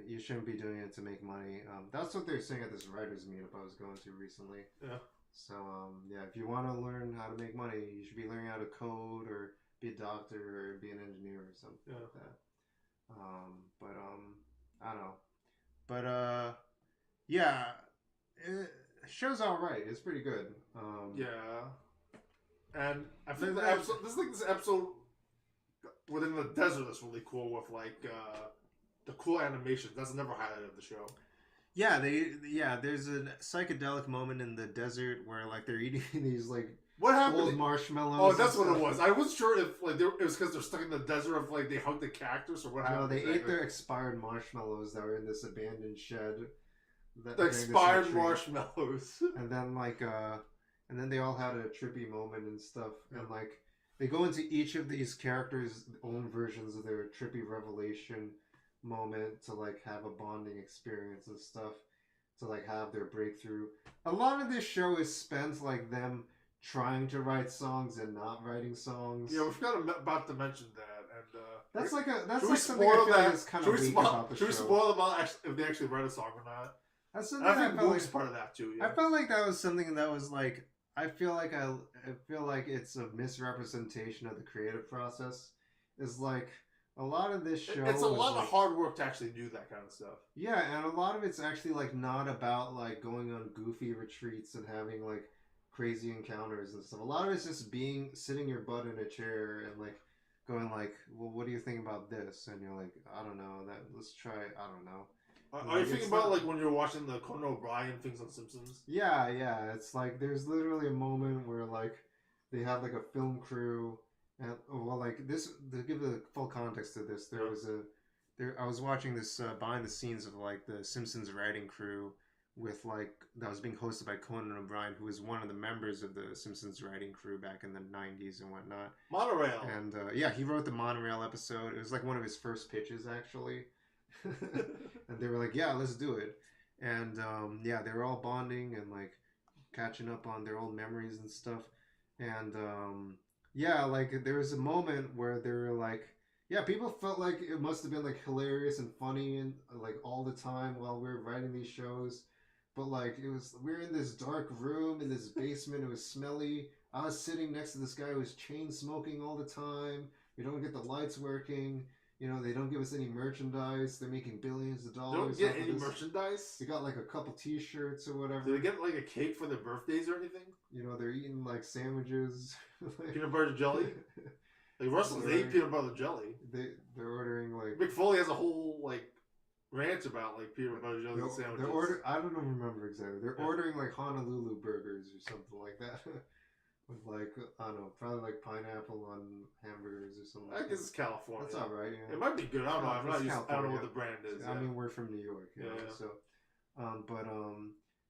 Speaker 2: you shouldn't be doing it to make money. That's what they're saying at this writers' meetup I was going to recently. Yeah. So yeah, if you want to learn how to make money, you should be learning how to code or be a doctor or be an engineer or something like that. But yeah, it show's all right. It's pretty good.
Speaker 3: Yeah, and I think
Speaker 2: But
Speaker 3: the episode. This episode within the desert is really cool with like the cool animations. That's another highlight of the show.
Speaker 2: Yeah, there's a psychedelic moment in the desert where like they're eating these like
Speaker 3: What happened?
Speaker 2: old marshmallows.
Speaker 3: Oh, that's
Speaker 2: and
Speaker 3: what it
Speaker 2: stuff.
Speaker 3: was. I wasn't sure if like it was because they're stuck in the desert of like they hugged the cactus or what
Speaker 2: No,
Speaker 3: happened.
Speaker 2: they
Speaker 3: exactly.
Speaker 2: ate their expired marshmallows that were in this abandoned shed.
Speaker 3: The
Speaker 2: during
Speaker 3: expired
Speaker 2: century.
Speaker 3: marshmallows.
Speaker 2: And then and then they all had a trippy moment and stuff. And like they go into each of these characters' own versions of their trippy revelation moment to like have a bonding experience and stuff. To like have their breakthrough. A lot of this show is spent like them trying to write songs and not writing songs.
Speaker 3: Yeah, we forgot about to mention that. And
Speaker 2: that's like
Speaker 3: should
Speaker 2: like
Speaker 3: we
Speaker 2: something I
Speaker 3: spoil
Speaker 2: feel like
Speaker 3: that?
Speaker 2: is kind
Speaker 3: Should
Speaker 2: of
Speaker 3: we
Speaker 2: weak
Speaker 3: spoil?
Speaker 2: about the
Speaker 3: Should we
Speaker 2: show.
Speaker 3: spoil about if they actually write a song or not?
Speaker 2: That's something
Speaker 3: I think
Speaker 2: felt
Speaker 3: Luke's
Speaker 2: like,
Speaker 3: part of that too. Yeah.
Speaker 2: I felt like that was something that was like I feel like it's a misrepresentation of the creative process. Is like a lot of this show.
Speaker 3: It's a
Speaker 2: was
Speaker 3: lot
Speaker 2: like,
Speaker 3: of hard work to actually do that kind of stuff.
Speaker 2: Yeah, and a lot of it's actually like not about like going on goofy retreats and having like crazy encounters and stuff. A lot of it's just sitting your butt in a chair and like going like, well, what do you think about this? And you're like, I don't know. Let's try. I don't know.
Speaker 3: Are you thinking about like when you're watching the Conan O'Brien things on Simpsons?
Speaker 2: Yeah, yeah. It's like there's literally a moment where like they have like a film crew. And well, like this to give the full context to this, I was watching this behind the scenes of like the Simpsons writing crew with like that was being hosted by Conan O'Brien, who was one of the members of the Simpsons writing crew back in the '90s and whatnot.
Speaker 3: Monorail.
Speaker 2: And yeah, he wrote the Monorail episode. It was like one of his first pitches actually, and they were like, "Yeah, let's do it." And yeah, they were all bonding and like catching up on their old memories and stuff. And yeah, like there was a moment where they were like, yeah, people felt like it must have been like hilarious and funny and like all the time while we were writing these shows. But like we were in this dark room in this basement. It was smelly. I was sitting next to this guy who was chain smoking all the time. We don't get the lights working. You know, they don't give us any merchandise. They're making billions of dollars.
Speaker 3: They don't get any merchandise?
Speaker 2: They got like a couple t-shirts or whatever.
Speaker 3: Do they get like a cake for their birthdays or anything?
Speaker 2: You know, they're eating like sandwiches.
Speaker 3: Peanut butter jelly? Like Russell's ate peanut butter jelly.
Speaker 2: They're ordering like...
Speaker 3: Mick Foley has a whole like rant about like peanut butter jelly sandwiches.
Speaker 2: I don't remember exactly. They're ordering like Honolulu burgers or something like that. With like, I don't know, probably like pineapple on hamburgers or something.
Speaker 3: I guess it's California.
Speaker 2: That's alright, yeah.
Speaker 3: It might be good. I don't know. I don't know what the brand is.
Speaker 2: I mean, we're from New York, you know, so...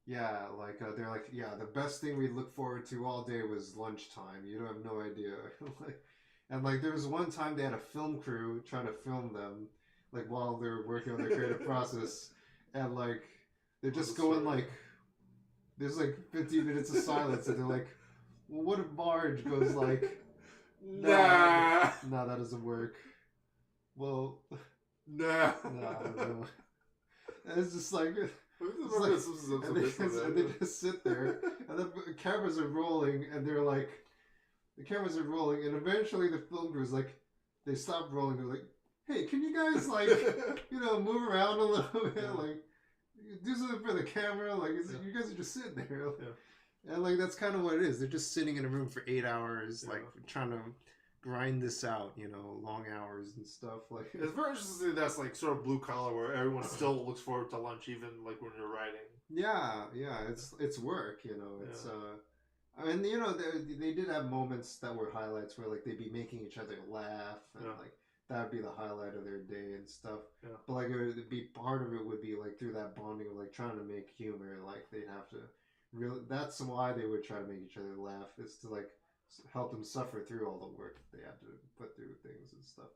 Speaker 2: yeah, like, they're like, yeah, the best thing we look forward to all day was lunchtime. You don't have no idea. And like, there was one time they had a film crew trying to film them, like, while they're working on their creative process. And like, they're just going like... There's like 15 minutes of silence and they're like... Well, what if Marge goes like,
Speaker 3: nah,
Speaker 2: that doesn't work. Well,
Speaker 3: nah,
Speaker 2: I don't know. And it's just like,
Speaker 3: and
Speaker 2: they just sit there, and the cameras are rolling, and they're like, and eventually the film crew's like, they stop rolling. They're like, hey, can you guys like, you know, move around a little bit, like, do something for the camera, like, you guys are just sitting there. And like that's kind of what it is. They're just sitting in a room for 8 hours, like trying to grind this out, you know, long hours and stuff. Like
Speaker 3: it's very interesting. That's like sort of blue collar, where everyone still looks forward to lunch, even like when you're writing.
Speaker 2: Yeah, it's work, you know. It's and you know they did have moments that were highlights where like they'd be making each other laugh and like that'd be the highlight of their day and stuff. Yeah. But like it'd be part of it would be like through that bonding of like trying to make humor, like they'd have to. Really, that's why they would try to make each other laugh, is to like help them suffer through all the work that they had to put through things and stuff.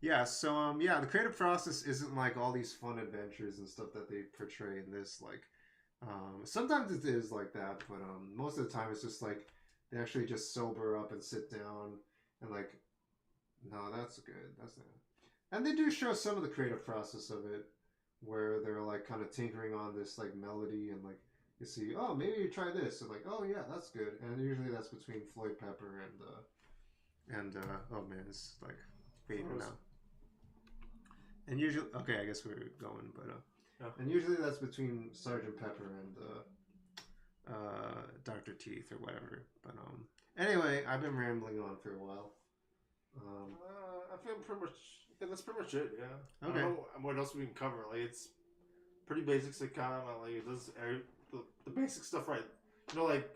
Speaker 2: Yeah. So yeah, the creative process isn't like all these fun adventures and stuff that they portray in this. Like, sometimes it is like that, but most of the time it's just like they actually just sober up and sit down and like, no, that's good. That's not. And they do show some of the creative process of it, where they're like kind of tinkering on this like melody and like you see, oh, maybe you try this, and like, oh yeah, that's good. And usually that's between Floyd Pepper and oh man, it's like fading out. And usually, okay, I guess we're going, but
Speaker 3: Yeah.
Speaker 2: and usually that's between Sergeant Pepper and Dr. Teeth or whatever. But anyway, I've been rambling on for a while.
Speaker 3: I feel pretty much. Yeah, that's pretty much it. Yeah.
Speaker 2: Okay.
Speaker 3: I don't know what else we can cover. Like it's pretty basic sitcom. Like it does the basic stuff right. You know, like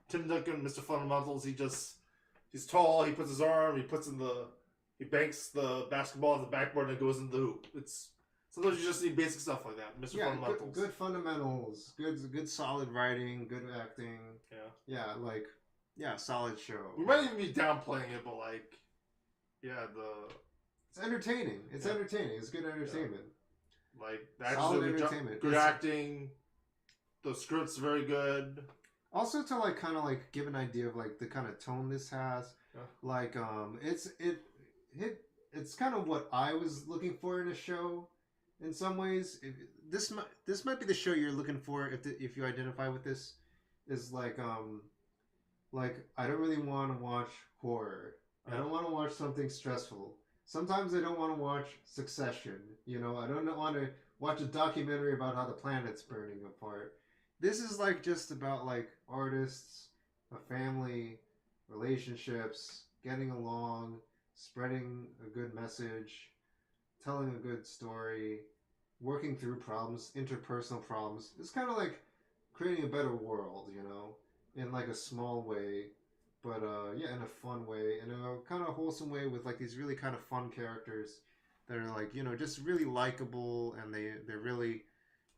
Speaker 3: Tim Duncan, Mr. Fundamentals. He's tall. He puts his arm. He banks the basketball at the backboard and it goes into the hoop. It's sometimes you just need basic stuff like that. Mr.
Speaker 2: Yeah,
Speaker 3: Fundamentals.
Speaker 2: good fundamentals, good solid writing, good acting. Yeah, solid show.
Speaker 3: We might even be downplaying it, but like, yeah,
Speaker 2: it's entertaining. It's entertaining. It's good entertainment.
Speaker 3: Yeah. Like the
Speaker 2: Solid entertainment.
Speaker 3: Good acting. The script's very good.
Speaker 2: Also, to like kind of like give an idea of like the kind of tone this has, like it's kind of what I was looking for in a show. In some ways, this might be the show you're looking for if you identify with this. Is like I don't really want to watch horror. I don't want to watch something stressful. Sometimes I don't want to watch Succession. You know, I don't want to watch a documentary about how the planet's burning apart. This is like just about like artists, a family, relationships, getting along, spreading a good message, telling a good story, working through problems, interpersonal problems. It's kind of like creating a better world, you know, in like a small way, but in a fun way, in a kind of wholesome way with like these really kind of fun characters that are like, you know, just really likable, and they're really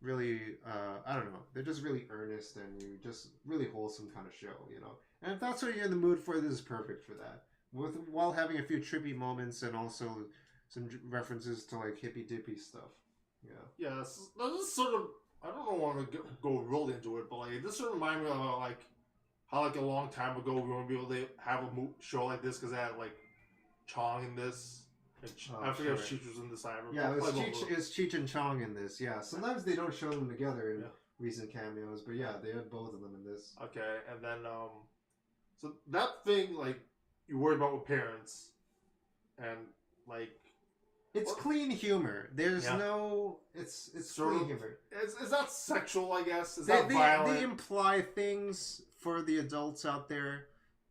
Speaker 2: I don't know, they're just really earnest and you just really wholesome kind of show, you know. And if that's what you're in the mood for, this is perfect for that. While having a few trippy moments and also some references to like hippy dippy stuff. Yeah.
Speaker 3: Yeah, this is sort of, I don't want to go really into it, but like this sort of reminds me of like how like a long time ago we won't be able to have a show like this because they had like Chong in this. And I forget if Cheech was in this either.
Speaker 2: Yeah, it's Cheech and Chong in this. Yeah, sometimes they don't show them together in recent cameos, but yeah, they had both of them in this.
Speaker 3: Okay, and then so that thing like you worry about with parents, and like
Speaker 2: it's clean humor. There's no it's clean humor.
Speaker 3: It's not sexual, I guess. It's not violent.
Speaker 2: They imply things for the adults out there.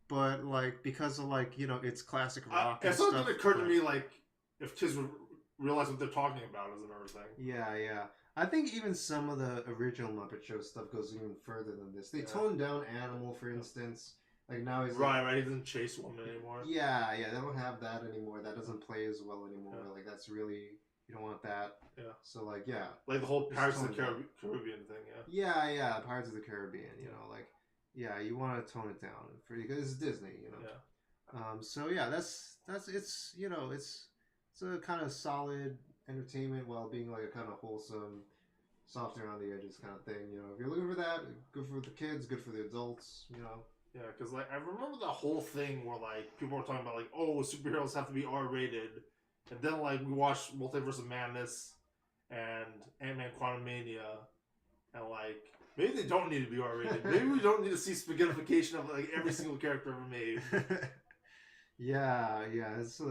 Speaker 2: But like because of like, you know, it's classic rock.
Speaker 3: It's not going to occur to me like if kids would realize what they're talking about is another thing.
Speaker 2: Yeah. I think even some of the original Muppet Show stuff goes even further than this. They toned down Animal, for instance. Like now he's
Speaker 3: right. He doesn't chase women anymore.
Speaker 2: Yeah. They don't have that anymore. That doesn't play as well anymore. Yeah. Like that's really, you don't want that.
Speaker 3: Yeah.
Speaker 2: So like
Speaker 3: like the whole Pirates of the Caribbean thing.
Speaker 2: Yeah. Pirates of the Caribbean. You know, like. Yeah, you want to tone it down because it's Disney, you know. Yeah. So yeah, that's it's, you know, it's a kind of solid entertainment while being like a kind of wholesome, soft around the edges kind of thing. You know, if you're looking for that, good for the kids, good for the adults. You know.
Speaker 3: Yeah, because like I remember the whole thing where like people were talking about like, oh, superheroes have to be R-rated, and then like we watched Multiverse of Madness and Ant-Man Quantumania, and like. Maybe they don't need to be R-rated. Maybe we don't need to see spaghettification of like every single character ever made.
Speaker 2: Yeah. It's.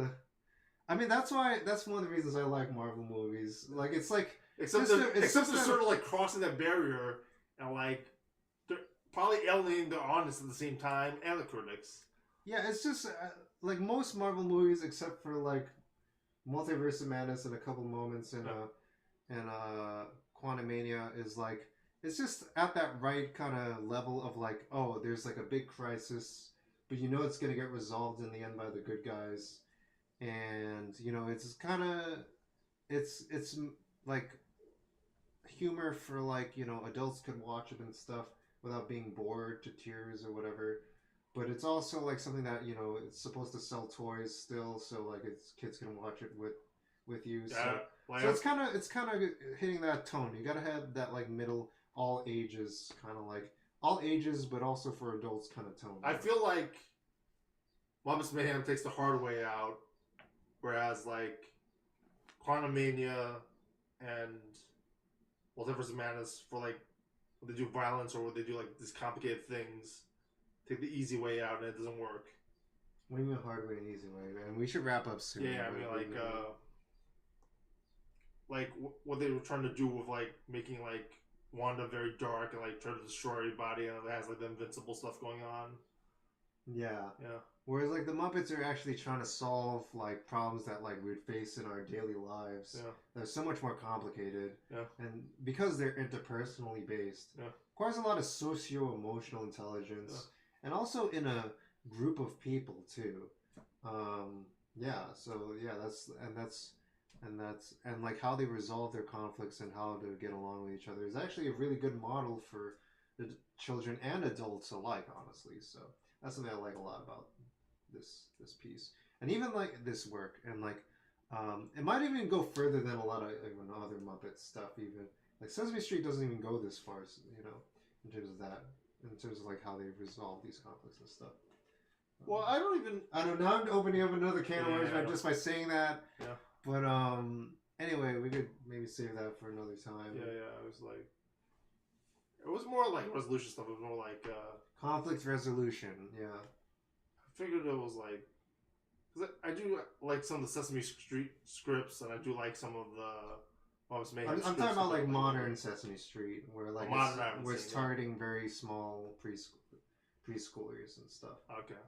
Speaker 2: I mean, that's one of the reasons I like Marvel movies. Like, it's like
Speaker 3: except they're sort of like crossing that barrier and like they're probably alienating the audience at the same time and the critics.
Speaker 2: Yeah, it's just like most Marvel movies, except for like Multiverse of Madness and a couple moments in Quantumania, is like. It's just at that right kind of level of like, oh, there's like a big crisis, but you know it's going to get resolved in the end by the good guys. And, you know, it's kind of, it's like humor for like, you know, adults could watch it and stuff without being bored to tears or whatever. But it's also like something that, you know, it's supposed to sell toys still, so like kids can watch it with you. So it's kind of hitting that tone. You got to have that like middle all ages kind of like all ages, but also for adults kind of tone.
Speaker 3: I feel like Muppets Mayhem takes the hard way out, whereas like Quantumania and Multiverse of Madness for like when they do violence or when they do like these complicated things, take the easy way out and it doesn't work.
Speaker 2: What do you mean hard way and easy way, man? We should wrap up soon.
Speaker 3: Yeah, I mean like like what they were trying to do with like making like Wanda very dark and like try to destroy everybody, and it has like the invincible stuff going on.
Speaker 2: Yeah.
Speaker 3: Yeah.
Speaker 2: Whereas like the Muppets are actually trying to solve like problems that like we'd face in our daily lives.
Speaker 3: Yeah.
Speaker 2: They're so much more complicated.
Speaker 3: Yeah.
Speaker 2: And because they're interpersonally based,
Speaker 3: Yeah.
Speaker 2: requires a lot of socio-emotional intelligence,
Speaker 3: Yeah.
Speaker 2: and also in a group of people too. Yeah. So yeah, that's like how they resolve their conflicts and how to get along with each other is actually a really good model for the children and adults alike. Honestly, so that's something I like a lot about this piece, and even like this work, and like it might even go further than a lot of even other Muppet stuff. Even like Sesame Street doesn't even go this far, you know, in terms of that, in terms of like how they resolve these conflicts and stuff.
Speaker 3: Well, I don't even.
Speaker 2: I don't know. I'm opening up another can of worms just by saying that.
Speaker 3: Yeah.
Speaker 2: But anyway, we could maybe save that for another time.
Speaker 3: Yeah, yeah. It was like. It was more like resolution stuff. It was more like.
Speaker 2: Conflict resolution. Yeah.
Speaker 3: I figured it was like. Cause I do like some of the Sesame Street scripts, and I do like some of the.
Speaker 2: I'm talking about like modern Sesame Street, where like it's targeting very small preschoolers and stuff.
Speaker 3: Okay.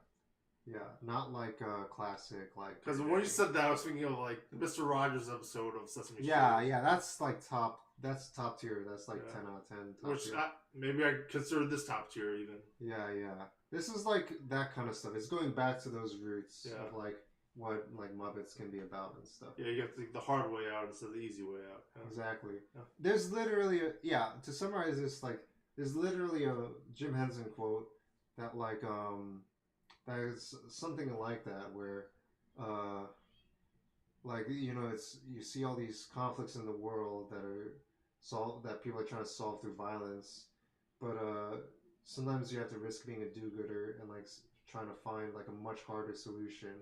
Speaker 2: Yeah, not like classic like.
Speaker 3: Because when you said that, I was thinking of like the Mr. Rogers episode of Sesame Street.
Speaker 2: Yeah, that's like top. That's top tier. That's like 10 out of 10.
Speaker 3: Which maybe I consider this top tier even.
Speaker 2: Yeah. This is like that kind of stuff. It's going back to those roots of like what like Muppets can be about and stuff.
Speaker 3: Yeah, you have to take the hard way out instead of the easy way out. Yeah.
Speaker 2: Exactly.
Speaker 3: Yeah.
Speaker 2: There's literally to summarize this, like there's literally a Jim Henson quote that like that is something like that where like you know it's you see all these conflicts in the world that people are trying to solve through violence, but sometimes you have to risk being a do-gooder and like trying to find like a much harder solution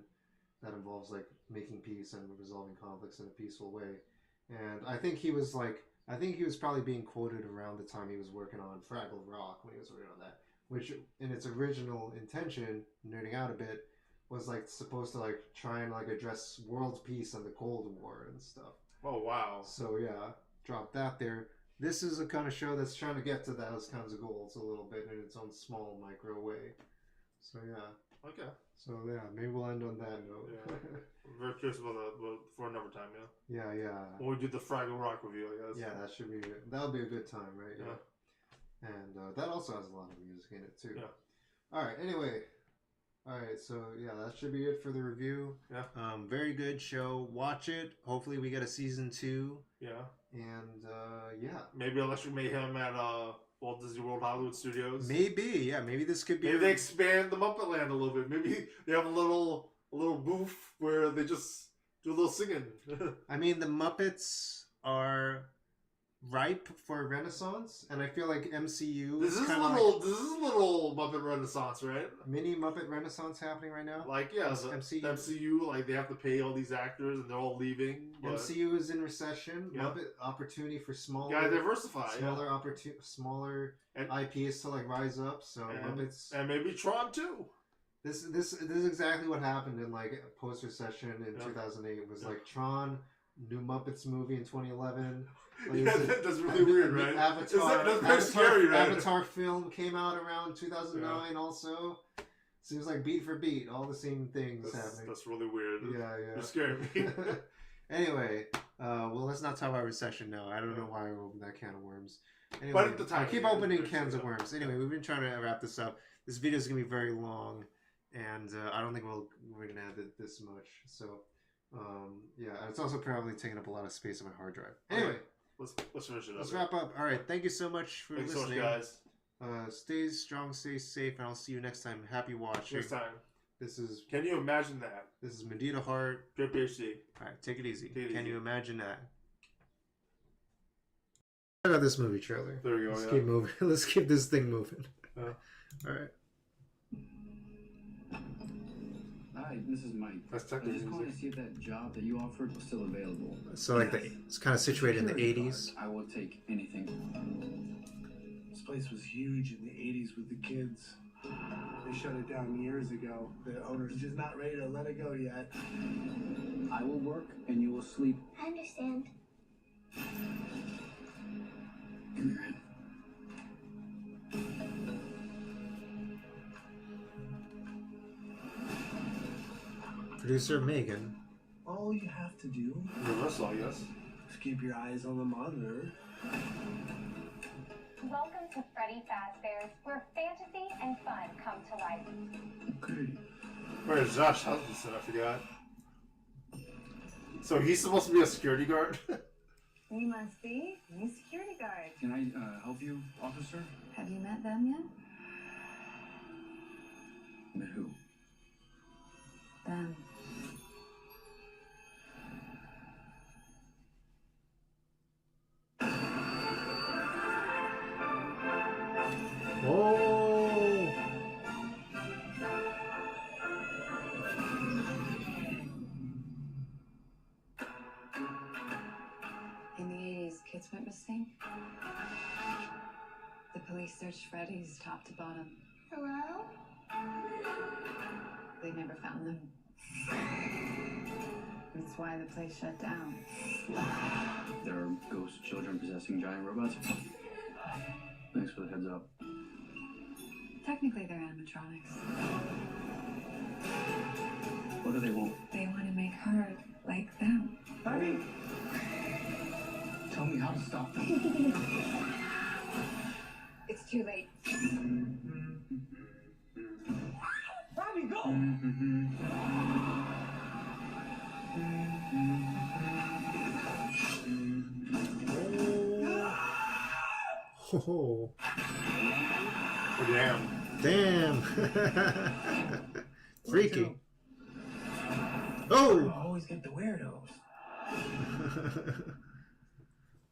Speaker 2: that involves like making peace and resolving conflicts in a peaceful way. And I think he was probably being quoted around the time he was working on Fraggle Rock, when he was working on that, which in its original intention, nerding out a bit, was like supposed to like try and like address world peace and the Cold War and stuff.
Speaker 3: Oh wow.
Speaker 2: So yeah, drop that there. This is a kind of show that's trying to get to those kinds of goals a little bit in its own small micro way. So yeah.
Speaker 3: Okay.
Speaker 2: So yeah, maybe we'll end on that note.
Speaker 3: Yeah. I'm very curious about that for another time, yeah?
Speaker 2: Yeah.
Speaker 3: When we do the Fraggle Rock review, I guess.
Speaker 2: Yeah, that'll be a good time, right? Yeah. And that also has a lot of music in it too.
Speaker 3: Yeah.
Speaker 2: Alright, anyway. Alright, so yeah, that should be it for the review.
Speaker 3: Yeah.
Speaker 2: Very good show. Watch it. Hopefully we get a season 2.
Speaker 3: Yeah.
Speaker 2: And yeah.
Speaker 3: Maybe Electric Mayhem at Walt Disney World Hollywood Studios.
Speaker 2: Maybe this could be.
Speaker 3: Maybe they expand the Muppet Land a little bit. Maybe they have a little booth where they just do a little singing.
Speaker 2: I mean, the Muppets are ripe for Renaissance, and I feel like MCU.
Speaker 3: This is a little Muppet Renaissance, right?
Speaker 2: Mini Muppet Renaissance happening right now.
Speaker 3: Like the MCU, like they have to pay all these actors, and they're all leaving. But...
Speaker 2: MCU is in recession. Yeah. Muppet opportunity for smaller.
Speaker 3: Gotta diversify.
Speaker 2: Smaller IPs to like rise up. So Muppets
Speaker 3: and maybe Tron too.
Speaker 2: This is exactly what happened in like post recession in 2008. It was like Tron, new Muppets movie in 2011. Like,
Speaker 3: that's really weird, right?
Speaker 2: That's
Speaker 3: very scary, right?
Speaker 2: Avatar film came out around 2009 also. Seems like beat for beat, all the same things happening.
Speaker 3: That's really weird.
Speaker 2: Yeah.
Speaker 3: You're scaring me.
Speaker 2: Anyway, well, let's not talk about recession now. I don't know why I opened that can of worms. Anyway,
Speaker 3: but at the time,
Speaker 2: I keep opening cans of worms. Anyway, we've been trying to wrap this up. This video is going to be very long, and I don't think we're going to add this much. So, yeah, it's also probably taking up a lot of space on my hard drive. Anyway,
Speaker 3: let's finish it up.
Speaker 2: Let's wrap up. All right, thank you so much for listening.
Speaker 3: Thanks so much, guys.
Speaker 2: Stay strong, stay safe, and I'll see you next time. Happy watching.
Speaker 3: Next time.
Speaker 2: This is.
Speaker 3: Can you imagine that?
Speaker 2: This is Medina Hart.
Speaker 3: Good PhD.
Speaker 2: All right, take it easy.
Speaker 3: Can
Speaker 2: you imagine that? I got this movie trailer.
Speaker 3: There we go.
Speaker 2: Let's keep moving. Let's keep this thing moving.
Speaker 3: Yeah.
Speaker 2: All right.
Speaker 4: Hi, this is Mike.
Speaker 3: That's
Speaker 4: I was just calling to see if that job that you offered was still available.
Speaker 2: So like it's kind of situated in the 80s.
Speaker 4: I will take anything.
Speaker 11: This place was huge in the 80s with the kids. They shut it down years ago. The owner's just not ready to let it go yet.
Speaker 4: I will work and you will sleep.
Speaker 10: I understand.
Speaker 2: Producer Megan.
Speaker 11: All you have to do
Speaker 3: Universal, I guess.
Speaker 11: is keep your eyes on the monitor.
Speaker 10: Welcome to Freddy Fazbear's, where fantasy and fun come to life.
Speaker 11: Okay.
Speaker 3: Where's Josh Hutchinson? I forgot. So he's supposed to be a security guard?
Speaker 5: You must be new security guard.
Speaker 4: Can I help you, officer?
Speaker 5: Have you met them yet?
Speaker 4: Met who?
Speaker 5: Them.
Speaker 2: Oh!
Speaker 5: In the 80s, kids went missing. The police searched Freddy's top to bottom.
Speaker 10: Hello?
Speaker 5: They never found them. That's why the place shut down.
Speaker 4: There are ghost children possessing giant robots. Thanks for the heads up.
Speaker 5: Technically, they're animatronics.
Speaker 4: What do they want?
Speaker 5: They want to make her like them.
Speaker 4: Bobby! Tell me how to stop them.
Speaker 5: It's too late.
Speaker 4: Bobby, go!
Speaker 2: Oh,
Speaker 3: Oh, damn.
Speaker 2: damn. Freaky.
Speaker 11: I
Speaker 2: Oh!
Speaker 11: always get the weirdos.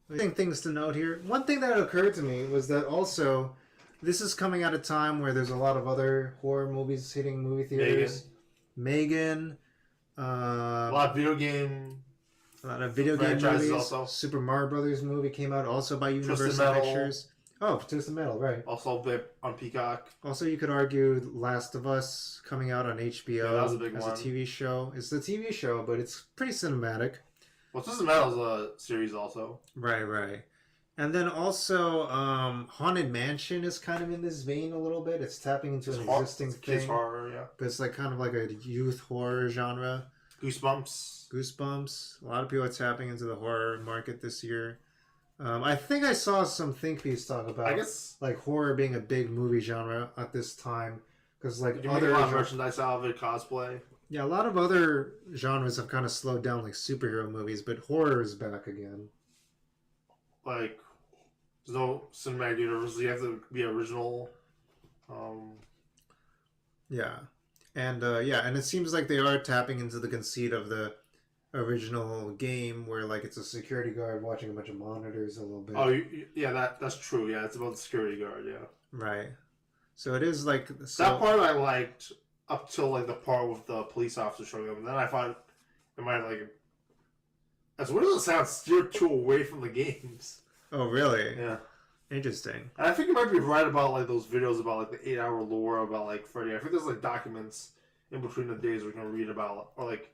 Speaker 2: I think things to note here. One thing that occurred to me was that also, this is coming at a time where there's a lot of other horror movies hitting movie theaters. Megan.
Speaker 3: A lot of video game.
Speaker 2: A lot of video game
Speaker 3: franchises
Speaker 2: movies.
Speaker 3: also.
Speaker 2: Super Mario Brothers movie came out also by
Speaker 3: Twisted
Speaker 2: Universal
Speaker 3: Metal.
Speaker 2: Pictures. Oh, Twisted Metal, right.
Speaker 3: Also a bit on Peacock.
Speaker 2: Also, you could argue Last of Us coming out on HBO
Speaker 3: Yeah, that was a big
Speaker 2: as
Speaker 3: one.
Speaker 2: a TV show. It's a TV show, but it's pretty cinematic.
Speaker 3: Well, Twisted Metal is a series also.
Speaker 2: Right, right. And then also, Haunted Mansion is kind of in this vein a little bit. It's tapping into an existing
Speaker 3: Kids
Speaker 2: thing.
Speaker 3: horror, yeah.
Speaker 2: But it's like kind of like a youth horror genre.
Speaker 3: Goosebumps.
Speaker 2: Goosebumps. A lot of people are tapping into the horror market this year. I think I saw some think piece talk about
Speaker 3: I guess
Speaker 2: like horror being a big movie genre at this time. Because like
Speaker 3: you make a lot of merchandise out of it, cosplay.
Speaker 2: Yeah, a lot of other genres have kind of slowed down, like superhero movies, but horror is back again.
Speaker 3: Like, there's no cinematic universe. You have to be original.
Speaker 2: Yeah, and it seems like they are tapping into the conceit of the original game, where like it's a security guard watching a bunch of monitors a little bit.
Speaker 3: Oh, yeah, that's true. Yeah, it's about the security guard. Yeah,
Speaker 2: right. So it is like
Speaker 3: that part I liked up till like the part with the police officer showing up, and then I thought it might like, as weird as it sounds, steer too away from the games.
Speaker 2: Oh, really?
Speaker 3: Yeah.
Speaker 2: Interesting.
Speaker 3: And I think you might be right about like those videos about like the 8-hour lore about like Freddy. I think there's like documents in between the days we can read about, or like,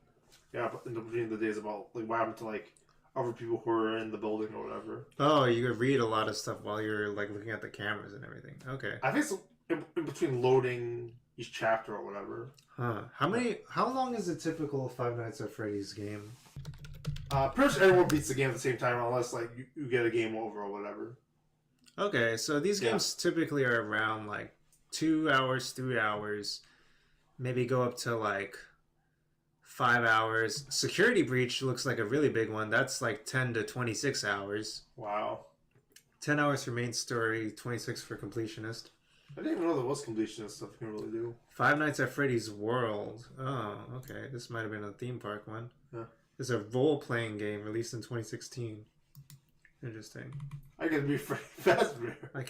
Speaker 3: yeah, in between the days about like what happened to like other people who were in the building or whatever.
Speaker 2: Oh, you could read a lot of stuff while you're like looking at the cameras and everything. Okay.
Speaker 3: I think it's in between loading each chapter or whatever.
Speaker 2: Huh. How long is a typical Five Nights at Freddy's game?
Speaker 3: Pretty much everyone beats the game at the same time unless like you get a game over or whatever.
Speaker 2: Okay, so these games typically are around like 2 hours, 3 hours, maybe go up to like 5 hours. Security Breach looks like a really big one. That's like 10 to 26 hours.
Speaker 3: Wow.
Speaker 2: 10 hours for main story, 26 for completionist.
Speaker 3: I didn't even know there was completionist stuff you can really do.
Speaker 2: Five Nights at Freddy's World. Oh, okay. This might have been a theme park one.
Speaker 3: Yeah.
Speaker 2: It's a role-playing game released in 2016. Interesting.
Speaker 3: I could be Freddy Fazbear.
Speaker 2: I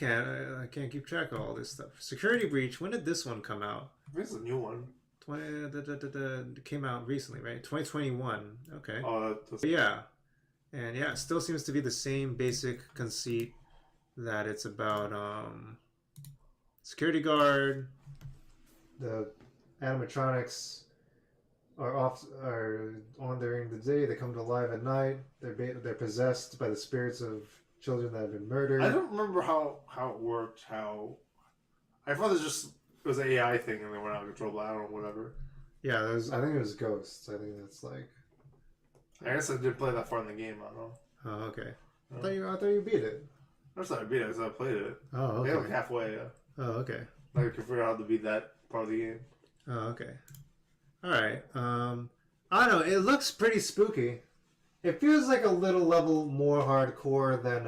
Speaker 2: can't keep track of all this stuff. Security Breach. When did this one come out?
Speaker 3: I think it's a new one.
Speaker 2: It came out recently, right? 2021. Okay.
Speaker 3: Oh, that's...
Speaker 2: Yeah. And yeah, it still seems to be the same basic conceit that it's about security guard. The animatronics are on during the day. They come to life at night. They're possessed by the spirits of children that have been murdered.
Speaker 3: I don't remember how it worked. I thought it was an AI thing and they went out of control, but I don't know, whatever.
Speaker 2: Yeah, I think it was Ghosts. I think that's like.
Speaker 3: I guess I didn't play that far in the game. I don't know.
Speaker 2: Oh, okay. I thought you beat it.
Speaker 3: That's not I beat it. I played it.
Speaker 2: Oh, okay.
Speaker 3: Yeah, like halfway. Yeah.
Speaker 2: Oh, okay.
Speaker 3: Like I can figure out how to beat that part of the game.
Speaker 2: Oh, okay. All right. I don't know. It looks pretty spooky. It feels like a little level more hardcore than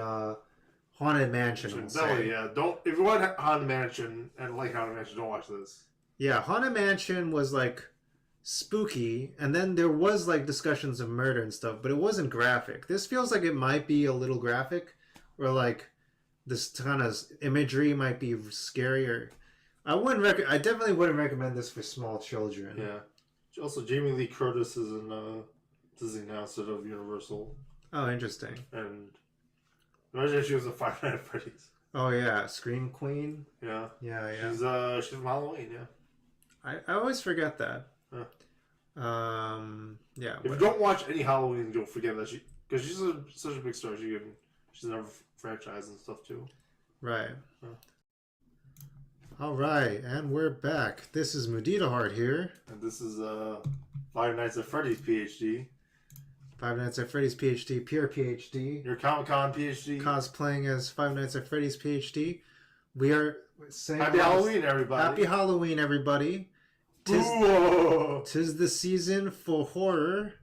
Speaker 2: Haunted Mansion.
Speaker 3: Yeah. Don't if you want Haunted Mansion and like Haunted Mansion, don't watch this.
Speaker 2: Yeah, Haunted Mansion was like spooky, and then there was like discussions of murder and stuff, but it wasn't graphic. This feels like it might be a little graphic, or like this kind of imagery might be scarier. I definitely wouldn't recommend this for small children.
Speaker 3: Yeah. Also, Jamie Lee Curtis is in Disney now instead of Universal.
Speaker 2: Oh, interesting.
Speaker 3: And imagine if she was a Five Nights at Freddy's.
Speaker 2: Oh yeah, Scream Queen.
Speaker 3: Yeah.
Speaker 2: Yeah.
Speaker 3: She's from Halloween. Yeah.
Speaker 2: I always forget that.
Speaker 3: Huh.
Speaker 2: Yeah.
Speaker 3: If you don't watch any Halloween, you'll forget that because she's such a big star. She's in every franchise and stuff too.
Speaker 2: Right. All right, and we're back. This is Mudita Heart here.
Speaker 3: And this is Five Nights at Freddy's PhD.
Speaker 2: Five Nights at Freddy's PhD, pure PhD.
Speaker 3: Your Comic-Con PhD.
Speaker 2: Cosplaying as Five Nights at Freddy's PhD. We are saying
Speaker 3: Happy Halloween, everybody.
Speaker 2: Happy Halloween, everybody. Tis the season for horror,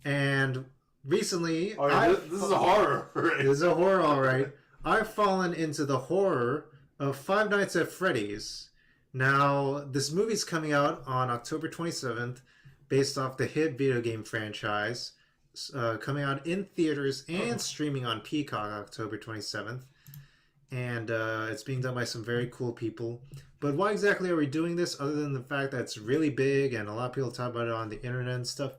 Speaker 2: and recently...
Speaker 3: this is a horror. Right?
Speaker 2: This is a horror, all right. I've fallen into the horror of Five Nights at Freddy's. Now, this movie's coming out on October 27th, based off the hit video game franchise, coming out in theaters and streaming on Peacock October 27th. And it's being done by some very cool people. But why exactly are we doing this, other than the fact that it's really big and a lot of people talk about it on the internet and stuff?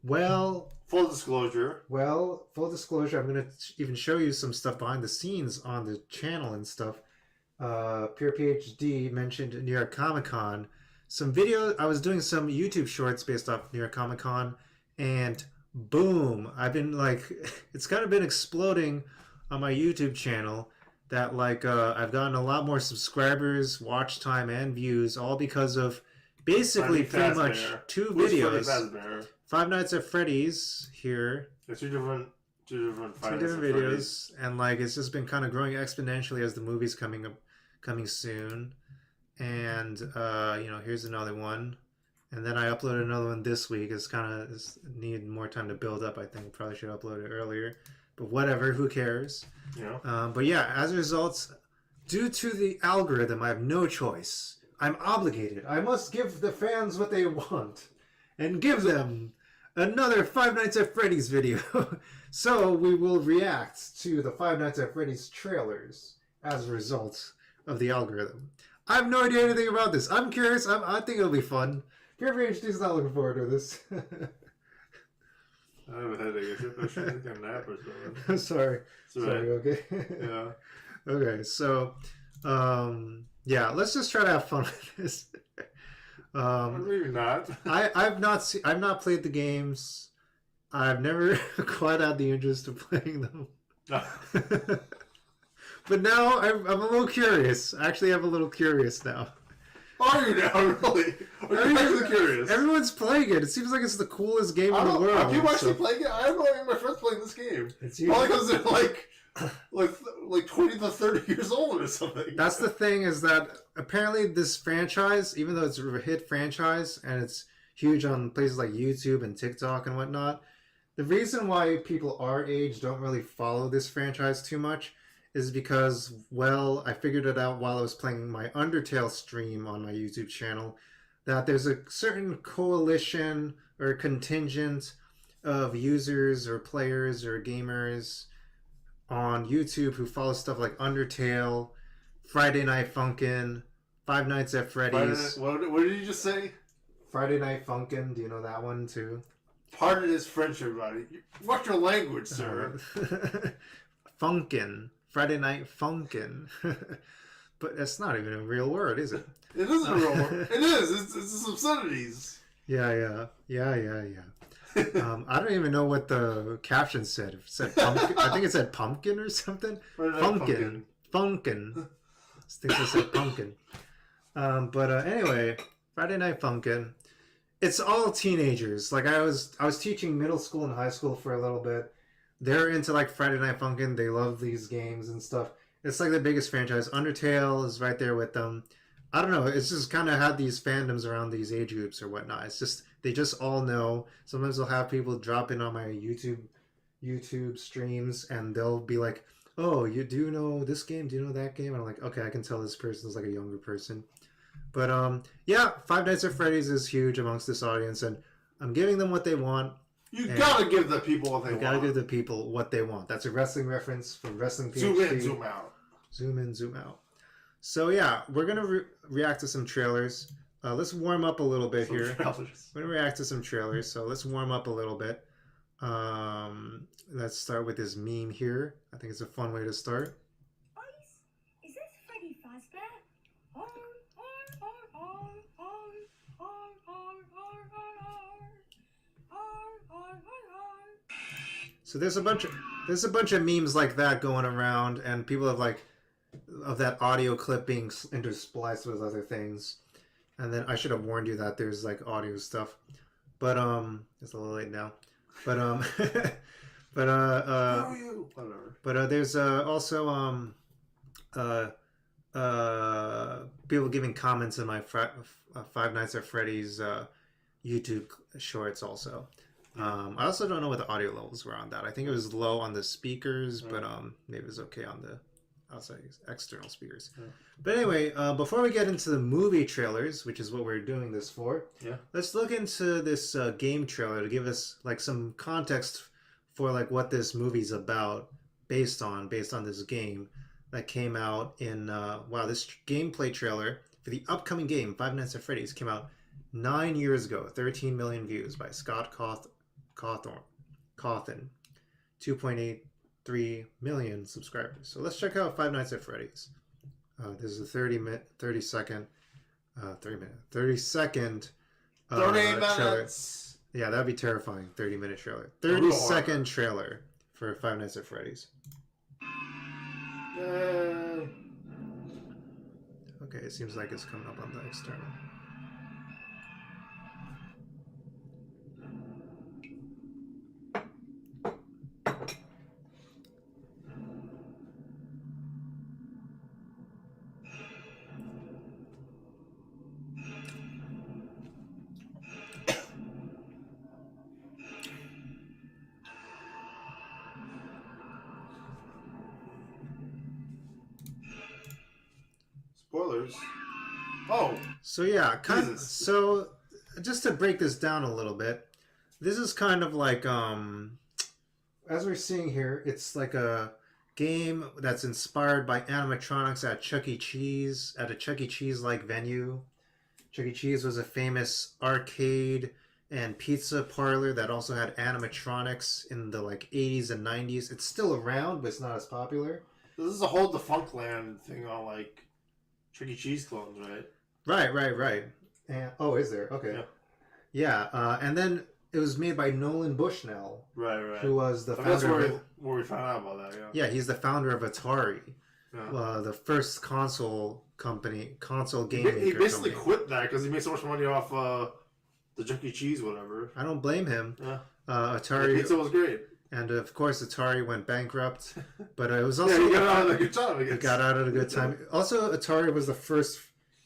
Speaker 2: Well...
Speaker 3: Full disclosure,
Speaker 2: I'm going to even show you some stuff behind the scenes on the channel and stuff. Pure PhD mentioned New York Comic Con. Some videos, I was doing some YouTube shorts based off New York Comic Con, and boom, I've been like, it's kind of been exploding on my YouTube channel that like I've gotten a lot more subscribers, watch time, and views, all because of basically pretty much two videos. Five Nights at Freddy's here.
Speaker 3: Two different
Speaker 2: videos, and like it's just been kind of growing exponentially as the movie's coming soon. And here's another one, and then I uploaded another one this week. It's kind of need more time to build up. I think probably should upload it earlier, but whatever, who cares? But yeah, as a result, due to the algorithm, I have no choice. I'm obligated. I must give the fans what they want, and give them another Five Nights at Freddy's video. So we will react to the Five Nights at Freddy's trailers as a result of the algorithm. I have no idea anything about this. I'm curious. I think it'll be fun. Pure PhD's not looking forward to this.
Speaker 3: I have a headache. I should take a nap or something.
Speaker 2: Sorry. Sorry, okay.
Speaker 3: Yeah.
Speaker 2: Okay, so, yeah, let's just try to have fun with this.
Speaker 3: Maybe not.
Speaker 2: I've not played the games. I've never quite had the interest of playing them. But now I'm a little curious. Actually, I'm a little curious now.
Speaker 3: Are you now, really? Are you actually curious?
Speaker 2: Everyone's playing it. It seems like it's the coolest game in the world.
Speaker 3: Are people actually playing it? I don't know any of my friends playing this game. Probably because they're like 20 to 30 years old or something.
Speaker 2: That's the thing, is that apparently this franchise, even though it's a hit franchise and it's huge on places like YouTube and TikTok and whatnot, the reason why people our age don't really follow this franchise too much is because, well, I figured it out while I was playing my Undertale stream on my YouTube channel, that there's a certain coalition or contingent of users or players or gamers on YouTube who follow stuff like Undertale, Friday Night Funkin', Five Nights at Freddy's.
Speaker 3: What did you just say?
Speaker 2: Friday Night Funkin', do you know that one too?
Speaker 3: Pardon his French, everybody. Watch your language, sir.
Speaker 2: Funkin'. Friday Night Funkin'. But that's not even a real word, is it?
Speaker 3: It is a real word. It is. It's obscenities.
Speaker 2: Yeah. I don't even know what the caption said. It said pumpkin. I think it said pumpkin or something. Funkin'. I think it said pumpkin. But anyway, Friday Night Funkin'. it's all teenagers. Like I was teaching middle school and high school for a little bit. They're into like Friday Night Funkin'. They love these games and stuff. It's like the biggest franchise. Undertale is right there with them. I don't know. It's just kind of had these fandoms around these age groups or whatnot. It's just they just all know. Sometimes I'll have people drop in on my YouTube streams and they'll be like, "Oh, you do know this game? Do you know that game?" And I'm like, "Okay, I can tell this person's like a younger person." But yeah, Five Nights at Freddy's is huge amongst this audience, and I'm giving them what they want.
Speaker 3: You gotta give the people what they want.
Speaker 2: You gotta give the people what they want. That's a wrestling reference from Wrestling PhD.
Speaker 3: Zoom in, zoom out.
Speaker 2: Zoom in, zoom out. So yeah, we're gonna react to some trailers. Let's warm up a little bit here.
Speaker 3: Trailers.
Speaker 2: We're gonna react to some trailers, so let's warm up a little bit. Let's start with this meme here. I think it's a fun way to start.
Speaker 10: Is this Freddy Fazbear?
Speaker 2: So there's a bunch of memes like that going around, and people have like of that audio clip being interspliced with other things. And then I should have warned you that there's like audio stuff, but it's a little late now. But there's also people giving comments in my Five Nights at Freddy's YouTube shorts also. I also don't know what the audio levels were on that. I think it was low on the speakers, but maybe it was okay on the outside external speakers. But anyway, before we get into the movie trailers, which is what we're doing this for, let's look into this game trailer to give us like some context for like what this movie's about based on this game that came out in wow, this gameplay trailer for the upcoming game Five Nights at Freddy's came out 9 years ago. 13 million views by Scott Cawthon, 2.83 million subscribers. So let's check out Five Nights at Freddy's. This is a 30 second trailer. Yeah, that'd be terrifying. 30-minute trailer. 30-second trailer for Five Nights at Freddy's. Okay, it seems like it's coming up on the external.
Speaker 3: Spoilers. Oh.
Speaker 2: So yeah, so just to break this down a little bit, this is kind of like as we're seeing here, it's like a game that's inspired by animatronics at Chuck E. Cheese, at a Chuck E. Cheese like venue. Chuck E. Cheese was a famous arcade and pizza parlor that also had animatronics in the like 80s and 90s. It's still around, but it's not as popular.
Speaker 3: This is a whole Defunct Land thing on like Chuck E. Cheese clones, right?
Speaker 2: Right. And, oh, is there? Okay. Yeah. And then it was made by Nolan Bushnell.
Speaker 3: Right.
Speaker 2: Who was the founder
Speaker 3: That's where we found out about that,
Speaker 2: Yeah, he's the founder of Atari. Yeah. The first console game maker.
Speaker 3: He basically quit that because he made so much money off the Chuck E. Cheese, whatever.
Speaker 2: I don't blame him.
Speaker 3: Yeah.
Speaker 2: Atari.
Speaker 3: The pizza was great.
Speaker 2: And of course, Atari went bankrupt, but it was also
Speaker 3: he got out of a good time.
Speaker 2: It got out at a good time. Also, Atari was the first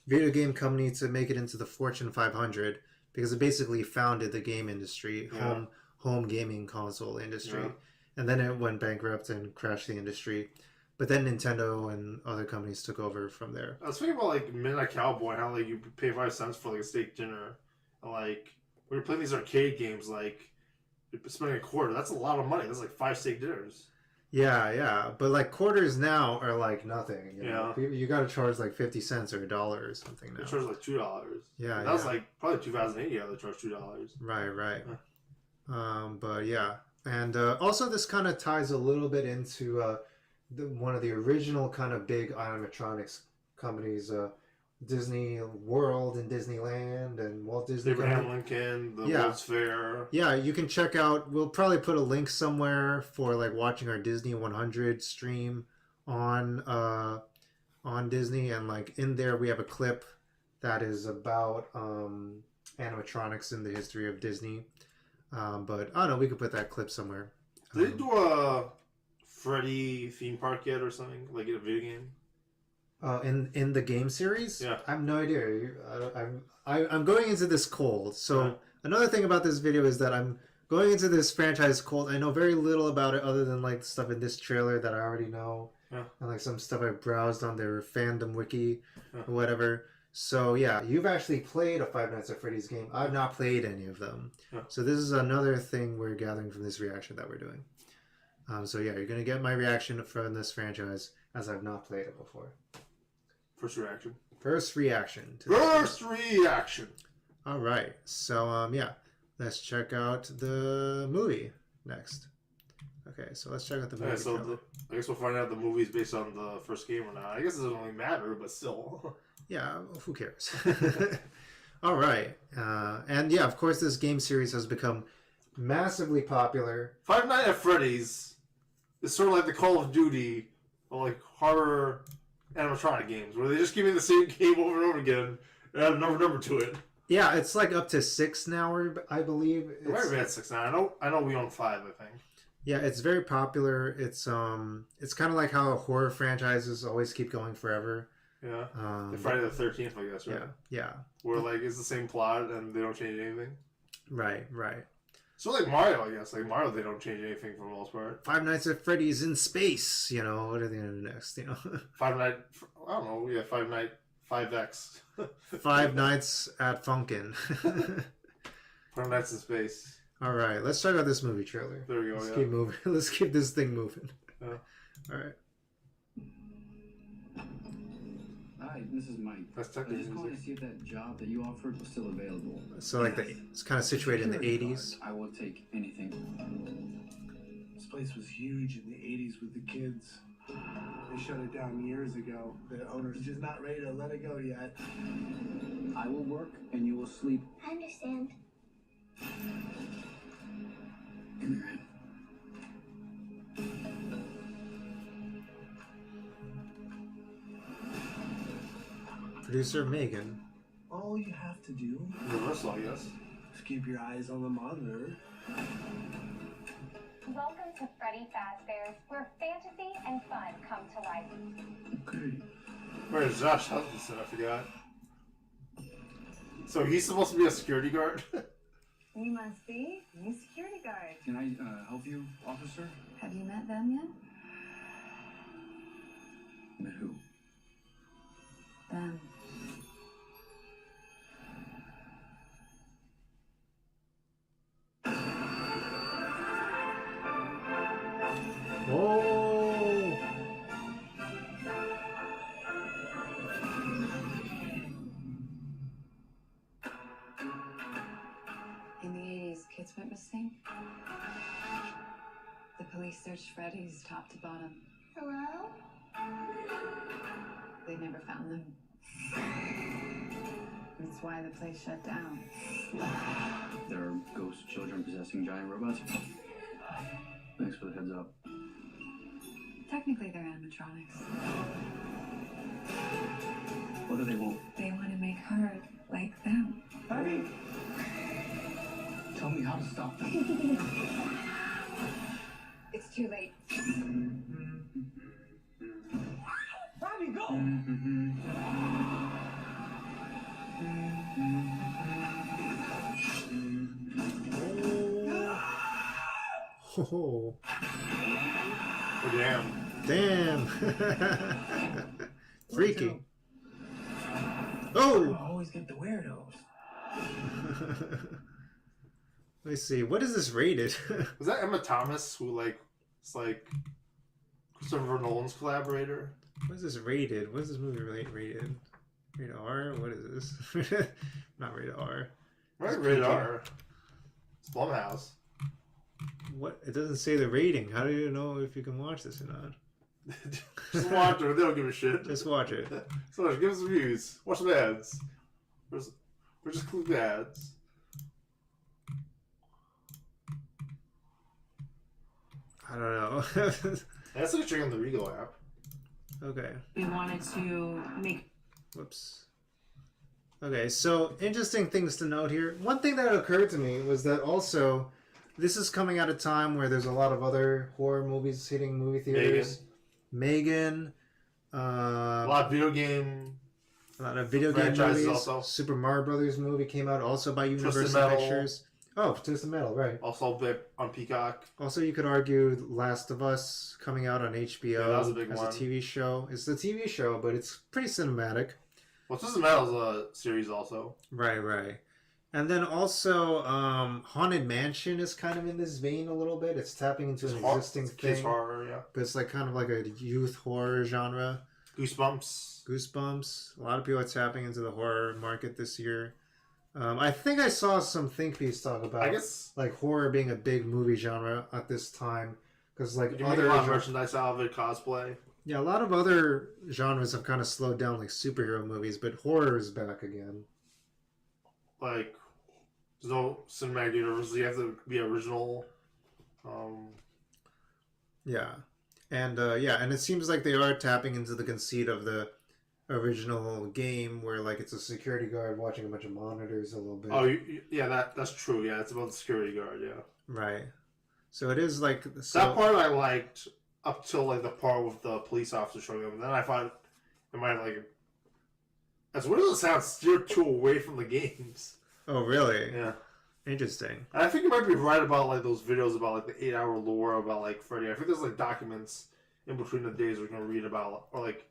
Speaker 2: video game company to make it into the Fortune 500 because it basically founded the game industry, home gaming console industry, and then it went bankrupt and crashed the industry. But then Nintendo and other companies took over from there.
Speaker 3: I was thinking about like Midnight Cowboy, how like you pay 5 cents for like a steak dinner, and like when you're playing these arcade games, like you're spending $0.25. That's a lot of money. That's like 5 steak dinners.
Speaker 2: Yeah. But like quarters now are like nothing. You know? You got to charge like 50 cents or $1 or something now.
Speaker 3: They charge like $2.
Speaker 2: Yeah.
Speaker 3: That was like probably 2008. Yeah, they charged $2.
Speaker 2: Right. But yeah, and also this kind of ties a little bit into one of the original kind of big animatronics companies, Disney World and Disneyland and Walt Disney
Speaker 3: Abraham Lincoln, the World's Fair.
Speaker 2: Yeah, you can check out. We'll probably put a link somewhere for like watching our Disney 100 stream on Disney, and like in there we have a clip that is about animatronics in the history of Disney. But I don't know. We could put that clip somewhere.
Speaker 3: Did they do a Freddy theme park yet or something like in a video game?
Speaker 2: In the game series?
Speaker 3: Yeah.
Speaker 2: I have no idea. I'm going into this cold. So another thing about this video is that I'm going into this franchise cold. I know very little about it other than like stuff in this trailer that I already know.
Speaker 3: Yeah.
Speaker 2: And like some stuff I browsed on their fandom wiki or whatever. So yeah, you've actually played a Five Nights at Freddy's game. I've not played any of them.
Speaker 3: Yeah.
Speaker 2: So this is another thing we're gathering from this reaction that we're doing. So yeah, you're going to get my reaction from this franchise as I've not played it before.
Speaker 3: First reaction.
Speaker 2: First reaction.
Speaker 3: First reaction.
Speaker 2: All right. So yeah, let's check out the movie next. Okay, so let's check out the movie.
Speaker 3: Yeah, so I guess we'll find out the movie's based on the first game or not. I guess it doesn't really matter, but still.
Speaker 2: Yeah, who cares? All right. And yeah, of course, this game series has become massively popular.
Speaker 3: Five Nights at Freddy's is sort of like the Call of Duty or like horror animatronic games where they just give me the same game over and over again and add another number to it.
Speaker 2: Yeah, it's like up to 6 now, I believe.
Speaker 3: It might be at 6 now. I know we own 5, I think.
Speaker 2: Yeah, it's very popular. It's kind of like how horror franchises always keep going forever.
Speaker 3: Yeah. The Friday the 13th, I guess, right?
Speaker 2: Yeah.
Speaker 3: Where like it's the same plot and they don't change anything.
Speaker 2: Right.
Speaker 3: So like Mario, I guess. Like Mario, they don't change anything for the most part.
Speaker 2: Five Nights at Freddy's in space. You know, what are they going to do next? You know,
Speaker 3: Five Night. I don't know. Yeah, 5X.
Speaker 2: Five Nights at Funkin'.
Speaker 3: Five Nights in Space.
Speaker 2: All right, let's check out this movie trailer.
Speaker 3: There we go.
Speaker 2: Let's keep moving. Let's keep this thing moving.
Speaker 3: Yeah.
Speaker 2: All right.
Speaker 12: Hi, this is Mike.
Speaker 3: That's
Speaker 12: I
Speaker 3: technically
Speaker 12: just wanted to see if that job that you offered was still available.
Speaker 2: So like it's kind of situated in the 80s.
Speaker 12: I will take anything.
Speaker 11: This place was huge in the 80s with the kids. They shut it down years ago. The owner's just not ready to let it go yet.
Speaker 12: I will work and you will sleep.
Speaker 10: I understand.
Speaker 12: Give me your hand.
Speaker 2: Producer Megan.
Speaker 11: All you have to do
Speaker 3: Universal, I guess.
Speaker 11: is keep your eyes on the monitor.
Speaker 10: Welcome to Freddy Fazbear's, where fantasy and fun come to life.
Speaker 11: Okay.
Speaker 3: Where's Josh Hutchinson? I forgot. So he's supposed to be a security guard?
Speaker 13: You must be new security guard.
Speaker 12: Can I help you, officer?
Speaker 13: Have you met them yet?
Speaker 12: Met who?
Speaker 13: Them.
Speaker 2: Oh!
Speaker 13: In the 80s, kids went missing. The police searched Freddy's top to bottom.
Speaker 10: Hello?
Speaker 13: They never found them. That's why the place shut down.
Speaker 12: There are ghost children possessing giant robots. Thanks for the heads up.
Speaker 13: Technically, they're animatronics.
Speaker 12: What do they want?
Speaker 13: They want to make her like them.
Speaker 12: Hey! Tell me how to stop them.
Speaker 13: It's too late.
Speaker 12: Bobby, go!
Speaker 2: Oh,
Speaker 3: Oh, damn.
Speaker 2: damn. Freaky. Oh!
Speaker 12: I always get the weirdos.
Speaker 2: Let me see. What is this rated?
Speaker 3: Was that Emma Thomas who like it's like Christopher Nolan's collaborator?
Speaker 2: What is this rated? What is this movie rated? Rated R? What is this? Not rated R.
Speaker 3: Right, rated R. It's Blumhouse.
Speaker 2: What? It doesn't say the rating. How do you know if you can watch this or not?
Speaker 3: Just watch it. They don't give a shit.
Speaker 2: Just watch it.
Speaker 3: So give us views. Watch some ads. Or just click the ads.
Speaker 2: I don't know.
Speaker 3: That's like checking the Regal app.
Speaker 2: Okay.
Speaker 14: We wanted to make.
Speaker 2: Whoops. Okay, so interesting things to note here. One thing that occurred to me was that also this is coming at a time where there's a lot of other horror movies hitting movie theaters. Megan.
Speaker 3: A lot of video game.
Speaker 2: A lot of video game movies. Also. Super Mario Brothers movie came out also by Universal Pictures. Oh, Twisted Metal, right.
Speaker 3: Also on Peacock.
Speaker 2: Also, you could argue Last of Us coming out on HBO
Speaker 3: that was a big one.
Speaker 2: a TV show. It's a TV show, but it's pretty cinematic.
Speaker 3: Well, Twisted Metal is a series also.
Speaker 2: Right. And then also, Haunted Mansion is kind of in this vein a little bit. It's tapping into an existing thing.
Speaker 3: Kids horror, yeah.
Speaker 2: But it's like kind of like a youth horror genre.
Speaker 3: Goosebumps.
Speaker 2: A lot of people are tapping into the horror market this year. I think I saw some think piece talk about like horror being a big movie genre at this time because like
Speaker 3: you other merchandise out of it, cosplay.
Speaker 2: Yeah, a lot of other genres have kind of slowed down, like superhero movies, but horror is back again.
Speaker 3: Like, there's no cinematic universe. You have to be original.
Speaker 2: Yeah, and it seems like they are tapping into the conceit of the original game where like it's a security guard watching a bunch of monitors a little bit.
Speaker 3: Oh yeah, that's true. Yeah, it's about the security guard. Yeah,
Speaker 2: right. So it is like
Speaker 3: that part I liked up till like the part with the police officer showing up, and then I find it might like as weird as it sounds, steered too away from the games.
Speaker 2: Oh really?
Speaker 3: Yeah.
Speaker 2: Interesting.
Speaker 3: And I think you might be right about like those videos about like the 8-hour lore about like Freddy. I think there's like documents in between the days we're gonna read about, or like.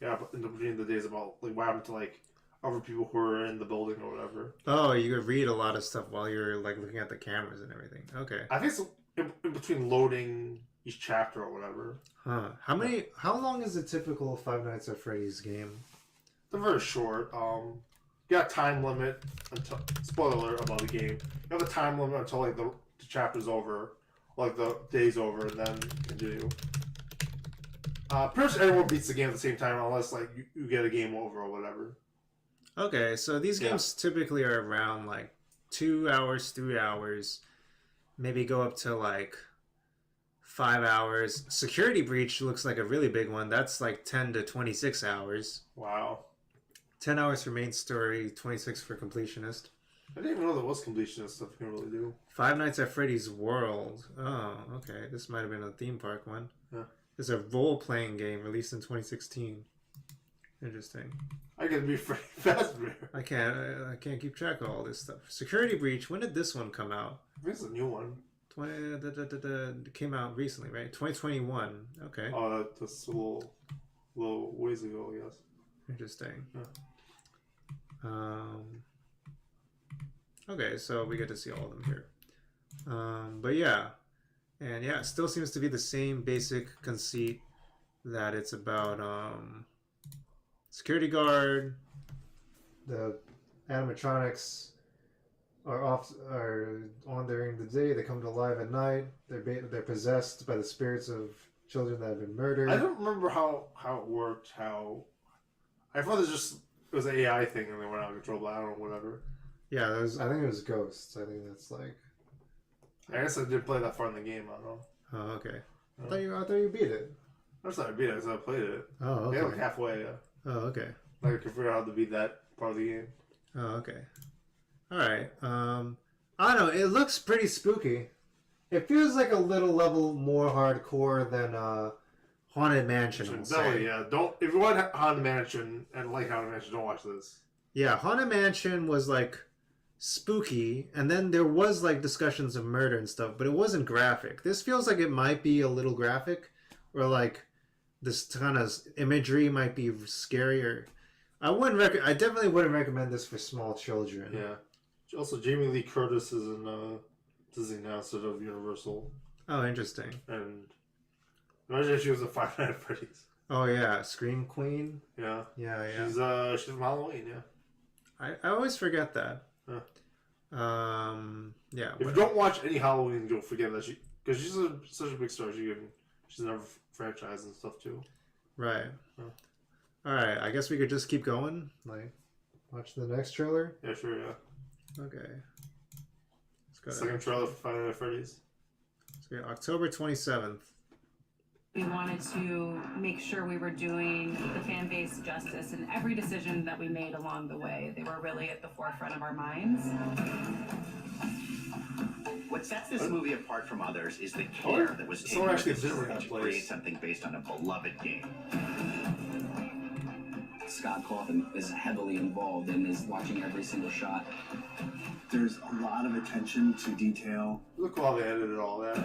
Speaker 3: Yeah, in between the days about like what happened to like other people who were in the building or whatever.
Speaker 2: Oh, you could read a lot of stuff while you're like looking at the cameras and everything. Okay.
Speaker 3: I think it's in between loading each chapter or whatever.
Speaker 2: Huh. How long is a typical Five Nights at Freddy's game?
Speaker 3: They're very short. You got a time limit until spoiler alert about the game. You have a time limit until like the chapter's over, like the day's over, and then continue. Pretty much everyone beats the game at the same time unless like you get a game over or whatever.
Speaker 2: Okay, so these games typically are around like 2 hours, 3 hours, maybe go up to like 5 hours. Security Breach looks like a really big one. That's like 10 to 26 hours.
Speaker 3: Wow.
Speaker 2: 10 hours for main story, 26 for completionist.
Speaker 3: I didn't even know there was completionist stuff you can really do.
Speaker 2: Five Nights at Freddy's World. Oh, okay. This might have been a theme park one.
Speaker 3: Yeah.
Speaker 2: It's a role-playing game released in 2016. Interesting.
Speaker 3: I gotta be Freddy Fazbear.
Speaker 2: I can't keep track of all this stuff. Security Breach. When did this one come out?
Speaker 3: This is a new one.
Speaker 2: It came out recently, right? 2021. Okay.
Speaker 3: Oh, that's a little ways ago, I guess.
Speaker 2: Interesting.
Speaker 3: Yeah.
Speaker 2: Okay, so we get to see all of them here. But yeah. And yeah, it still seems to be the same basic conceit that it's about security guard. The animatronics are on during the day. They come to life at night. They're possessed by the spirits of children that have been murdered.
Speaker 3: I don't remember how it worked. I thought it was an AI thing and they went out of control, but I don't know, whatever.
Speaker 2: Yeah, I think it was ghosts. I think that's like.
Speaker 3: I guess I didn't play that far in the game. I don't know.
Speaker 2: Oh, okay. I thought you beat it.
Speaker 3: That's not I beat it. I played it.
Speaker 2: Oh, okay.
Speaker 3: Yeah, like halfway.
Speaker 2: Oh, okay.
Speaker 3: Like I could figure out how to beat that part of the game.
Speaker 2: Oh, okay. All right. I don't know. It looks pretty spooky. It feels like a little level more hardcore than Haunted Mansion.
Speaker 3: Yeah. If you want Haunted Mansion and like Haunted Mansion, don't watch this.
Speaker 2: Yeah, Haunted Mansion was like spooky, and then there was like discussions of murder and stuff, but it wasn't graphic. This feels like it might be a little graphic, or like this kind of imagery might be scarier. I definitely wouldn't recommend this for small children.
Speaker 3: Yeah. Also, Jamie Lee Curtis is in Disney now instead of Universal.
Speaker 2: Oh, interesting.
Speaker 3: And imagine if she was a Five Nights at Freddy's.
Speaker 2: Oh yeah, Scream Queen.
Speaker 3: Yeah.
Speaker 2: Yeah.
Speaker 3: She's from Halloween. Yeah.
Speaker 2: I always forget that.
Speaker 3: Huh.
Speaker 2: Yeah.
Speaker 3: If you don't watch any Halloween, you'll forget that because she's such a big star. She's in every franchise and stuff too.
Speaker 2: Right.
Speaker 3: Huh.
Speaker 2: All right. I guess we could just keep going. Like, watch the next trailer.
Speaker 3: Yeah, sure. Yeah.
Speaker 2: Okay.
Speaker 3: Second trailer for Five Nights at Freddy's.
Speaker 2: So October 27th.
Speaker 14: We wanted to make sure we were doing the fan base justice in every decision that we made along the way. They were really at the forefront of our minds.
Speaker 15: What sets this movie apart from others is the care that was taken with the story to create something based on a beloved game.
Speaker 12: Scott Cawthon is heavily involved and is watching every single shot.
Speaker 11: There's a lot of attention to detail.
Speaker 3: Look how they edited all that.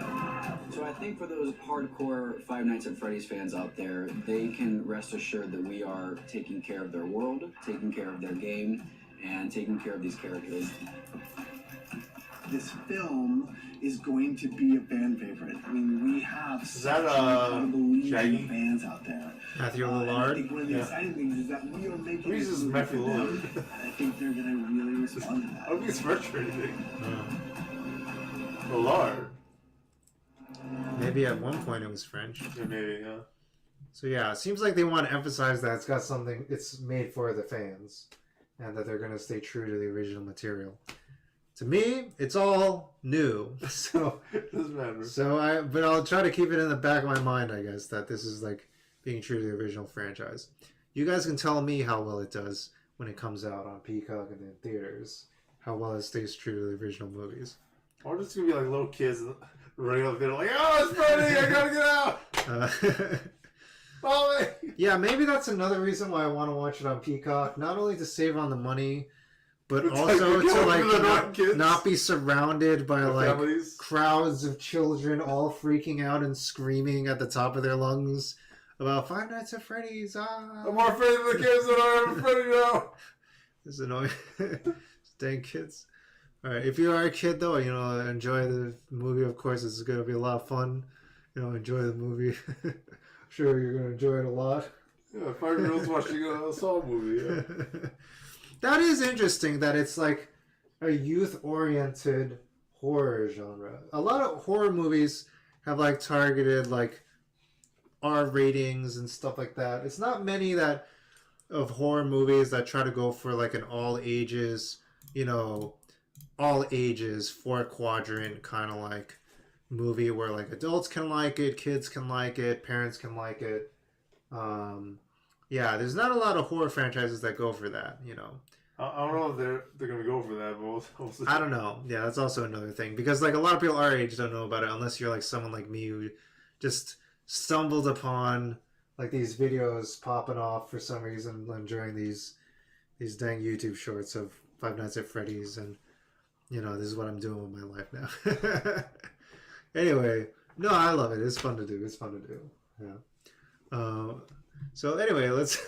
Speaker 12: So I think for those hardcore Five Nights at Freddy's fans out there, they can rest assured that we are taking care of their world, taking care of their game, and taking care of these characters.
Speaker 11: This film is going to be a fan favorite. I mean, we have
Speaker 3: that,
Speaker 11: incredible
Speaker 3: Shaggy?
Speaker 11: fans out there.
Speaker 2: Matthew
Speaker 11: And I
Speaker 2: Lillard?
Speaker 11: think one of the exciting things is that we are making
Speaker 3: Who's
Speaker 11: this
Speaker 3: this
Speaker 11: movie
Speaker 3: Matthew
Speaker 11: for them,
Speaker 3: Lillard?
Speaker 11: and I think they're going to really respond to that.
Speaker 3: I don't think it's French or anything. Lillard.
Speaker 2: Maybe at one point it was French.
Speaker 3: Yeah, maybe, yeah.
Speaker 2: So yeah, it seems like they want to emphasize that it's got something, it's made for the fans, and that they're going to stay true to the original material. To me, it's all new. So,
Speaker 3: doesn't matter.
Speaker 2: but I'll try to keep it in the back of my mind, I guess, that this is like being true to the original franchise. You guys can tell me how well it does when it comes out on Peacock and in theaters. How well it stays true to the original movies.
Speaker 3: Or it's gonna be like little kids running out the theater like, oh, it's Freddy, I gotta get out! Follow me!
Speaker 2: Yeah, maybe that's another reason why I want to watch it on Peacock. Not only to save on the money, but
Speaker 3: It's
Speaker 2: also
Speaker 3: like
Speaker 2: to like
Speaker 3: kids.
Speaker 2: not be surrounded by
Speaker 3: Their
Speaker 2: like
Speaker 3: families.
Speaker 2: crowds of children all freaking out and screaming at the top of their lungs about Five Nights at Freddy's. Ah.
Speaker 3: I'm more afraid of the kids than I am Freddy now!
Speaker 2: It's annoying. Dang kids. Alright, if you are a kid though, you know, enjoy the movie, of course. It's going to be a lot of fun. You know, enjoy the movie. I'm sure you're going to enjoy it a lot.
Speaker 3: Yeah, 5-year-olds watching a Saw movie, yeah.
Speaker 2: That is interesting that it's like a youth-oriented horror genre. A lot of horror movies have like targeted like R ratings and stuff like that. It's not many that of horror movies that try to go for like an all ages, you know, all ages 4-quadrant kind of like movie where like adults can like it, kids can like it, parents can like it. Yeah, there's not a lot of horror franchises that go for that, you know.
Speaker 3: I don't know if they're gonna go for that, but we'll see.
Speaker 2: I don't know. Yeah, that's also another thing because like a lot of people our age don't know about it unless you're like someone like me who just stumbled upon like these videos popping off for some reason during these dang YouTube shorts of Five Nights at Freddy's, and you know, this is what I'm doing with my life now. Anyway, no, I love it. It's fun to do. It's fun to do. Yeah. So anyway, let's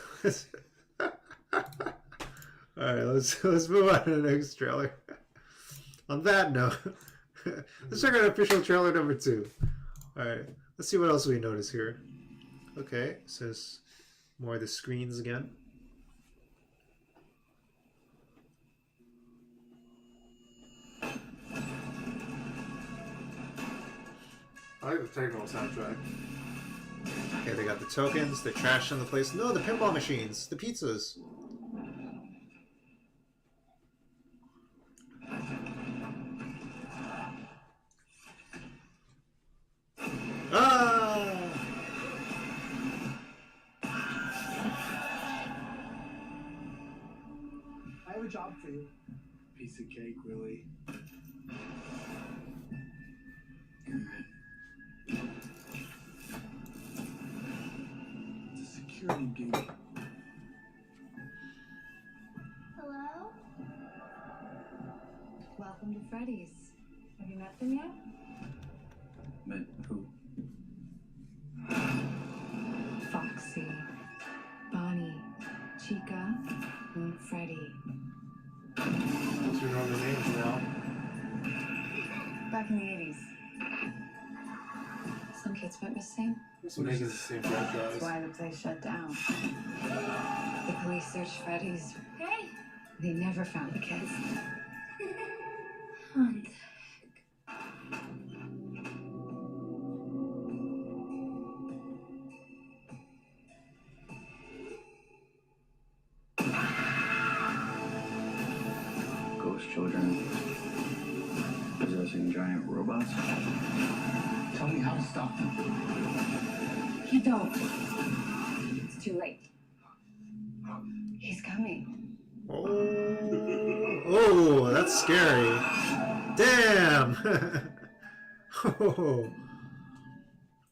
Speaker 2: all right. Let's move on to the next trailer. On that note, let's check out official trailer number 2. All right. Let's see what else we notice here. Okay, so it's more of the screens again.
Speaker 3: I like the techno soundtrack.
Speaker 2: Okay, they got the tokens, they're trashing the place. No, the pinball machines, the pizzas. Ah!
Speaker 11: I have a job for you. Piece of cake, Willie. It's a security gate.
Speaker 13: Hello? Welcome to Freddy's. Have you met them yet?
Speaker 12: Met who?
Speaker 13: Foxy, Bonnie, Chica, and Freddy.
Speaker 3: What's your normal names now?
Speaker 13: Back in the 80s. Some kids went missing.
Speaker 3: This making the same franchise.
Speaker 13: That's why the place shut down. The police searched Freddy's. Hey! They never found the kids. What the heck?
Speaker 12: Ghost children possessing giant robots.
Speaker 4: Tell me how to stop them.
Speaker 13: You don't. It's too late. He's coming.
Speaker 2: Oh, that's scary. Damn. Oh,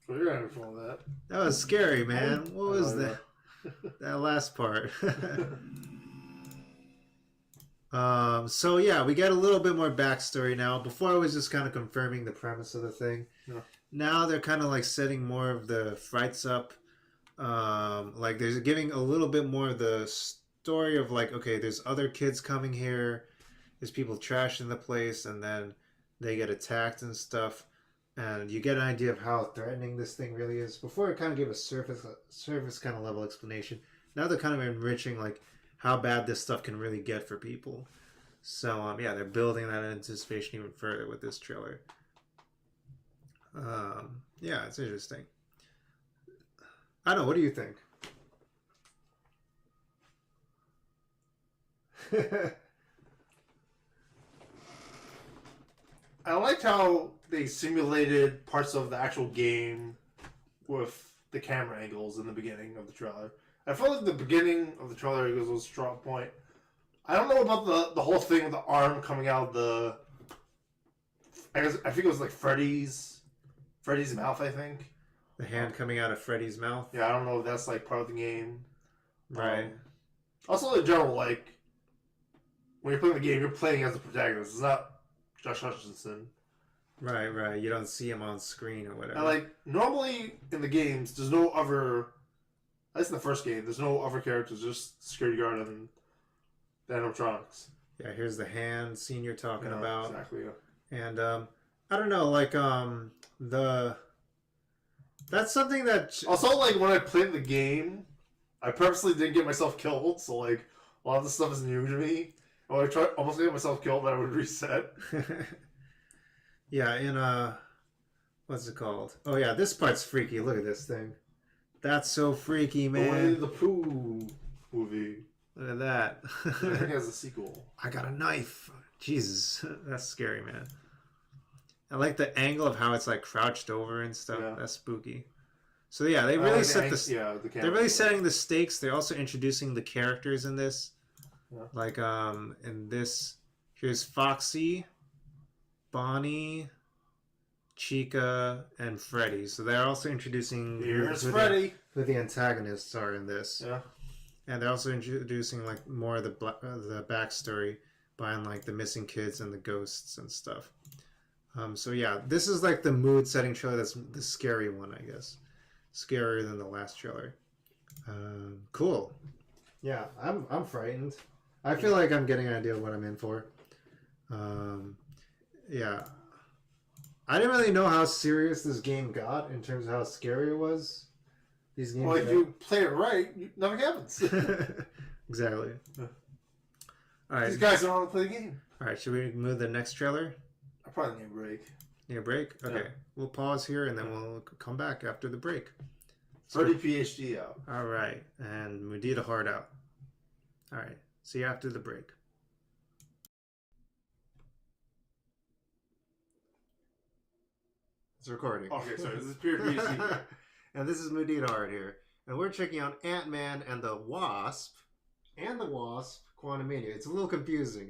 Speaker 3: Well, you're having fun with that.
Speaker 2: that was scary, man. What was that? That last part. So yeah, we get a little bit more backstory now. Before I was just kind of confirming the premise of the thing.
Speaker 3: Yeah.
Speaker 2: Now they're kind of like setting more of the frights up. Like they're giving a little bit more of the story of like, okay, there's other kids coming here. There's people trashing the place, and then they get attacked and stuff. And you get an idea of how threatening this thing really is. Before it kind of gave a surface kind of level explanation. Now they're kind of enriching like how bad this stuff can really get for people. So yeah, they're building that anticipation even further with this trailer. Yeah, it's interesting. I don't know. What do you think?
Speaker 3: I liked how they simulated parts of the actual game with the camera angles in the beginning of the trailer. I felt like the beginning of the trailer was a strong point. I don't know about the whole thing with the arm coming out of the... I think it was like Freddy's mouth, I think.
Speaker 2: The hand coming out of Freddy's mouth?
Speaker 3: Yeah, I don't know if that's like part of the game.
Speaker 2: Right.
Speaker 3: Also, in general, like, when you're playing the game, you're playing as the protagonist. It's not Josh Hutcherson.
Speaker 2: Right. You don't see him on screen or whatever.
Speaker 3: And, like, normally in the games, there's no other... At least in the first game, there's no other characters, just security guard and the animatronics.
Speaker 2: Yeah, here's the hand scene you're talking about.
Speaker 3: Exactly, yeah.
Speaker 2: And, I don't know, like, that's something that...
Speaker 3: Also, like, when I played the game, I purposely didn't get myself killed, so, like, a lot of this stuff is new to me. When I tried almost to get myself killed, I would reset.
Speaker 2: Yeah, in, what's it called? Oh, yeah, this part's freaky. Look at this thing. That's so freaky, man.
Speaker 3: The Winnie the Pooh movie.
Speaker 2: Look at that.
Speaker 3: I think it has a sequel.
Speaker 2: I got a knife. Jesus, that's scary, man. I like the angle of how it's like crouched over and stuff. Yeah. That's spooky. So yeah, they really set they're really setting the stakes. They're also introducing the characters in this. Yeah. Like in this, here's Foxy, Bonnie, Chica, and Freddy. So they're also introducing who the antagonists are in this.
Speaker 3: Yeah.
Speaker 2: And they're also introducing like more of the backstory behind like the missing kids and the ghosts and stuff. So yeah, this is like the mood setting trailer. That's the scary one, I guess. Scarier than the last trailer. Cool. Yeah, I'm frightened. I feel like I'm getting an idea of what I'm in for. Yeah. I didn't really know how serious this game got in terms of how scary it was. These games.
Speaker 3: Well, if you play it right, nothing happens.
Speaker 2: Exactly. All right.
Speaker 3: These guys don't want to play the game.
Speaker 2: All right, should we move to the next trailer?
Speaker 3: I probably need a break.
Speaker 2: Need a break? Okay. Yeah. We'll pause here and then we'll come back after the break.
Speaker 3: Freddy PhD out.
Speaker 2: All right. And Mudita Hard out. All right. See you after the break. It's recording.
Speaker 3: Okay, sorry. This is pure PhD.
Speaker 2: And this is Mudita Hard here. And we're checking out Ant-Man and the Wasp. Quantumania. It's a little confusing.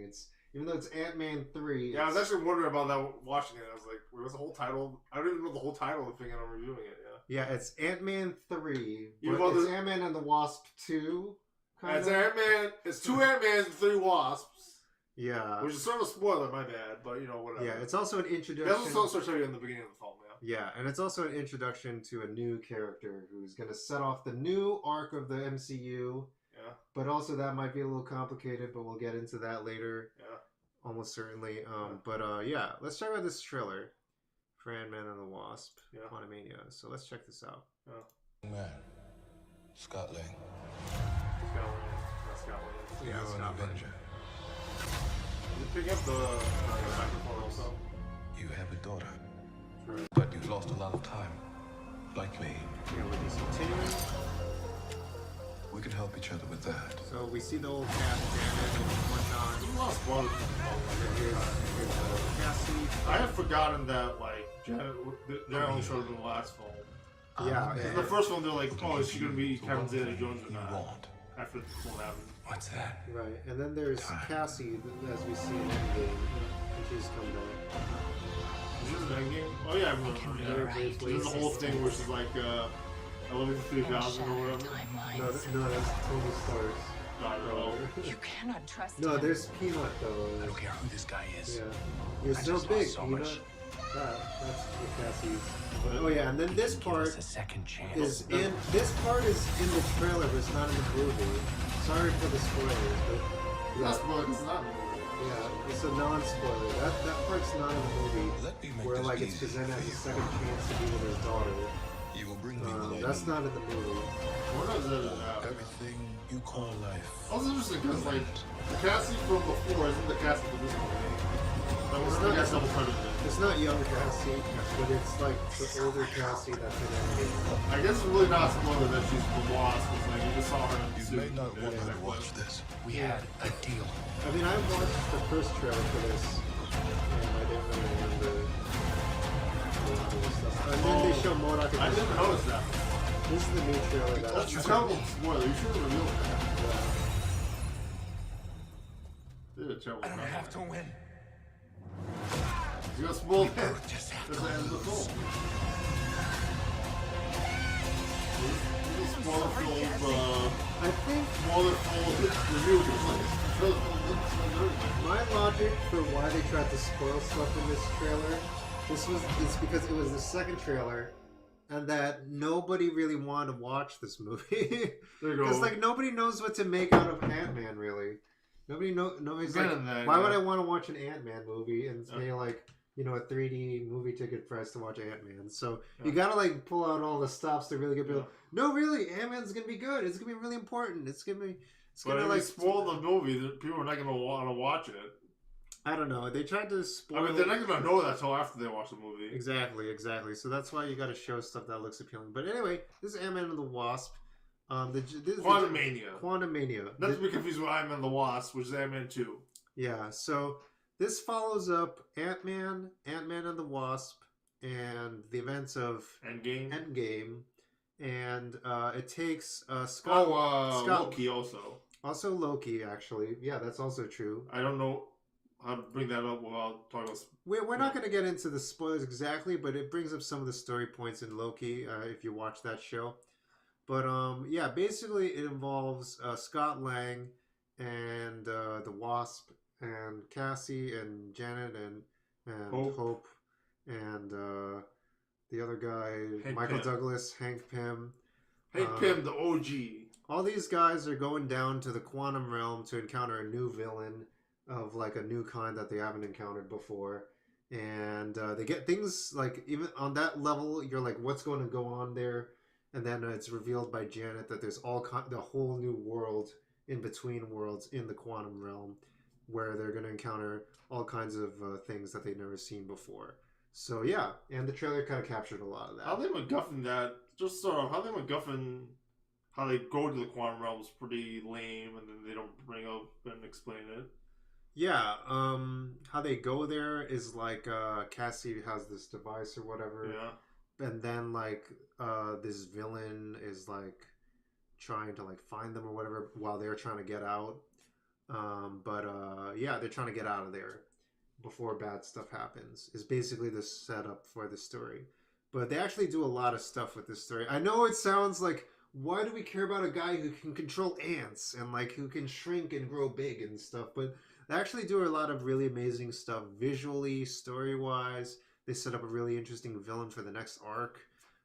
Speaker 2: Even though it's Ant-Man 3.
Speaker 3: Yeah, I was actually wondering about that watching it. I was like, what's the whole title? I don't even know the whole title of the thing, and I'm reviewing it,
Speaker 2: yeah. Yeah, it's Ant-Man 3. But it's Ant-Man and the Wasp 2.
Speaker 3: It's Ant-Man. It's 2 Ant-Mans and 3 Wasps.
Speaker 2: Yeah.
Speaker 3: Which is sort of a spoiler, my bad, but, whatever.
Speaker 2: Yeah, it's also an introduction.
Speaker 3: That's also show you in the beginning of the film, yeah.
Speaker 2: Yeah, and it's also an introduction to a new character who's going to set off the new arc of the MCU.
Speaker 3: Yeah.
Speaker 2: But also that might be a little complicated, but we'll get into that later.
Speaker 3: Yeah.
Speaker 2: Almost certainly. But yeah, let's check out this trailer for Ant-Man and the Wasp, Quantumania. So let's check this out.
Speaker 16: Man, Scott Lang.
Speaker 3: Scott Lang.
Speaker 16: You're an Avenger.
Speaker 3: Did you pick up the microphone also?
Speaker 16: You have a daughter, but you've lost a lot of time, like me.
Speaker 2: Yeah, we're just continuing.
Speaker 16: We can help each other with that.
Speaker 2: So we see the old cast, Janet and whatnot.
Speaker 3: I have forgotten that, like, Janet only showed up in the last film.
Speaker 2: Yeah,
Speaker 3: In the first one, they're like, oh, is she gonna be Kevin Zeta-Jones or not? After the film happened.
Speaker 16: What's that?
Speaker 2: Right, and then there's Cassie, as we see in Endgame, and she's come back.
Speaker 3: Is this an Endgame? Oh yeah, I remember. Yeah. There's a whole thing where she's like, I love you for 3,000 or whatever.
Speaker 2: No, that's Tony Stark's.
Speaker 5: You cannot trust
Speaker 2: No,
Speaker 5: him.
Speaker 2: there's Peanut though.
Speaker 16: I don't care who this guy is.
Speaker 2: Yeah, you're
Speaker 16: I
Speaker 2: so
Speaker 16: just
Speaker 2: big,
Speaker 16: lost so
Speaker 2: Peanut.
Speaker 16: much.
Speaker 2: That's what Cassie's. Oh yeah, and then this part
Speaker 16: a second chance.
Speaker 2: is in this part is in the trailer, but it's not in the movie. Sorry for the spoilers, but
Speaker 3: Not spoilers, it's not in the movie.
Speaker 2: yeah, it's a non-spoiler. That part's not in the movie,
Speaker 16: Let me make
Speaker 2: where
Speaker 16: this
Speaker 2: like it's
Speaker 16: easy
Speaker 2: presented
Speaker 16: for
Speaker 2: as a
Speaker 16: you.
Speaker 2: second chance to be with his daughter.
Speaker 16: You will bring me what I
Speaker 2: That's
Speaker 16: need.
Speaker 2: not in the movie.
Speaker 3: Where does it out?
Speaker 16: Everything you call life.
Speaker 3: Also interesting because like the Cassie from before isn't the Cassie from this movie. That was the guys double credited.
Speaker 2: It's not young Cassie, but it's like the older Cassie that's in Endgame.
Speaker 3: I guess it's really not spoiler that she's the Wasp. It's like you just saw her in the
Speaker 16: You
Speaker 3: suit.
Speaker 16: may not want to watch this. We had a deal.
Speaker 2: I mean, I watched the first trailer for this, and I didn't really remember a lot of the stuff. And then they show MODOK.
Speaker 3: I didn't notice that.
Speaker 2: This is the new trailer.
Speaker 3: That's a terrible spoiler. You should have revealed that. Did a terrible
Speaker 16: I don't have to win.
Speaker 3: You got spoiled.
Speaker 16: Just have
Speaker 3: That's
Speaker 16: to
Speaker 3: the end of the
Speaker 16: lose.
Speaker 3: film. Spoiler filled,
Speaker 2: I think
Speaker 3: spoiler filled review.
Speaker 2: my logic for why they tried to spoil stuff in this trailer, it's because it was the second trailer, and that nobody really wanted to watch this movie.
Speaker 3: There you go.
Speaker 2: Because like nobody knows what to make out of Ant-Man really. Nobody's
Speaker 3: Better
Speaker 2: like,
Speaker 3: than that,
Speaker 2: why
Speaker 3: yeah.
Speaker 2: would I want to watch an Ant-Man movie and pay like a 3D movie ticket price to watch Ant-Man? So you gotta like pull out all the stops to really get people. No, really, Ant-Man's gonna be good. It's gonna be really important. It's gonna
Speaker 3: But if
Speaker 2: like
Speaker 3: you spoil the movie, people are not going to want to watch it.
Speaker 2: I don't know. They tried to spoil.
Speaker 3: I mean, they're not going to know that until after they watch the movie.
Speaker 2: Exactly. So that's why you got to show stuff that looks appealing. But anyway, this is Ant-Man and the Wasp.
Speaker 3: Quantumania.
Speaker 2: Quantumania.
Speaker 3: Not to be confused with Ant-Man and the Wasp, which is Ant-Man 2.
Speaker 2: Yeah, so this follows up Ant-Man and the Wasp, and the events of Endgame. And it takes Scott...
Speaker 3: Loki also.
Speaker 2: Also Loki, actually. Yeah, that's also true.
Speaker 3: I don't know how to bring that up without talking about...
Speaker 2: We're not going to get into the spoilers exactly, but it brings up some of the story points in Loki, if you watch that show. But, yeah, basically it involves Scott Lang and the Wasp and Cassie and Janet and Hope and the other guy,
Speaker 3: Hank
Speaker 2: Michael
Speaker 3: Pym.
Speaker 2: Douglas, Hank Pym.
Speaker 3: Hank Pym, the OG.
Speaker 2: All these guys are going down to the quantum realm to encounter a new villain of like a new kind that they haven't encountered before. And they get things like, even on that level, you're like, what's going to go on there? And then it's revealed by Janet that there's the whole new world in between worlds in the quantum realm where they're going to encounter all kinds of things that they've never seen before. So yeah, and the trailer kind of captured a lot of that.
Speaker 3: How they MacGuffin that, just sort of, how they MacGuffin how they go to the quantum realm is pretty lame, and then they don't bring up and explain it.
Speaker 2: Yeah, how they go there is like Cassie has this device or whatever.
Speaker 3: Yeah.
Speaker 2: And then like this villain is like trying to like find them or whatever while they're trying to get out. Yeah, they're trying to get out of there before bad stuff happens. Is basically the setup for the story. But they actually do a lot of stuff with this story. I know it sounds like, why do we care about a guy who can control ants and like who can shrink and grow big and stuff? But they actually do a lot of really amazing stuff visually, story-wise. They set up a really interesting villain for the next arc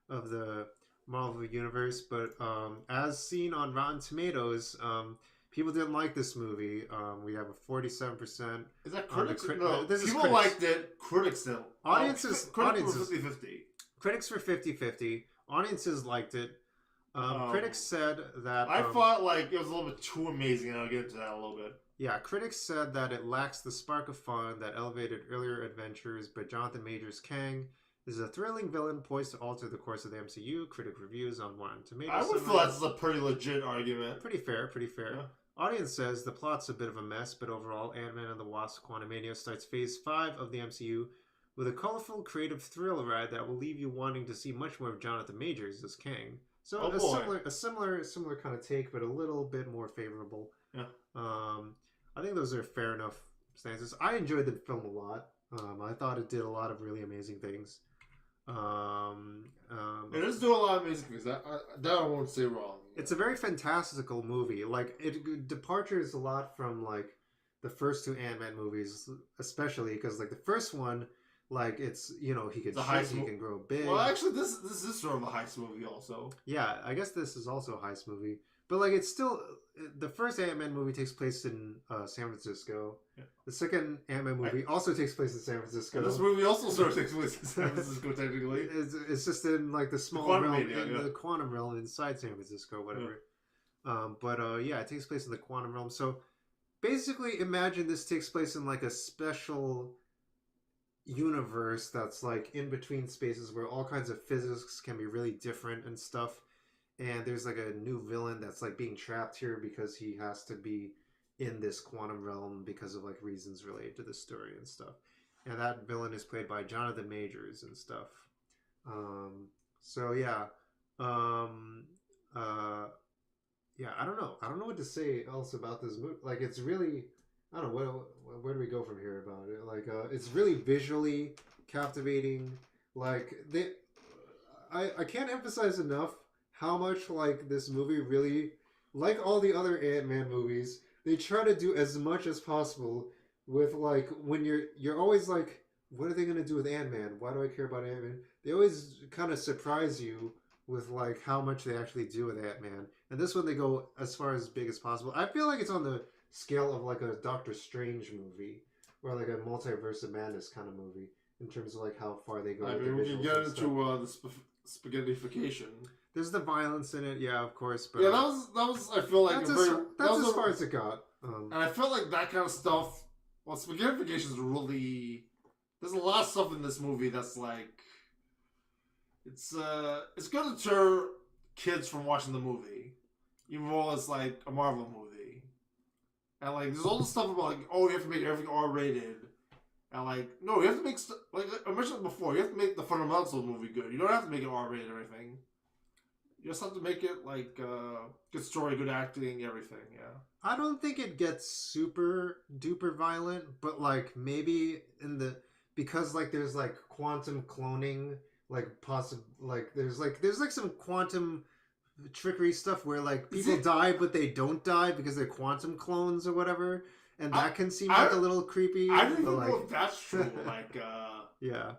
Speaker 2: of the Marvel Universe. But as seen on Rotten Tomatoes, people didn't like this movie. We have a 47%.
Speaker 3: Is that critics? No,
Speaker 2: this is
Speaker 3: people
Speaker 2: critics.
Speaker 3: liked it. Critics didn't.
Speaker 2: Audiences
Speaker 3: Critics were 50-50.
Speaker 2: Critics were 50-50. Audiences liked it. Critics said that...
Speaker 3: I thought like it was a little bit too amazing, and I'll get into that in a little bit.
Speaker 2: Yeah, critics said that it lacks the spark of fun that elevated earlier adventures, but Jonathan Majors Kang is a thrilling villain poised to alter the course of the MCU. Critic reviews on Rotten Tomatoes.
Speaker 3: I would feel that's a pretty legit argument.
Speaker 2: Pretty fair.
Speaker 3: Yeah.
Speaker 2: Audience says the plot's a bit of a mess, but overall, Ant-Man and the Wasp: Quantumania starts Phase 5 of the MCU with a colorful, creative thrill ride that will leave you wanting to see much more of Jonathan Majors as Kang. So a similar kind of take, but a little bit more favorable.
Speaker 3: Yeah.
Speaker 2: I think those are fair enough stances. I enjoyed the film a lot. I thought it did a lot of really amazing things.
Speaker 3: It does do a lot of amazing things. That I won't say wrong.
Speaker 2: It's a very fantastical movie. Like it departures a lot from like the first two Ant-Man movies, especially because like the first one, like it's he can shoot, he can grow big.
Speaker 3: Well, actually, this is sort of a heist movie also.
Speaker 2: Yeah, I guess this is also a heist movie, but like it's still the first Ant-Man movie takes place in San Francisco. Yeah. The second Ant-Man movie also takes place in San Francisco.
Speaker 3: And this movie also sort of takes place in San Francisco, technically.
Speaker 2: It's just in like the small realm, the quantum realm inside San Francisco, whatever. Yeah. It takes place in the quantum realm. So basically, imagine this takes place in like a special universe that's like in between spaces where all kinds of physics can be really different and stuff. And there's like a new villain that's like being trapped here because he has to be in this quantum realm because of like reasons related to the story and stuff. And that villain is played by Jonathan Majors and stuff. I don't know. I don't know what to say else about this movie. Like it's really, I don't know, where do we go from here about it? Like it's really visually captivating. Like I can't emphasize enough how much like this movie really, like all the other Ant-Man movies, they try to do as much as possible with like when you're always like, what are they gonna do with Ant-Man? Why do I care about Ant-Man? They always kind of surprise you with like how much they actually do with Ant-Man. And this one they go as far as big as possible. I feel like it's on the scale of like a Doctor Strange movie or like a Multiverse of Madness kind of movie in terms of like how far they go.
Speaker 3: I mean, we can get into the spaghettification.
Speaker 2: There's the violence in it, yeah, of course. But
Speaker 3: yeah, that was. I feel like
Speaker 2: that's as far as it got.
Speaker 3: And I felt like that kind of stuff. Well, spaghettification is really. There's a lot of stuff in this movie that's like. It's gonna deter kids from watching the movie, even though it's like a Marvel movie. And like, there's all this stuff about like, oh, you have to make everything R-rated. And like, no, you have to make like I mentioned before, you have to make the fundamentals of the movie good. You don't have to make it R-rated or anything. You just have to make it like good story, good acting, everything. Yeah.
Speaker 2: I don't think it gets super duper violent, but like maybe because like there's like quantum cloning, like there's some quantum trickery stuff where like people die but they don't die because they're quantum clones or whatever, and that can seem like a little creepy.
Speaker 3: I don't even know if that's true. Like
Speaker 2: yeah,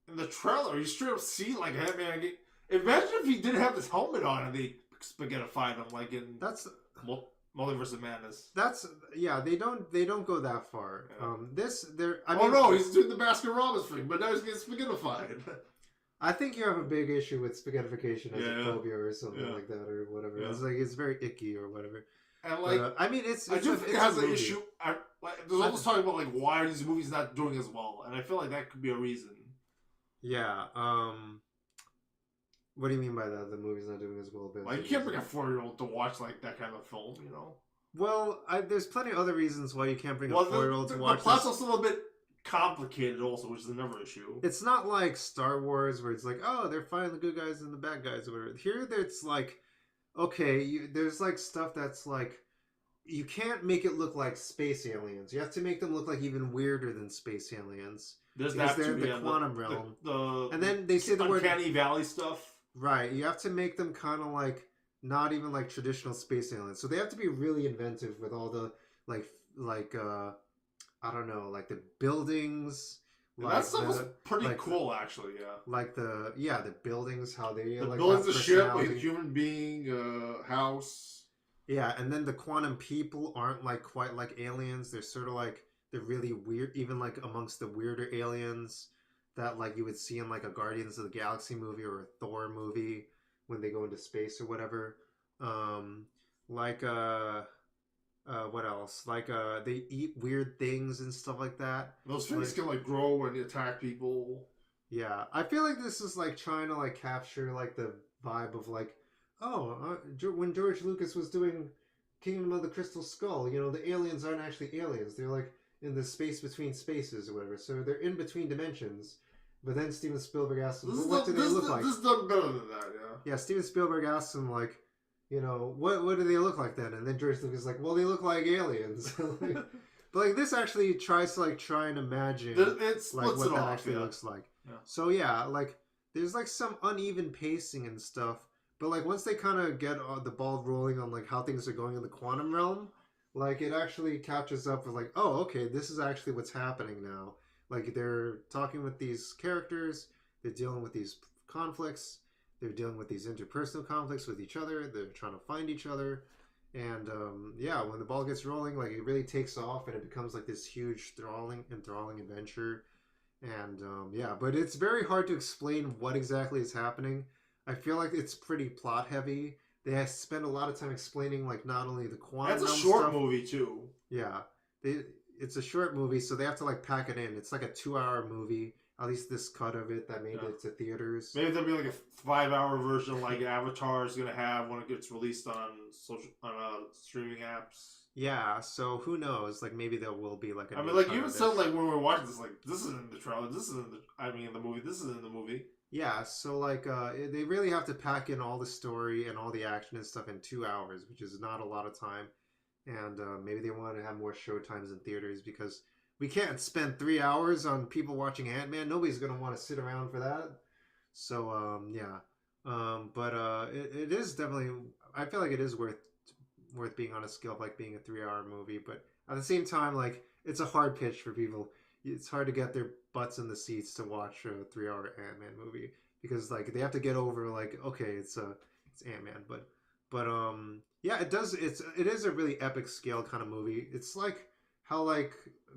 Speaker 3: in the trailer you straight up see like Ant-Man. Imagine if he didn't have this helmet on and they spaghettified him like in Multiverse of Madness.
Speaker 2: They don't go that far.
Speaker 3: Yeah. No, he's doing the Baskin-Robbins thing, but now he's getting spaghettified.
Speaker 2: I think you have a big issue with spaghettification as a phobia or something like that or whatever. Yeah. It's like it's very icky or whatever.
Speaker 3: And like,
Speaker 2: I mean, it's
Speaker 3: I do think it has an issue. There's all this talking about like why are these movies not doing as well, and I feel like that could be a reason.
Speaker 2: Yeah. What do you mean by that? The movie's not doing as well?
Speaker 3: Like, you can't bring a 4-year-old to watch like that kind of film, you know?
Speaker 2: Well, there's plenty of other reasons why you can't bring a 4-year-old to watch.
Speaker 3: The plot's also a little bit complicated, also, which is another issue.
Speaker 2: It's not like Star Wars, where it's like, oh, they're fighting the good guys and the bad guys, or whatever. Here, it's like, okay, there's like stuff that's like, you can't make it look like space aliens. You have to make them look like even weirder than space aliens.
Speaker 3: There's
Speaker 2: because
Speaker 3: that
Speaker 2: they're
Speaker 3: too,
Speaker 2: the quantum realm.
Speaker 3: And
Speaker 2: then they say the word
Speaker 3: Uncanny Valley stuff.
Speaker 2: Right, you have to make them kind of like not even like traditional space aliens. So they have to be really inventive with all the like I don't know, like the buildings.
Speaker 3: Like that stuff was pretty cool, actually. Yeah,
Speaker 2: like the buildings, how they
Speaker 3: the buildings, the ship, like a human being, house.
Speaker 2: Yeah, and then the quantum people aren't like quite like aliens. They're sort of like they're really weird, even like amongst the weirder aliens that like you would see in like a Guardians of the Galaxy movie or a Thor movie when they go into space or whatever. What else? Like they eat weird things and stuff like that.
Speaker 3: Those things can like grow and attack people.
Speaker 2: Yeah, I feel like this is like trying to like capture like the vibe of like, when George Lucas was doing Kingdom of the Crystal Skull, you know, the aliens aren't actually aliens. They're like in the space between spaces or whatever. So they're in between dimensions. But then Steven Spielberg asks them, what do they look like?
Speaker 3: This is done better than that, yeah.
Speaker 2: Yeah, Steven Spielberg asks him, like, you know, what do they look like then? And then George Lucas is like, well, they look like aliens. But like this actually tries to like try and imagine like what that actually looks like. Yeah. So yeah, like there's like some uneven pacing and stuff. But like once they kind of get the ball rolling on like how things are going in the quantum realm, like it actually catches up with like, oh, okay, this is actually what's happening now. Like they're talking with these characters, they're dealing with these conflicts, they're dealing with these interpersonal conflicts with each other, they're trying to find each other. And yeah, when the ball gets rolling, like it really takes off and it becomes like this huge enthralling adventure. And yeah, but it's very hard to explain what exactly is happening. I feel like it's pretty plot heavy. They spend a lot of time explaining like not only the quantum.
Speaker 3: That's a short movie too.
Speaker 2: Yeah, it's a short movie, so they have to like pack it in. It's like a 2-hour movie. At least this cut of it that made it to theaters.
Speaker 3: Maybe there'll be like a 5-hour version like Avatar is gonna have when it gets released on streaming apps.
Speaker 2: Yeah, so who knows? Like maybe there will be like.
Speaker 3: I mean, like you even said, like when we were watching this, like this isn't in the trailer. This isn't the. I mean, in the movie. This isn't in the movie.
Speaker 2: Yeah, so like they really have to pack in all the story and all the action and stuff in 2 hours, which is not a lot of time. And maybe they want to have more show times in theaters because we can't spend 3 hours on people watching Ant-Man. Nobody's gonna want to sit around for that. So yeah, but it is definitely. I feel like it is worth being on a scale of like being a 3-hour movie, but at the same time, like it's a hard pitch for people. It's hard to get their butts in the seats to watch a 3-hour Ant-Man movie because like they have to get over like okay, it's Ant-Man, but yeah, it is a really epic scale kind of movie. It's like how like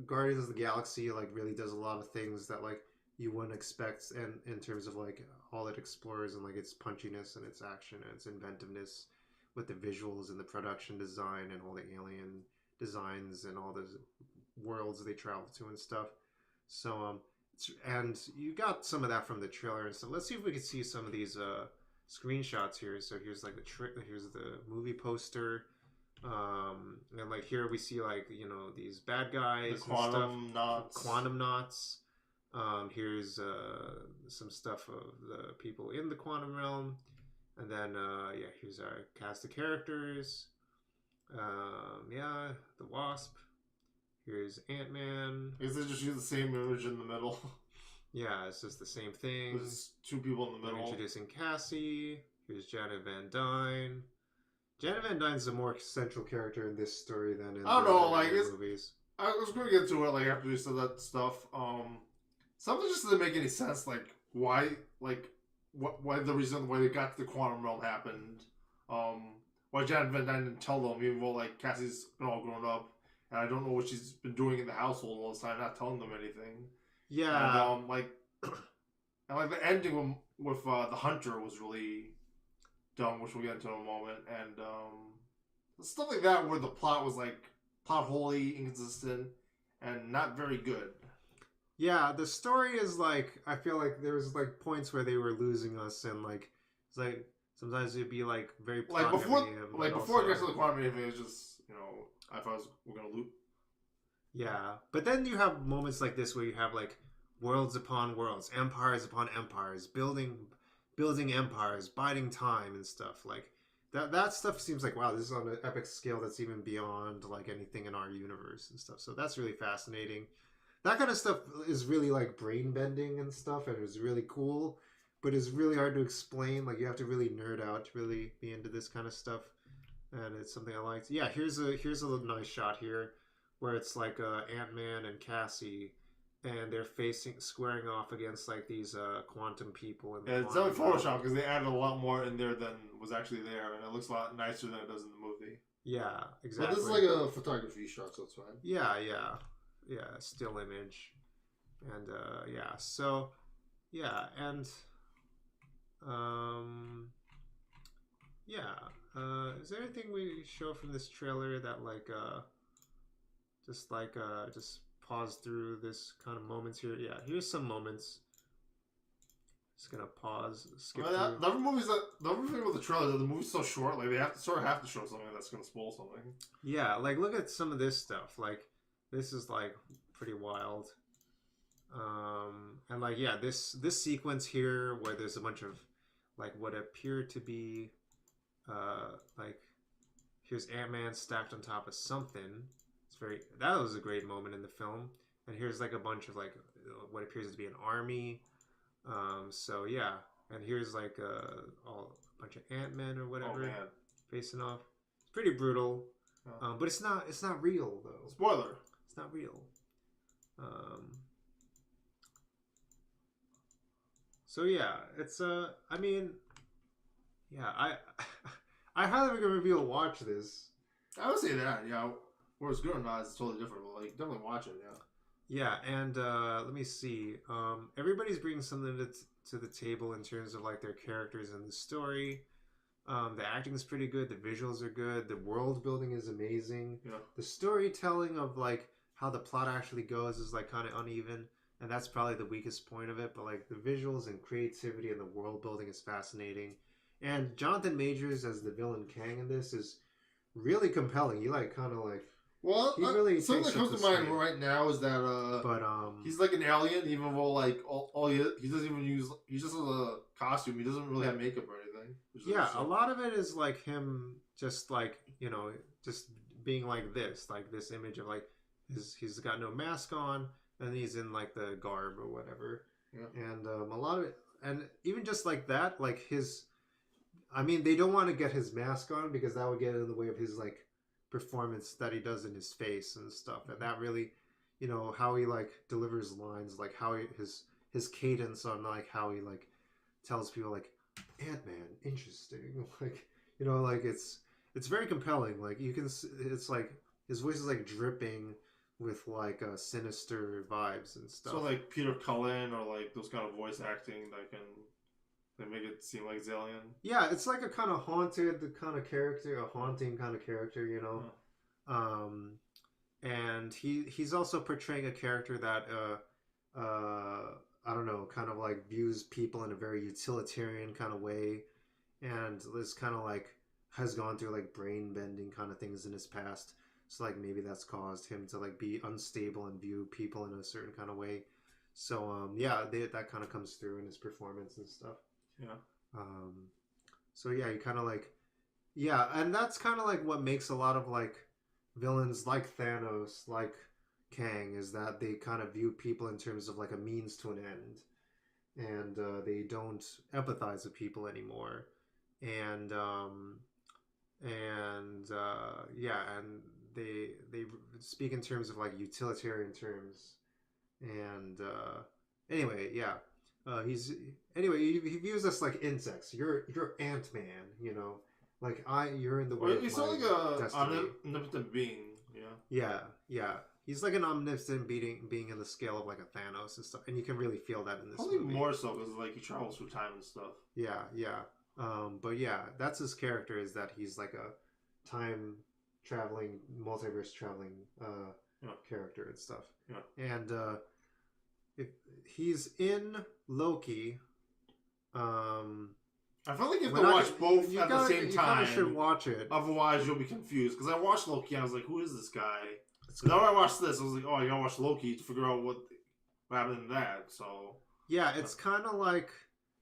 Speaker 2: Guardians of the Galaxy like really does a lot of things that like you wouldn't expect, and in terms of like all it explores and like its punchiness and its action and its inventiveness with the visuals and the production design and all the alien designs and all the worlds they travel to and stuff. So and you got some of that from the trailer and stuff. Let's see if we can see some of these screenshots here. So here's like here's the movie poster. And like here we see like, you know, these bad guys,
Speaker 3: the quantum
Speaker 2: knots. Here's some stuff of the people in the quantum realm. And then yeah, here's our cast of characters. Yeah, the Wasp. Here's Ant-Man.
Speaker 3: I guess they just use the same image in the middle.
Speaker 2: Yeah, it's just the same thing.
Speaker 3: There's two people in the middle.
Speaker 2: Introducing Cassie. Here's Janet Van Dyne. Janet Van Dyne's a more central character in this story than in
Speaker 3: I don't know, like
Speaker 2: movies.
Speaker 3: I was going to get to it like after you said that stuff. Something just didn't make any sense. Like why the reason why they got to the quantum realm happened. Why Janet Van Dyne didn't tell them, even though like Cassie's been all grown up, and I don't know what she's been doing in the household all this time, not telling them anything.
Speaker 2: Yeah.
Speaker 3: And like the ending with the hunter was really dumb, which we'll get into in a moment, and stuff like that where the plot was like plot wholly inconsistent and not very good.
Speaker 2: Yeah, the story is like I feel like there was like points where they were losing us, and like it's like sometimes it'd be like very plot
Speaker 3: before
Speaker 2: heavy,
Speaker 3: before it gets to the quantum anything, it was just, you know, I thought we're gonna loop.
Speaker 2: Yeah, but then you have moments like this where you have like worlds upon worlds, empires upon empires, building empires, biding time and stuff like that stuff seems like, wow, this is on an epic scale that's even beyond like anything in our universe and stuff. So that's really fascinating. That kind of stuff is really like brain bending and stuff, and it's really cool, but it's really hard to explain. Like you have to really nerd out to really be into this kind of stuff, and it's something I liked. Yeah, here's a little nice shot here where it's like Ant-Man and Cassie, and they're squaring off against like these quantum people. And
Speaker 3: it's only Photoshop because they added a lot more in there than was actually there, and it looks a lot nicer than it does in the movie.
Speaker 2: Yeah, exactly.
Speaker 3: But this is like a photography shot, so it's fine.
Speaker 2: Yeah, still image, and yeah, so yeah, and yeah. Is there anything we show from this trailer that like just pause through this kind of moments here? Yeah, here's some moments. Just gonna pause, skip through.
Speaker 3: The other thing with the trailer, the movie's so short, like they have to show something that's gonna spoil something.
Speaker 2: Yeah, like look at some of this stuff. Like This is like pretty wild. And like yeah, this sequence here where there's a bunch of like what appear to be like here's Ant-Man stacked on top of something. That was a great moment in the film. And here's like a bunch of like what appears to be an army. So yeah, and here's like a bunch of Ant-Men or whatever facing off. It's pretty brutal, but it's not real though.
Speaker 3: Spoiler.
Speaker 2: It's not real. So yeah, it's I mean, yeah, I highly recommend people watch this.
Speaker 3: I would say that, yeah. Whether it's good or not, it's totally different. But like, definitely watch it, yeah.
Speaker 2: Yeah, and let me see. Everybody's bringing something to the table in terms of like their characters and the story. The acting is pretty good. The visuals are good. The world building is amazing.
Speaker 3: Yeah.
Speaker 2: The storytelling of like how the plot actually goes is like kind of uneven, and that's probably the weakest point of it. But like the visuals and creativity and the world building is fascinating. And Jonathan Majors as the villain Kang in this is really compelling. You like kind of like.
Speaker 3: Well,
Speaker 2: he really
Speaker 3: something that comes to mind
Speaker 2: screen.
Speaker 3: right now is that he's like an alien, even though like all he doesn't even use, he just has a costume. He doesn't really have makeup or anything.
Speaker 2: Yeah, a lot of it is like him just like, you know, just being like this image of like he's got no mask on and he's in like the garb or whatever.
Speaker 3: Yeah.
Speaker 2: And a lot of it, and even just like that, like his, I mean, they don't want to get his mask on because that would get in the way of his like performance that he does in his face and stuff, and that really, you know, how he like delivers lines, like how his cadence on like how he like tells people like Ant-Man interesting, like, you know, like it's very compelling. Like you can, it's like his voice is like dripping with like sinister vibes and stuff.
Speaker 3: So like Peter Cullen or like those kind of voice acting that can make it seem like Zillion.
Speaker 2: Yeah, it's like a kind of haunted kind of character, a haunting kind of character, you know. And he's also portraying a character that I don't know, kind of like views people in a very utilitarian kind of way, and this kind of like has gone through like brain bending kind of things in his past. So like maybe that's caused him to like be unstable and view people in a certain kind of way. So yeah, that kind of comes through in his performance and stuff.
Speaker 3: Yeah.
Speaker 2: So yeah, you kind of like, yeah, and that's kind of like what makes a lot of like villains like Thanos, like Kang, is that they kind of view people in terms of like a means to an end, and they don't empathize with people anymore, and yeah, and they speak in terms of like utilitarian terms, and anyway, yeah. He views us like insects. You're Ant-Man, you know, like you're in the way.
Speaker 3: He's like a omnipotent being,
Speaker 2: yeah. He's like an omnipotent being in the scale of like a Thanos and stuff, and you can really feel that in this
Speaker 3: probably
Speaker 2: movie.
Speaker 3: More so because like he travels through time and stuff.
Speaker 2: Yeah. But yeah, that's his character, is that he's like a time traveling, multiverse traveling character and stuff.
Speaker 3: Yeah.
Speaker 2: And if he's in Loki,
Speaker 3: I feel like you have to watch both at the same time.
Speaker 2: You should watch it.
Speaker 3: Otherwise, you'll be confused. Because I watched Loki, and I was like, "Who is this guy?" Now I watched this, I was like, "Oh, I gotta watch Loki to figure out what happened in that." So
Speaker 2: yeah, it's kind of like,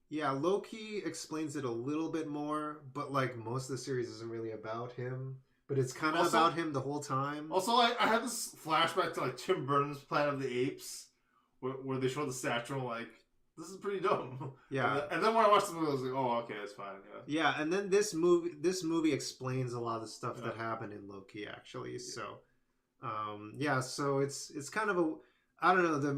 Speaker 2: yeah, Loki explains it a little bit more, but like most of the series isn't really about him. But it's kind of about him the whole time.
Speaker 3: Also, I had this flashback to like Tim Burton's Planet of the Apes. Where they show the statue, and I'm like, this is pretty dumb.
Speaker 2: Yeah.
Speaker 3: And then when I watched the movie, I was like, oh, okay, that's fine.
Speaker 2: Yeah, and then this movie explains a lot of the stuff that happened in Loki, actually. Yeah. So, yeah, so it's kind of a, I don't know, the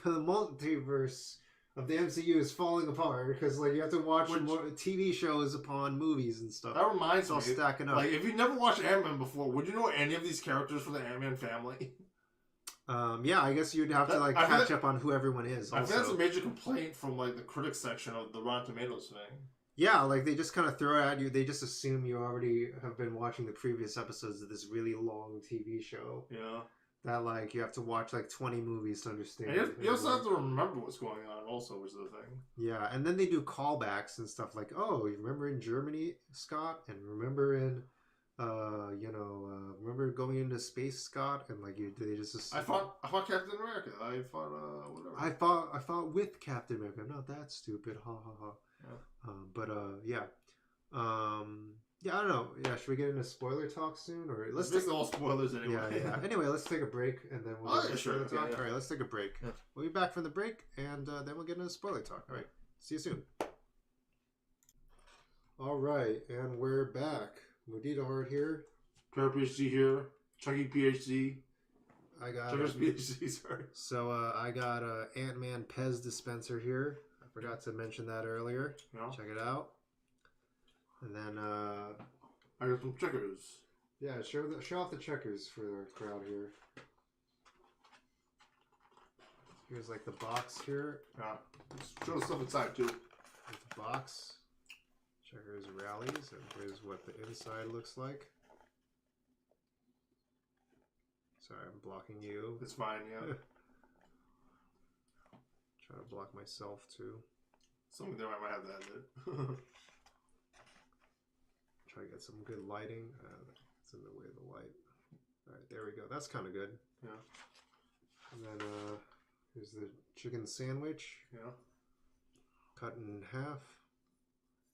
Speaker 2: multiverse of the MCU is falling apart because like you have to watch more TV shows upon movies and stuff.
Speaker 3: That reminds me,
Speaker 2: all stacking up.
Speaker 3: Like if you've never watched Ant-Man before, would you know any of these characters from the Ant-Man family?
Speaker 2: Yeah, I guess you'd have to like catch up on who everyone is.
Speaker 3: I think that's a major complaint from like the critics section of the Rotten Tomatoes thing.
Speaker 2: Yeah, like they just kind of throw it at you. They just assume you already have been watching the previous episodes of this really long TV show.
Speaker 3: Yeah.
Speaker 2: That like you have to watch like 20 movies to understand.
Speaker 3: And you also have to remember what's going on also, which is the thing.
Speaker 2: Yeah, and then they do callbacks and stuff like, oh, you remember in Germany, Scott? And remember in remember going into space, Scott, and like they just.
Speaker 3: I fought Captain America. I fought whatever.
Speaker 2: I fought with Captain America. I'm not that stupid. Ha ha ha. Yeah. Yeah, I don't know. Yeah, should we get into spoiler talk soon, or let's
Speaker 3: take all spoilers anyway?
Speaker 2: Yeah. Anyway, let's take a break and then we'll get into spoiler talk.
Speaker 3: Yeah.
Speaker 2: All right, let's take a break. Yeah. We'll be back from the break and then we'll get into spoiler talk. All right, see you soon. All right, and we're back. Mudita Hart here.
Speaker 3: Claire PhD here. Chucky PhD.
Speaker 2: I got
Speaker 3: Chucky's PhD. Sorry.
Speaker 2: So I got a Ant-Man Pez dispenser here. I forgot to mention that earlier.
Speaker 3: Yeah.
Speaker 2: Check it out. And then
Speaker 3: I got some checkers.
Speaker 2: Yeah, show off the checkers for the crowd here. Here's like the box here.
Speaker 3: Yeah. Show the stuff inside too.
Speaker 2: Here's the box. Checkers rallies, and here's what the inside looks like. Sorry, I'm blocking you.
Speaker 3: It's fine, yeah.
Speaker 2: Try to block myself too.
Speaker 3: Something there I might have that in it.
Speaker 2: Try to get some good lighting. It's in the way of the light. All right, there we go. That's kind of good.
Speaker 3: Yeah.
Speaker 2: And then here's the chicken sandwich.
Speaker 3: Yeah.
Speaker 2: Cut in half.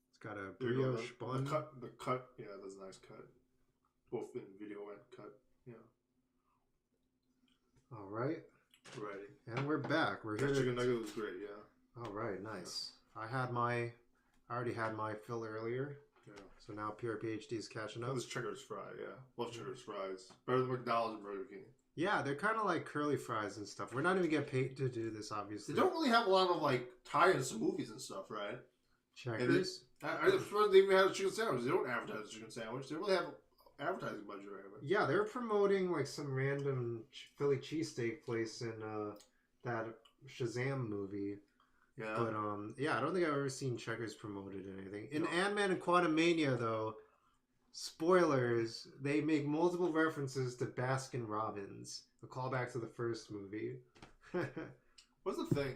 Speaker 2: It's got a brioche bun.
Speaker 3: The cut. Yeah, that's a nice cut. Both in video and cut. Yeah.
Speaker 2: All right.
Speaker 3: Ready.
Speaker 2: And we're back. We're here.
Speaker 3: Chicken nugget was great. Yeah.
Speaker 2: All right. Nice. I already had my fill earlier.
Speaker 3: Yeah.
Speaker 2: So now Pure PhD is catching up.
Speaker 3: This checkers fry, yeah. Love checkers fries. Better than McDonald's and Burger King.
Speaker 2: Yeah, they're kind of like curly fries and stuff. We're not even getting paid to do this, obviously.
Speaker 3: They don't really have a lot of like tie-ins to movies and stuff, right?
Speaker 2: Checkers.
Speaker 3: I suppose they even have a chicken sandwich. They don't advertise a chicken sandwich. They don't really have advertising budget or anything.
Speaker 2: Yeah, they're promoting like some random Philly cheesesteak place in that Shazam movie.
Speaker 3: Yeah.
Speaker 2: But yeah, I don't think I've ever seen Checkers promoted in anything. In Ant-Man and Quantumania, though, spoilers, they make multiple references to Baskin Robbins, a callback to the first movie.
Speaker 3: What's the thing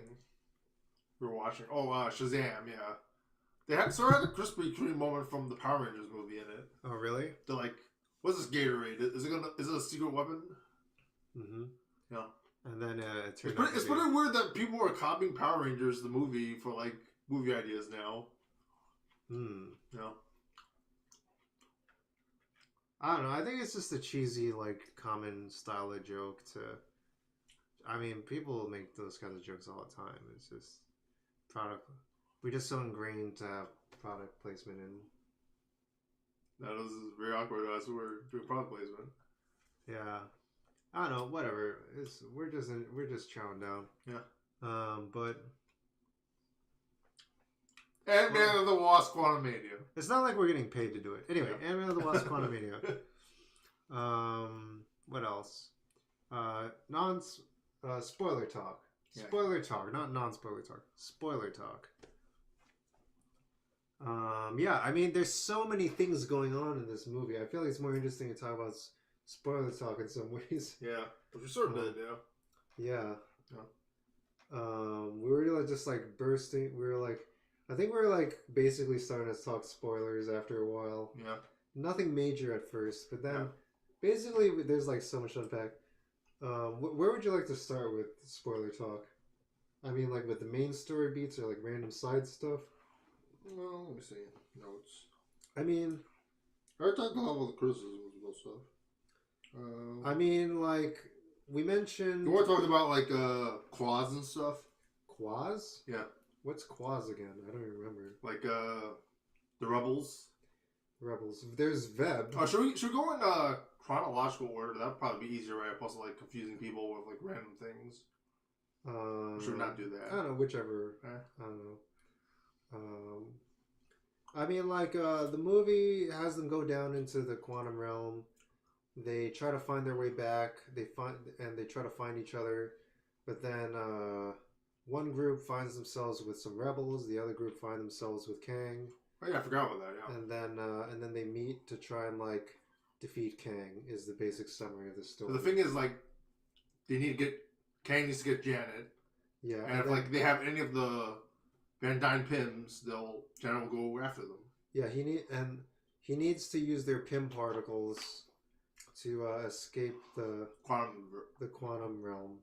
Speaker 3: we were watching? Oh, Shazam, yeah. They sort of had a Krispy Kreme moment from the Power Rangers movie in it.
Speaker 2: Oh, really?
Speaker 3: They're like, "What's this Gatorade? Is it a secret weapon?"
Speaker 2: Mm-hmm.
Speaker 3: Yeah.
Speaker 2: And then
Speaker 3: it's pretty weird that people are copying Power Rangers the movie for like movie ideas now. Yeah.
Speaker 2: I don't know. I think it's just a cheesy, like, common style of joke to. I mean, people make those kinds of jokes all the time. It's just product. We just so ingrained to have product placement in.
Speaker 3: That was very awkward as we're doing product placement.
Speaker 2: Yeah. I don't know. Whatever. We're just chowing down.
Speaker 3: Yeah.
Speaker 2: But.
Speaker 3: Ant-Man of the Wasp: Quantumania.
Speaker 2: It's not like we're getting paid to do it. Anyway, yeah. Ant-Man of the Wasp: Quantumania. What else? Spoiler talk. Spoiler talk, not non-spoiler talk. Spoiler talk. Yeah, I mean, there's so many things going on in this movie. I feel like it's more interesting to talk about spoiler talk in some ways.
Speaker 3: Yeah, which we sort of did, yeah.
Speaker 2: Yeah. We were just like bursting. We were like, I think we were like basically starting to talk spoilers after a while.
Speaker 3: Yeah.
Speaker 2: Nothing major at first, but then basically there's like so much to unpack. Where would you like to start with spoiler talk? I mean, like with the main story beats or like random side stuff?
Speaker 3: Well, let me see. Notes.
Speaker 2: I mean,
Speaker 3: I talked about all the criticisms and stuff.
Speaker 2: I mean, like, we mentioned...
Speaker 3: You want to talk about, like, quads and stuff?
Speaker 2: Quads?
Speaker 3: Yeah.
Speaker 2: What's quads again? I don't even remember.
Speaker 3: Like, the Rebels.
Speaker 2: Rebels. There's Veb.
Speaker 3: Oh, should we go in chronological order? That'd probably be easier, right? Opposed to, like, confusing people with, like, random things. Should we not do that?
Speaker 2: I don't know, whichever. I don't know. I mean, like, the movie has them go down into the quantum realm. They try to find their way back. They try to find each other. But then one group finds themselves with some rebels. The other group find themselves with Kang.
Speaker 3: Oh yeah, I forgot about that. Yeah.
Speaker 2: And then they meet to try and like defeat Kang. Is the basic summary of the story.
Speaker 3: So the thing is, like, Kang needs to get Janet.
Speaker 2: Yeah.
Speaker 3: And if like they have any of the Van Dyne Pims, Janet will go after them.
Speaker 2: Yeah, he needs to use their Pym particles to escape the quantum realm.
Speaker 3: Quantum realm,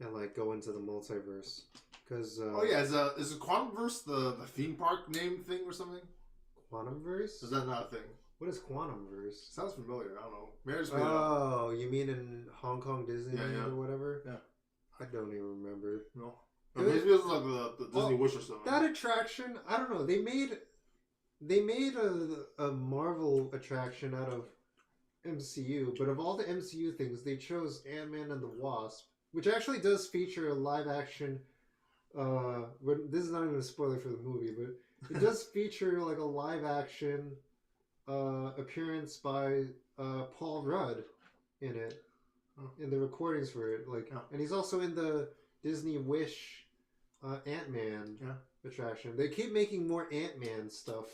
Speaker 2: and like go into the multiverse. Because
Speaker 3: is a Quantumverse the theme park name thing or something?
Speaker 2: Quantumverse?
Speaker 3: Is that not a thing?
Speaker 2: What is Quantumverse?
Speaker 3: Sounds familiar. I don't know. Maybe I just made it up.
Speaker 2: Oh, you mean in Hong Kong Disneyland or whatever?
Speaker 3: Yeah.
Speaker 2: I don't even remember.
Speaker 3: No. Maybe it was like the Disney Wish or something.
Speaker 2: That attraction, I don't know. They made a Marvel attraction out of MCU, but of all the MCU things, they chose Ant-Man and the Wasp, which actually does feature a live action. This is not even a spoiler for the movie, but it does feature like a live action appearance by Paul Rudd in it, in the recordings for it. And he's also in the Disney Wish Ant-Man attraction. They keep making more Ant-Man stuff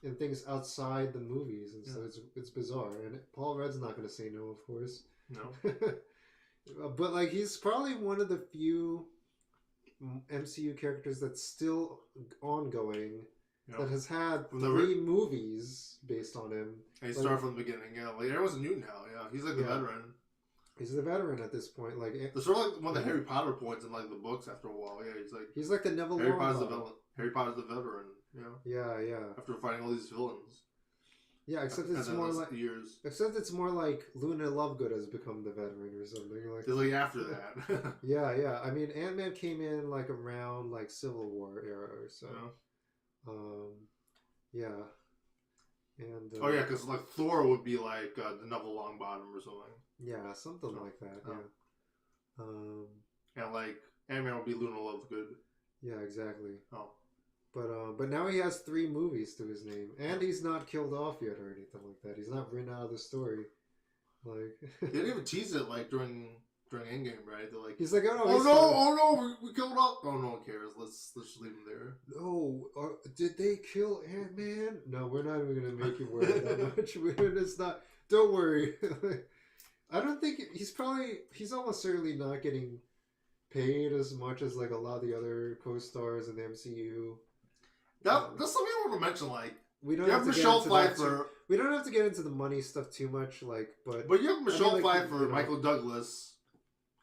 Speaker 2: and things outside the movies, and so it's bizarre. And Paul Rudd's not going to say no, of course.
Speaker 3: No.
Speaker 2: But like he's probably one of the few MCU characters that's still ongoing that has had 3 movies based on him.
Speaker 3: And he started from the beginning. Yeah, like everyone's new now. Yeah, he's like the veteran.
Speaker 2: He's the veteran at this point. Like
Speaker 3: it's sort of like one of the Harry Potter points in like the books. After a while,
Speaker 2: he's like the Neville
Speaker 3: Harry
Speaker 2: Longbottom.
Speaker 3: Potter's the villain. Harry Potter's the veteran.
Speaker 2: Yeah.
Speaker 3: After fighting all these villains.
Speaker 2: Yeah, except it's more like
Speaker 3: years.
Speaker 2: Except it's more like Luna Lovegood has become the veteran or something. Like
Speaker 3: it's like after that.
Speaker 2: yeah. I mean, Ant-Man came in like around like Civil War era or so. Yeah. And
Speaker 3: because like Thor would be like the Neville Longbottom or something.
Speaker 2: Yeah, something like that. Yeah.
Speaker 3: And like Ant-Man would be Luna Lovegood.
Speaker 2: Yeah, exactly. But now he has 3 movies to his name, and he's not killed off yet or anything like that. He's not written out of the story. Like
Speaker 3: they didn't even tease it like during Endgame, right? They're like,
Speaker 2: he's like,
Speaker 3: oh no, we killed off. Oh, no one cares. Let's just leave him there.
Speaker 2: No, did they kill Ant-Man? No, we're not even gonna make you worry that much. It's not. Don't worry. I don't think he's almost certainly not getting paid as much as like a lot of the other co-stars in the MCU.
Speaker 3: That's something I want to mention. Like
Speaker 2: we don't
Speaker 3: you
Speaker 2: have
Speaker 3: Michelle Pfeiffer.
Speaker 2: We don't have to get into the money stuff too much. Like,
Speaker 3: but you have Michelle Pfeiffer, Michael Douglas,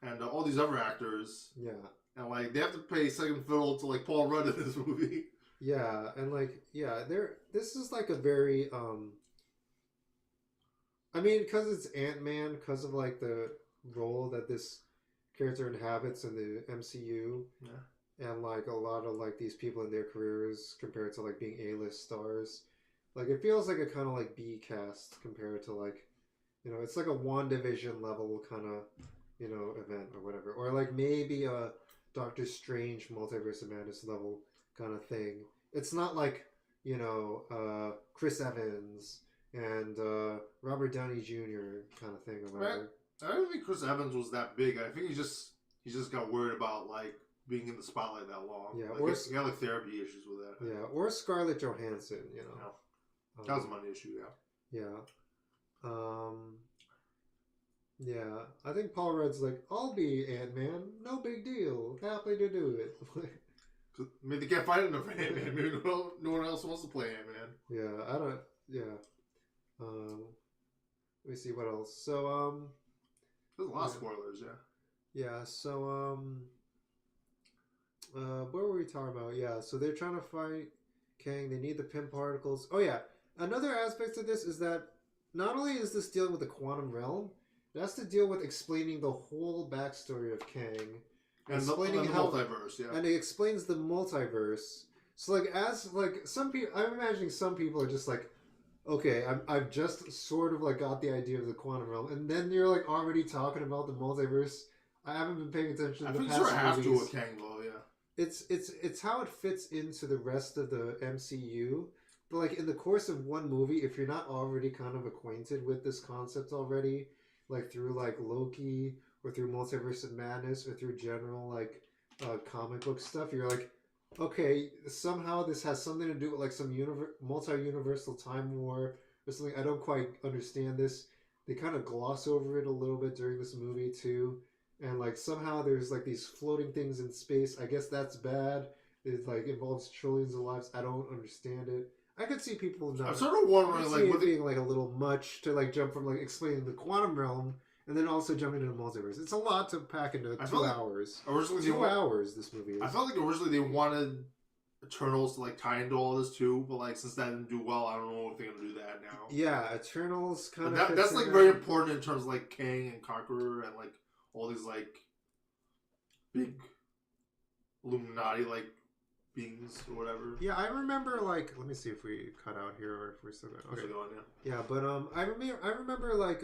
Speaker 3: and all these other actors.
Speaker 2: Yeah,
Speaker 3: and like they have to pay second fiddle to like Paul Rudd in this movie.
Speaker 2: Yeah, and like this is like a very I mean, because it's Ant-Man, because of like the role that this character inhabits in the MCU.
Speaker 3: Yeah.
Speaker 2: And like a lot of like these people in their careers compared to like being A-list stars, like it feels like a kind of like B cast compared to like, it's like a WandaVision level kind of, event or whatever, or like maybe a Doctor Strange Multiverse of Madness level kind of thing. It's not like Chris Evans and Robert Downey Jr. kind of thing or whatever.
Speaker 3: I don't think Chris Evans was that big. I think he just got worried about like being in the spotlight that long.
Speaker 2: Yeah,
Speaker 3: like, he had like therapy issues with that.
Speaker 2: Yeah, or Scarlett Johansson.
Speaker 3: That was a money issue.
Speaker 2: Yeah. Yeah, I think Paul Rudd's like, I'll be Ant-Man, no big deal, happy to do it.
Speaker 3: Maybe they can't find enough Ant-Man. Maybe no one else wants to play Ant-Man.
Speaker 2: Yeah, I don't. Yeah. Let me see what else. So
Speaker 3: there's a lot of spoilers.
Speaker 2: Yeah. So what were we talking about? Yeah. So they're trying to fight Kang. They need the Pym particles. Oh yeah. Another aspect of this is that not only is this dealing with the quantum realm, it has to deal with explaining the whole backstory of Kang.
Speaker 3: And explaining the multiverse, yeah.
Speaker 2: And it explains the multiverse. So like some people, I'm imagining some people are just like, okay, I've just sort of like got the idea of the quantum realm, and then you're like already talking about the multiverse. I haven't been paying attention to the past movies.
Speaker 3: I think you sort of have to with Kang though, yeah.
Speaker 2: It's how it fits into the rest of the MCU. But like in the course of one movie, if you're not already kind of acquainted with this concept already, like through like Loki or through Multiverse of Madness or through general like comic book stuff, you're like, okay, somehow this has something to do with like some multi-universal time war or something. I don't quite understand this. They kind of gloss over it a little bit during this movie too. And like somehow there's like these floating things in space. I guess that's bad. It like involves trillions of lives. I don't understand it. I could see people not.
Speaker 3: I'm sort of wondering, like,
Speaker 2: it being like a little much to like jump from like explaining the quantum realm and then also jumping into the multiverse. It's a lot to pack into 2 hours.
Speaker 3: Originally,
Speaker 2: 2 hours. This movie is.
Speaker 3: I felt like originally they wanted Eternals to like tie into all this too, but like since that didn't do well, I don't know if they're gonna do that now.
Speaker 2: Yeah, Eternals kind of.
Speaker 3: That's like very important in terms of like Kang and Conqueror and like all these like big Illuminati like beings or whatever.
Speaker 2: Yeah, I remember like let me see if we cut out here or if we're still going. Okay. Yeah, but I remember like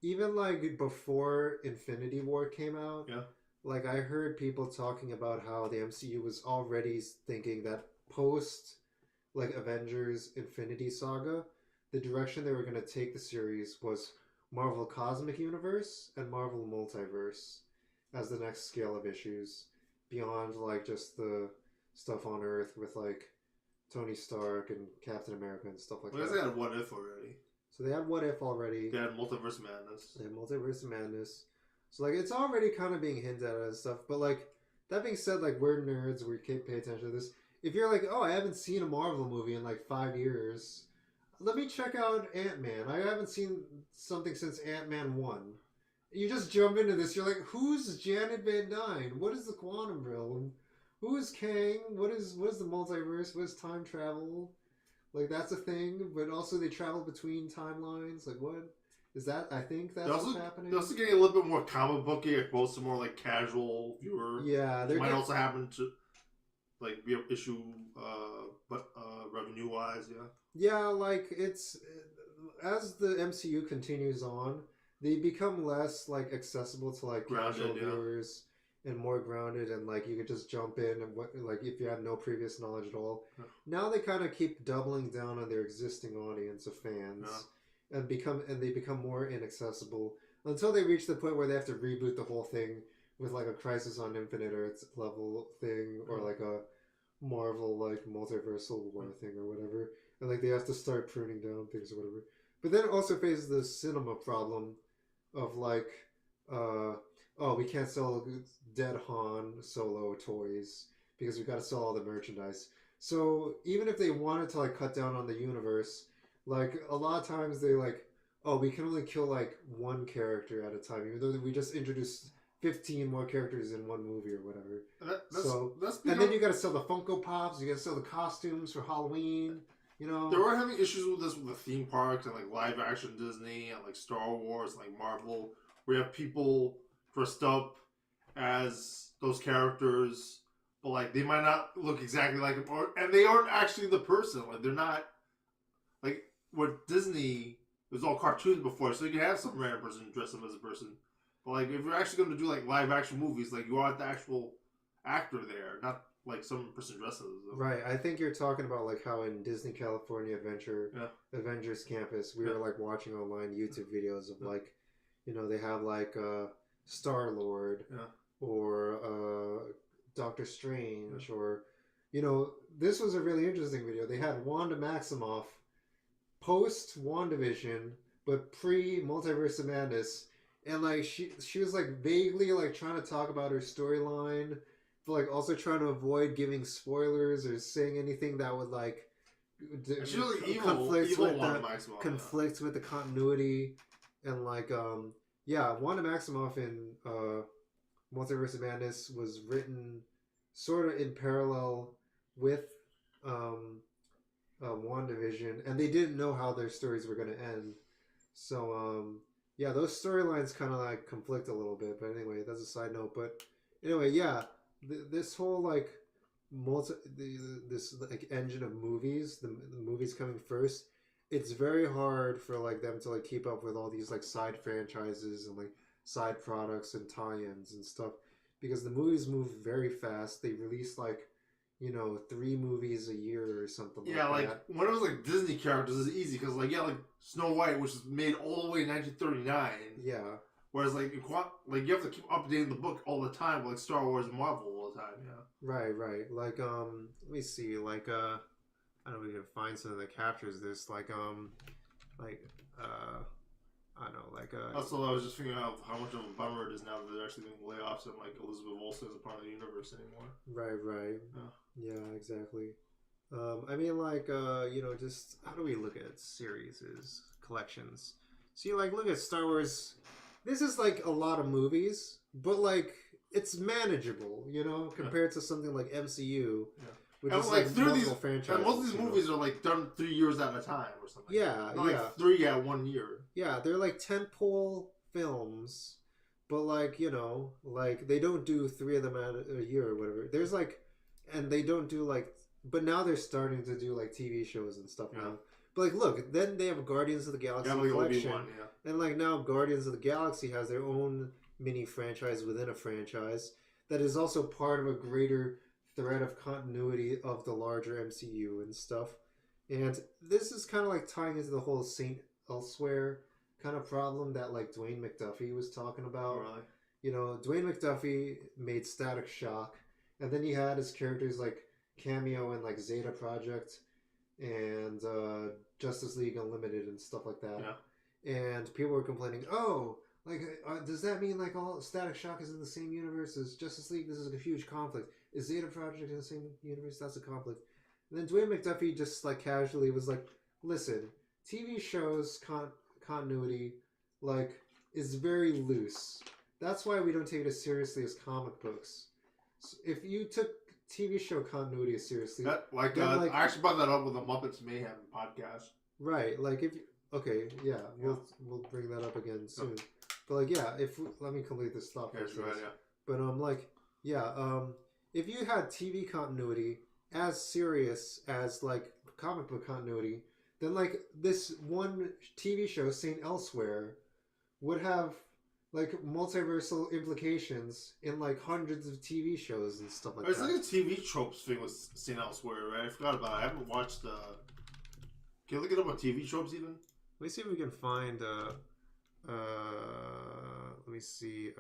Speaker 2: even like before Infinity War came out.
Speaker 3: Yeah.
Speaker 2: Like I heard people talking about how the MCU was already thinking that post like Avengers Infinity Saga, the direction they were going to take the series was Marvel Cosmic Universe and Marvel Multiverse as the next scale of issues beyond like just the stuff on Earth with like Tony Stark and Captain America and stuff like that.
Speaker 3: They had What If already.
Speaker 2: So they had What If already.
Speaker 3: They had Multiverse of Madness.
Speaker 2: They had Multiverse of Madness. So like it's already kind of being hinted at and stuff. But like that being said, like we're nerds, we can't pay attention to this. If you're like, oh, I haven't seen a Marvel movie in like 5 years, let me check out Ant-Man. I haven't seen something since Ant-Man 1. You just jump into this, you're like, who's Janet Van Dyne? What is the quantum realm? Who is Kang? What is the multiverse? What is time travel? Like that's a thing, but also they travel between timelines. Like what is that? I think that's what's happening.
Speaker 3: They're also getting a little bit more comic booky, opposed to more like casual viewer.
Speaker 2: Yeah,
Speaker 3: they might also happen to like be an issue, but revenue wise, yeah.
Speaker 2: Yeah, like it's as the MCU continues on, they become less like accessible to like casual viewers and more grounded, and like you could just jump in and what like if you have no previous knowledge at all. Yeah. Now they kind of keep doubling down on their existing audience of fans, and they become more inaccessible until they reach the point where they have to reboot the whole thing with like a Crisis on Infinite Earths level thing or like a Marvel like multiversal war thing or whatever, and like they have to start pruning down things or whatever. But then it also faces the cinema problem of like we can't sell dead Han Solo toys because we've got to sell all the merchandise. So even if they wanted to like cut down on the universe, like a lot of times they like, we can only kill like one character at a time, even though we just introduced 15 more characters in one movie or whatever. And then you got to sell the Funko Pops, you got to sell the costumes for Halloween. You know,
Speaker 3: they were having issues with this with the theme parks and like live action Disney and like Star Wars, and, like Marvel, where you have people dressed up as those characters, but like they might not look exactly like them, and they aren't actually the person. Like they're not like what Disney. It was all cartoons before, so you can have some random person dress up as a person. But like if you're actually going to do like live action movies, like you want the actual actor there, not like some person dresses them.
Speaker 2: Right. I think you're talking about like how in Disney California Avengers Campus, we were like watching online YouTube videos of like, you know, they have like Star-Lord or Doctor Strange or, you know, this was a really interesting video. They had Wanda Maximoff post WandaVision, but pre Multiverse of Madness, and like she was like vaguely like trying to talk about her storyline, but like also trying to avoid giving spoilers or saying anything that would like conflict with the continuity, and like Wanda Maximoff in Multiverse of Madness was written sort of in parallel with WandaVision, and they didn't know how their stories were going to end. So those storylines kind of like conflict a little bit. But anyway, that's a side note. But anyway, this whole like this like engine of movies, the movies coming first. It's very hard for like them to like keep up with all these like side franchises and like side products and tie-ins and stuff, because the movies move very fast. They release like, you know, 3 movies a year or something like that.
Speaker 3: Yeah, like when it was like Disney characters, it's easy because like like Snow White, which was made all the way in 1939.
Speaker 2: Yeah.
Speaker 3: Whereas like you have to keep updating the book all the time, like Star Wars and Marvel all the time. Yeah.
Speaker 2: Right. Like let me see. Like I don't know if we can find something that captures this. Like I don't know. Like
Speaker 3: also, I was just figuring out how much of a bummer it is now that they're actually doing layoffs and like Elizabeth Olsen is a part of the universe anymore.
Speaker 2: Right. Yeah, exactly. I mean, like, just how do we look at series collections? See, like, look at Star Wars. This is like a lot of movies, but like it's manageable, compared to something like MCU, which
Speaker 3: And
Speaker 2: is
Speaker 3: like
Speaker 2: multiple
Speaker 3: these,
Speaker 2: franchises.
Speaker 3: and most of these movies are like done 3 years at a time or something.
Speaker 2: Yeah,
Speaker 3: Not
Speaker 2: yeah.
Speaker 3: like 3 at 1 year.
Speaker 2: Yeah, they're like tentpole films, but like like they don't do 3 of them at a year or whatever. There's like, and they don't do like, but now they're starting to do like TV shows and stuff now. But like, look, then they have Guardians of the Galaxy collection,
Speaker 3: Obi-Wan,
Speaker 2: and like now Guardians of the Galaxy has their own mini franchise within a franchise that is also part of a greater thread of continuity of the larger MCU and stuff. And this is kind of like tying into the whole Saint Elsewhere kind of problem that like Dwayne McDuffie was talking about.
Speaker 3: Really?
Speaker 2: Dwayne McDuffie made Static Shock, and then he had his characters like cameo in like Zeta Project and Justice League Unlimited and stuff like that.
Speaker 3: Yeah.
Speaker 2: And people were complaining, oh, like, does that mean like all Static Shock is in the same universe as Justice League? This is a huge conflict. Is Zeta Project in the same universe? That's a conflict. And then Dwayne McDuffie just like casually was like, listen, TV shows continuity like is very loose. That's why we don't take it as seriously as comic books. So if you took TV show continuity as seriously,
Speaker 3: I actually brought that up with the Muppets Mayhem podcast.
Speaker 2: right? Like if we'll bring that up again soon. But like let me complete this thought process. But if you had TV continuity as serious as like comic book continuity, then like this one TV show, Saint Elsewhere, would have like multiversal implications in like hundreds of TV shows and stuff like that.
Speaker 3: It's like a TV tropes thing with Saint Elsewhere, right? I forgot about it. I haven't watched the. Can you look it up on TV tropes even?
Speaker 2: Let me see if we can find. Let me see.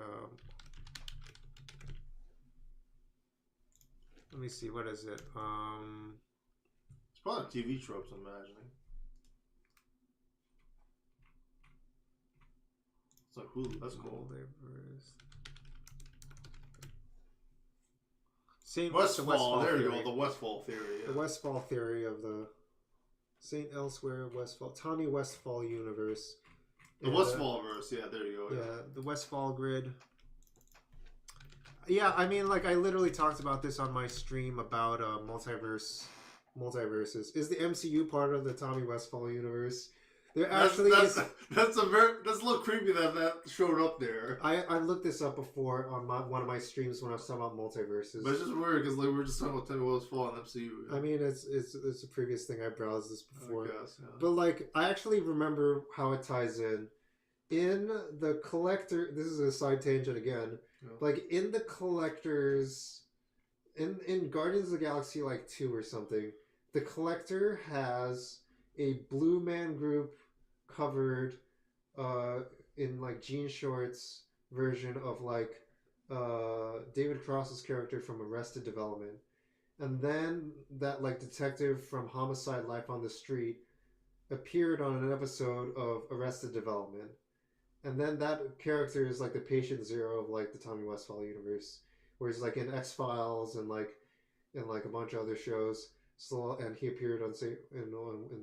Speaker 2: Let me see. What is it?
Speaker 3: It's probably TV tropes, I'm imagining. It's like Hulu. That's cool. Westfall. There you go. The Westfall theory.
Speaker 2: The Westfall theory of the Saint Elsewhere Westfall Tommy Westfall universe.
Speaker 3: The Westfall verse. Yeah, there you go.
Speaker 2: Yeah, the Westfall grid. Yeah, I mean, like I literally talked about this on my stream about multiverses. Is the MCU part of the Tommy Westfall universe?
Speaker 3: That's a little creepy that showed up there.
Speaker 2: I looked this up before on one of my streams when I was talking about multiverses.
Speaker 3: But it's just weird because like, we were just talking about Tommy Westfall and MCU. Yeah.
Speaker 2: I mean, it's a previous thing. I browsed this before.
Speaker 3: I guess, yeah.
Speaker 2: But like, I actually remember how it ties in. In the collector, this is a side tangent again. Yeah. Like in the collectors, in Guardians of the Galaxy like 2 or something, the collector has a Blue Man Group covered in like jean shorts version of like David Cross's character from Arrested Development, and then that like detective from Homicide: Life on the Street appeared on an episode of Arrested Development, and then that character is like the patient zero of like the Tommy Westfall universe, where he's like in X-Files and like in like a bunch of other shows. So, and he appeared on in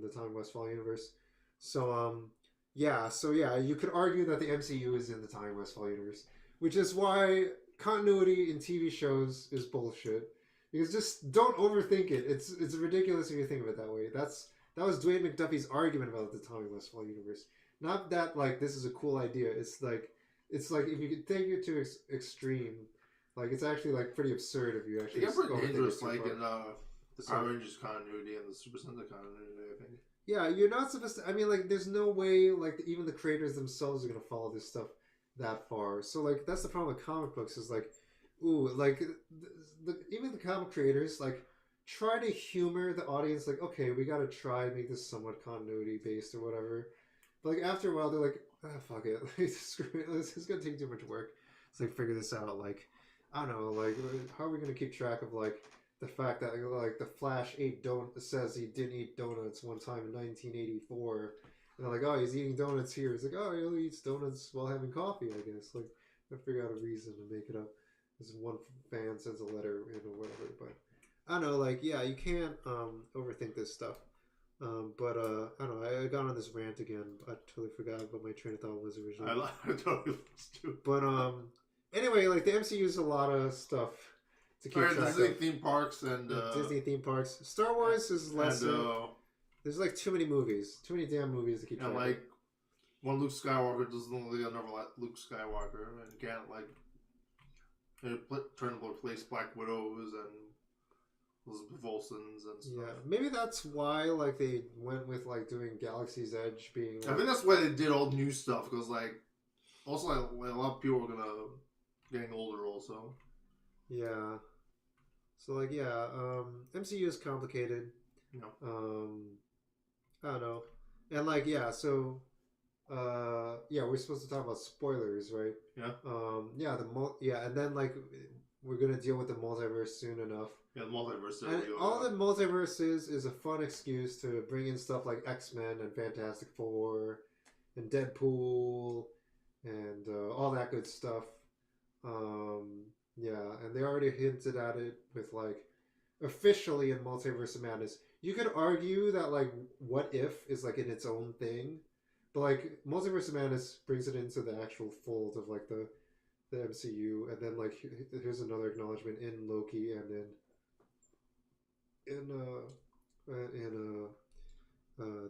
Speaker 2: the Tommy Westfall universe. So you could argue that the MCU is in the Tommy Westfall universe, which is why continuity in TV shows is bullshit. Because just don't overthink it. It's ridiculous if you think of it that way. That was Dwayne McDuffie's argument about the Tommy Westfall universe. Not that like this is a cool idea. It's like if you could take it to extreme, like it's actually like pretty absurd if you actually.
Speaker 3: It gets pretty dangerous, like in the Power Rangers continuity and the Super Sentai continuity, I think.
Speaker 2: Yeah, you're not supposed to. I mean, like, there's no way, like, even the creators themselves are gonna follow this stuff that far. So, like, that's the problem with comic books. Is like, like, even the comic creators like try to humor the audience. Like, okay, we gotta try and make this somewhat continuity based or whatever. But like after a while, they're like, fuck it, like, screw it. It's gonna take too much work. It's like figure this out. Like, I don't know. Like, how are we gonna keep track of like the fact that like the Flash says he didn't eat donuts one time in 1984, and they're like, oh, he's eating donuts here. He's like, oh, he only eats donuts while having coffee, I guess. Like, I figure out a reason to make it up. This one fan sends a letter in or whatever, but I don't know, like, yeah, you can't overthink this stuff. But I don't know. I got on this rant again. I totally forgot what my train of thought was originally.
Speaker 3: I totally lost too.
Speaker 2: But anyway, like the MCU is a lot of stuff to keep track
Speaker 3: Disney
Speaker 2: of.
Speaker 3: theme parks and
Speaker 2: Disney theme parks. Star Wars is less. There's like too many movies, too many damn movies to keep track
Speaker 3: and
Speaker 2: of.
Speaker 3: like when Luke Skywalker doesn't look like another Luke Skywalker, and can't like turn to place Black Widows and Elizabeth Olsen's and stuff.
Speaker 2: Yeah, maybe that's why like they went with like doing Galaxy's Edge being. Like,
Speaker 3: I think that's why they did all new stuff because like also like, a lot of people are getting older also.
Speaker 2: Yeah. So like yeah, MCU is complicated.
Speaker 3: No.
Speaker 2: I don't know, and like yeah, so yeah, we're supposed to talk about spoilers, right?
Speaker 3: Yeah.
Speaker 2: Yeah, and then like we're gonna deal with the multiverse soon enough.
Speaker 3: Yeah, the multiverse.
Speaker 2: And all the multiverse is a fun excuse to bring in stuff like X-Men and Fantastic Four and Deadpool and all that good stuff. Yeah, and they already hinted at it with like officially in Multiverse of Madness. You could argue that like What If is like in its own thing, but like Multiverse of Madness brings it into the actual fold of like the MCU, and then like here's another acknowledgement in Loki and then in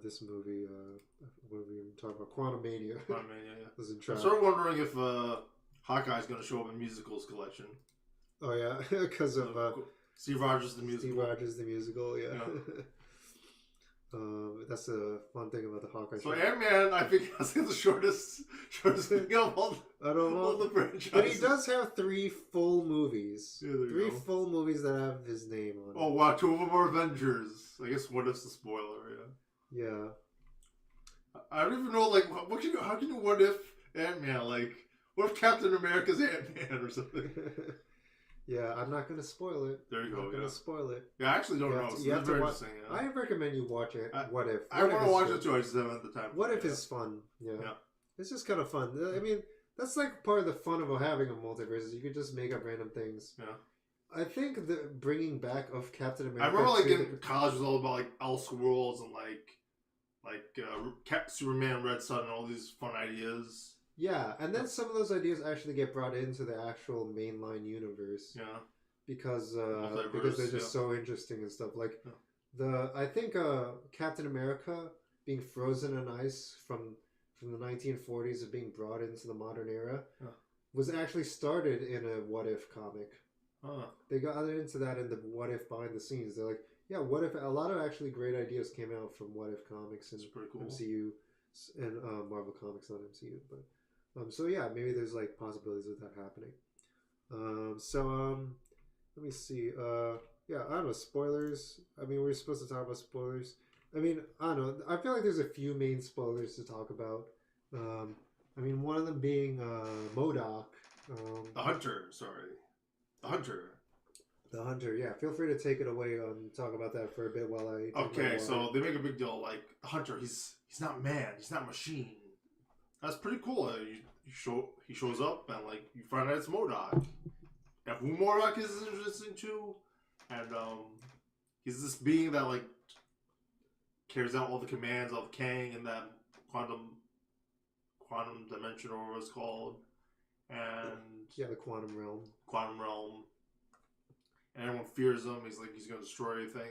Speaker 2: this movie, what are we even talking about? Quantumania.
Speaker 3: Quantumania, yeah.
Speaker 2: Was in
Speaker 3: I'm
Speaker 2: track.
Speaker 3: sort of wondering if Hawkeye's going to show up in Musicals collection.
Speaker 2: Oh yeah, because of
Speaker 3: Steve Rogers the musical.
Speaker 2: Steve Rogers the musical, yeah. That's the fun thing about the Hawkeye
Speaker 3: So
Speaker 2: show.
Speaker 3: Ant-Man, I think, has the shortest thing of all the franchises.
Speaker 2: But he does have 3 full movies.
Speaker 3: Yeah, there you
Speaker 2: 3
Speaker 3: go.
Speaker 2: full movies that have his name on
Speaker 3: Oh wow, 2 of them are Avengers. I guess What If's the spoiler, yeah.
Speaker 2: Yeah.
Speaker 3: I don't even know, like, how can you What If Ant-Man? Like, what if Captain America's Ant-Man or something?
Speaker 2: Yeah, I'm not going to spoil it.
Speaker 3: There you go,
Speaker 2: I'm not going
Speaker 3: yeah.
Speaker 2: to spoil it.
Speaker 3: Yeah, I actually don't know.
Speaker 2: You have
Speaker 3: It's
Speaker 2: to
Speaker 3: very
Speaker 2: watch.
Speaker 3: interesting, yeah.
Speaker 2: I recommend you watch it. What If?
Speaker 3: I
Speaker 2: What
Speaker 3: want
Speaker 2: If
Speaker 3: to
Speaker 2: is
Speaker 3: watch
Speaker 2: good.
Speaker 3: it too, I just haven't had the time.
Speaker 2: What If is fun. Yeah. It's just kind of fun. I mean, that's like part of the fun of having a multiverse is you could just make up random things.
Speaker 3: Yeah.
Speaker 2: I think the bringing back of Captain America.
Speaker 3: I remember like
Speaker 2: to
Speaker 3: in college was all about like Elseworlds and Superman, Red Sun, and all these fun ideas.
Speaker 2: Yeah, and then some of those ideas actually get brought into the actual mainline universe.
Speaker 3: Yeah.
Speaker 2: Because they're just so interesting and stuff. Like I think Captain America being frozen in ice from the 1940s and being brought into the modern era was actually started in a What If comic. They got into that in the What If behind the scenes. They're like, yeah, what if a lot of actually great ideas came out from What If comics and
Speaker 3: pretty cool.
Speaker 2: MCU and Marvel comics, not MCU, but so yeah, maybe there's like possibilities of that happening. Let me see. Yeah, I don't know. Spoilers. I mean, we're supposed to talk about spoilers. I mean, I don't know. I feel like there's a few main spoilers to talk about. I mean, one of them being MODOK.
Speaker 3: The Hunter, sorry. The Hunter.
Speaker 2: The Hunter, yeah. Feel free to take it away and talk about that for a bit while I...
Speaker 3: Okay, so they make a big deal. Like, the Hunter, he's not man. He's not machine. That's pretty cool. He shows up and, like, you find out it's MODOK. And who MODOK is interesting too. And he's this being that, like, carries out all the commands of Kang in that quantum dimension or whatever it's called. And
Speaker 2: yeah, the quantum realm.
Speaker 3: And everyone fears him. He's like, he's going to destroy everything.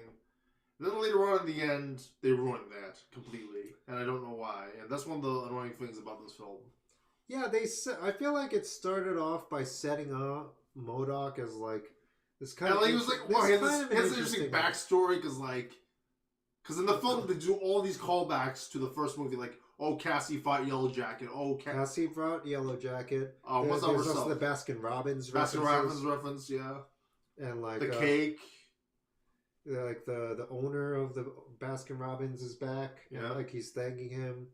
Speaker 3: And then later on in the end, they ruin that completely. And I don't know why. And that's one of the annoying things about this film.
Speaker 2: Yeah, I feel like it started off by setting up MODOK as like this kind
Speaker 3: and
Speaker 2: of...
Speaker 3: like, he was like, wow, he has an interesting backstory because in the film they do all these callbacks to the first movie, like, oh, Cassie fought Yellow Jacket. Oh,
Speaker 2: Cassie fought Yellow Jacket.
Speaker 3: What's
Speaker 2: there's also the Baskin Robbins
Speaker 3: reference, yeah.
Speaker 2: And like
Speaker 3: the cake.
Speaker 2: Like the owner of the Baskin Robbins is back.
Speaker 3: Yeah.
Speaker 2: And like he's thanking him.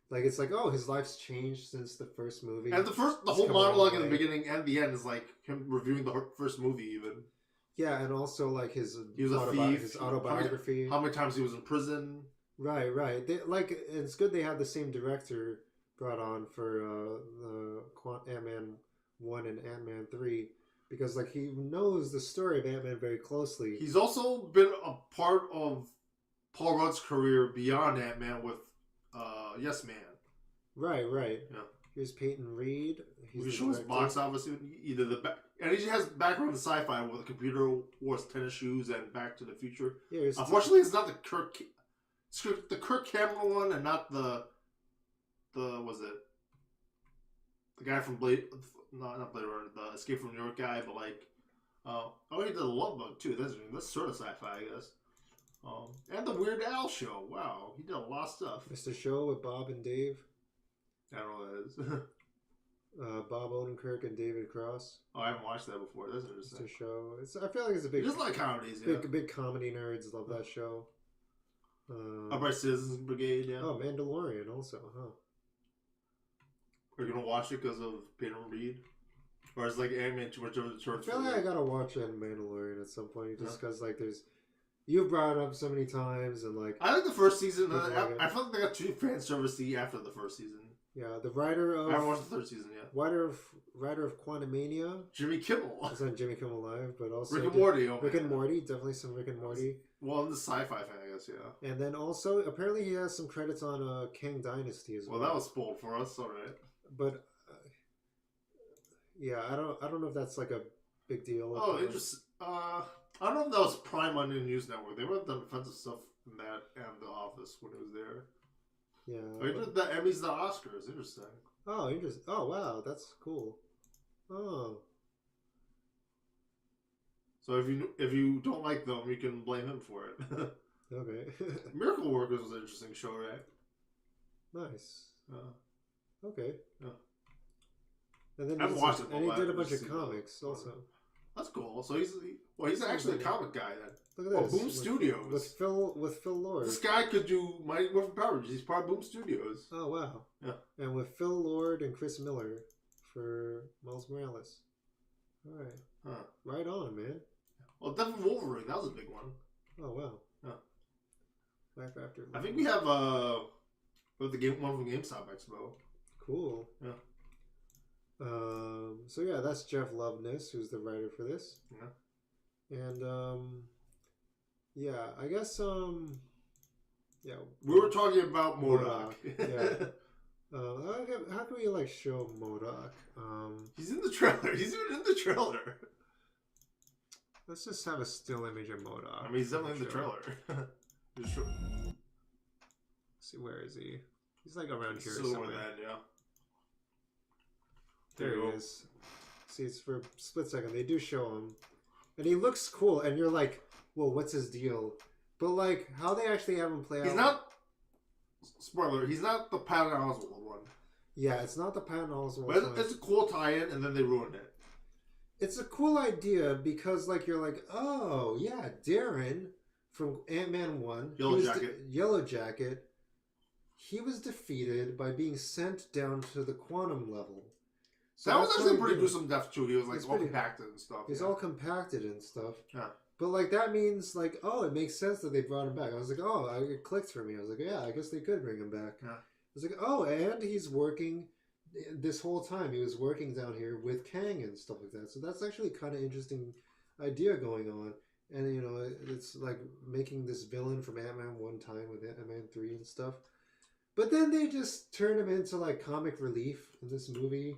Speaker 2: Like it's like, oh, his life's changed since the first movie.
Speaker 3: And the whole monologue in the beginning and the end is like him reviewing the first movie even.
Speaker 2: Yeah, and also like
Speaker 3: he was a thief.
Speaker 2: His autobiography.
Speaker 3: How many times he was in prison.
Speaker 2: Right. It's good they had the same director brought on for the Ant-Man 1 and Ant-Man 3. because like he knows the story of Ant-Man very closely.
Speaker 3: He's also been a part of Paul Rudd's career beyond Ant-Man with Yes Man.
Speaker 2: Right.
Speaker 3: Yeah.
Speaker 2: Here's Peyton Reed.
Speaker 3: He shows box office, either and he has background in sci-fi with Computer Wars, Tennis Shoes, and Back to the Future.
Speaker 2: Yeah,
Speaker 3: unfortunately, it's not the Kirk Cameron one, and not the was it the guy from Blade? Not Blade Runner, the Escape from New York guy, but like he did the Love Bug too. That's sort of sci-fi, I guess. And the Weird Al show. Wow, he did a lot of stuff.
Speaker 2: Mr. Show with Bob and Dave.
Speaker 3: I don't know what that is.
Speaker 2: Bob Odenkirk and David Cross.
Speaker 3: Oh, I haven't watched that before. That's interesting.
Speaker 2: Mr. Show. I feel like it's a big.
Speaker 3: Just like comedies,
Speaker 2: big comedy nerds love that show.
Speaker 3: Upright Citizens Brigade, yeah.
Speaker 2: Oh, Mandalorian also, huh?
Speaker 3: Are you gonna watch it because of Peyton Reed? Or is like Ant-Man too much of a church?
Speaker 2: I feel like I gotta watch Mandalorian at some point, just because like there's. You've brought it up so many times, and like
Speaker 3: I like the first season. I feel like they got too fan servicey after the first season.
Speaker 2: Yeah, the writer of
Speaker 3: I haven't watched the third season yet.
Speaker 2: Writer of Quantumania.
Speaker 3: Jimmy Kimmel.
Speaker 2: It's on Jimmy Kimmel Live, but also
Speaker 3: Rick and Morty.
Speaker 2: Rick and Morty, definitely some Rick and Morty.
Speaker 3: Well, I'm the sci-fi fan, I guess, yeah.
Speaker 2: And then also, apparently, he has some credits on Kang Dynasty as well.
Speaker 3: Well, that was spoiled for us, all right.
Speaker 2: But yeah, I don't know if that's like a big deal.
Speaker 3: Oh, interesting. I don't know if that was Prime on the News Network. They would have done offensive stuff in that and The Office when it was there.
Speaker 2: Yeah.
Speaker 3: They did the Emmys, the Oscars. Interesting.
Speaker 2: Oh, interesting. Oh, wow, that's cool. Oh.
Speaker 3: So if you don't like them, you can blame him for it.
Speaker 2: Okay.
Speaker 3: Miracle Workers was an interesting show, right?
Speaker 2: Nice. Okay.
Speaker 3: Yeah.
Speaker 2: And then
Speaker 3: I've watched it,
Speaker 2: and he did a bunch of comics also.
Speaker 3: That's cool. So he's actually a comic guy then.
Speaker 2: Look at this.
Speaker 3: Boom Studios
Speaker 2: with Phil Lord.
Speaker 3: This guy could do Mighty Morphin Power Rangers. He's part of Boom Studios.
Speaker 2: Oh wow.
Speaker 3: Yeah.
Speaker 2: And with Phil Lord and Chris Miller for Miles Morales. All right.
Speaker 3: Huh.
Speaker 2: Right on, man.
Speaker 3: Well, Devil Wolverine, that was a big one.
Speaker 2: Oh wow.
Speaker 3: Yeah.
Speaker 2: Life After.
Speaker 3: I think we have one from GameStop Expo.
Speaker 2: Cool.
Speaker 3: Yeah.
Speaker 2: So yeah, that's Jeff Loveness, who's the writer for this.
Speaker 3: Yeah.
Speaker 2: And yeah, I guess yeah.
Speaker 3: We were talking about MODOK.
Speaker 2: Yeah. How can we like show MODOK?
Speaker 3: He's in the trailer. He's even in the trailer.
Speaker 2: Let's just have a still image of MODOK.
Speaker 3: I mean, he's definitely in the trailer.
Speaker 2: See, where is he? He's like around here
Speaker 3: somewhere.
Speaker 2: somewhere.
Speaker 3: Yeah.
Speaker 2: There he is. See, it's for a split second. They do show him. And he looks cool, and you're like, well, what's his deal? But, like, how they actually have him play out...
Speaker 3: He's not... Spoiler, he's not the Patton Oswalt one.
Speaker 2: Yeah, it's not the Patton Oswalt
Speaker 3: one.
Speaker 2: But
Speaker 3: it's a cool tie-in, and then they ruined it.
Speaker 2: It's a cool idea, because, like, you're like, oh, yeah, Darren from Ant-Man 1... Yellow Jacket. He was defeated by being sent down to the quantum level. So
Speaker 3: that was actually a pretty gruesome death too. He was like all compacted and stuff.
Speaker 2: He's all compacted and stuff.
Speaker 3: Yeah.
Speaker 2: But like that means like, oh, it makes sense that they brought him back. I was like, oh, it clicked for me. I was like, yeah, I guess they could bring him back.
Speaker 3: Yeah.
Speaker 2: I was like, oh, and he's working this whole time. He was working down here with Kang and stuff like that. So that's actually kind of interesting idea going on. And you know, it's like making this villain from Ant-Man one time with Ant-Man 3 and stuff. But then they just turn him into like comic relief in this movie.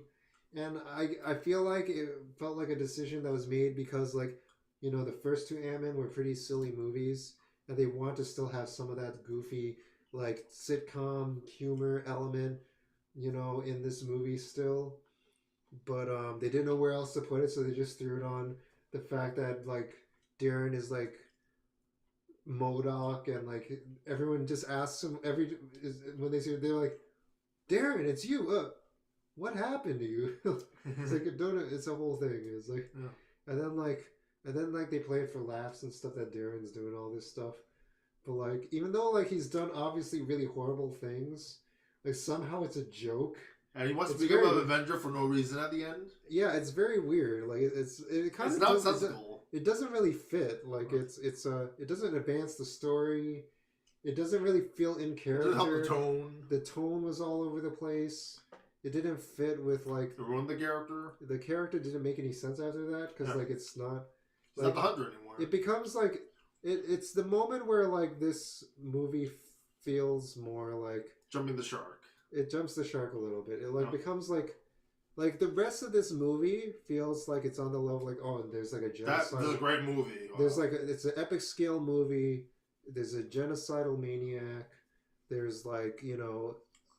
Speaker 2: And I feel like it felt like a decision that was made because, like, you know, the first two Ant-Man were pretty silly movies. And they want to still have some of that goofy, like, sitcom humor element, you know, in this movie still. But they didn't know where else to put it, so they just threw it on the fact that, like, Darren is, like, MODOK. And, like, everyone just asks him when they see it, they're like, Darren, it's you. What happened to you? It's like it's a whole thing. It's like,
Speaker 3: yeah.
Speaker 2: and then they play it for laughs and stuff that Darren's doing all this stuff. But like, even though like he's done obviously really horrible things, like somehow it's a joke.
Speaker 3: And he wants to become an Avenger for no reason at the end.
Speaker 2: Yeah, it's very weird. Like it kind of
Speaker 3: nonsensical.
Speaker 2: It doesn't really fit. Like it doesn't advance the story. It doesn't really feel in character.
Speaker 3: It doesn't help the tone.
Speaker 2: The tone was all over the place. it didn't fit with like
Speaker 3: It ruined the character.
Speaker 2: The character didn't make any sense after that because like it's not.
Speaker 3: It's not the Hunter anymore.
Speaker 2: It becomes like it's the moment where like this movie feels more like
Speaker 3: jumping the shark.
Speaker 2: It jumps the shark a little bit. It like becomes like the rest of this movie feels like it's on the level like there's like a genocide.
Speaker 3: That's a great movie. Wow.
Speaker 2: There's like it's an epic scale movie. There's a genocidal maniac. There's like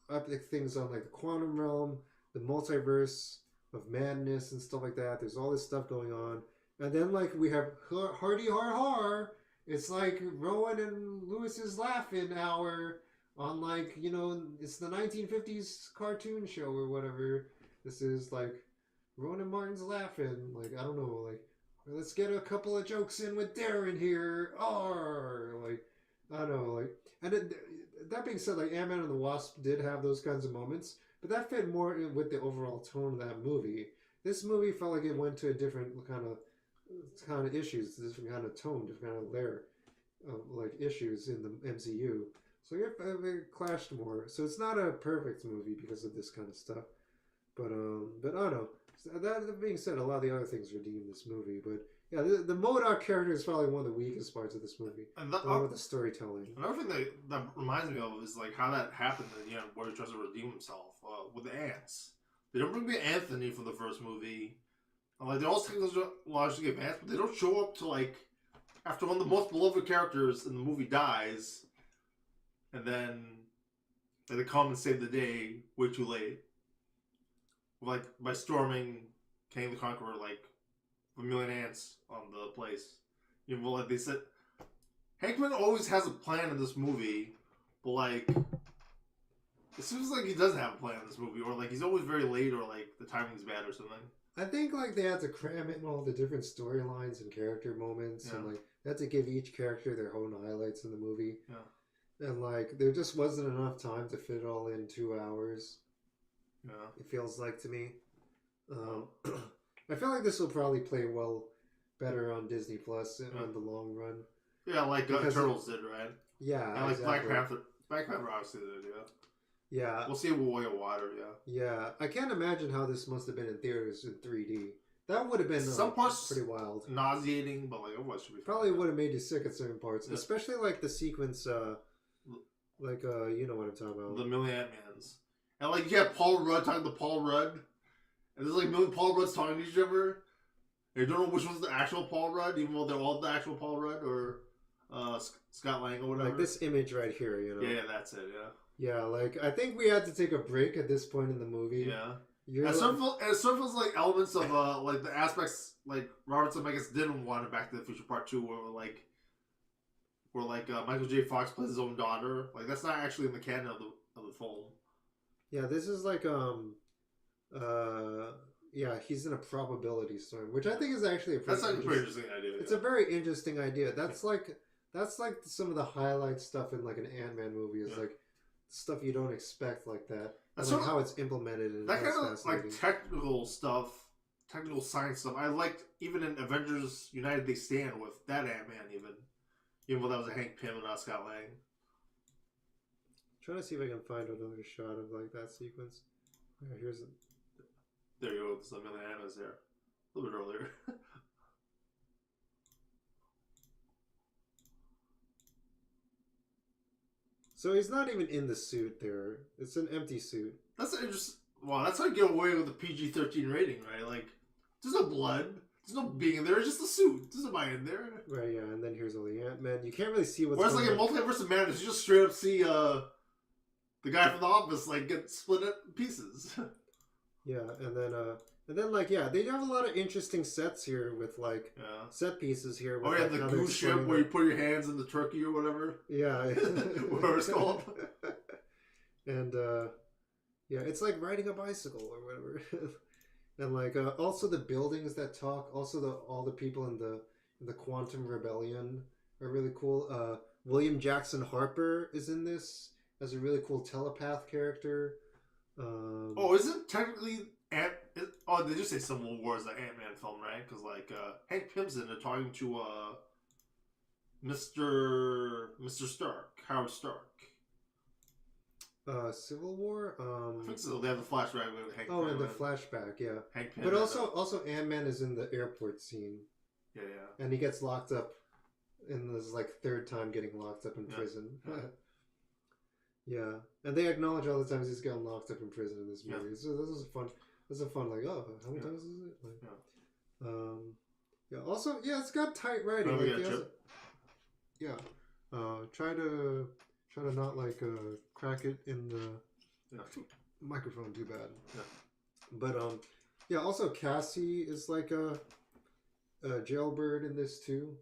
Speaker 2: epic things on like the quantum realm, the multiverse of madness and stuff like that. There's all this stuff going on. And then, like, we have Hardy Har Har. It's like Rowan and Lewis's laughing hour on, like, it's the 1950s cartoon show or whatever. This is, like, Rowan and Martin's laughing. Like, I don't know, like, let's get a couple of jokes in with Darren here. Like, I don't know, like, and that being said, like, Ant-Man and the Wasp did have those kinds of moments, but that fit more with the overall tone of that movie. This movie felt like it went to a different kind of issues, different kind of tone, different kind of layer of like issues in the MCU. So it clashed more. So it's not a perfect movie because of this kind of stuff. But I don't know. That being said, a lot of the other things redeem this movie. But yeah, the MODOK character is probably one of the weakest parts of this movie.
Speaker 3: And
Speaker 2: along with the storytelling.
Speaker 3: Another thing that reminds me of is like how that happened at the end, where he tries to redeem himself with the ants. They don't bring me Anthony from the first movie. Like, they're all technologically advanced, but they don't show up to, like, after one of the most beloved characters in the movie dies, and then they come and save the day way too late. Like, by storming King the Conqueror, like, a million ants on the place. Even though, like, they said... Hankman always has a plan in this movie, but, like... It seems like he doesn't have a plan in this movie, or, like, he's always very late, or, like, the timing's bad or something.
Speaker 2: I think like they had to cram in all the different storylines and character moments, and like they had to give each character their own highlights in the movie.
Speaker 3: Yeah.
Speaker 2: And like there just wasn't enough time to fit it all in 2 hours.
Speaker 3: Yeah.
Speaker 2: It feels like to me. I feel like this will probably play better on Disney Plus in the long run.
Speaker 3: Yeah, like Turtles did, right?
Speaker 2: Yeah,
Speaker 3: and like
Speaker 2: exactly.
Speaker 3: Black Panther obviously did, yeah.
Speaker 2: Yeah.
Speaker 3: We'll see it with Warrior Water, yeah.
Speaker 2: Yeah. I can't imagine how this must have been in theaters in 3D. That would have been
Speaker 3: some parts
Speaker 2: pretty wild.
Speaker 3: Nauseating, but like otherwise should be
Speaker 2: probably would have made you sick at certain parts. Yeah. Especially like the sequence like you know what I'm talking about.
Speaker 3: The million Ant-Mans. And like you have Paul Rudd talking to Paul Rudd. And there's like a million Paul Rudds talking to each other. And you don't know which one's the actual Paul Rudd, even though they're all the actual Paul Rudd or Scott Lang or whatever.
Speaker 2: Like this image right here,
Speaker 3: Yeah, that's it, yeah.
Speaker 2: Yeah, like I think we had to take a break at this point in the movie.
Speaker 3: Yeah. It sort of feels like elements of like the aspects like Robert Zemeckis didn't want in Back to the Future Part 2 where Michael J. Fox plays his own daughter. Like that's not actually in the canon of the film.
Speaker 2: Yeah, this is like yeah, he's in a probability storm, which I think is actually
Speaker 3: that's like a pretty interesting idea.
Speaker 2: It's a very interesting idea. That's like some of the highlight stuff in like an Ant-Man movie is like stuff you don't expect like that. That's like how it's implemented. And
Speaker 3: that kind of like technical stuff, technical science stuff. I liked even in Avengers United They Stand with that Ant-Man even though that was a Hank Pym and not Scott Lang.
Speaker 2: I'm trying to see if I can find another shot of like that sequence. Right, here's it.
Speaker 3: There you go. There's a million Annas there. A little bit earlier.
Speaker 2: So he's not even in the suit there. It's an empty suit.
Speaker 3: That's interesting. Wow, that's how you get away with a PG-13 rating, right? Like, there's no blood. There's no being in there. It's just a suit. There's nobody in there.
Speaker 2: Right, yeah. And then here's all the Ant-Man. You can't really see what's
Speaker 3: Whereas,
Speaker 2: going
Speaker 3: like, in Multiverse of Madness, you just straight up see the guy from The Office, like, get split up in pieces.
Speaker 2: Yeah, and then like, yeah, they have a lot of interesting sets here with, like, set pieces here. With,
Speaker 3: the goose ship where you put your hands in the turkey or whatever.
Speaker 2: Yeah.
Speaker 3: Whatever it's called.
Speaker 2: And, yeah, it's like riding a bicycle or whatever. And, like, also the buildings that talk, also all the people in the Quantum Rebellion are really cool. William Jackson Harper is in this as a really cool telepath character.
Speaker 3: Isn't technically they just say Civil War is an Ant-Man film, right? Because like Hank Pym's in it talking to Mr. Stark, Howard Stark.
Speaker 2: Civil War.
Speaker 3: I So they have the flashback with Hank.
Speaker 2: Oh, and the flashback, yeah.
Speaker 3: Hank Pym
Speaker 2: but also Ant-Man is in the airport scene.
Speaker 3: Yeah.
Speaker 2: And he gets locked up in this like third time getting locked up in prison. Yeah, and they acknowledge all the times he's gotten locked up in prison in this movie. So this is fun. This is a fun like how many times is it? Like, yeah. Also, it's got tight writing. Try to not like crack it in the microphone too bad.
Speaker 3: Yeah.
Speaker 2: But also Cassie is like a jailbird in this too.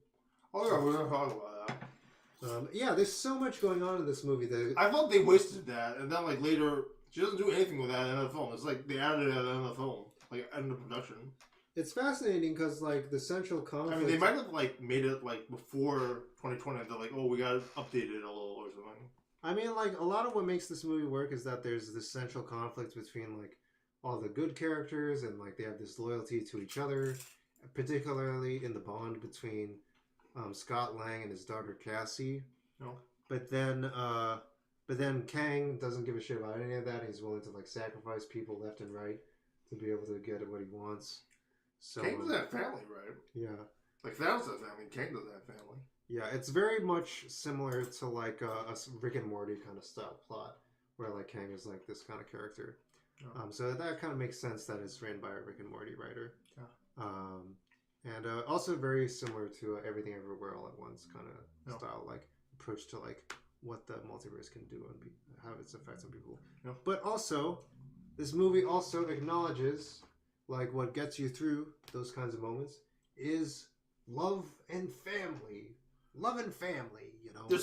Speaker 3: Oh yeah, we're gonna talk about that.
Speaker 2: There's so much going on in this movie that
Speaker 3: I thought they wasted that, and then like later she doesn't do anything with that in the film. It's like they added it in the film, like in the production.
Speaker 2: It's fascinating because like the central conflict.
Speaker 3: I mean, they might have like made it like before 2020. They're like, oh, we got to update it a little or something.
Speaker 2: I mean, like a lot of what makes this movie work is that there's this central conflict between like all the good characters and like they have this loyalty to each other, particularly in the bond between Scott Lang and his daughter Cassie.
Speaker 3: No.
Speaker 2: But then Kang doesn't give a shit about any of that. He's willing to like sacrifice people left and right to be able to get what he wants. So
Speaker 3: Kang doesn't have family, right?
Speaker 2: Yeah.
Speaker 3: Like Thanos has family. Kang doesn't have family.
Speaker 2: Yeah, it's very much similar to like a Rick and Morty kind of style plot, where like Kang is like this kind of character.
Speaker 3: Oh.
Speaker 2: So that kind of makes sense that it's written by a Rick and Morty writer.
Speaker 3: Yeah.
Speaker 2: And also very similar to Everything Everywhere All at Once kind of style, like approach to like what the multiverse can do and how its effects on people.
Speaker 3: Yeah.
Speaker 2: But also, this movie also acknowledges like what gets you through those kinds of moments is love and family. Love and family, you know.
Speaker 3: I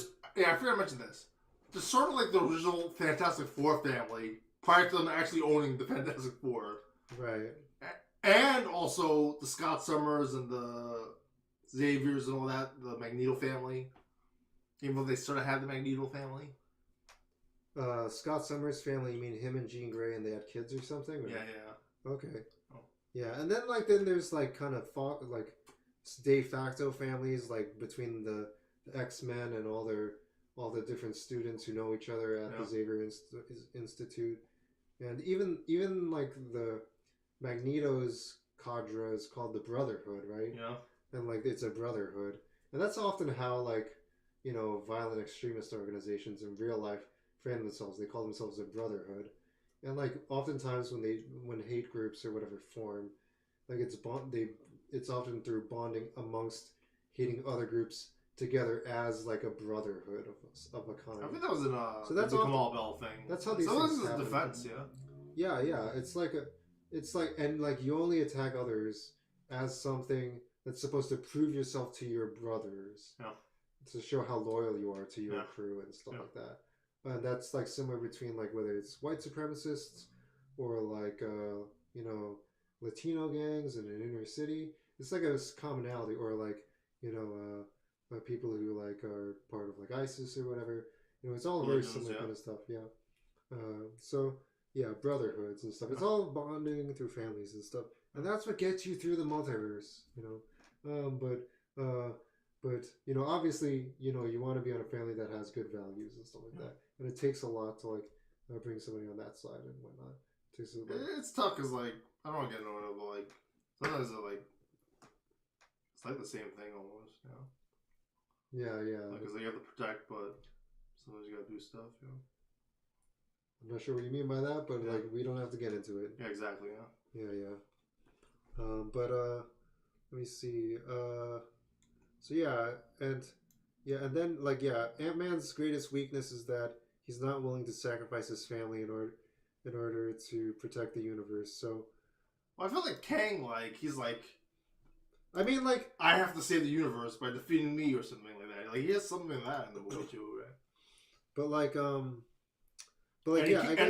Speaker 3: forgot to mention this. There's sort of like the original Fantastic Four family prior to them actually owning the Fantastic Four.
Speaker 2: Right.
Speaker 3: And also the Scott Summers and the Xaviers and all that, the Magneto family. Even though they sort of had the Magneto family.
Speaker 2: Scott Summers' family, you mean him and Jean Grey and they had kids or something? Or?
Speaker 3: Yeah.
Speaker 2: Okay.
Speaker 3: Oh.
Speaker 2: Yeah, and then there's like kind of like de facto families like between the X-Men and all the different students who know each other at the Xavier Institute, and even like the Magneto's cadre is called the Brotherhood, right?
Speaker 3: Yeah.
Speaker 2: And like it's a brotherhood, and that's often how like violent extremist organizations in real life frame themselves. They call themselves a brotherhood, and like oftentimes when hate groups or whatever form, like it's often through bonding amongst hating other groups together as like a brotherhood of a kind.
Speaker 3: I think that was in
Speaker 2: so that's
Speaker 3: the Kamal Bell thing.
Speaker 2: That's how these
Speaker 3: things
Speaker 2: things
Speaker 3: happen. Defense,
Speaker 2: yeah. It's like and like you only attack others as something that's supposed to prove yourself to your brothers.
Speaker 3: Yeah.
Speaker 2: To show how loyal you are to your crew and stuff like that. And that's like similar between like whether it's white supremacists or like Latino gangs in an inner city. It's like a commonality, or like people who like are part of like ISIS or whatever. It's all very similar kind of stuff. Yeah. Brotherhoods and stuff. It's all bonding through families and stuff, and that's what gets you through the multiverse. But obviously, you want to be on a family that has good values and stuff like that, and it takes a lot to like bring somebody on that side and whatnot.
Speaker 3: It's tough because like I don't want to get into it, but like sometimes it's like the same thing almost,
Speaker 2: Yeah.
Speaker 3: Because like, you have to protect, but sometimes you gotta do stuff,
Speaker 2: I'm not sure what you mean by that, but like we don't have to get into it.
Speaker 3: Yeah, exactly.
Speaker 2: Yeah. But let me see. And then like Ant-Man's greatest weakness is that he's not willing to sacrifice his family in order to protect the universe. So,
Speaker 3: I feel like Kang, like he's like,
Speaker 2: I mean, like
Speaker 3: I have to save the universe by defeating me or something like that. Like he has something like that in the movie too, right?
Speaker 2: But like,
Speaker 3: and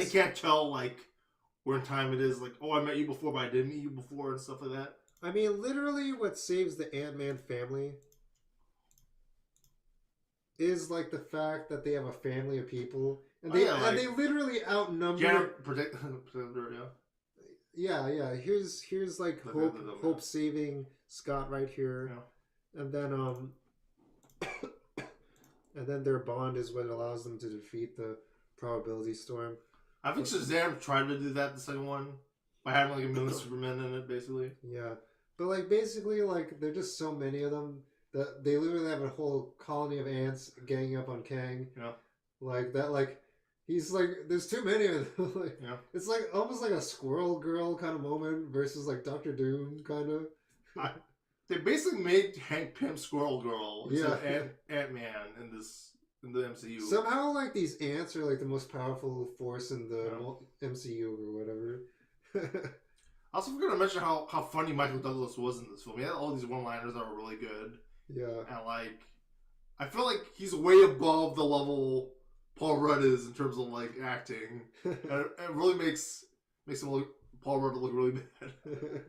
Speaker 3: he can't tell like where in time it is. Like, oh, I met you before, but I didn't meet you before, and stuff like that.
Speaker 2: I mean, literally, what saves the Ant-Man family is like the fact that they have a family of people, and they literally outnumber. Yeah. Here's like Hope saving Scott right here, and then and then their bond is what allows them to defeat the probability storm.
Speaker 3: I think Shazam tried to do that the second one by having like a million Supermen in it, basically.
Speaker 17: Yeah, but like basically, like there are just so many of them that they literally have a whole colony of ants ganging up on Kang.
Speaker 3: Yeah.
Speaker 17: Like that, like he's like, there's too many of them. Like,
Speaker 3: Yeah.
Speaker 17: it's like almost like a Squirrel Girl kind of moment versus like Doctor Doom kind of.
Speaker 3: They basically made Hank Pym Squirrel Girl instead of
Speaker 17: Yeah.
Speaker 3: Ant-Man in the MCU.
Speaker 17: Somehow, like these ants are like the most powerful force in the MCU or whatever.
Speaker 3: I also forgot to mention how funny Michael Douglas was in this film. He had all these one-liners that were really good.
Speaker 17: Yeah.
Speaker 3: And like, I feel like he's way above the level Paul Rudd is in terms of like acting. And it really makes him look, Paul Rudd look really bad.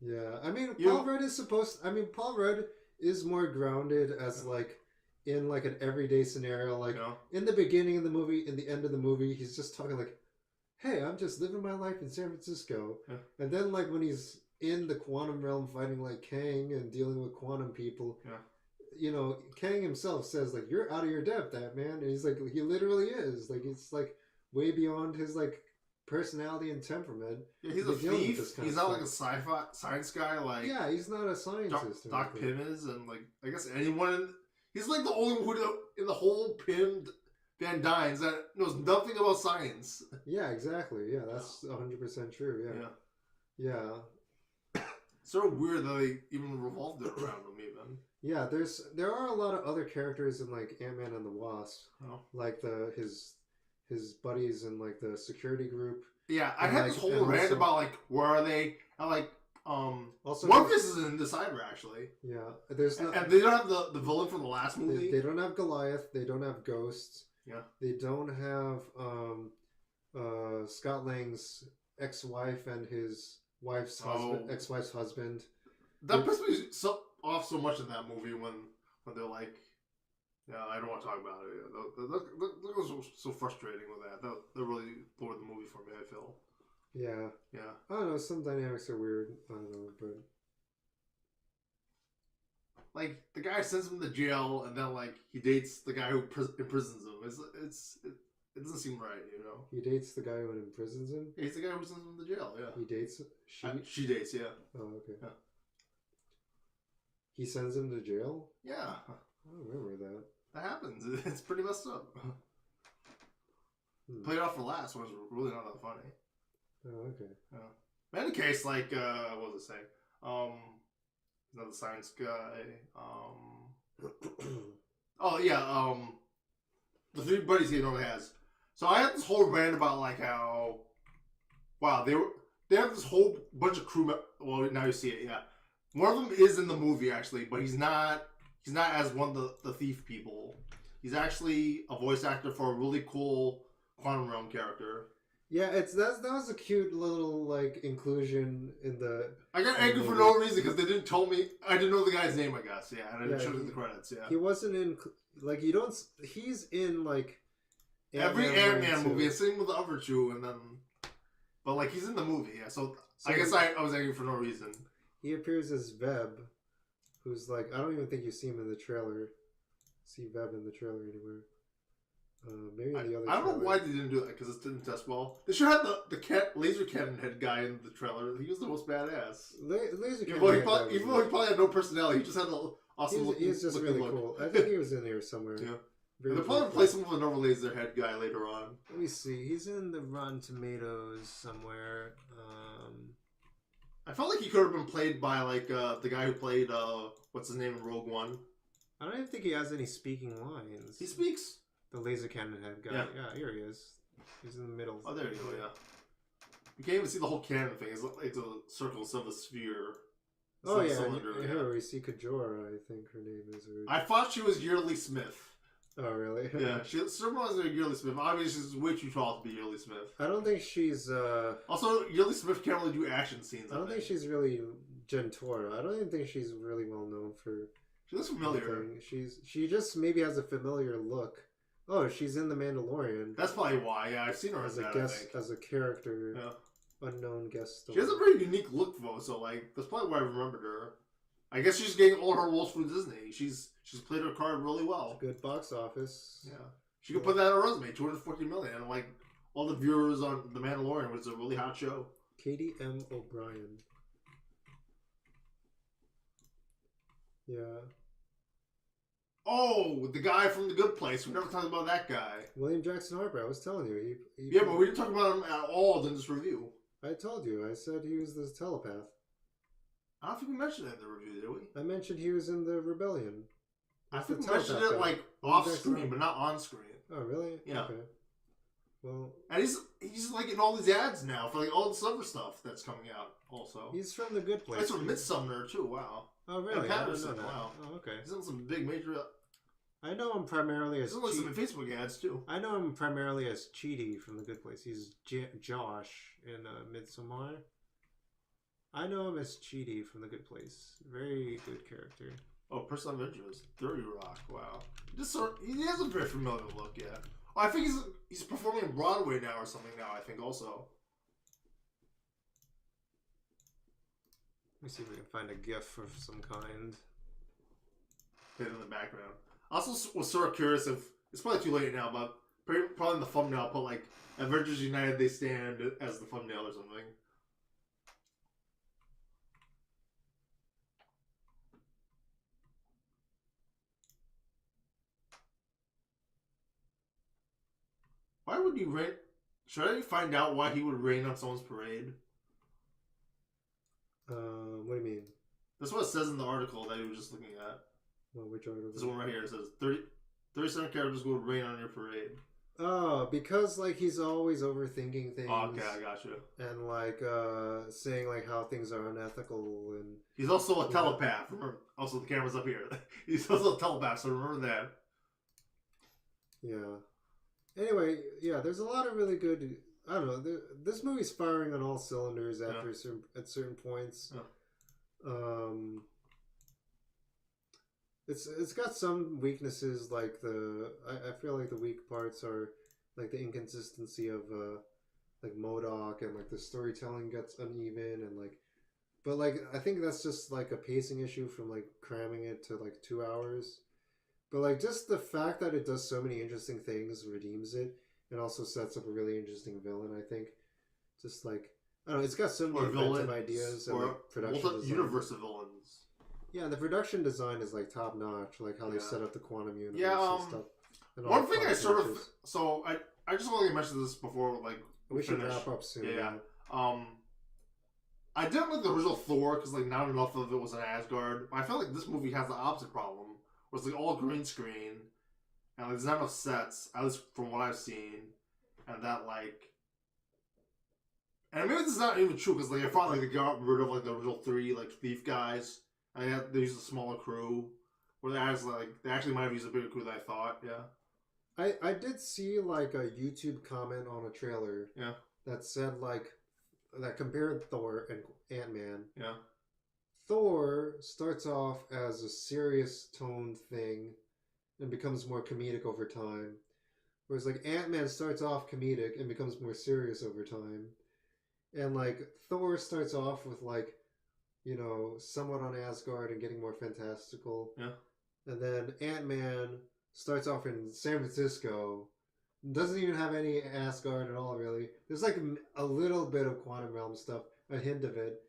Speaker 17: Yeah, I mean, Paul Rudd is supposed. I mean, Paul Rudd is more grounded as like in like an everyday scenario. Like in the beginning of the movie, in the end of the movie, he's just talking like, "Hey, I'm just living my life in San Francisco."
Speaker 3: Yeah.
Speaker 17: And then like when he's in the quantum realm fighting like Kang and dealing with quantum people, you know, Kang himself says like, "You're out of your depth, that man." And he's like, he literally is. Like it's like way beyond his like personality and temperament.
Speaker 3: Yeah, he's
Speaker 17: to
Speaker 3: a
Speaker 17: be dealing with
Speaker 3: thief.
Speaker 17: this kind
Speaker 3: He's
Speaker 17: of
Speaker 3: not like a
Speaker 17: stuff.
Speaker 3: sci-fi science guy. Like
Speaker 17: Yeah, he's not a scientist. or
Speaker 3: Doc
Speaker 17: anything.
Speaker 3: Pym is, and like I guess anyone. He's like the only one in the whole Pym Van Dynes that knows nothing about science.
Speaker 17: Yeah, exactly. Yeah, that's 100% true. Yeah. Yeah.
Speaker 3: It's sort of weird that they even revolved it around him. Even.
Speaker 17: Yeah, there are a lot of other characters in like Ant-Man and the Wasp, like his buddies in like the security group.
Speaker 3: Yeah, I
Speaker 17: And,
Speaker 3: had
Speaker 17: like,
Speaker 3: this whole
Speaker 17: and
Speaker 3: rant
Speaker 17: also-
Speaker 3: about like where are they? And like
Speaker 17: Also,
Speaker 3: Morpheus is in Decipher actually.
Speaker 17: Yeah, there's no,
Speaker 3: and they don't have the villain from the last movie.
Speaker 17: They don't have Goliath. They don't have Ghost.
Speaker 3: Yeah.
Speaker 17: They don't have Scott Lang's ex-wife and his wife's husband, ex-wife's husband.
Speaker 3: That pissed me off so much in that movie when they're like, yeah, I don't want to talk about it. That was so frustrating with that. That really lowered the movie for me, I feel.
Speaker 17: Yeah.
Speaker 3: Yeah.
Speaker 17: I don't know. Some dynamics are weird. I don't know, but
Speaker 3: like the guy sends him to jail, and then like he dates the guy who imprisons him. It doesn't seem right, you know.
Speaker 17: he dates the guy who imprisons him.
Speaker 3: He's the guy who sends him to jail. Yeah.
Speaker 17: He dates
Speaker 3: She dates. Yeah.
Speaker 17: Oh, okay.
Speaker 3: Yeah.
Speaker 17: He sends him to jail.
Speaker 3: Yeah.
Speaker 17: I don't remember that.
Speaker 3: That happens. It's pretty messed up. Played off for last was really not that funny.
Speaker 17: Oh, okay.
Speaker 3: Yeah. In any case, like, what was it saying? Another science guy. Oh yeah. The three buddies he normally has. So I had this whole rant about like how, wow, they have this whole bunch of crew. Well, now you see it. Yeah, one of them is in the movie actually, but he's not as one of the thief people. He's actually a voice actor for a really cool Quantum Realm character.
Speaker 17: Yeah, that was a cute little like inclusion in the.
Speaker 3: I got angry for no reason because they didn't tell me. I didn't know the guy's name. I guess and I didn't show you the credits. Yeah,
Speaker 17: he wasn't in like you don't. He's in like
Speaker 3: every Ant-Man movie. And same with the other two, and then, but like he's in the movie. Yeah, so I guess I was angry for no reason.
Speaker 17: He appears as Veb, who's like I don't even think you see him in the trailer. See Veb in the trailer anywhere. Maybe in the other.
Speaker 3: I don't know why they didn't do that because it didn't test well. They should have the laser cannon head guy in the trailer. He was the most badass.
Speaker 17: Laser
Speaker 3: even though he probably had no personality, he just had an awesome look.
Speaker 17: He's just really cool. I think he was in here somewhere.
Speaker 3: Yeah.
Speaker 17: Very
Speaker 3: They'll probably
Speaker 17: cool.
Speaker 3: replace him with another laser head guy later on.
Speaker 17: Let me see. He's in the Rotten Tomatoes somewhere.
Speaker 3: I felt like he could have been played by like the guy who played what's his name in Rogue One.
Speaker 17: I don't even think he has any speaking lines.
Speaker 3: He speaks.
Speaker 17: The laser cannon head guy.
Speaker 3: Yeah.
Speaker 17: Yeah, here he is. He's in the middle.
Speaker 3: Oh, there you go. Yeah. You can't even see the whole cannon thing. It's like a circle instead of a sphere. It's
Speaker 17: Oh
Speaker 3: like
Speaker 17: yeah,
Speaker 3: cylinder,
Speaker 17: and here we see Kajora. I think her name is.
Speaker 3: I thought she was Yearly Smith.
Speaker 17: Oh really?
Speaker 3: Yeah, she reminds me of Yearly Smith. Obviously, she's way too tall to be Yearly Smith.
Speaker 17: I don't think she's.
Speaker 3: Also, Yearly Smith can't really do action scenes.
Speaker 17: I don't think she's really Gentora. I don't even think she's really well known for.
Speaker 3: She looks familiar.
Speaker 17: anything. She just maybe has a familiar look. Oh, she's in The Mandalorian.
Speaker 3: That's probably why. Yeah, I've seen her
Speaker 17: as
Speaker 3: in
Speaker 17: a
Speaker 3: that,
Speaker 17: guest,
Speaker 3: I think.
Speaker 17: as a character, unknown guest star.
Speaker 3: She has a very unique look, though. So, like, that's probably why I remembered her. I guess she's getting all her roles from Disney. She's played her card really well.
Speaker 17: Good box office.
Speaker 3: Yeah, she could put that on her resume. $240 million. And like all the viewers on The Mandalorian, which is a really hot show.
Speaker 17: Katie M. O'Brien. Yeah.
Speaker 3: Oh, the guy from The Good Place. We never talked about that guy.
Speaker 17: William Jackson Harper. I was telling you.
Speaker 3: Yeah, but we didn't talk about him at all in this review.
Speaker 17: I told you. I said he was the telepath.
Speaker 3: I don't think we mentioned that in the review, did we?
Speaker 17: I mentioned he was in the Rebellion.
Speaker 3: I think we
Speaker 17: telepath
Speaker 3: mentioned it
Speaker 17: guy.
Speaker 3: like
Speaker 17: William
Speaker 3: off
Speaker 17: Jackson
Speaker 3: screen, but not on screen.
Speaker 17: Oh, really?
Speaker 3: Yeah.
Speaker 17: Okay. Well,
Speaker 3: and he's like in all these ads now for like all this other stuff that's coming out. Also,
Speaker 17: he's from The Good Place.
Speaker 3: He's from Midsommar too. Wow.
Speaker 17: Oh, really?
Speaker 3: And
Speaker 17: I didn't
Speaker 3: Patterson.
Speaker 17: know that.
Speaker 3: Wow.
Speaker 17: Oh, okay.
Speaker 3: He's in some big major.
Speaker 17: I know him primarily as
Speaker 3: He's in some Facebook ads too.
Speaker 17: I know him primarily as Chidi from The Good Place. He's Josh in Midsommar. I know him as Chidi from The Good Place. Very good character.
Speaker 3: Oh, Person of Interest, 30 Rock. Wow. He has a very familiar look. Yeah. Oh, I think he's performing on Broadway now or something now. I think also.
Speaker 17: Let me see if we can find a GIF of some kind.
Speaker 3: Hit in the background. I also was sort of curious if it's probably too late now, but probably in the thumbnail I'll put like Avengers United They Stand as the thumbnail or something. Why would you rain? Should I find out why he would rain on someone's parade?
Speaker 17: What do you mean?
Speaker 3: That's what it says in the article that you were just looking at.
Speaker 17: Well, which article?
Speaker 3: This one right here. It says 37 characters would rain on your parade.
Speaker 17: Oh, because like he's always overthinking things.
Speaker 3: Oh, okay, I got you.
Speaker 17: And like saying like how things are unethical and
Speaker 3: he's also a telepath. Remember, also the camera's up here. He's also a telepath, so remember that.
Speaker 17: Yeah. Anyway, yeah, there's a lot of really good. I don't know. This movie's firing on all cylinders after at certain points.
Speaker 3: Yeah.
Speaker 17: It's got some weaknesses, like I feel like the weak parts are like the inconsistency of like MODOK, and like the storytelling gets uneven, and like, but like I think that's just like a pacing issue from like cramming it to like 2 hours. But like just the fact that it does so many interesting things redeems it, and also sets up a really interesting villain. I think, just like I don't know, it's got so many inventive ideas and like, production design.
Speaker 3: Universe of villains.
Speaker 17: Yeah, the production design is like top notch, like how they set up the quantum universe and stuff. And
Speaker 3: one thing I sort of I just want to mention this before like
Speaker 17: we should wrap up soon.
Speaker 3: Yeah. I didn't like the original Thor because like not enough of it was in Asgard. I feel like this movie has the opposite problem. Where it's like all green screen, and like, there's not enough sets, at least from what I've seen, and that like, and maybe this is not even true because like I thought like they got rid of like the original 3 like thief guys, and they used a smaller crew, where they actually might have used a bigger crew than I thought. Yeah,
Speaker 17: I did see like a YouTube comment on a trailer.
Speaker 3: Yeah,
Speaker 17: that said like that compared Thor and Ant-Man.
Speaker 3: Yeah.
Speaker 17: Thor starts off as a serious toned thing and becomes more comedic over time. Whereas like Ant-Man starts off comedic and becomes more serious over time. And like Thor starts off with like, you know, somewhat on Asgard and getting more fantastical.
Speaker 3: Yeah.
Speaker 17: And then Ant-Man starts off in San Francisco. Doesn't even have any Asgard at all, really. There's like a little bit of quantum realm stuff, a hint of it.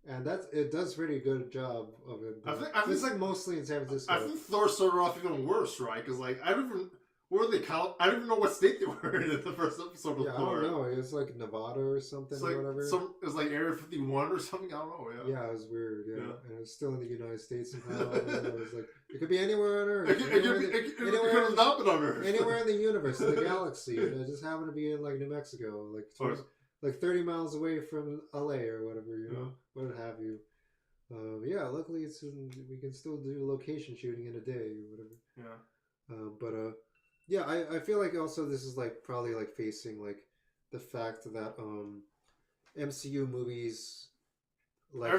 Speaker 17: And it does pretty good job of it.
Speaker 3: I think
Speaker 17: it's like mostly in San Francisco.
Speaker 3: I think Thor started off even worse, right? Because like I don't even I don't even know what state they were in the first episode of Thor.
Speaker 17: I don't know. It was like Nevada or something
Speaker 3: it's like,
Speaker 17: or whatever.
Speaker 3: It was like Area 51 or something. I don't know.
Speaker 17: Yeah, it was weird. Yeah, and it was still in the United States somehow. And it was like it could be anywhere on Earth.
Speaker 3: It could have not been on Earth.
Speaker 17: Anywhere in the universe, in the galaxy. And it just happened to be in like New Mexico, like 30 miles away from LA or whatever. You know, what have you. Yeah, luckily we can still do location shooting in a day or whatever.
Speaker 3: Yeah.
Speaker 17: Yeah, I feel like also this is like probably like facing like the fact that MCU movies like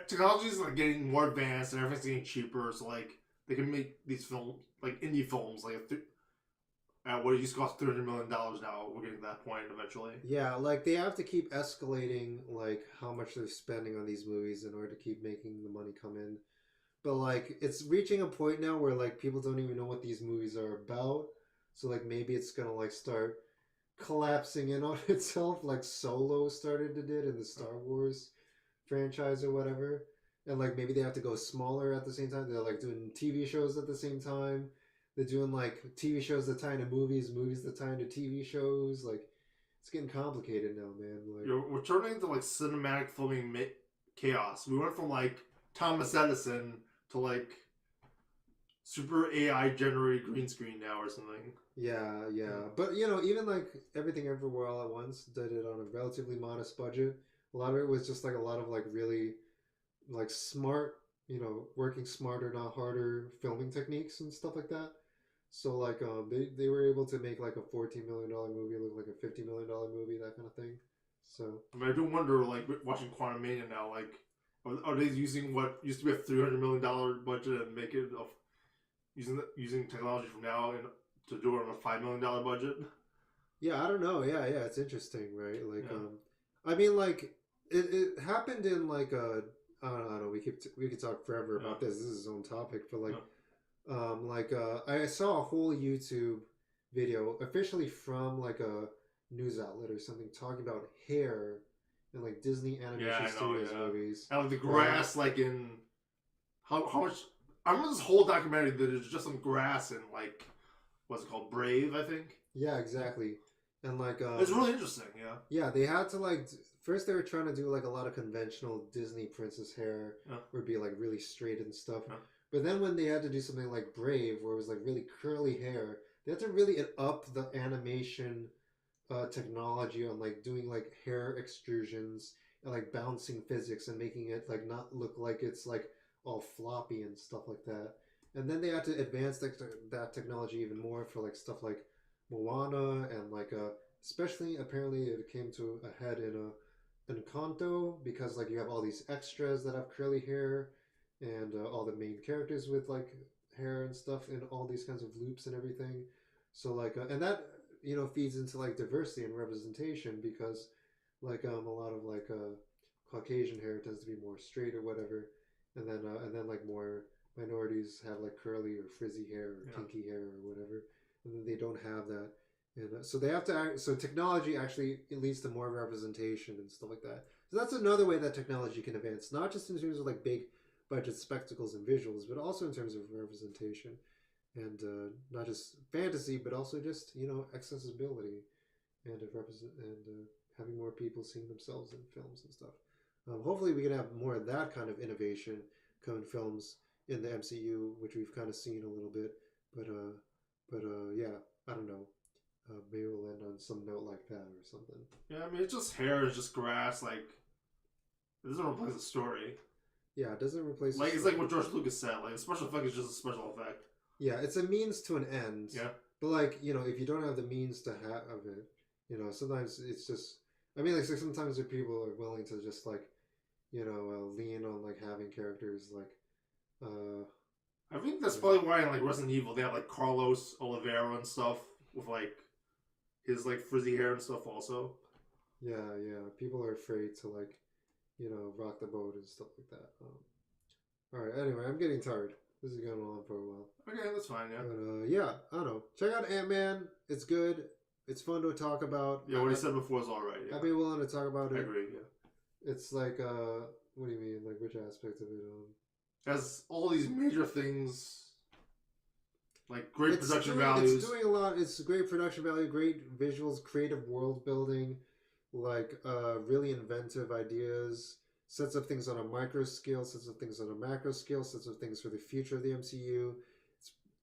Speaker 3: technology is like getting more advanced and everything's getting cheaper, so like they can make these films like indie films like what it used to cost $300 million now. We're getting to that point eventually.
Speaker 17: Yeah, like they have to keep escalating like how much they're spending on these movies in order to keep making the money come in. But like it's reaching a point now where like people don't even know what these movies are about. So like maybe it's gonna like start collapsing in on itself like Solo started to did in the Star Wars franchise or whatever. And like maybe they have to go smaller at the same time. They're like doing TV shows at the same time. They're doing like TV shows that tie into movies, movies that tie into TV shows. Like it's getting complicated now, man. Like
Speaker 3: we're turning into like cinematic filming chaos. We went from like Thomas Edison to like super AI generated green screen now or something.
Speaker 17: yeah, but even like Everything Everywhere All at Once did it on a relatively modest budget. A lot of it was just like a lot of like really like smart, working smarter, not harder filming techniques and stuff like that. So like they were able to make like a $14 million movie look like a $50 million movie, that kind of thing. So
Speaker 3: I mean, I do wonder, like watching Quantum Mania now, like are they using what used to be a $300 million budget and make it using technology from now and to do it on a $5 million budget?
Speaker 17: Yeah, I don't know. Yeah, it's interesting, right? Like, I mean, like it happened in like I don't know. We could talk forever about this. This is its own topic, but like, I saw a whole YouTube video officially from like a news outlet or something talking about hair and like Disney Animation Studios movies.
Speaker 3: And like the grass, like in how much. I remember this whole documentary that is just some grass in like what's it called, Brave, I think.
Speaker 17: Yeah, exactly. And like
Speaker 3: it's really interesting.
Speaker 17: Yeah, they had to like first they were trying to do like a lot of conventional Disney princess hair, would be like really straight and stuff. But then when they had to do something like Brave, where it was like really curly hair, they had to really up the animation technology on like doing like hair extrusions and like bouncing physics and making it like not look like it's like all floppy and stuff like that. And then they had to advance that technology even more for like stuff like Moana and like especially apparently it came to a head in Encanto, because like you have all these extras that have curly hair and all the main characters with like hair and stuff in all these kinds of loops and everything. So like and that feeds into like diversity and representation, because like a lot of like Caucasian hair tends to be more straight or whatever, and then like more minorities have like curly or frizzy hair or kinky hair or whatever, and then they don't have that. And so they have to. So technology actually it leads to more representation and stuff like that. So that's another way that technology can advance, not just in terms of like big budget spectacles and visuals, but also in terms of representation, and not just fantasy, but also just accessibility and having more people seeing themselves in films and stuff. Hopefully, we can have more of that kind of innovation come in films in the MCU, which we've kind of seen a little bit. But yeah, I don't know. Maybe we'll end on some note like that or something.
Speaker 3: Yeah, I mean, it's just hair, it's just grass. Like, it doesn't replace the story.
Speaker 17: Yeah, it doesn't replace.
Speaker 3: Like, it's like what George Lucas said. Like, a special effect is just a special effect.
Speaker 17: Yeah, it's a means to an end.
Speaker 3: Yeah.
Speaker 17: But like, if you don't have the means to have it, sometimes it's just. I mean, like sometimes people are willing to just like, lean on like having characters like.
Speaker 3: I think that's probably why in like Resident Evil they have like Carlos Oliveira and stuff with like his like frizzy hair and stuff also.
Speaker 17: Yeah. People are afraid to like, rock the boat and stuff like that. All right. Anyway, I'm getting tired. This is going on for a while.
Speaker 3: Okay, that's fine. Yeah.
Speaker 17: But yeah, I don't know. Check out Ant-Man. It's good. It's fun to talk about.
Speaker 3: Yeah, what he said before is all right. Yeah.
Speaker 17: I'd be willing to talk about it.
Speaker 3: I agree. Yeah.
Speaker 17: It's like, what do you mean? Like, which aspect of it?
Speaker 3: Has all these major things, like great production values.
Speaker 17: It's doing a lot. It's great production value, great visuals, creative world building, like really inventive ideas. Sets up things on a micro scale, sets up things on a macro scale, sets up things for the future of the MCU.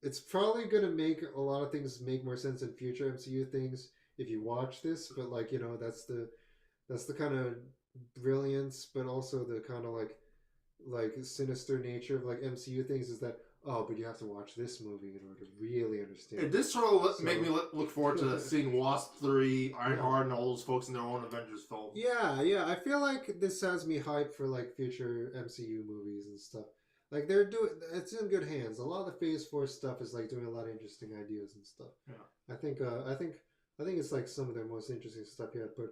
Speaker 17: It's probably going to make a lot of things make more sense in future MCU things if you watch this. But like that's the kind of brilliance, but also the kind of like sinister nature of like MCU things is that but you have to watch this movie in order to really understand.
Speaker 3: It did sort of make me look forward to seeing Wasp 3, Ironheart, and all those folks in their own Avengers film.
Speaker 17: Yeah. I feel like this has me hyped for like future MCU movies and stuff. Like it's in good hands. A lot of the Phase 4 stuff is like doing a lot of interesting ideas and stuff.
Speaker 3: Yeah.
Speaker 17: I think it's like some of their most interesting stuff yet. But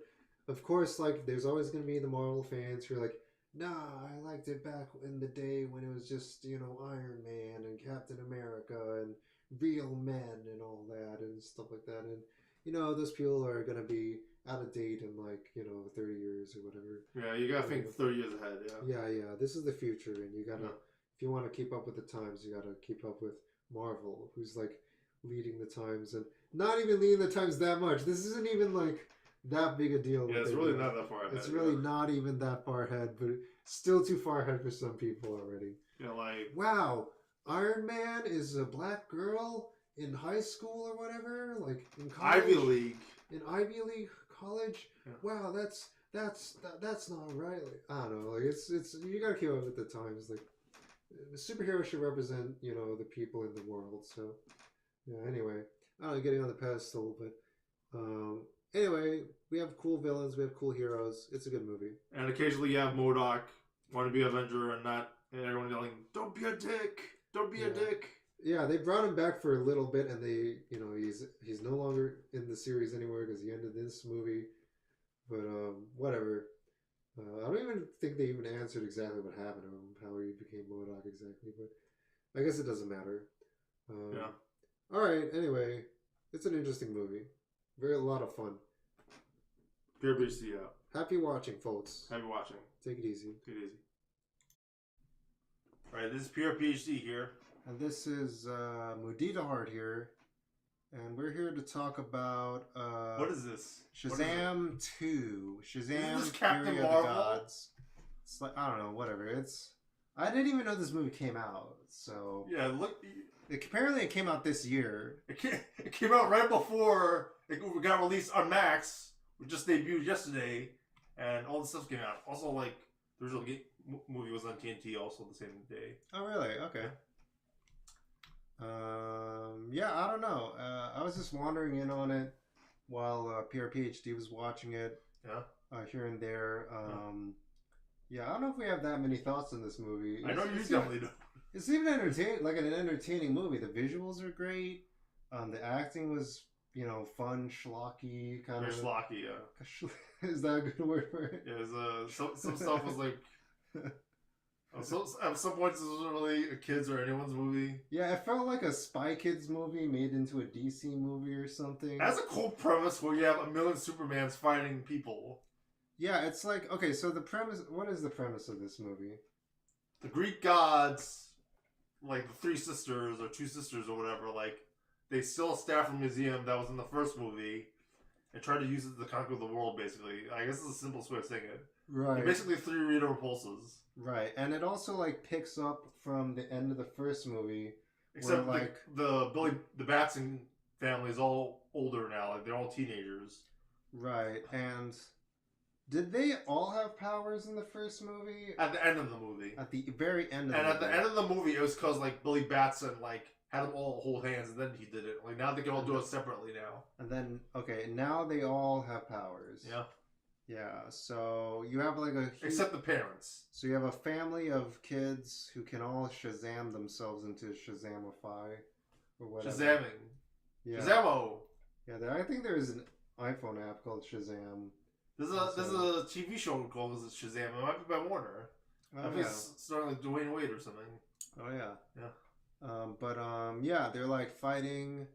Speaker 17: of course, like there's always going to be the Marvel fans who are like, nah, I liked it back in the day when it was just, Iron Man and Captain America and real men and all that and stuff like that. And, those people are gonna be out of date in like 30 years or whatever.
Speaker 3: Yeah, you gotta think 30 years ahead.
Speaker 17: Yeah. This is the future, and you gotta if you want to keep up with the times, you gotta keep up with Marvel, who's like leading the times, and not even leading the times that much. This isn't even like that big a deal.
Speaker 3: Yeah, it's really not that far ahead.
Speaker 17: It's really not even that far ahead, but still too far ahead for some people already.
Speaker 3: Yeah, like
Speaker 17: wow, Iron Man is a black girl in high school or whatever, like in college,
Speaker 3: Ivy League.
Speaker 17: In Ivy League college.
Speaker 3: Yeah.
Speaker 17: Wow, that's not right. Like, I don't know. Like it's you gotta keep up with the times. Like the superhero should represent the people in the world. So yeah. Anyway, I don't know, getting on the pedestal, but anyway, we have cool villains, we have cool heroes. It's a good movie.
Speaker 3: And occasionally you have MODOK want to be Avenger and everyone yelling, "Don't be a dick! Don't be a dick!"
Speaker 17: Yeah, they brought him back for a little bit, and they, he's no longer in the series anymore because he ended this movie. But whatever. I don't even think they even answered exactly what happened to him, how he became MODOK exactly. But I guess it doesn't matter.
Speaker 3: Yeah.
Speaker 17: All right. Anyway, it's an interesting movie. A lot of fun.
Speaker 3: Pure PhD, yeah.
Speaker 17: Happy watching, folks.
Speaker 3: Happy watching.
Speaker 17: Take it easy.
Speaker 3: Take it easy. All right, this is Pure PhD here.
Speaker 17: And this is Mudita Hart here. And we're here to talk about...
Speaker 3: what is this?
Speaker 17: Shazam 2. Shazam
Speaker 3: is this Captain
Speaker 17: Fury of
Speaker 3: Marvel?
Speaker 17: the Gods. It's like, I don't know, whatever. I didn't even know this movie came out, so...
Speaker 3: Yeah, look...
Speaker 17: Apparently it came out this year.
Speaker 3: It came out right before it got released on Max. We just debuted yesterday, and all the stuff came out. Also, like, the original movie was on TNT also the same day.
Speaker 17: Oh, really? Okay. Yeah, I don't know. I was just wandering in on it while PRPHD was watching it.
Speaker 3: Yeah.
Speaker 17: Here and there. Yeah, I don't know if we have that many thoughts on this movie.
Speaker 3: I know you definitely do.
Speaker 17: It's even an entertaining movie. The visuals are great. The acting was, fun, schlocky, kind of.
Speaker 3: Schlocky, yeah.
Speaker 17: Is that a good word for it?
Speaker 3: Yeah, some stuff was like. At some points, this wasn't really a kid's or anyone's movie.
Speaker 17: Yeah, it felt like a Spy Kids movie made into a DC movie or something.
Speaker 3: That's a cool premise where you have a million Supermans fighting people.
Speaker 17: Yeah, it's like, okay, so the premise, what is the premise of this movie?
Speaker 3: The Greek gods, like the three sisters or two sisters or whatever, like, they steal a staff from a museum that was in the first movie and try to use it to conquer the world, basically. I guess it's the simplest way of saying it.
Speaker 17: Right.
Speaker 3: They're basically 3 reader repulses.
Speaker 17: Right, and it also, like, picks up from the end of the first movie.
Speaker 3: Except,
Speaker 17: where, like,
Speaker 3: the Batson family is all older now. Like, they're all teenagers.
Speaker 17: Right, and did they all have powers in the first movie?
Speaker 3: At the end of the movie.
Speaker 17: At the very end of the movie.
Speaker 3: And at the end of the movie, it was because, like, Billy Batson, like, had them all hold hands, and then he did it. Like, now they can all do it separately now.
Speaker 17: And then, okay, now they all have powers.
Speaker 3: Yeah.
Speaker 17: Yeah, so you have, like, a...
Speaker 3: Except the parents.
Speaker 17: So you have a family of kids who can all Shazam themselves into Shazamify, or whatever.
Speaker 3: Shazamming.
Speaker 17: Yeah.
Speaker 3: Shazamo!
Speaker 17: Yeah, I think there is an iPhone app called Shazam.
Speaker 3: There's a TV show called Shazam. It might be by Warner.
Speaker 17: Oh,
Speaker 3: I think it's starting like Dwayne Wade or something.
Speaker 17: Oh, yeah.
Speaker 3: Yeah.
Speaker 17: Yeah, they're, like, fighting...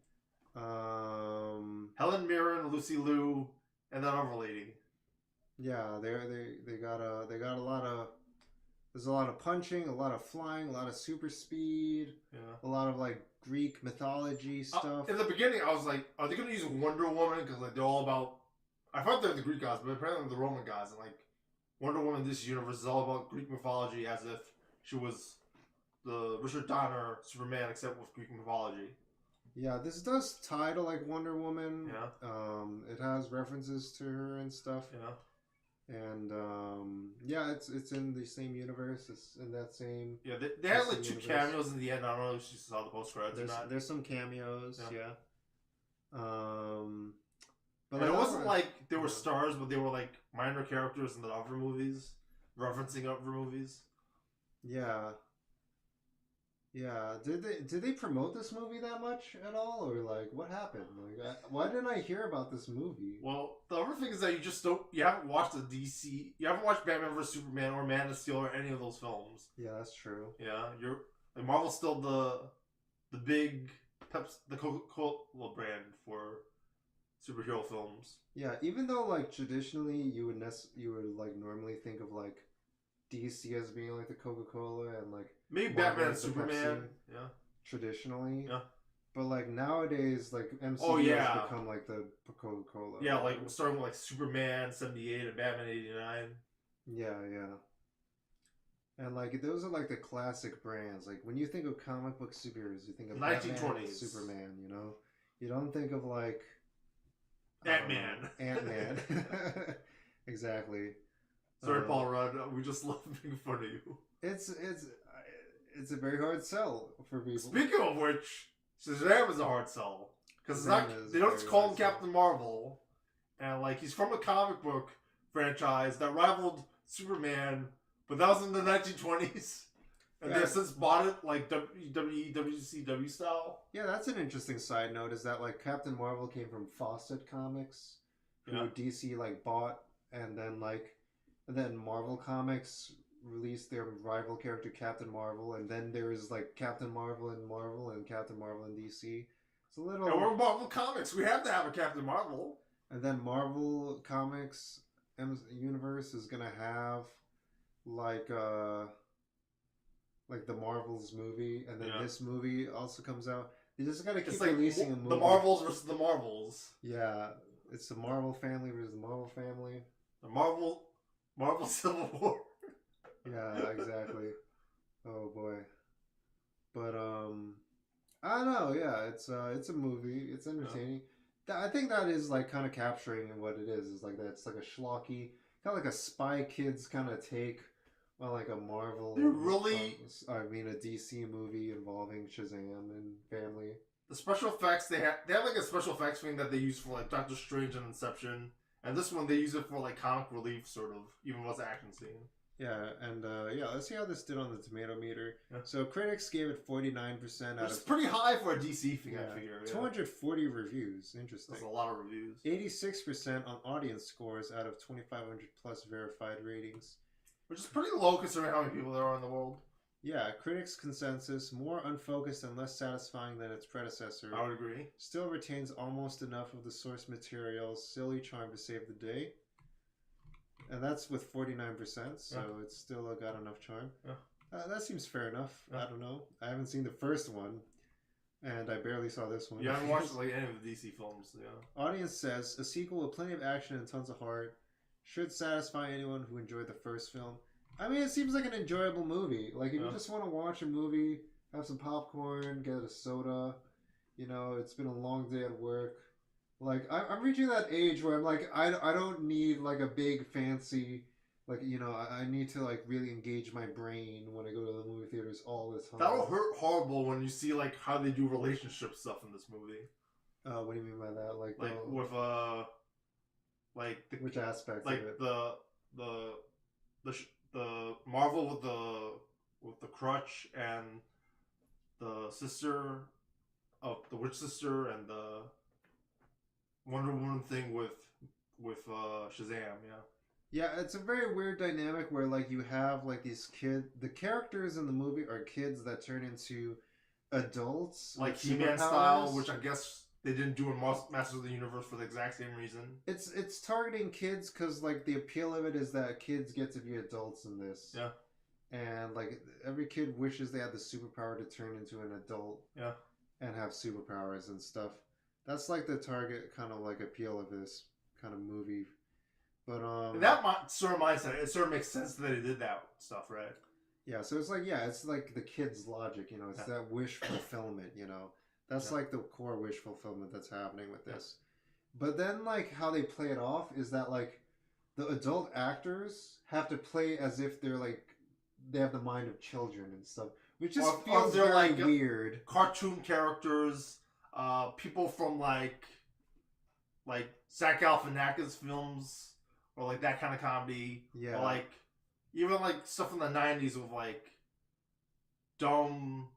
Speaker 3: Helen Mirren, Lucy Liu, and that other lady.
Speaker 17: Yeah, they got a lot of... There's a lot of punching, a lot of flying, a lot of super speed, a lot of, like, Greek mythology stuff.
Speaker 3: In the beginning, I was like, are they going to use Wonder Woman? Because, like, they're all about... I thought they're the Greek gods, but apparently they're the Roman gods. And, like, Wonder Woman in this universe is all about Greek mythology as if she was the Richard Donner Superman, except with Greek mythology.
Speaker 17: Yeah, this does tie to, like, Wonder Woman.
Speaker 3: Yeah.
Speaker 17: It has references to her and stuff.
Speaker 3: Yeah.
Speaker 17: And yeah, it's in the same universe. It's in that same.
Speaker 3: Yeah, they had like 2 cameos in the end. I don't know if you saw the post credits or not.
Speaker 17: There's some cameos, yeah.
Speaker 3: But it wasn't like they were stars, but they were like minor characters in the other movies, referencing other movies.
Speaker 17: Yeah. Yeah, did they promote this movie that much at all, or like what happened? Like, why didn't I hear about this movie?
Speaker 3: Well, the other thing is that you haven't watched the DC, you haven't watched Batman vs Superman or Man of Steel or any of those films.
Speaker 17: Yeah, that's true.
Speaker 3: Yeah, like Marvel's still the big the Coca-Cola brand for superhero films.
Speaker 17: Yeah, even though like traditionally you would like normally think of like DC as being like the Coca-Cola and like
Speaker 3: maybe
Speaker 17: Marvel
Speaker 3: Batman and
Speaker 17: as the
Speaker 3: Superman.
Speaker 17: Pepsi,
Speaker 3: Yeah.
Speaker 17: Traditionally.
Speaker 3: Yeah.
Speaker 17: But like nowadays, like MCU has become like the Coca-Cola.
Speaker 3: Yeah, like starting with like Superman 78 and Batman 89.
Speaker 17: Yeah, yeah. And like those are like the classic brands. Like when you think of comic book superheroes, you think of
Speaker 3: 1920s.
Speaker 17: Batman, Superman. You know, you don't think of like
Speaker 3: Ant-Man.
Speaker 17: Ant-Man. Exactly.
Speaker 3: Sorry, Paul Rudd. We just love making fun of you.
Speaker 17: It's a very hard sell for people.
Speaker 3: Speaking of which, Shazam is a hard sell because it's not. They don't just call him Captain Marvel, and like he's from a comic book franchise that rivaled Superman, but that was in the 1920s, and they've since bought it like WWE, WCW style.
Speaker 17: Yeah, that's an interesting side note. Is that like Captain Marvel came from Fawcett Comics, who DC like bought, and then Marvel Comics released their rival character Captain Marvel, and then there's like Captain Marvel in Marvel and Captain Marvel in DC. It's a little.
Speaker 3: And we're Marvel Comics. We have to have a Captain Marvel.
Speaker 17: And then Marvel Comics universe is gonna have like the Marvels movie, and then this movie also comes out. They just gotta keep releasing a movie.
Speaker 3: The Marvels versus the Marvels.
Speaker 17: Yeah, it's the Marvel family versus the Marvel family.
Speaker 3: The Marvel Civil War.
Speaker 17: Yeah, exactly. Oh boy. But I don't know. Yeah, it's a movie. It's entertaining. I think that is like kind of capturing what it is. Is like that. It's like a schlocky, kind of like a Spy Kids kind of take on like a Marvel. I mean, a DC movie involving Shazam and family.
Speaker 3: The special effects they have like a special effects thing that they use for like Doctor Strange and Inception, and this one they use it for like comic relief, sort of, even though it's an action scene.
Speaker 17: Yeah, and let's see how this did on the tomato meter. Yeah. So critics gave it 49%
Speaker 3: It's pretty high for a DC thing, I figure. Yeah.
Speaker 17: 240 reviews. Interesting.
Speaker 3: That's a lot of reviews.
Speaker 17: 86% on audience scores out of 2,500 plus verified ratings.
Speaker 3: Which is pretty low considering how many people there are in the world.
Speaker 17: Yeah, critics' consensus, more unfocused and less satisfying than its predecessor.
Speaker 3: I would agree.
Speaker 17: Still retains almost enough of the source material's silly charm to save the day. And that's with 49%, so it's still got enough charm.
Speaker 3: Yeah.
Speaker 17: That seems fair enough. Yeah. I don't know. I haven't seen the first one, and I barely saw this one.
Speaker 3: You haven't watched like any of the DC films, yeah.
Speaker 17: Audience says, a sequel with plenty of action and tons of heart should satisfy anyone who enjoyed the first film. I mean, it seems like an enjoyable movie. Like, if you just want to watch a movie, have some popcorn, get a soda, you know, it's been a long day at work. Like, I'm reaching that age where I'm like, I don't need, like, a big, fancy, like, you know, I need to, like, really engage my brain when I go to the movie theaters all the time.
Speaker 3: That'll hurt horrible when you see, like, how they do relationship stuff in this movie.
Speaker 17: What do you mean by that? Like
Speaker 3: with,
Speaker 17: which aspect
Speaker 3: like
Speaker 17: of it?
Speaker 3: The Marvel with the crutch and the sister of the witch sister and the Wonder Woman thing with Shazam,
Speaker 17: Yeah, it's a very weird dynamic where like you have like these the characters in the movie are kids that turn into adults,
Speaker 3: like He-Man style, which I guess they didn't do in Masters of the Universe for the exact same reason.
Speaker 17: It's targeting kids because like the appeal of it is that kids get to be adults in this.
Speaker 3: Yeah.
Speaker 17: And like every kid wishes they had the superpower to turn into an adult.
Speaker 3: Yeah.
Speaker 17: And have superpowers and stuff. That's like the target kind of like appeal of this kind of movie. But
Speaker 3: that sort of mindset, it sort of makes sense that they did that stuff, right?
Speaker 17: Yeah, so it's like the kid's logic, you know, it's that wish fulfillment, you know. That's like the core wish fulfillment that's happening with this. But then like how they play it off is that like the adult actors have to play as if they're like they have the mind of children and stuff, which just feels very like weird.
Speaker 3: Cartoon characters, people from like Zach Galifianakis films or like that kind of comedy.
Speaker 17: Yeah.
Speaker 3: Or like even like stuff from the 90s with like dumb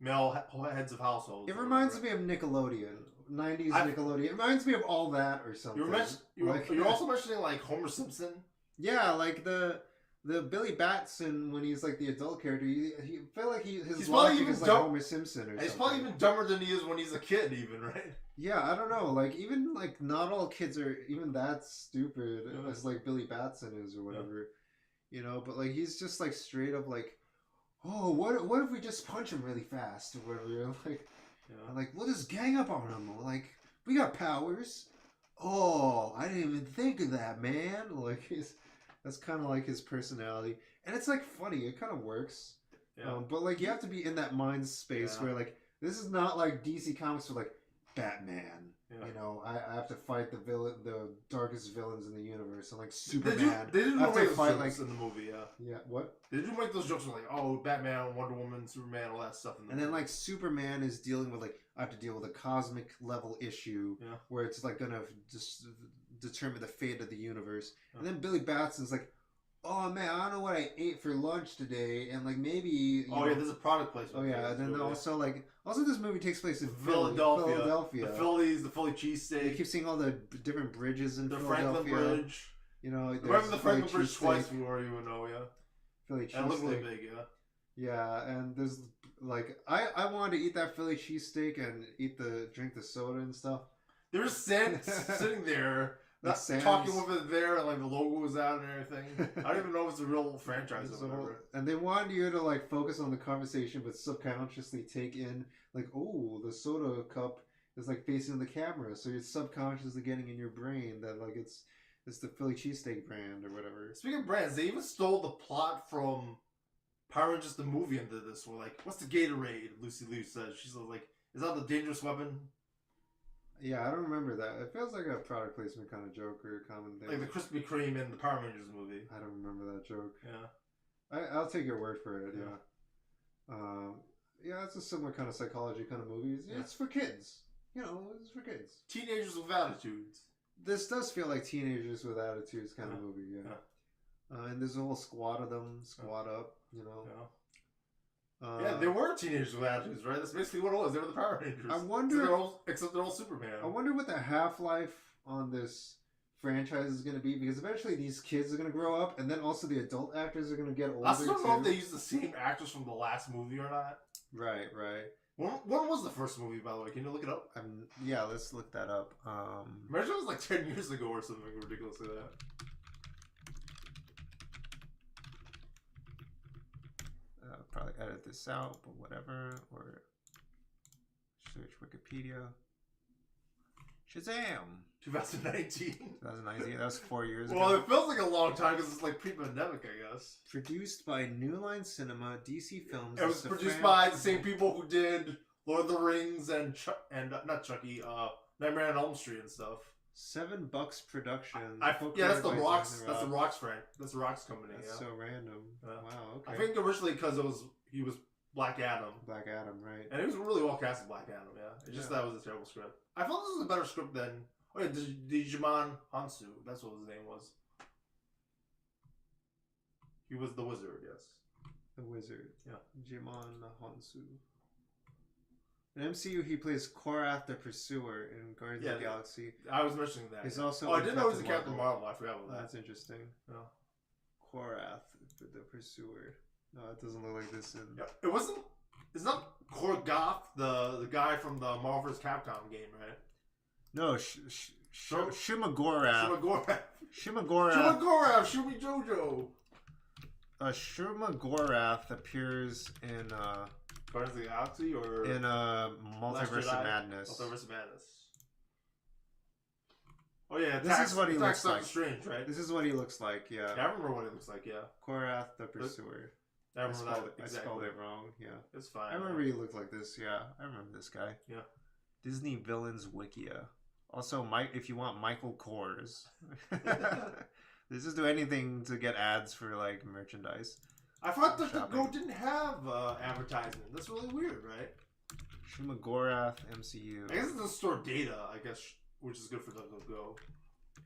Speaker 3: male heads of households.
Speaker 17: It reminds me of Nickelodeon. 90s Nickelodeon. It reminds me of all that or something.
Speaker 3: You're also mentioning like Homer Simpson.
Speaker 17: Yeah, like the the Billy Batson when he's like the adult character, he feel like his
Speaker 3: He's probably
Speaker 17: logic
Speaker 3: even
Speaker 17: is like
Speaker 3: dumb-
Speaker 17: Homer Simpson or something.
Speaker 3: He's probably even dumber than he is when he's a kid, even, right?
Speaker 17: Yeah, I don't know. Like even like not all kids are even that stupid as like Billy Batson is or whatever, you know. But like he's just like straight up like, oh, what if we just punch him really fast or whatever? Like, like we'll just gang up on him. Like we got powers. Oh, I didn't even think of that, man. Like that's kind of like his personality, and it's like funny. It kind of works.
Speaker 3: Yeah.
Speaker 17: But like you have to be in that mind space where like this is not like DC Comics where like Batman.
Speaker 3: Yeah.
Speaker 17: You know, I have to fight the darkest villains in the universe, and like Superman.
Speaker 3: They didn't
Speaker 17: I have
Speaker 3: make
Speaker 17: to
Speaker 3: those
Speaker 17: fight
Speaker 3: jokes
Speaker 17: like
Speaker 3: in the movie,
Speaker 17: yeah. What?
Speaker 3: They didn't make those jokes like, oh, Batman, Wonder Woman, Superman, all that stuff in the
Speaker 17: And
Speaker 3: movie.
Speaker 17: then like Superman is dealing with like I have to deal with a cosmic level issue where it's like gonna just determine the fate of the universe. And then Billy Batson's like, oh man, I don't know what I ate for lunch today, and like maybe you know,
Speaker 3: yeah, there's a product placement.
Speaker 17: Oh yeah, and then also this movie takes place in
Speaker 3: Philadelphia.
Speaker 17: Philadelphia.
Speaker 3: The Phillies, the Philly cheesesteak.
Speaker 17: You keep seeing all the different bridges in
Speaker 3: The
Speaker 17: Philadelphia.
Speaker 3: Franklin Bridge.
Speaker 17: You know,
Speaker 3: remember the Franklin
Speaker 17: Philly
Speaker 3: Bridge twice
Speaker 17: cheesesteak.
Speaker 3: before you even know,
Speaker 17: Philly
Speaker 3: and it looked really
Speaker 17: cheesesteak.
Speaker 3: big,
Speaker 17: Yeah, and there's like I wanted to eat that Philly cheesesteak and drink the soda and stuff.
Speaker 3: They were sitting there,
Speaker 17: Like
Speaker 3: talking with it there, and like the logo was out and everything. I don't even know if it's a real franchise or whatever.
Speaker 17: And they wanted you to like focus on the conversation, but subconsciously take in like, oh, the soda cup is like facing the camera, so you're subconsciously getting in your brain that like it's the Philly cheesesteak brand or whatever.
Speaker 3: Speaking of brands, they even stole the plot from Power Rangers the movie into this. We're like, what's the Gatorade? Lucy Liu says. She's like, is that the dangerous weapon?
Speaker 17: Yeah, I don't remember that. It feels like a product placement kind of joke or a common thing.
Speaker 3: Like the Krispy Kreme in the Power Rangers movie.
Speaker 17: I don't remember that joke.
Speaker 3: Yeah.
Speaker 17: I'll take your word for it, yeah. Yeah, it's a similar kind of psychology kind of movie. It's for kids. You know, it's for kids.
Speaker 3: Teenagers with attitudes.
Speaker 17: This does feel like teenagers with attitudes kind of movie, yeah. And there's a whole squad of them, squad up, you know.
Speaker 3: Yeah, they were teenagers with attitudes, right? That's basically what it was. They were the Power Rangers.
Speaker 17: I wonder,
Speaker 3: except they're all Superman.
Speaker 17: I wonder what the half-life on this franchise is going to be, because eventually these kids are going to grow up, and then also the adult actors are going to get older.
Speaker 3: I still don't know if they used the same actors from the last movie or not.
Speaker 17: Right.
Speaker 3: When was the first movie, by the way? Can you look it up?
Speaker 17: Yeah, let's look that up.
Speaker 3: Imagine it was like 10 years ago or something ridiculous like that.
Speaker 17: Probably edit this out, but whatever. Or search Wikipedia. Shazam!
Speaker 3: 2019.
Speaker 17: 2019. That was 4 years
Speaker 3: Well,
Speaker 17: ago.
Speaker 3: it feels like a long time because it's like pre-pandemic, I guess.
Speaker 17: Produced by New Line Cinema, DC Films.
Speaker 3: It was produced by the same people who did Lord of the Rings and not Chucky, Nightmare on Elm Street and stuff.
Speaker 17: $7 Productions.
Speaker 3: Yeah, that's the Rocks. That's the Rocks friend. That's the Rocks company.
Speaker 17: That's so random. Wow. Okay.
Speaker 3: I think originally because he was Black Adam.
Speaker 17: Black Adam, right?
Speaker 3: And he was really well cast as Black Adam. Yeah, it's just that was a terrible script. I thought this was a better script than Digimon Hansu. That's what his name was. He was the wizard. Yes.
Speaker 17: The wizard.
Speaker 3: Yeah.
Speaker 17: Digimon Hansu. In MCU, he plays Korath the Pursuer in Guardians of the Galaxy.
Speaker 3: I was mentioning that.
Speaker 17: He's also.
Speaker 3: I didn't know he was a Captain Marvel. I forgot about that.
Speaker 17: That's interesting.
Speaker 3: Yeah.
Speaker 17: Korath the Pursuer. No, it doesn't look like this.
Speaker 3: It wasn't. It's not Korgoth, the guy from the Marvel vs. Capcom game, right?
Speaker 17: No, Shumagorath.
Speaker 3: Shumagorath, Shumi Jojo.
Speaker 17: Shumagorath appears in
Speaker 3: Guardians of the Galaxy or
Speaker 17: in Multiverse of Madness.
Speaker 3: Multiverse of Madness. Oh yeah,
Speaker 17: this is what he looks like.
Speaker 3: Strange, right?
Speaker 17: This is what he looks like. Yeah.
Speaker 3: I remember what he looks like. Yeah.
Speaker 17: Korath the Pursuer. I spelled it wrong. Yeah.
Speaker 3: It's fine.
Speaker 17: I remember he looked like this. Yeah, I remember this guy.
Speaker 3: Yeah.
Speaker 17: Disney Villains Wikia. Also, if you want Michael Kors. They just do anything to get ads for like merchandise.
Speaker 3: I thought that the Go didn't have advertisement. That's really weird, right?
Speaker 17: Shumagorath MCU.
Speaker 3: I guess it doesn't store data, I guess, which is good for Go.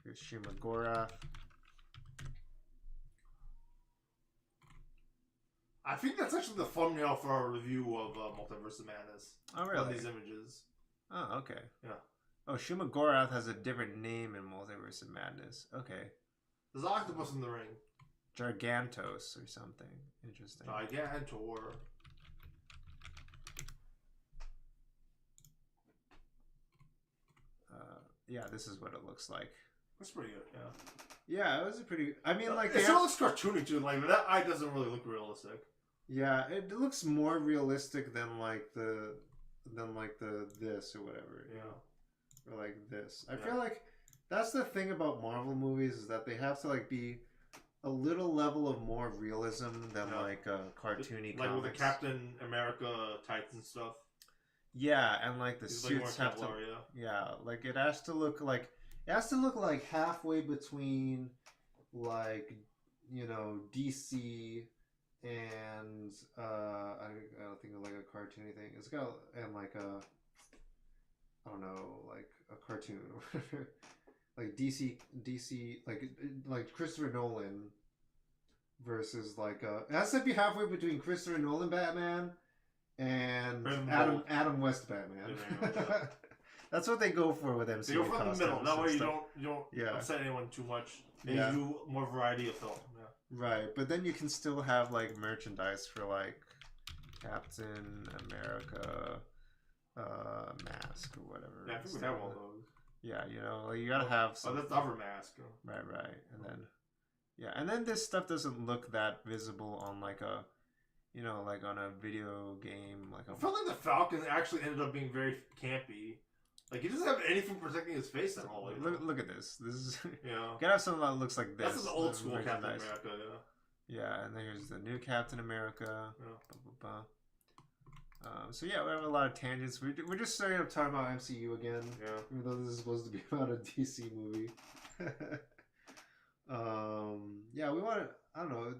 Speaker 17: Here's Shumagorath.
Speaker 3: I think that's actually the thumbnail for our review of Multiverse of Madness.
Speaker 17: Oh, really?
Speaker 3: One of these images.
Speaker 17: Oh, okay.
Speaker 3: Yeah.
Speaker 17: Oh, Shumagorath has a different name in Multiverse of Madness. Okay.
Speaker 3: There's an octopus in the ring.
Speaker 2: Gigantos or something. Interesting.
Speaker 3: Gigantor.
Speaker 2: Yeah, this is what it looks like.
Speaker 3: That's pretty good. Yeah.
Speaker 2: Yeah, it was a pretty. I mean, like
Speaker 3: it still looks cartoony too. Like that eye doesn't really look realistic.
Speaker 2: Yeah, it looks more realistic than this or whatever.
Speaker 3: Yeah.
Speaker 2: Or like this. I feel like that's the thing about Marvel movies is that they have to like be a little level of more realism than like cartoony
Speaker 3: like
Speaker 2: comics.
Speaker 3: with the Captain America tights and stuff.
Speaker 2: Yeah, and like the suits have to. Yeah, like it has to look like halfway between like DC and I don't think of like a cartoony thing. It's got and like a I don't know like a cartoon like DC like Christopher Nolan versus like it has to be halfway between Christopher Nolan Batman and Adam West Batman. That's what they go for with MCU.
Speaker 3: They go for the middle. That way you don't upset anyone too much. And you do more variety of film. Yeah.
Speaker 2: Right, but then you can still have like merchandise for like Captain America mask or whatever.
Speaker 3: Yeah, I think we have all those.
Speaker 2: Yeah, like you gotta have some.
Speaker 3: Oh, that's the other mask.
Speaker 2: Right, and then this stuff doesn't look that visible on like a. Like on a video game, like
Speaker 3: I felt like the Falcon actually ended up being very campy. Like he doesn't have anything protecting his face at all.
Speaker 2: Look at this. This is
Speaker 3: gotta
Speaker 2: have something that looks like this.
Speaker 3: That's an old school Captain America.
Speaker 2: Yeah, and then here's the new Captain America. So yeah, we have a lot of tangents. We're just starting up talking about MCU again.
Speaker 3: Yeah.
Speaker 2: Even though this is supposed to be about a DC movie. Yeah, we want to. I don't know.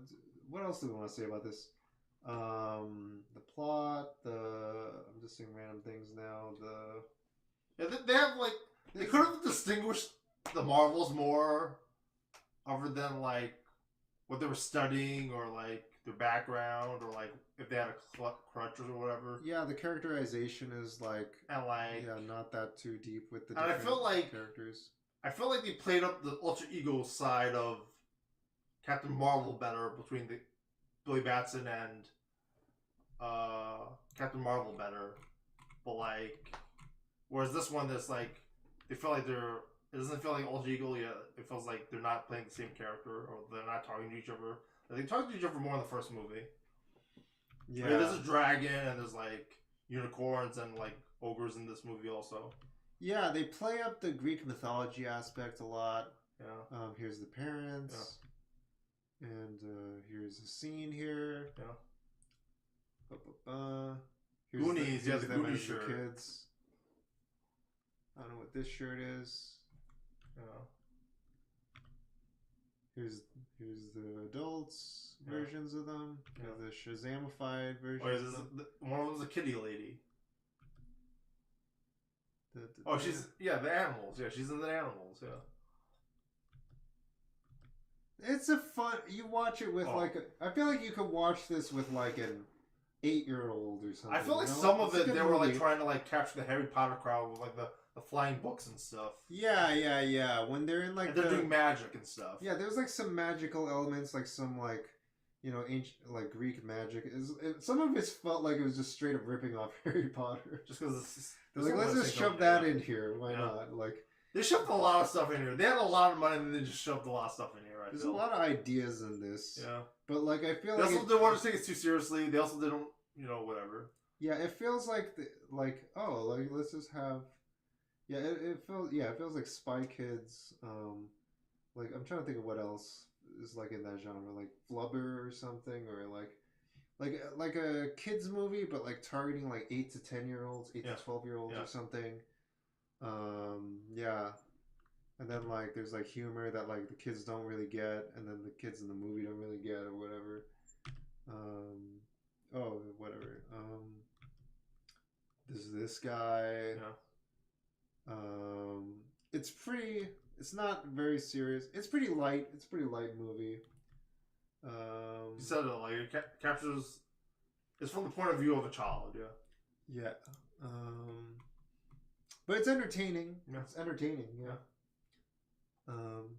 Speaker 2: What else do we want to say about this? The plot, I'm just saying random things now.
Speaker 3: They have like they could have distinguished the Marvels more, other than like what they were studying or like their background or like if they had a crutch or whatever.
Speaker 2: Yeah, the characterization is like not that too deep with the.
Speaker 3: And I feel like
Speaker 2: characters.
Speaker 3: I feel like they played up the alter ego side of Captain Marvel better between the Billy Batson and Captain Marvel better, but like, whereas this one, there's like, they feel like it doesn't feel like alter ego yet. It feels like they're not playing the same character or they're not talking to each other. They talk to each other more in the first movie. Yeah, there's a dragon and there's like unicorns and like ogres in this movie also.
Speaker 2: Yeah, they play up the Greek mythology aspect a lot.
Speaker 3: Yeah.
Speaker 2: Here's the parents. Yeah. And here's a scene here.
Speaker 3: Yeah.
Speaker 2: Here's
Speaker 3: Goonies, the Goonies shirt.
Speaker 2: Kids. I don't know what this shirt is.
Speaker 3: Yeah.
Speaker 2: Here's the adults versions of them. The Shazamified version.
Speaker 3: One of them's a kitty lady. She's the animals. Yeah, she's in the animals. Yeah.
Speaker 2: It's a fun. You watch it with I feel like you could watch this with like an 8-year-old or something.
Speaker 3: I feel like some of it they were like trying to like capture the Harry Potter crowd with like the flying books and stuff.
Speaker 2: Yeah. When they're in like
Speaker 3: they're doing magic and stuff.
Speaker 2: Yeah, there's like some magical elements, like some like ancient like Greek magic. Some of it felt like it was just straight up ripping off Harry Potter.
Speaker 3: Just because
Speaker 2: like let's just shove that in here. Why not? Like
Speaker 3: they shoved a lot of stuff in here. They had a lot of money and they just shoved a lot of stuff in here.
Speaker 2: There's a lot of ideas in this.
Speaker 3: Yeah.
Speaker 2: But like I feel
Speaker 3: they
Speaker 2: like
Speaker 3: also didn't want to take it too seriously. They also didn't, whatever.
Speaker 2: Yeah, it feels like let's just have. Yeah, it feels like Spy Kids. Like I'm trying to think of what else is like in that genre, like Flubber or something, or like a kids movie, but like targeting like 8 to 10-year-olds, 8 to 12-year-olds or something. Yeah. And then like there's like humor that like the kids don't really get, and then the kids in the movie don't really get, or whatever. Whatever. This guy.
Speaker 3: Yeah.
Speaker 2: It's not very serious. It's pretty light. It's a pretty light movie.
Speaker 3: You said it like it captures. It's from the point of view of a child. Yeah.
Speaker 2: Yeah. But it's entertaining.
Speaker 3: Yeah.
Speaker 2: It's entertaining. Yeah.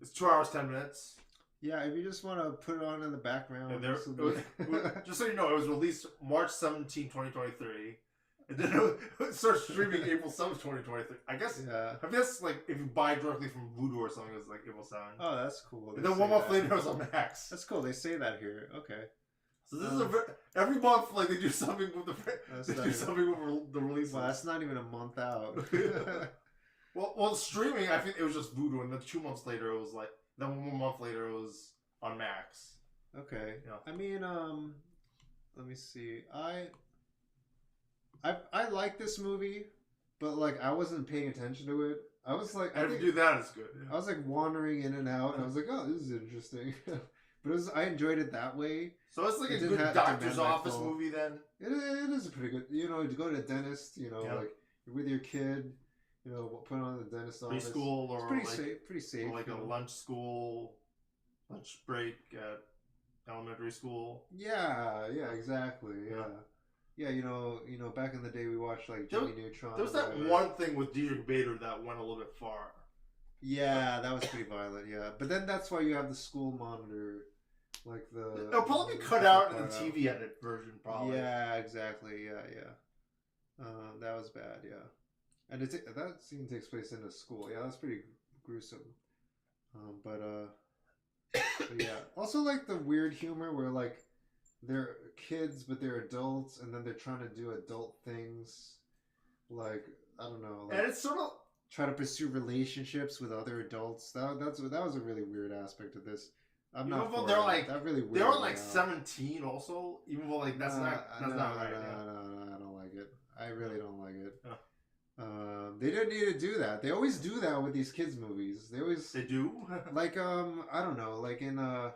Speaker 3: It's 2 hours 10 minutes.
Speaker 17: Yeah, if you just want to put it on in the background.
Speaker 3: And just so you know, it was released March 17, 2023. And then it starts streaming April 7th, 2023. I guess, like, if you buy directly from Voodoo or something, it's like April 7th.
Speaker 17: Oh, that's cool.
Speaker 3: And then 1 month later, it was on Max.
Speaker 17: That's cool. They say that here. Okay.
Speaker 3: So this is every month, like, they do something with the release.
Speaker 17: Well, that's not even a month out.
Speaker 3: well, streaming, I think it was just Voodoo, and then 2 months later, it was like, then 1 month later, it was on Max.
Speaker 17: Okay.
Speaker 3: Yeah.
Speaker 17: I mean, let me see. I like this movie, but like I wasn't paying attention to it. I was like,
Speaker 3: I think do that is good. Yeah.
Speaker 17: I was like wandering in and out, and I was like, oh, this is interesting. But I enjoyed it that way.
Speaker 3: So it's like a good doctor's office movie then?
Speaker 17: It is a pretty good, you know, to go to the dentist, you know, like you're with your kid, you know, put on the dentist office.
Speaker 3: Preschool or
Speaker 17: it's pretty safe.
Speaker 3: Or like a lunch break at elementary school.
Speaker 17: Yeah, exactly. Yeah, you know, back in the day we watched like Jimmy Neutron.
Speaker 3: There was that one thing with Diedrich Bader that went a little bit far.
Speaker 17: Yeah, that was pretty violent, yeah. But then that's why you have the school monitor. Like
Speaker 3: it'll probably be cut out in the TV edit version, probably.
Speaker 17: Yeah, exactly. Yeah. That was bad. Yeah, and that scene takes place in a school. Yeah, that's pretty gruesome. But yeah. Also, like the weird humor where like they're kids but they're adults, and then they're trying to do adult things. Like I don't know. Like,
Speaker 3: and it's sort of
Speaker 17: try to pursue relationships with other adults. That was a really weird aspect of this. I'm not.
Speaker 3: Even though they're like
Speaker 17: that really
Speaker 3: they were like 17 also. Even though like that's not right.
Speaker 17: No, I don't like it. I really don't like it. They didn't need to do that. They always do that with these kids movies. They
Speaker 3: do.
Speaker 17: Like I don't know. Like in what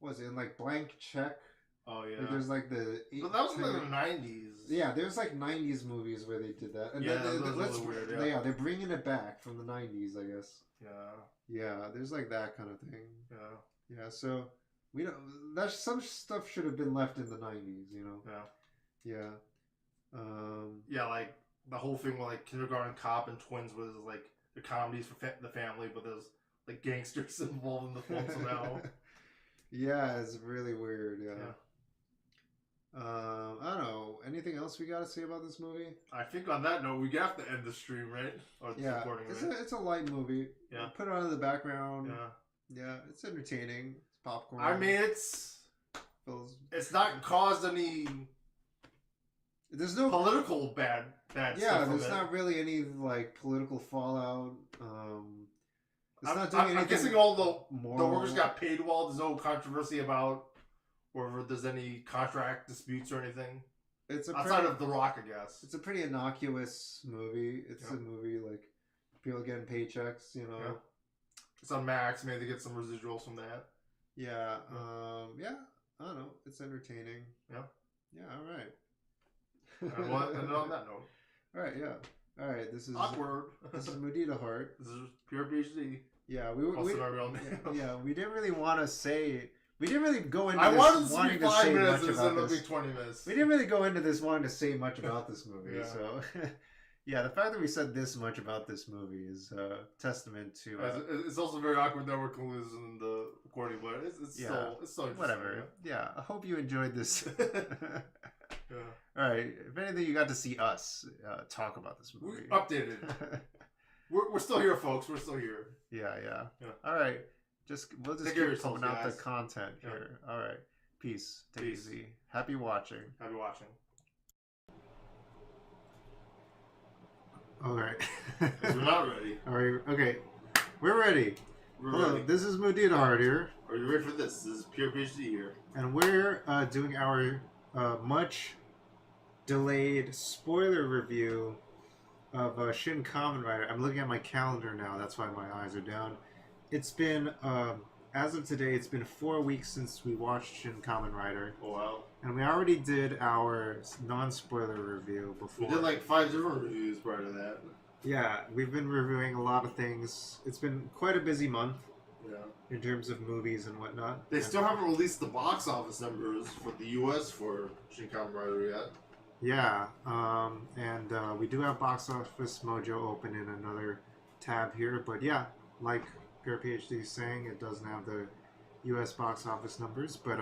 Speaker 17: was it in like Blank Check?
Speaker 3: Oh yeah.
Speaker 17: Like, there's like the.
Speaker 3: But that was in the 90s.
Speaker 17: Yeah, there's like 90s movies where they did that. And
Speaker 3: yeah, that's weird.
Speaker 17: Yeah, they're bringing it back from the 90s, I guess.
Speaker 3: Yeah.
Speaker 17: Yeah, there's like that kind of thing.
Speaker 3: Yeah.
Speaker 17: Yeah, so we don't. That some stuff should have been left in the 90s, you know.
Speaker 3: Yeah.
Speaker 17: Yeah.
Speaker 3: Yeah, like the whole thing with like Kindergarten Cop and Twins was like the comedies for the family, but there's like gangsters involved in the film somehow.
Speaker 17: Yeah, it's really weird. Yeah. I don't know. Anything else we got to say about this movie?
Speaker 3: I think on that note, we have to end the stream, right? Or
Speaker 17: yeah,
Speaker 3: recording,
Speaker 17: it's a light movie.
Speaker 3: Yeah.
Speaker 17: Put it on in the background.
Speaker 3: Yeah.
Speaker 17: Yeah, it's entertaining. It's popcorn.
Speaker 3: I mean, it's not caused any.
Speaker 17: There's no
Speaker 3: political bad
Speaker 17: yeah,
Speaker 3: stuff.
Speaker 17: There's not really any like political fallout. It's not doing
Speaker 3: I'm
Speaker 17: anything.
Speaker 3: guessing all the workers got paid well. There's no controversy about whether there's any contract disputes or anything.
Speaker 17: It's
Speaker 3: outside of The Rock, I guess.
Speaker 17: It's a pretty innocuous movie. It's a movie like people getting paychecks, you know.
Speaker 3: Yeah. It's on Max. Maybe they get some residuals from that.
Speaker 17: Yeah. Yeah. I don't know. It's entertaining.
Speaker 3: Yeah.
Speaker 17: Yeah. All right.
Speaker 3: And on that note.
Speaker 17: All right. Yeah. All right. This is
Speaker 3: awkward.
Speaker 17: This is Mudita Hart.
Speaker 3: This is Pure PhD.
Speaker 17: Yeah. We didn't really want to say. We didn't really go into.
Speaker 3: I
Speaker 17: this
Speaker 3: wanted to
Speaker 17: wanting
Speaker 3: be
Speaker 17: to
Speaker 3: 5
Speaker 17: say
Speaker 3: minutes
Speaker 17: much
Speaker 3: instead
Speaker 17: about
Speaker 3: of
Speaker 17: this.
Speaker 3: 20 minutes.
Speaker 17: We didn't really go into this wanting to say much about this movie.
Speaker 3: Yeah.
Speaker 17: So. Yeah, the fact that we said this much about this movie is a testament to.
Speaker 3: It's also very awkward that we're losing the recording, but it's still interesting.
Speaker 17: Whatever. Yeah, I hope you enjoyed this.
Speaker 3: Yeah.
Speaker 17: All right. If anything, you got to see us talk about this movie.
Speaker 3: We updated. we're still here, folks. We're still here.
Speaker 17: Yeah. All right. We'll just keep pumping out the content here. All right. Peace. Take it easy. Happy watching.
Speaker 3: Happy watching.
Speaker 17: All right.
Speaker 3: We're not ready.
Speaker 17: All right. Okay. We're ready. Hello,
Speaker 3: ready.
Speaker 17: this is Mudita Hart here.
Speaker 3: Are you ready for this? This is Pure PhD here.
Speaker 17: And we're doing our much delayed spoiler review of Shin Kamen Rider. I'm looking at my calendar now. That's why my eyes are down. It's been, as of today, it's been 4 weeks since we watched Shin Kamen Rider.
Speaker 3: Oh, wow.
Speaker 17: And we already did our non-spoiler review before.
Speaker 3: We did like 5 different reviews prior to that.
Speaker 17: Yeah, we've been reviewing a lot of things. It's been quite a busy month.
Speaker 3: Yeah.
Speaker 17: In terms of movies and whatnot.
Speaker 3: They still haven't released the box office numbers for the U.S. for Shin Kamen Rider yet.
Speaker 17: Yeah, and we do have Box Office Mojo open in another tab here, but yeah, like Pure PhD is saying, it doesn't have the
Speaker 2: U.S. box office numbers. But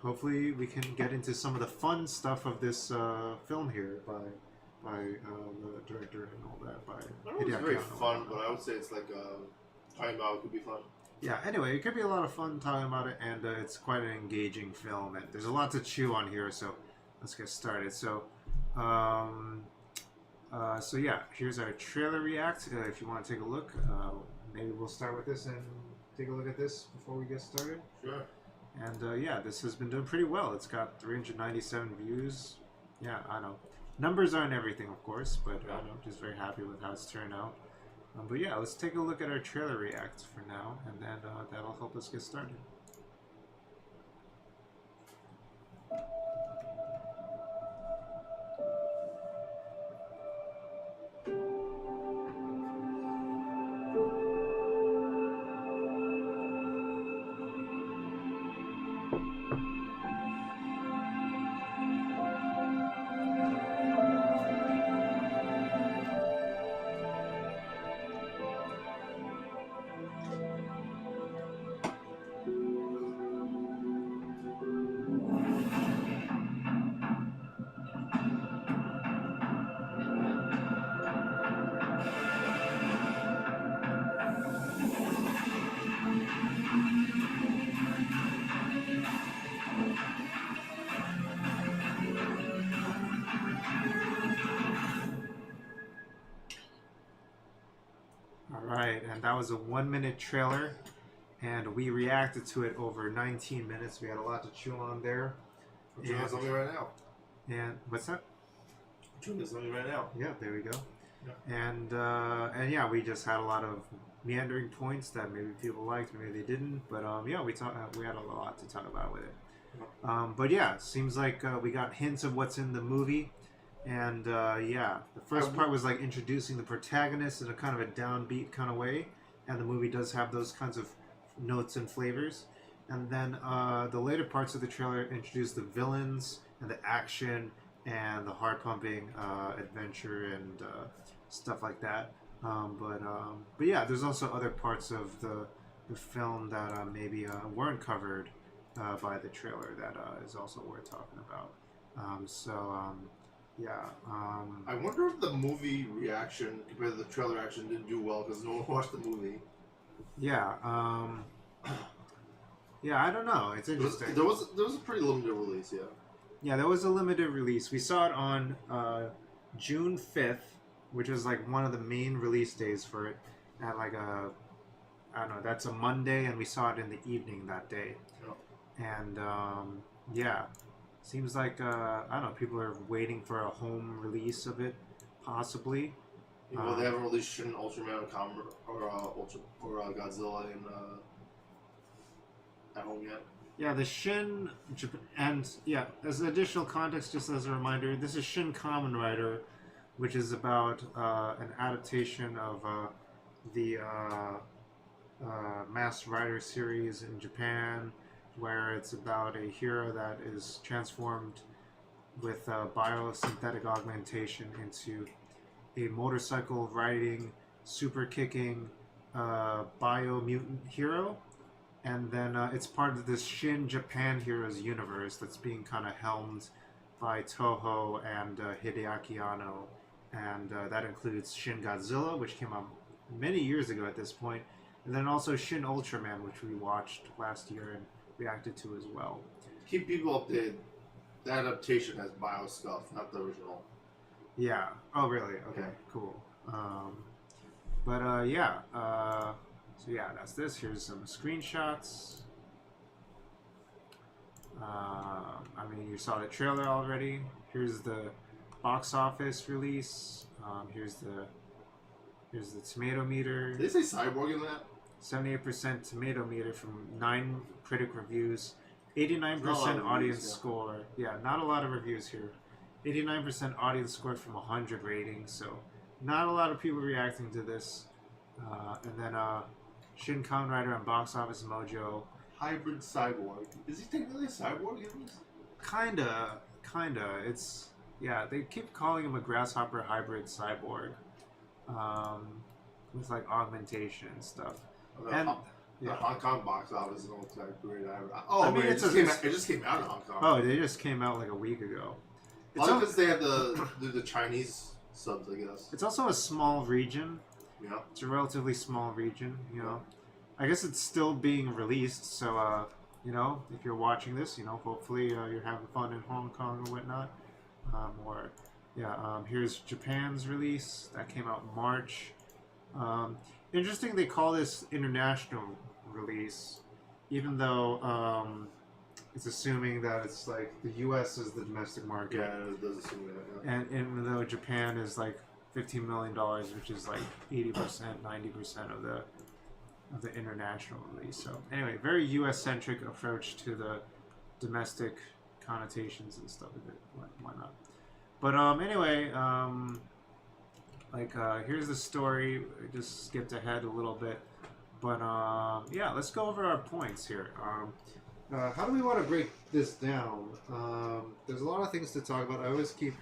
Speaker 2: hopefully we can get into some of the fun stuff of this film here by the director and all that. By
Speaker 3: I don't know if it's very fun, but I would say it's like talking about it could be fun.
Speaker 2: Yeah, anyway, it could be a lot of fun talking about it, and it's quite an engaging film, and there's a lot to chew on here, so let's get started. So yeah, here's our trailer react. If you want to take a look, maybe we'll start with this and take a look at this before we get started.
Speaker 3: Sure.
Speaker 2: And yeah, this has been doing pretty well. It's got 397 views. Yeah, I know. Numbers aren't everything, of course, but I'm just very happy with how it's turned out. But yeah, let's take a look at our trailer react for now, and then that'll help us get started. Alright, and that was a 1-minute trailer, and we reacted to it over 19 minutes. We had a lot to chew on there.
Speaker 3: I'm chewing on something right now.
Speaker 2: And what's that?
Speaker 3: I'm chewing on something right now.
Speaker 2: Yeah, there we go.
Speaker 3: Yeah.
Speaker 2: And yeah, we just had a lot of meandering points that maybe people liked, maybe they didn't. But yeah, we had a lot to talk about with it. But yeah, seems like we got hints of what's in the movie. And yeah, the first part was like introducing the protagonist in a kind of a downbeat kind of way, and the movie does have those kinds of notes and flavors. And then the later parts of the trailer introduce the villains and the action and the heart pumping adventure and stuff like that. But yeah, there's also other parts of the film that maybe weren't covered by the trailer that is also worth talking about. Yeah.
Speaker 3: I wonder if the movie reaction compared to the trailer reaction didn't do well because no one watched the movie.
Speaker 2: Yeah. Yeah, I don't know. It's interesting.
Speaker 3: There was a pretty limited release, yeah.
Speaker 2: Yeah, there was a limited release. We saw it on June 5th, which was like one of the main release days for it. At like I don't know, that's a Monday, and we saw it in the evening that day.
Speaker 3: Oh.
Speaker 2: And yeah. Seems like, I don't know, people are waiting for a home release of it, possibly.
Speaker 3: Well, they haven't released Shin Ultraman or Godzilla at home yet.
Speaker 2: Yeah, the Shin... And, yeah, as additional context, just as a reminder, this is Shin Kamen Rider, which is about an adaptation of the Masked Rider series in Japan, where it's about a hero that is transformed with biosynthetic augmentation into a motorcycle riding, super kicking bio-mutant hero. And then it's part of this Shin Japan Heroes universe that's being kind of helmed by Toho and Hideaki Anno. And that includes Shin Godzilla, which came out many years ago at this point. And then also Shin Ultraman, which we watched last year and reacted to as well.
Speaker 3: Keep people updated. The adaptation has bio stuff, not the original.
Speaker 2: Yeah. Oh, really? Okay, cool. Yeah. So yeah, that's this. Here's some screenshots. I mean, you saw the trailer already. Here's the box office release. Here's the tomato meter.
Speaker 3: Did they say Cyborg in that?
Speaker 2: 78% tomato meter from 9 critic reviews, 89% audience score. Yeah, not a lot of reviews here. 89% audience score from 100 ratings, so not a lot of people reacting to this. And then Shin Kamen Rider on Box Office Mojo.
Speaker 3: Hybrid cyborg. Is he technically a cyborg in this?
Speaker 2: Kinda. It's, yeah, they keep calling him a grasshopper hybrid cyborg. With like augmentation and stuff. And
Speaker 3: The Hong Kong box office is not that great. It just came out in Hong Kong.
Speaker 2: Oh, they just came out like a week ago.
Speaker 3: It's because they have the Chinese subs, I guess.
Speaker 2: It's also a small region.
Speaker 3: Yeah.
Speaker 2: It's a relatively small region, you know. I guess it's still being released, so, you know, if you're watching this, you know, hopefully you're having fun in Hong Kong or whatnot. Here's Japan's release. That came out in March. Interesting they call this international release, even though it's assuming that it's like the U.S. is the domestic market.
Speaker 3: Yeah, it does assume that. Yeah.
Speaker 2: And even though Japan is like $15 million, which is like 80%, 90% of the international release. So anyway, very U.S.-centric approach to the domestic connotations and stuff of it. Why not? But anyway, here's the story. I just skipped ahead a little bit. But yeah, let's go over our points here. How do we want to break this down? There's a lot of things to talk about. I always keep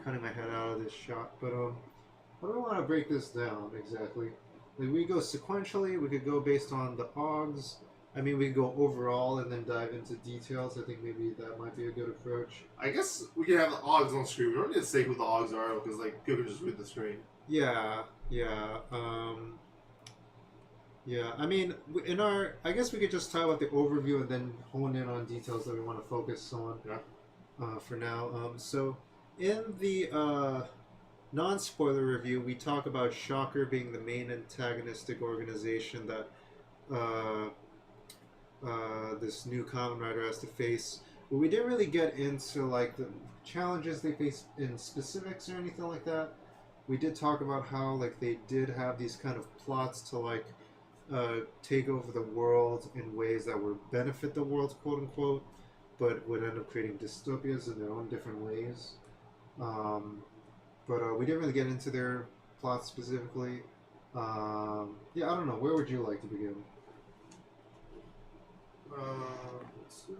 Speaker 2: cutting my head out of this shot. But how do we want to break this down exactly? Like, we go sequentially. We could go based on the OGs. I mean, we could go overall and then dive into details. I think maybe that might be a good approach.
Speaker 3: I guess we can have the OGs on screen. We don't need to say who the OGs are because like people can just read the screen.
Speaker 2: Yeah. I mean, I guess we could just talk about the overview and then hone in on details that we want to focus on.
Speaker 3: Yeah.
Speaker 2: For now. So, in the non-spoiler review, we talk about Shocker being the main antagonistic organization that this new Kamen Rider has to face. But we didn't really get into like the challenges they face in specifics or anything like that. We did talk about how like they did have these kind of plots to like take over the world in ways that would benefit the world, quote unquote, but would end up creating dystopias in their own different ways. But we didn't really get into their plots specifically. I don't know. Where would you like to begin?
Speaker 3: Let's see.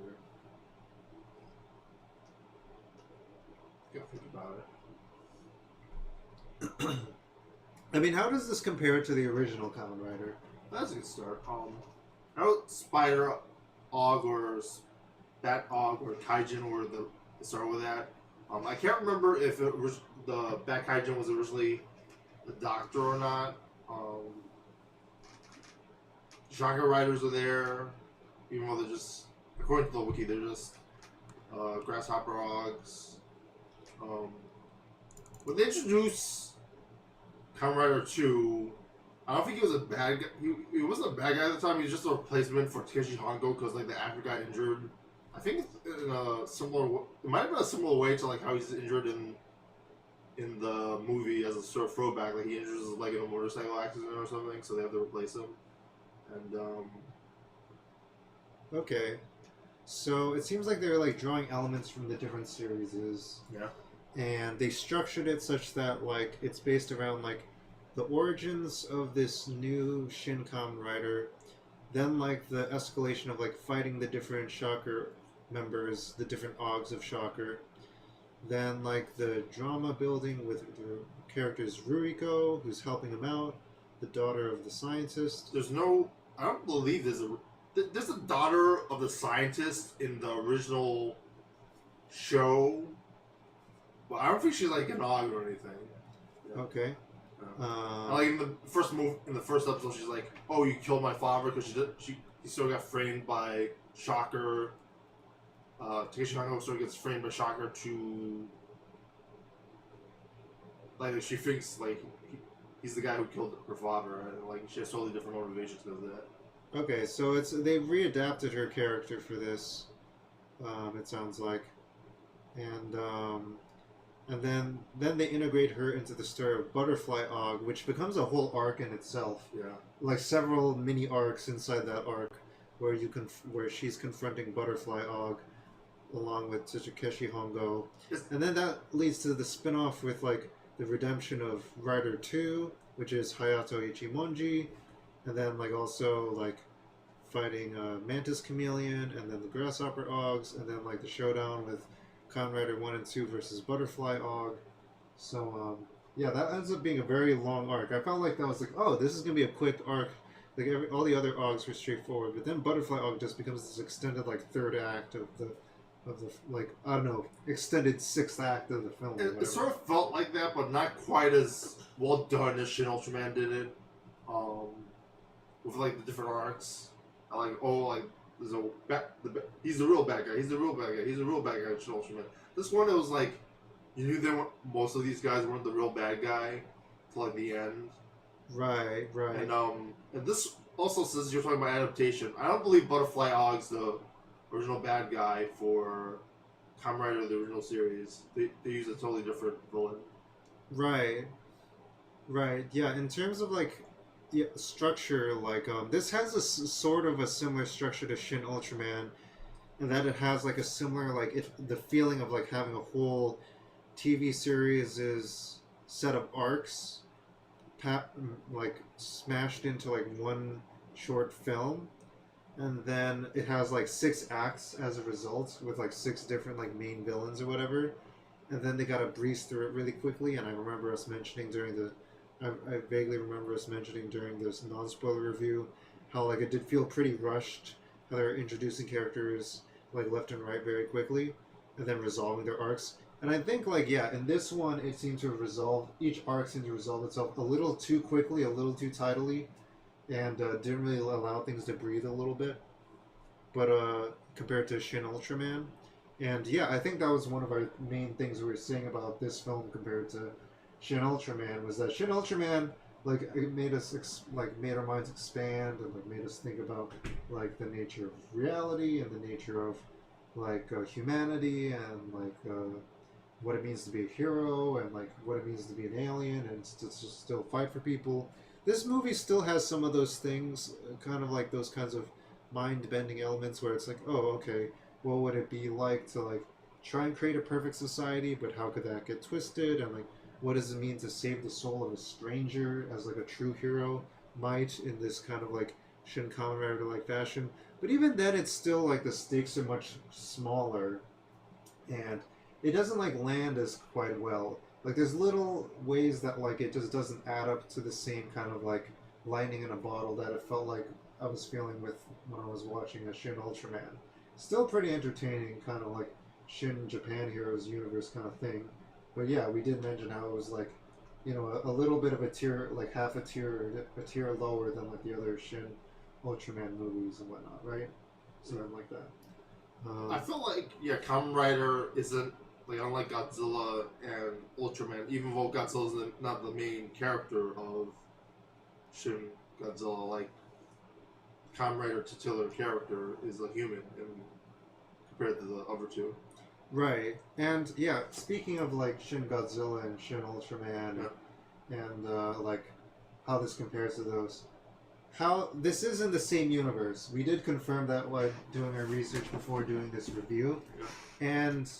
Speaker 3: Gotta think about it.
Speaker 2: I mean, how does this compare to the original Kamen Rider?
Speaker 3: That's a good start. I know Spider Og or Bat Og or Kaijin were the start with that. I can't remember if it was the Bat Kaijin was originally the Doctor or not. Shocker Riders are there, even though they're just, according to the wiki, they're just Grasshopper Ogs. When they introduced Kamen Rider 2, I don't think he was a bad guy. He wasn't a bad guy at the time. He was just a replacement for Takeshi Hongo because like the actor got injured. I think in a similar, it might have been a similar way to like how he's injured in the movie as a sort of throwback. Like he injures his leg in a motorcycle accident or something, so they have to replace him. And
Speaker 2: okay, so it seems like they're like drawing elements from the different series.
Speaker 3: Yeah.
Speaker 2: And they structured it such that like it's based around like the origins of this new Shin Kamen Rider, then like the escalation of like fighting the different Shocker members, the different OGs of Shocker, then like the drama building with the characters Ruriko, who's helping him out, the daughter of the scientist.
Speaker 3: I don't believe there's a daughter of the scientist in the original show, but I don't think she's like an Og or anything. Yeah.
Speaker 2: Okay.
Speaker 3: Like in the first episode, she's like, "Oh, you killed my father," because he still got framed by Shocker. Takeshi Hongo sort of gets framed by Shocker to like she thinks like he's the guy who killed her father, and like she has totally different motivations because of that.
Speaker 2: Okay, so they've readapted her character for this. It sounds like, and then they integrate her into the story of Butterfly Og, which becomes a whole arc in itself.
Speaker 3: Yeah.
Speaker 2: Like several mini arcs inside that arc, where she's confronting Butterfly Og, along with Takeshi Hongo, and then that leads to the spin-off with like the redemption of Rider 2, which is Hayato Ichimonji, and then like also like fighting Mantis Chameleon, and then the Grasshopper Ogs, and then like the showdown with Kamen Rider 1 and 2 versus Butterfly Og. So, yeah, that ends up being a very long arc. I felt like that was like, oh, this is going to be a quick arc
Speaker 17: Like all the other Augs were straightforward, but then Butterfly Aug just becomes this extended like third act of the like I don't know extended sixth act of the film.
Speaker 3: It sort of felt like that, but not quite as well done as Shin Ultraman did it. With like the different arcs, there's he's the real bad guy. He's the real bad guy. He's the real bad guy. Shin Ultraman. This one, it was like you knew most of these guys weren't the real bad guy till like the end.
Speaker 17: Right.
Speaker 3: And this also says you're talking about adaptation. I don't believe Butterfly Ogg's the original bad guy for Kamen Rider, the original series. They use a totally different villain.
Speaker 17: Right. Yeah. In terms of like structure, like this has a sort of a similar structure to Shin Ultraman, and that it has like a similar like the feeling of like having a whole TV series is set of arcs, like smashed into like one short film, and then it has like 6 acts as a result with like 6 different like main villains or whatever, and then they gotta breeze through it really quickly. And I remember us mentioning I vaguely remember us mentioning during this non-spoiler review how like it did feel pretty rushed, how they're introducing characters like left and right very quickly, and then resolving their arcs. And I think like in this one it seemed to resolve each arc seemed to resolve itself a little too quickly, a little too tidily, and didn't really allow things to breathe a little bit. But compared to Shin Ultraman, and I think that was one of our main things we were saying about this film compared to Shin Ultraman was that Shin Ultraman like it made us made our minds expand and like made us think about like the nature of reality and the nature of like humanity and like what it means to be a hero and like what it means to be an alien and to still fight for people. This movie still has some of those things, kind of like those kinds of mind-bending elements where it's like, oh, okay, what would it be like to like try and create a perfect society, but how could that get twisted? And like, what does it mean to save the soul of a stranger as like a true hero might in this kind of like Shin Kamen Rider like fashion? But even then, it's still like the stakes are much smaller, and it doesn't like land as quite well. Like there's little ways that like it just doesn't add up to the same kind of like lightning in a bottle that it felt like I was feeling with when I was watching a Shin Ultraman. Still pretty entertaining, kind of like Shin Japan Heroes universe kind of thing. But we did mention how it was like, a little bit of a tier, like half a tier lower than like the other Shin Ultraman movies and whatnot, right? Something like that.
Speaker 3: I feel like Kamen Rider isn't like unlike Godzilla and Ultraman. Even though Godzilla's not the main character of Shin Godzilla, like Kamen Rider titular character is a human, compared to the other two.
Speaker 17: Right, and speaking of like Shin Godzilla and Shin Ultraman, and like how this compares to those, how this is in the same universe. We did confirm that while doing our research before doing this review, and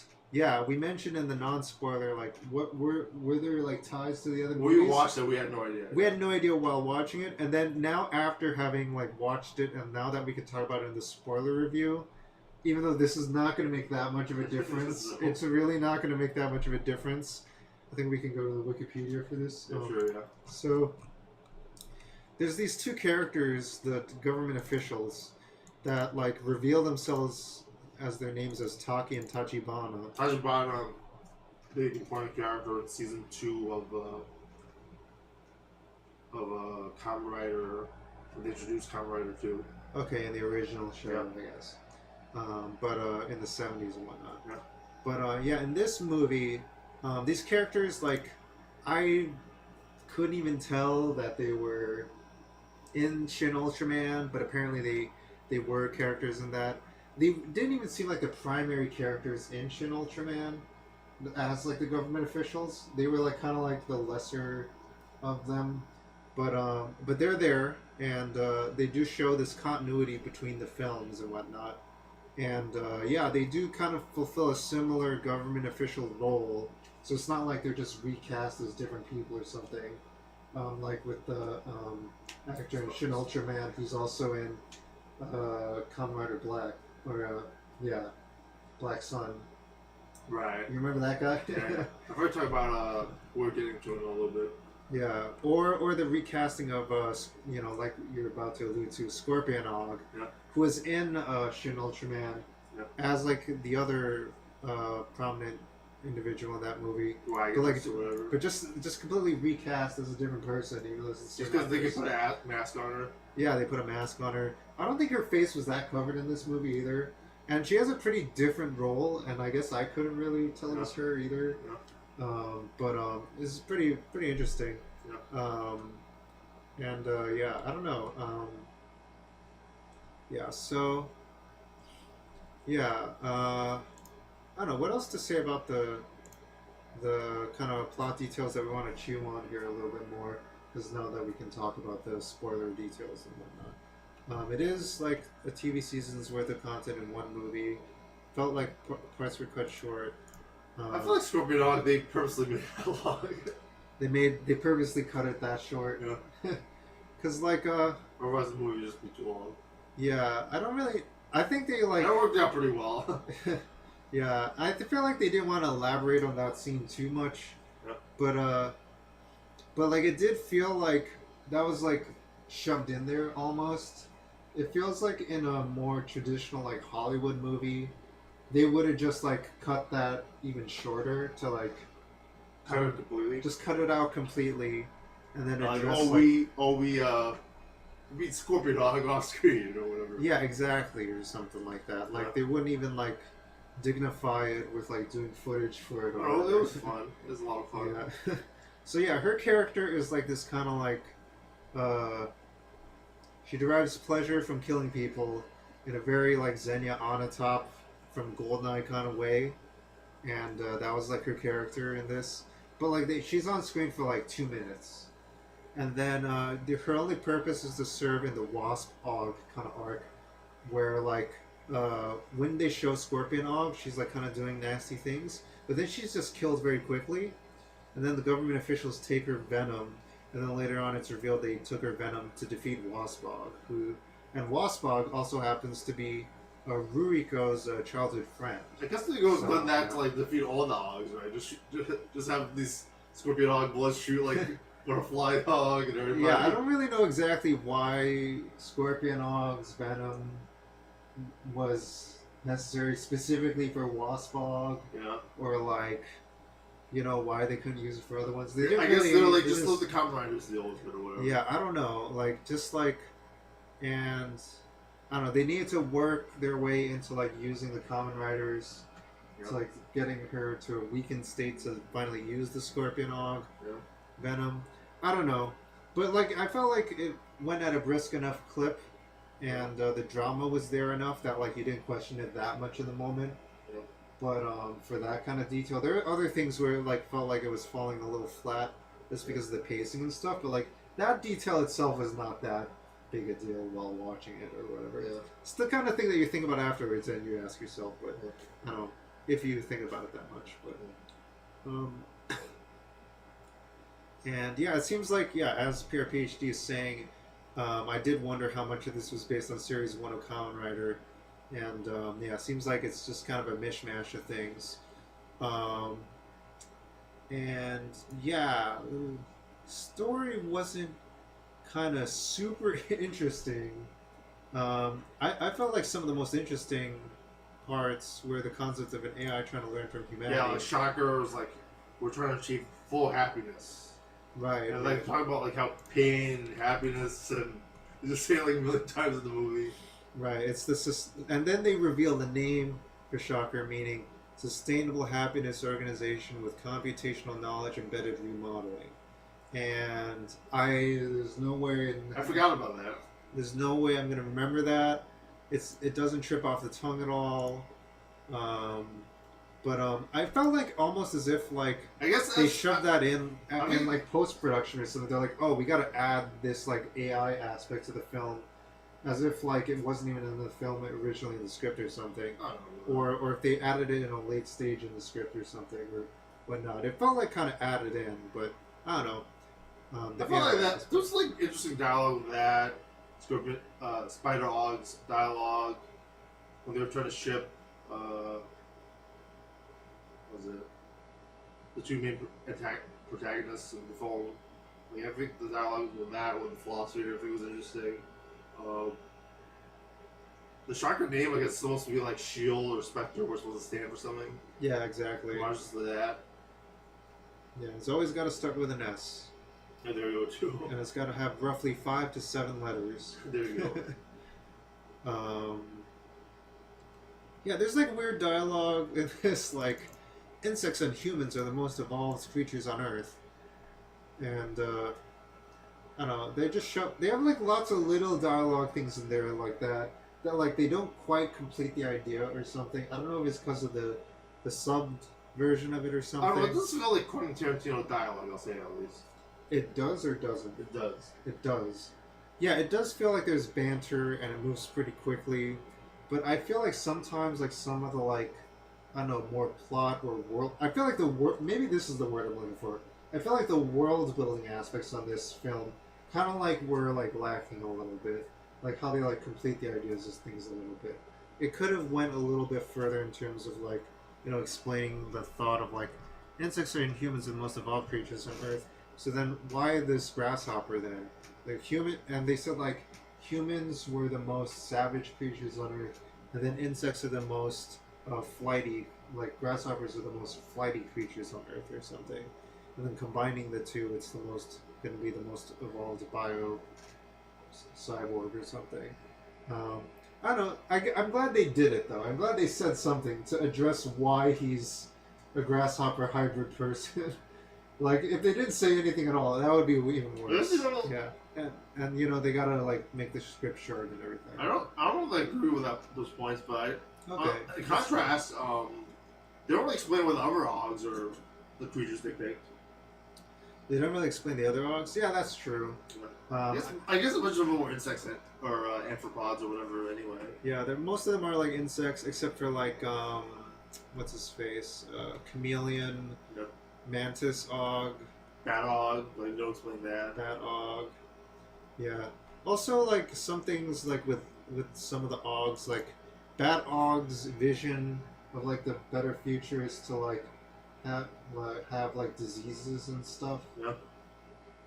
Speaker 17: we mentioned in the non-spoiler like what were there like ties to the other movies?
Speaker 3: We watched it. We had no idea.
Speaker 17: We had no idea while watching it, and then now after having like watched it, and now that we can talk about it in the spoiler review. Even though this is not going to make that much of a difference, it's really not going to make that much of a difference. I think we can go to the Wikipedia for this.
Speaker 3: Sure.
Speaker 17: So, there's these 2 characters, the government officials, that like reveal themselves as their names as Taki and Tachibana.
Speaker 3: Tachibana, big important character in season 2 of Kamen Rider. They introduced Kamen Rider 2.
Speaker 17: Okay, in the original show, I guess. But in the 70s and whatnot.
Speaker 3: Yeah.
Speaker 17: But in this movie, these characters, like, I couldn't even tell that they were in Shin Ultraman, but apparently they were characters in that. They didn't even seem like the primary characters in Shin Ultraman as like the government officials. They were like kind of like the lesser of them. But they're there, and they do show this continuity between the films and whatnot. And they do kind of fulfill a similar government official role. So it's not like they're just recast as different people or something. Like with the actor in Shin Ultraman, who's also in Kamen Rider Black, or Black Sun.
Speaker 3: Right.
Speaker 17: You remember that guy?
Speaker 3: I've heard talk about. We're getting to it in a little bit.
Speaker 2: Yeah, or the recasting of like you're about to allude to, Scorpion Og, who was in Shin Ultraman as like the other prominent individual in that movie, but like, but just completely recast as a different person, even though it's the same.
Speaker 3: Just because they could put a mask on her.
Speaker 2: Yeah, they put a mask on her. I don't think her face was that covered in this movie either, and she has a pretty different role, and I guess I couldn't really tell it was her either. But it's pretty interesting. And yeah, I don't know. Yeah, so yeah, I don't know what else to say about the kind of plot details that we want to chew on here a little bit more, because now that we can talk about the spoiler details and whatnot. It is like a TV season's worth of content in one movie. Felt like parts were cut short.
Speaker 3: I feel like Scorpion Og, they purposely made it long.
Speaker 2: They purposely cut it that short. Yeah. Cause like
Speaker 3: otherwise the movie would just be too long.
Speaker 2: Yeah, I think they like.
Speaker 3: That worked out pretty well.
Speaker 2: Yeah, I feel like they didn't want to elaborate on that scene too much. Yeah. But like it did feel like that was like shoved in there almost. It feels like in a more traditional like Hollywood movie, they would have just like cut that even shorter to like
Speaker 3: cut it completely.
Speaker 2: Just cut it out completely, and then
Speaker 3: address we beat Scorpion off screen or whatever.
Speaker 2: Yeah, exactly, or something like that. Like they wouldn't even like dignify it with like doing footage for it.
Speaker 3: Oh, it was fun. It was a lot of fun.
Speaker 2: Yeah. So yeah, her character is like this kind of like, she derives pleasure from killing people in a very like Xenia Onatopp from Goldeneye kind of way, and that was like her character in this. But like she's on screen for like 2 minutes, and then her only purpose is to serve in the Wasp Og kind of arc, where like when they show Scorpion Og, she's like kind of doing nasty things, but then she's just killed very quickly, and then the government officials take her venom, and then later on it's revealed they took her venom to defeat Wasp Og, and Wasp Og also happens to be Ruriko's childhood friend.
Speaker 3: I guess they go done that to like defeat all the Ogs, right? Just have these Scorpion Og blood shoot like or a fly hog and everything.
Speaker 2: Yeah, I don't really know exactly why Scorpion Og's venom was necessary specifically for Wasp Og.
Speaker 3: Yeah.
Speaker 2: Or like, why they couldn't use it for other ones.
Speaker 3: I guess they're like just let the Kamen Riders deal with it or whatever.
Speaker 2: Yeah, I don't know. Like just like, and I don't know. They needed to work their way into like using the Kamen Riders. Yep. To like getting her to a weakened state to finally use the Scorpion Og venom. I don't know, but like I felt like it went at a brisk enough clip, and the drama was there enough that like you didn't question it that much in the moment. Yep. But for that kind of detail, there are other things where it like felt like it was falling a little flat just because of the pacing and stuff. But like that detail itself is not that big a deal while watching it or whatever. Yeah. It's the kind of thing that you think about afterwards and you ask yourself, but I don't know if you think about it that much. But and yeah, it seems like as PR PhD is saying, I did wonder how much of this was based on Series 1 of Kamen Rider, and it seems like it's just kind of a mishmash of things. And yeah, story wasn't kind of super interesting. I felt like some of the most interesting parts were the concept of an AI trying to learn from humanity.
Speaker 3: Yeah, like Shocker was like, we're trying to achieve full happiness.
Speaker 2: Right.
Speaker 3: And like talking about like how pain, happiness, and they just say it like a million times in the movie.
Speaker 2: Right. It's and then they reveal the name for Shocker, meaning Sustainable Happiness Organization with Computational Knowledge Embedded Remodeling. And there's no way.
Speaker 3: I forgot about that.
Speaker 2: There's no way I'm gonna remember that. It doesn't trip off the tongue at all. But I felt like almost as if like
Speaker 3: I guess
Speaker 2: they shoved that in like post production or something. They're like, oh, we got to add this like AI aspect to the film, as if like it wasn't even in the film originally in the script or something, or if they added it in a late stage in the script or something or whatnot. It felt like kind of added in, but I don't know.
Speaker 3: I felt like that. There was like interesting dialogue with that Scorpion, Spider Og's dialogue when they were trying to ship. Was it the two main protagonists in the phone? Like, I think the dialogue with that, with the philosophy and everything was interesting. The Shocker name, like, it's supposed to be like Shield or Spectre, we're supposed to stand for something.
Speaker 2: Yeah, exactly.
Speaker 3: Just for that.
Speaker 2: Yeah, it's always got to start with an S.
Speaker 3: And there you go, too.
Speaker 2: And it's got to have roughly 5 to 7 letters.
Speaker 3: There you
Speaker 2: go. Yeah, there's like weird dialogue in this, like, insects and humans are the most evolved creatures on Earth. And, I don't know, they just show, they have like lots of little dialogue things in there like that like they don't quite complete the idea or something. I don't know if it's because of the subbed version of it or something.
Speaker 3: I don't know, it doesn't feel like Quentin Tarantino dialogue, I'll say at least.
Speaker 2: It does or doesn't?
Speaker 3: It does.
Speaker 2: It does. Yeah, it does feel like there's banter and it moves pretty quickly. But I feel like sometimes, like, some of the, like, I don't know, more plot or world... I feel like maybe this is the word I'm looking for. I feel like the world-building aspects on this film kind of, like, were, like, lacking a little bit. Like, how they, like, complete the ideas of things a little bit. It could have went a little bit further in terms of, like, you know, explaining the thought of, like, insects and humans are the most evolved creatures on Earth. So then, why this grasshopper, then? Like, and they said, like, humans were the most savage creatures on Earth, and then insects are the most flighty, like grasshoppers are the most flighty creatures on Earth or something. And then combining the two, it's going to be the most evolved bio cyborg or something. I don't know. I'm glad they did it, though. I'm glad they said something to address why he's a grasshopper hybrid person. Like, if they didn't say anything at all, that would be even worse. Yeah. And you know, they gotta, like, make the script short and everything.
Speaker 3: I don't like agree with those points, but in contrast, they don't really explain what the other hogs or the creatures they picked.
Speaker 2: They don't really explain the other hogs? Yeah, that's true.
Speaker 3: I guess a bunch of them were insects or arthropods or whatever anyway.
Speaker 2: Yeah, most of them are, like, insects, except for, like, what's his face? Chameleon,
Speaker 3: yep.
Speaker 2: Mantis Og.
Speaker 3: Bat Og, like, don't explain that.
Speaker 2: Bat Og. Yeah. Also, like, some things, like, with some of the Ogs, like, Bat Og's vision of, like, the better future is to, like, have like, diseases and stuff.
Speaker 3: Yep.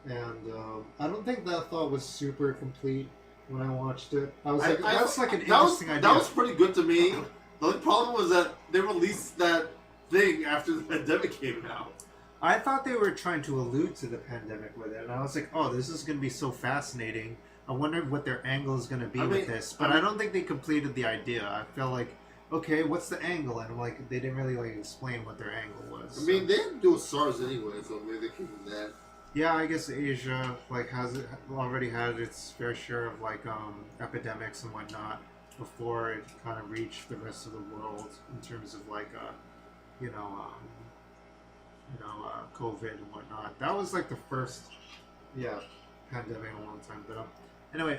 Speaker 2: And, I don't think that thought was super complete when I watched it. I was like, that's, like, an interesting idea.
Speaker 3: That was pretty good to me. The only problem was that they released that thing after the pandemic came out.
Speaker 2: I thought they were trying to allude to the pandemic with it, and I was like, oh, this is going to be so fascinating. I wonder what their angle is going to be with this. But I don't think they completed the idea. I felt like, okay, what's the angle? And, like, they didn't really, like, explain what their angle was.
Speaker 3: I mean, they didn't do SARS anyway, so maybe they can do that.
Speaker 2: Yeah, I guess Asia, like, already had its fair share of, like, epidemics and whatnot before it kind of reached the rest of the world in terms of, like, COVID and whatnot. That was like the first, pandemic in a long time. But anyway,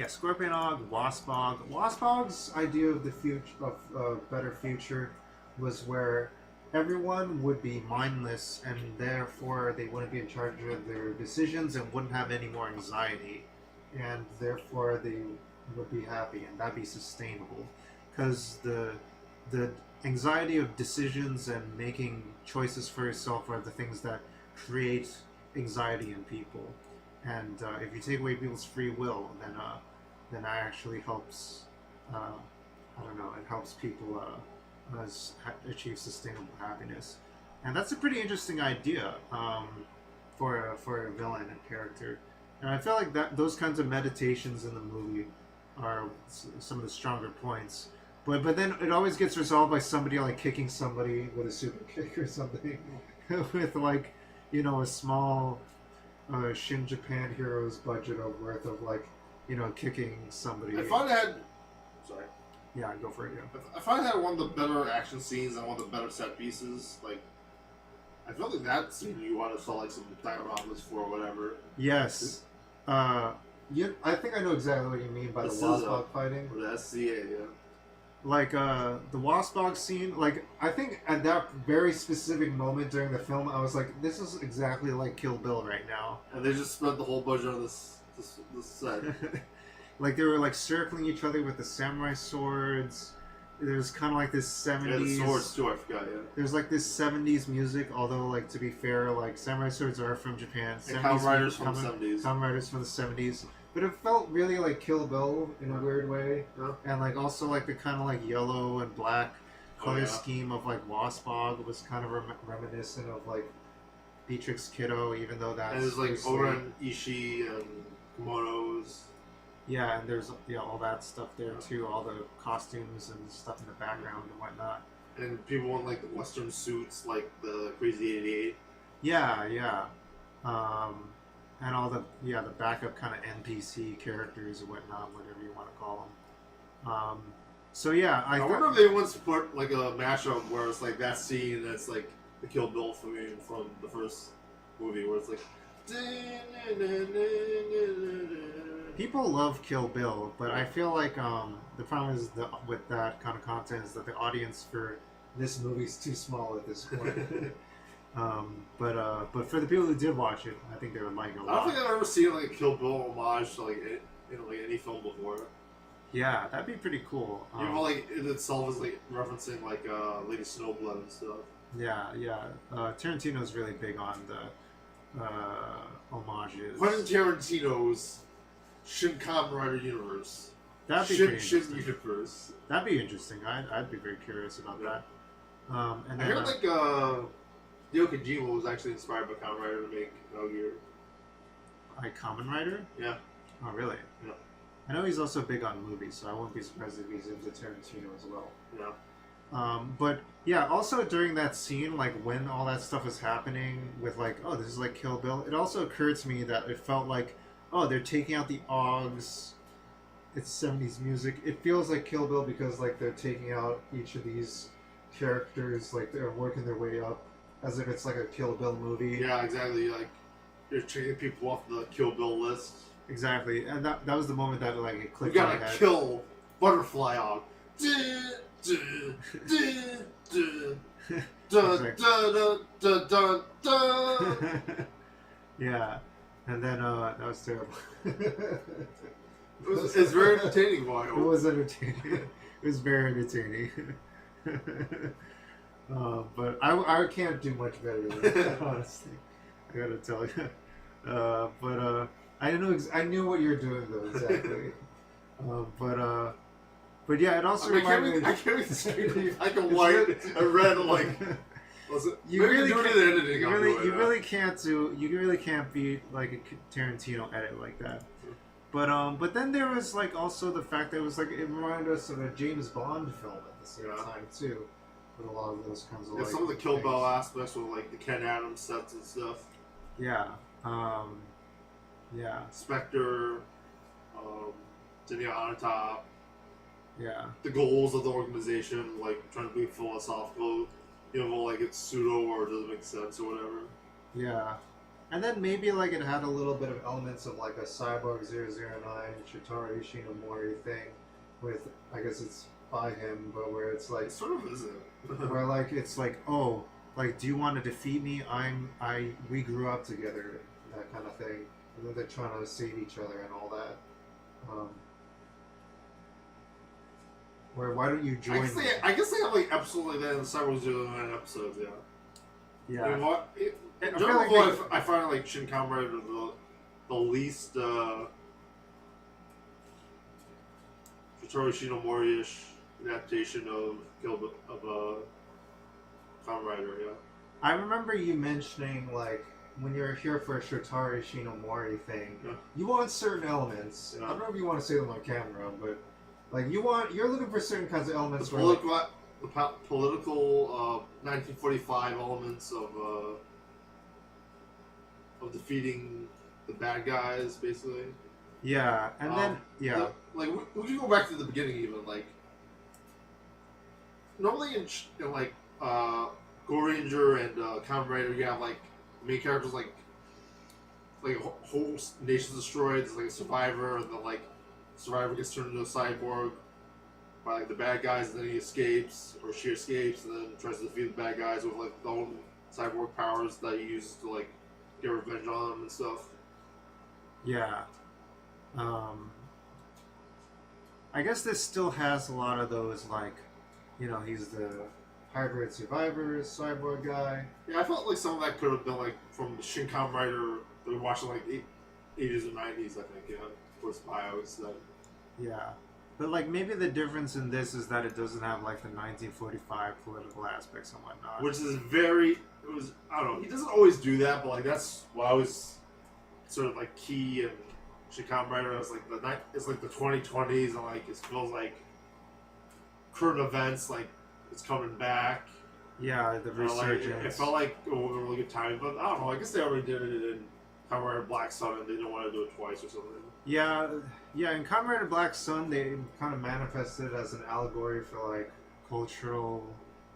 Speaker 2: Scorpion Og, Wasp Og. Wasp Og's idea of the future, of better future, was where everyone would be mindless and therefore they wouldn't be in charge of their decisions and wouldn't have any more anxiety, and therefore they would be happy and that'd be sustainable, because the anxiety of decisions and making choices for yourself are the things that create anxiety in people. And if you take away people's free will, then that actually helps. It helps people achieve sustainable happiness. And that's a pretty interesting idea for a villain and character. And I feel like those kinds of meditations in the movie are some of the stronger points. But then it always gets resolved by somebody, like, kicking somebody with a super kick or something. With, like, you know, a small Shin Japan Heroes budget worth of, like, you know, kicking somebody.
Speaker 3: I thought it had... Sorry.
Speaker 2: Yeah, go for it, yeah.
Speaker 3: I thought it had one of the better action scenes and one of the better set pieces. Like, I felt like that scene you want to saw, like, some dioramas for or whatever.
Speaker 2: Yes. I think I know exactly what you mean by the Wasp fighting.
Speaker 3: Or the SCA, yeah.
Speaker 2: Like, the Wasp scene, like, I think at that very specific moment during the film, I was like, this is exactly like Kill Bill right now.
Speaker 3: And they just spent the whole budget on this set.
Speaker 2: Like, they were, like, circling each other with the samurai swords, there's kind of like this 70s.
Speaker 3: Yeah, the swords too. I forgot. Yeah.
Speaker 2: There's like this 70s music, although like to be fair, like samurai swords are from Japan.
Speaker 3: And Kamen Riders from the 70s.
Speaker 2: Kamen Riders from the 70s. But it felt really like Kill Bill in a weird way, and like also like the kind of like yellow and black color scheme of like Waspog was kind of reminiscent of like Beatrix Kiddo, even though that's
Speaker 3: and there's like Oren Ishii and kimonos.
Speaker 2: Yeah, and there's all that stuff there too, all the costumes and stuff in the background and whatnot.
Speaker 3: And people in like the Western suits, like the Crazy 88.
Speaker 2: Yeah. And all the backup kind of NPC characters and whatnot, whatever you want to call them. So yeah, I
Speaker 3: wonder if they once put like a mashup where it's like that scene that's like the Kill Bill theme from the first movie, where it's like.
Speaker 2: People love Kill Bill, but I feel like the problem is with that kind of content is that the audience for this movie is too small at this point. But for the people who did watch it, I think they would like it a lot.
Speaker 3: I don't think I've ever seen like a Kill Bill homage to like like any film before.
Speaker 2: Yeah, that'd be pretty cool.
Speaker 3: Like it itself is like referencing like Lady Snowblood and stuff.
Speaker 2: Yeah. Tarantino's really big on the homages.
Speaker 3: Quentin Tarantino's Shin Kamen Rider universe.
Speaker 2: That'd be
Speaker 3: Shin universe.
Speaker 2: That'd be interesting. I'd be very curious about that. And then,
Speaker 3: I heard like Hideo Kojima was actually inspired by Kamen Rider to make Metal Gear.
Speaker 2: By Kamen Rider?
Speaker 3: Yeah.
Speaker 2: Oh, really?
Speaker 3: Yeah.
Speaker 2: I know he's also big on movies, so I won't be surprised if he's into Tarantino as well.
Speaker 3: Yeah.
Speaker 2: But yeah, also during that scene, like when all that stuff was happening with like, oh, this is like Kill Bill, it also occurred to me that it felt like, oh, they're taking out the Augs. It's 70s music. It feels like Kill Bill because like they're taking out each of these characters, like they're working their way up as if it's like a Kill Bill movie.
Speaker 3: Yeah, exactly. Like you're taking people off the Kill Bill list.
Speaker 2: Exactly, and that was the moment that like it clicked.
Speaker 3: You gotta kill Butterfly Hog.
Speaker 2: Yeah, and then that was terrible.
Speaker 3: It's very entertaining, Wyatt.
Speaker 2: It was entertaining. It was very entertaining. But I can't do much better than that, honestly. I gotta tell you. I knew what you're doing though, exactly. But yeah, it also reminded me.
Speaker 3: I can't read the screen black and white and red. Like,
Speaker 2: you really
Speaker 3: can't.
Speaker 2: You really can't beat like a Tarantino edit like that. But then there was like also the fact that it was like it reminded us of a James Bond film at the same time too, with a lot of those kinds of.
Speaker 3: Yeah, like, some of the Kill Bill aspects with like the Ken Adams sets and stuff.
Speaker 2: Yeah. Yeah.
Speaker 3: Spectre, Daniel on top.
Speaker 2: Yeah.
Speaker 3: The goals of the organization, like trying to be philosophical, like it's pseudo or it doesn't make sense or whatever.
Speaker 2: Yeah. And then maybe like it had a little bit of elements of like a Cyborg 009 Shitaro Ishinomori thing with, I guess it's by him, but where it's like.
Speaker 3: It sort of isn't.
Speaker 2: Where like it's like, oh, like do you want to defeat me? We grew up together, that kind of thing. And then they're trying to save each other and all that. Where why don't you join?
Speaker 3: I guess they have like episodes like that in the Cyber 09 episodes, yeah.
Speaker 2: Yeah.
Speaker 3: I mean, I find like Shin Kamen Rider the least Shitaro Shinomori-ish adaptation of Kamen Rider, yeah.
Speaker 2: I remember you mentioning like when you're here for a Shotaro Shinomori thing, you want certain elements. I don't know if you want to say them on camera, but like you're looking for certain kinds of elements.
Speaker 3: The political 1945 elements of defeating the bad guys, basically.
Speaker 2: Yeah, and then
Speaker 3: like we can go back to the beginning even. Like normally in like Go Ranger and Kamen Rider, you have like main characters like a whole nation's destroyed. There's like a survivor, and then like survivor gets turned into a cyborg by like the bad guys, and then he escapes or she escapes, and then tries to defeat the bad guys with like the own cyborg powers that he uses to like get revenge on them and stuff.
Speaker 2: Yeah. I guess this still has a lot of those like you know, he's the hybrid survivor, cyborg guy.
Speaker 3: Yeah, I felt like some of that could have been like from the Shin Kamen Rider that we watched in like 80s or 90s, I think, yeah. Was bio instead.
Speaker 2: Yeah. But like maybe the difference in this is that it doesn't have like the 1945 political aspects and whatnot.
Speaker 3: Which is very, I don't know, he doesn't always do that, but like that's what I was sort of like key and Shin Kamen Rider. It's like it's like the 2020s and like it feels like current events, like it's coming back.
Speaker 2: Yeah, the resurgence.
Speaker 3: Like, it felt like a really good time, but I don't know. I guess they already did it in Kamen Rider Black Sun, and they didn't want to do it twice or something.
Speaker 2: Yeah, in Kamen Rider Black Sun, they kind of manifested it as an allegory for like cultural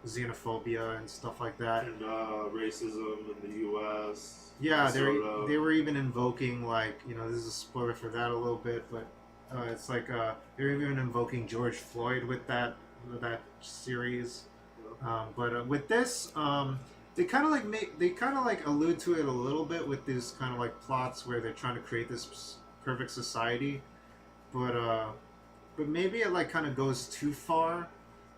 Speaker 2: xenophobia and stuff like that,
Speaker 3: and racism in the U.S.
Speaker 2: Yeah, they were even invoking like, you know, this is a spoiler for that a little bit, but it's like they were even invoking George Floyd with that series. But with this, they kind of like allude to it a little bit with these kind of like plots where they're trying to create this perfect society, but maybe it like kind of goes too far,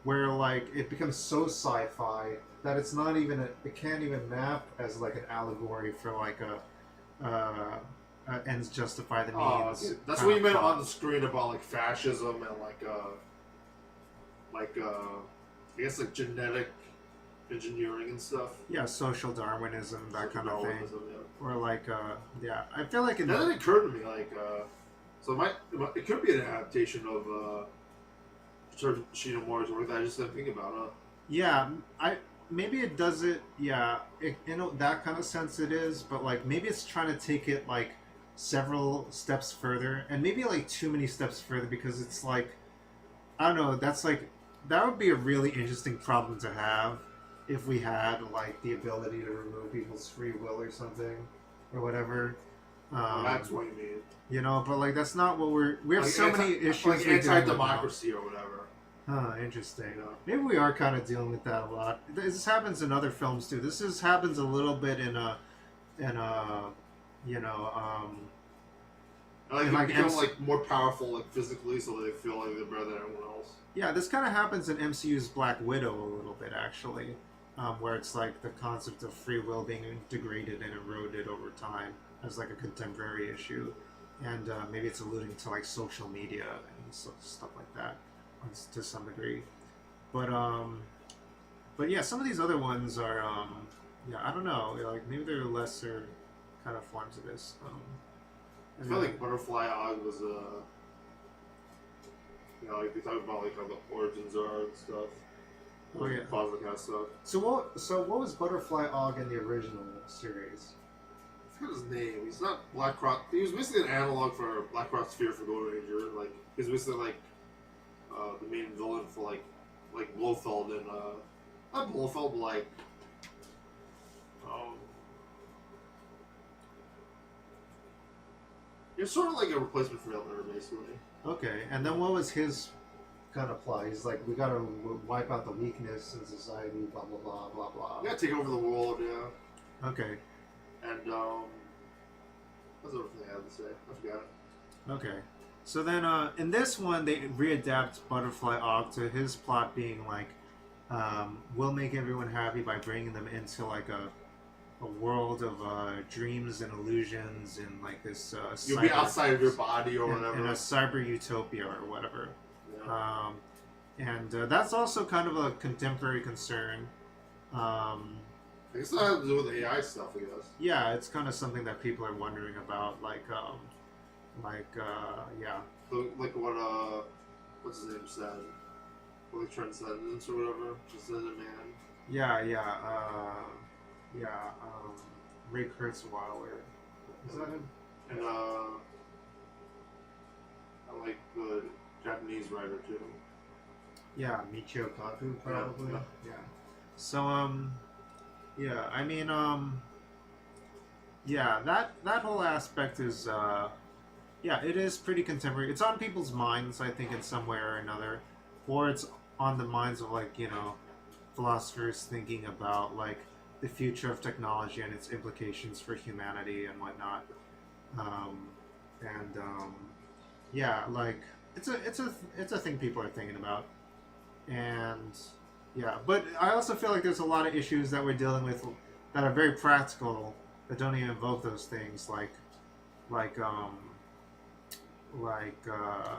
Speaker 2: where like it becomes so sci-fi that it's not even it can't even map as like an allegory for like a ends justify the means.
Speaker 3: Okay. That's what you meant on the screen about like fascism and like I guess like genetic engineering and stuff.
Speaker 2: Yeah, social Darwinism, that kind of thing.
Speaker 3: Yeah.
Speaker 2: Or like, yeah, I feel like
Speaker 3: that didn't occur to me. Like, so it could be an adaptation of sort of Shinomori's work that I just didn't think about.
Speaker 2: Yeah, maybe it does it. Yeah, in that kind of sense it is, but like maybe it's trying to take it like several steps further, and maybe like too many steps further, because it's like, I don't know. That would be a really interesting problem to have if we had like the ability to remove people's free will or something, or whatever.
Speaker 3: That's what you mean.
Speaker 2: You know, but like that's not what we have like so many issues.
Speaker 3: Like anti-democracy or whatever.
Speaker 2: Huh, interesting. Yeah. Maybe we are kind of dealing with that a lot. This happens in other films too. Happens a little bit in you know,
Speaker 3: like they become like more powerful like physically, so that they feel like they're better than everyone else.
Speaker 2: Yeah, this kind of happens in MCU's Black Widow a little bit, actually, where it's like the concept of free will being degraded and eroded over time as like a contemporary issue, and maybe it's alluding to like social media and stuff like that to some degree. But yeah, some of these other ones are yeah, I don't know, like maybe they're lesser kind of forms of this.
Speaker 3: I feel like Butterfly Og was you know, like they talk about like how the origins are and stuff.
Speaker 2: Oh yeah,
Speaker 3: that kind of stuff.
Speaker 2: So what was Butterfly Og in the original series?
Speaker 3: I forgot his name. He's not Black Cross. He was basically an analog for Black Cross Sphere for Golden Ranger. Like he's basically like the main villain for like Blofeld and not Blofeld, but like it's sort of like a replacement for Hitler, basically.
Speaker 2: Okay, and then what was his kind of plot? He's like, we gotta wipe out the weakness in society, blah blah blah blah blah.
Speaker 3: We gotta take over the world, yeah.
Speaker 2: Okay.
Speaker 3: And what's everything I had to say? I forgot.
Speaker 2: Okay. So then, in this one, they readapt Butterfly Og to his plot being like, we'll make everyone happy by bringing them into like a world of dreams and illusions and like this.
Speaker 3: You'll be outside of your body or whatever.
Speaker 2: In a cyber utopia or whatever. Yeah. And that's also kind of a contemporary concern.
Speaker 3: I guess that has to do with AI stuff, I guess.
Speaker 2: Yeah, it's kind of something that people are wondering about, yeah.
Speaker 3: Like what what's his name said? Like Transcendence or whatever. Transcendent Man.
Speaker 2: Yeah. Ray Kurzweil. Is that him?
Speaker 3: And I like the Japanese writer too.
Speaker 2: Yeah, Michio Kaku probably. Yeah. So yeah, I mean yeah, that whole aspect is yeah, it is pretty contemporary. It's on people's minds, I think, in some way or another, or it's on the minds of like, you know, philosophers thinking about like the future of technology and its implications for humanity and whatnot. Yeah, like it's a thing people are thinking about. and yeah, but I also feel like there's a lot of issues that we're dealing with that are very practical that don't even invoke those things, like um like uh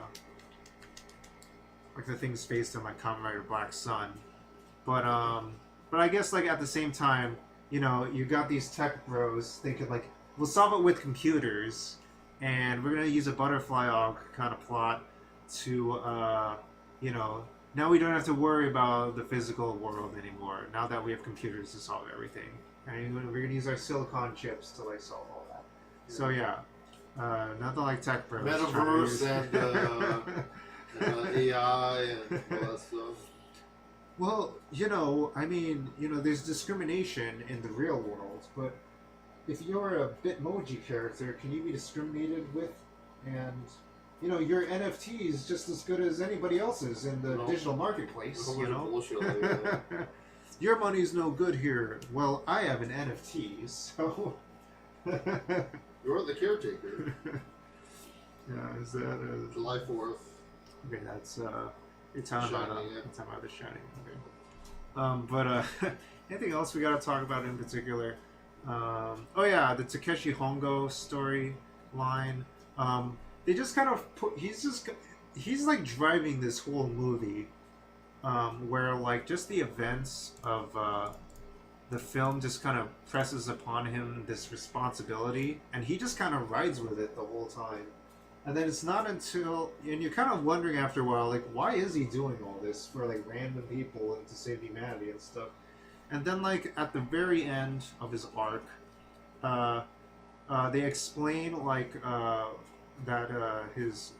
Speaker 2: like the things faced in like Kamen Rider Black Sun. But but I guess like at the same time, you know, you got these tech bros thinking like we'll solve it with computers, and we're gonna use a butterfly og kind of plot to you know, now we don't have to worry about the physical world anymore. Now that we have computers to solve everything, and we're gonna use our silicon chips to like solve all that. So yeah, nothing like tech bros.
Speaker 3: Metaverse and AI and all that stuff.
Speaker 2: Well, you know, I mean, you know, there's discrimination in the real world, but if you're a Bitmoji character, can you be discriminated with? And, you know, your NFT is just as good as anybody else's in the digital marketplace, you know? Your money's no good here. Well, I have an NFT, so...
Speaker 3: You're the caretaker.
Speaker 2: Yeah, is that...
Speaker 3: July 4th.
Speaker 2: Okay, that's, you're talking about The Shining. Okay. Anything else we gotta talk about in particular? Oh yeah, the Takeshi Hongo storyline. They just kind of put. He's like driving this whole movie, where like just the events of the film just kind of presses upon him this responsibility, and he just kind of rides with it the whole time. And then it's not until, and you're kind of wondering after a while, like, why is he doing all this for like random people and to save humanity and stuff? And then like at the very end of his arc, they explain like that his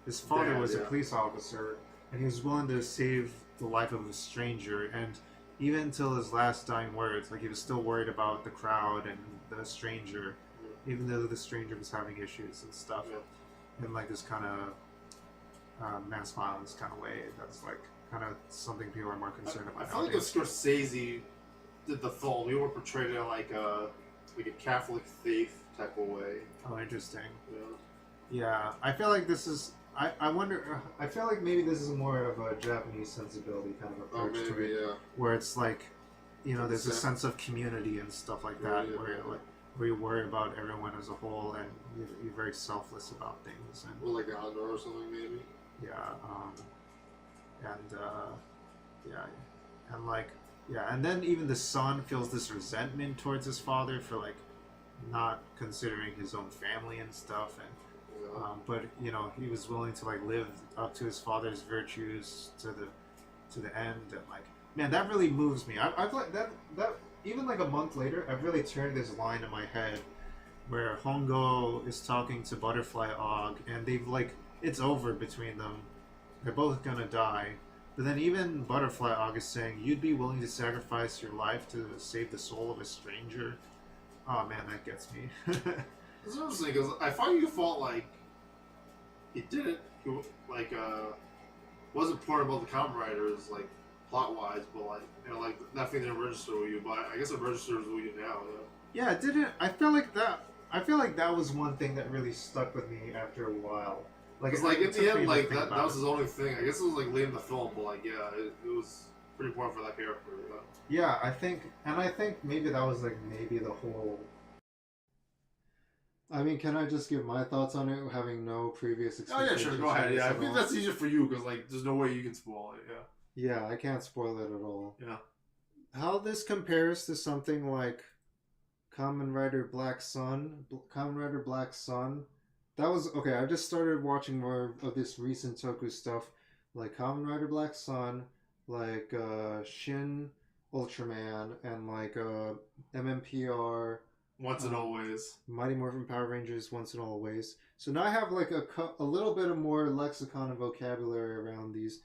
Speaker 2: father was a police officer, and he was willing to save the life of a stranger, and even until his last dying words, like he was still worried about the crowd and the stranger. Even though the stranger was having issues and stuff, in like this kind of mass violence kind of way, that's like kind of something people are more concerned about.
Speaker 3: I feel like if Scorsese did the film, he would portray it in like a Catholic faith type of way.
Speaker 2: Oh, interesting. Yeah, I feel like this is. I wonder. I feel like maybe this is more of a Japanese sensibility kind of approach to it, where it's like, you know, there's a sense of community and stuff like that, where you worry about everyone as a whole, and you're very selfless about things. And,
Speaker 3: or like honor or something, maybe.
Speaker 2: Yeah, and like, and then even the son feels this resentment towards his father for like not considering his own family and stuff, and but you know, he was willing to like live up to his father's virtues to the end, and like, man, that really moves me. I've like that even like a month later, I've really turned this line in my head where Hongo is talking to Butterfly Og, and they've like, it's over between them. They're both gonna die. But then even Butterfly Og is saying, you'd be willing to sacrifice your life to save the soul of a stranger? Oh man, that gets me.
Speaker 3: It's interesting, because I thought you felt like he didn't, like, wasn't important about the Kamen Riders, like, plot-wise, but like, you know, like nothing didn't register with you. But I guess it registers with you now.
Speaker 2: Yeah, it didn't. I feel like that was one thing that really stuck with me after a while. Like,
Speaker 3: it's like in the end, like that was his only thing. I guess it was like late in the film, but like, yeah, it was pretty important for that character.
Speaker 2: Yeah, I think maybe that was like maybe the whole. I mean, can I just give my thoughts on it, having no previous experience?
Speaker 3: Oh yeah, sure, go ahead. Yeah, I think that's easier for you because like, there's no way you can spoil it. Yeah.
Speaker 2: Yeah, I can't spoil it at all.
Speaker 3: Yeah.
Speaker 2: How this compares to something like Kamen Rider Black Sun, that was okay. I just started watching more of this recent Toku stuff, like Kamen Rider Black Sun, like Shin Ultraman, and like MMPR.
Speaker 3: Once and Always.
Speaker 2: Mighty Morphin Power Rangers, Once and Always. So now I have like a little bit of more lexicon and vocabulary around these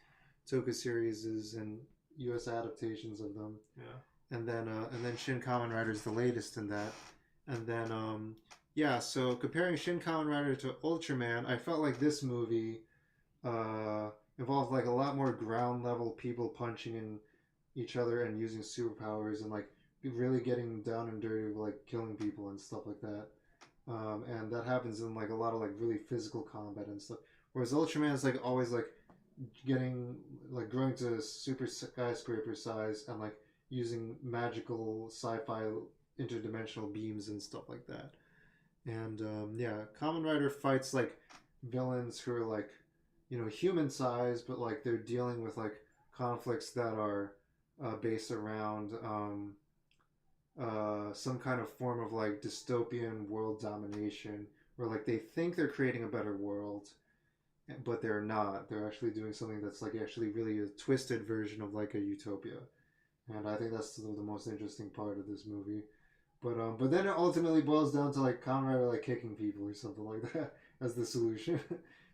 Speaker 2: Toku series and U.S. adaptations of them.
Speaker 3: Yeah.
Speaker 2: And then Shin Kamen Rider is the latest in that. And then so comparing Shin Kamen Rider to Ultraman, I felt like this movie involved like a lot more ground level people punching in each other and using superpowers and like really getting down and dirty with like killing people and stuff like that. And that happens in like a lot of like really physical combat and stuff. Whereas Ultraman is like always like,
Speaker 17: getting like growing to super skyscraper size and like using magical sci-fi interdimensional beams and stuff like that. And yeah, Kamen Rider fights like villains who are like, human size, but like they're dealing with like conflicts that are based around some kind of form of like dystopian world domination, where like they think they're creating a better world, but they're not. They're actually doing something that's like actually really a twisted version of like a utopia, and I think that's the most interesting part of this movie. But then it ultimately boils down to like Kamen Rider like kicking people or something like that as the solution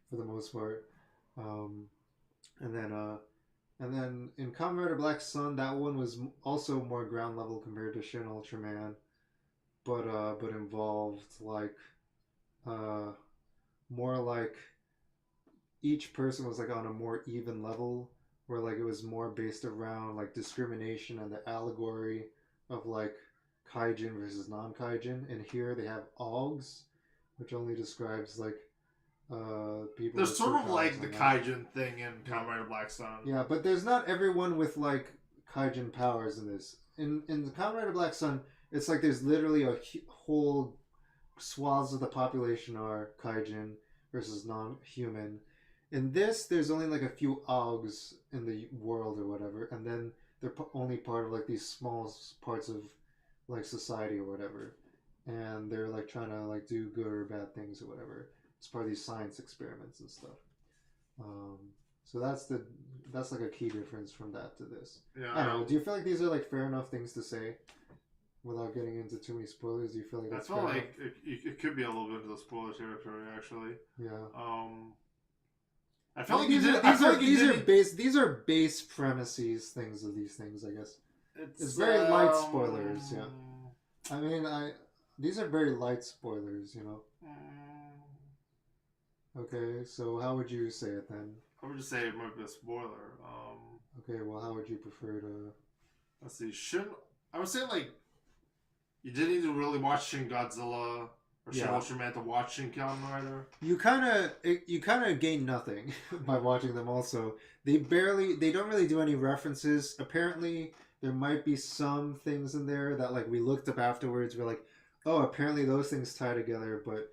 Speaker 17: for the most part. Um, and then in Kamen Rider Black Sun, that one was also more ground level compared to Shin Ultraman, but involved like uh, more like each person was like on a more even level, where like it was more based around like discrimination and the allegory of like kaijin versus non-kaijin. And here they have augs, which only describes like people.
Speaker 3: There's sort of like the kaijin thing in Kamen Rider Black Sun.
Speaker 17: Yeah, but there's not everyone with like kaijin powers in this. In the Kamen Rider Black Sun, it's like there's literally a whole swaths of the population are kaijin versus non-human. In this, there's only like a few augs in the world or whatever, and then they're only part of like these small parts of like society or whatever, and they're like trying to like do good or bad things or whatever. It's part of these science experiments and stuff. So that's like a key difference from that to this.
Speaker 3: Yeah.
Speaker 17: I don't know. Do you feel like these are like fair enough things to say without getting into too many spoilers? Do you feel like that's
Speaker 3: I feel
Speaker 17: fair
Speaker 3: like it could be a little bit into the spoiler territory, actually.
Speaker 17: Yeah.
Speaker 3: I feel like
Speaker 17: these are base premises things of these things, I guess. It's very light spoilers, yeah. I mean, these are very light spoilers, Okay, so how would you say it then?
Speaker 3: I would just say it might be a spoiler.
Speaker 17: Okay, well, how would you prefer to?
Speaker 3: Let's see. I would say like you didn't need to really watch Shin Godzilla or Shin Ultraman to watch Shin Kamen Rider.
Speaker 17: You kind of gain nothing by watching them. Also, they don't really do any references. Apparently, there might be some things in there that like we looked up afterwards. We're like, oh, apparently those things tie together. But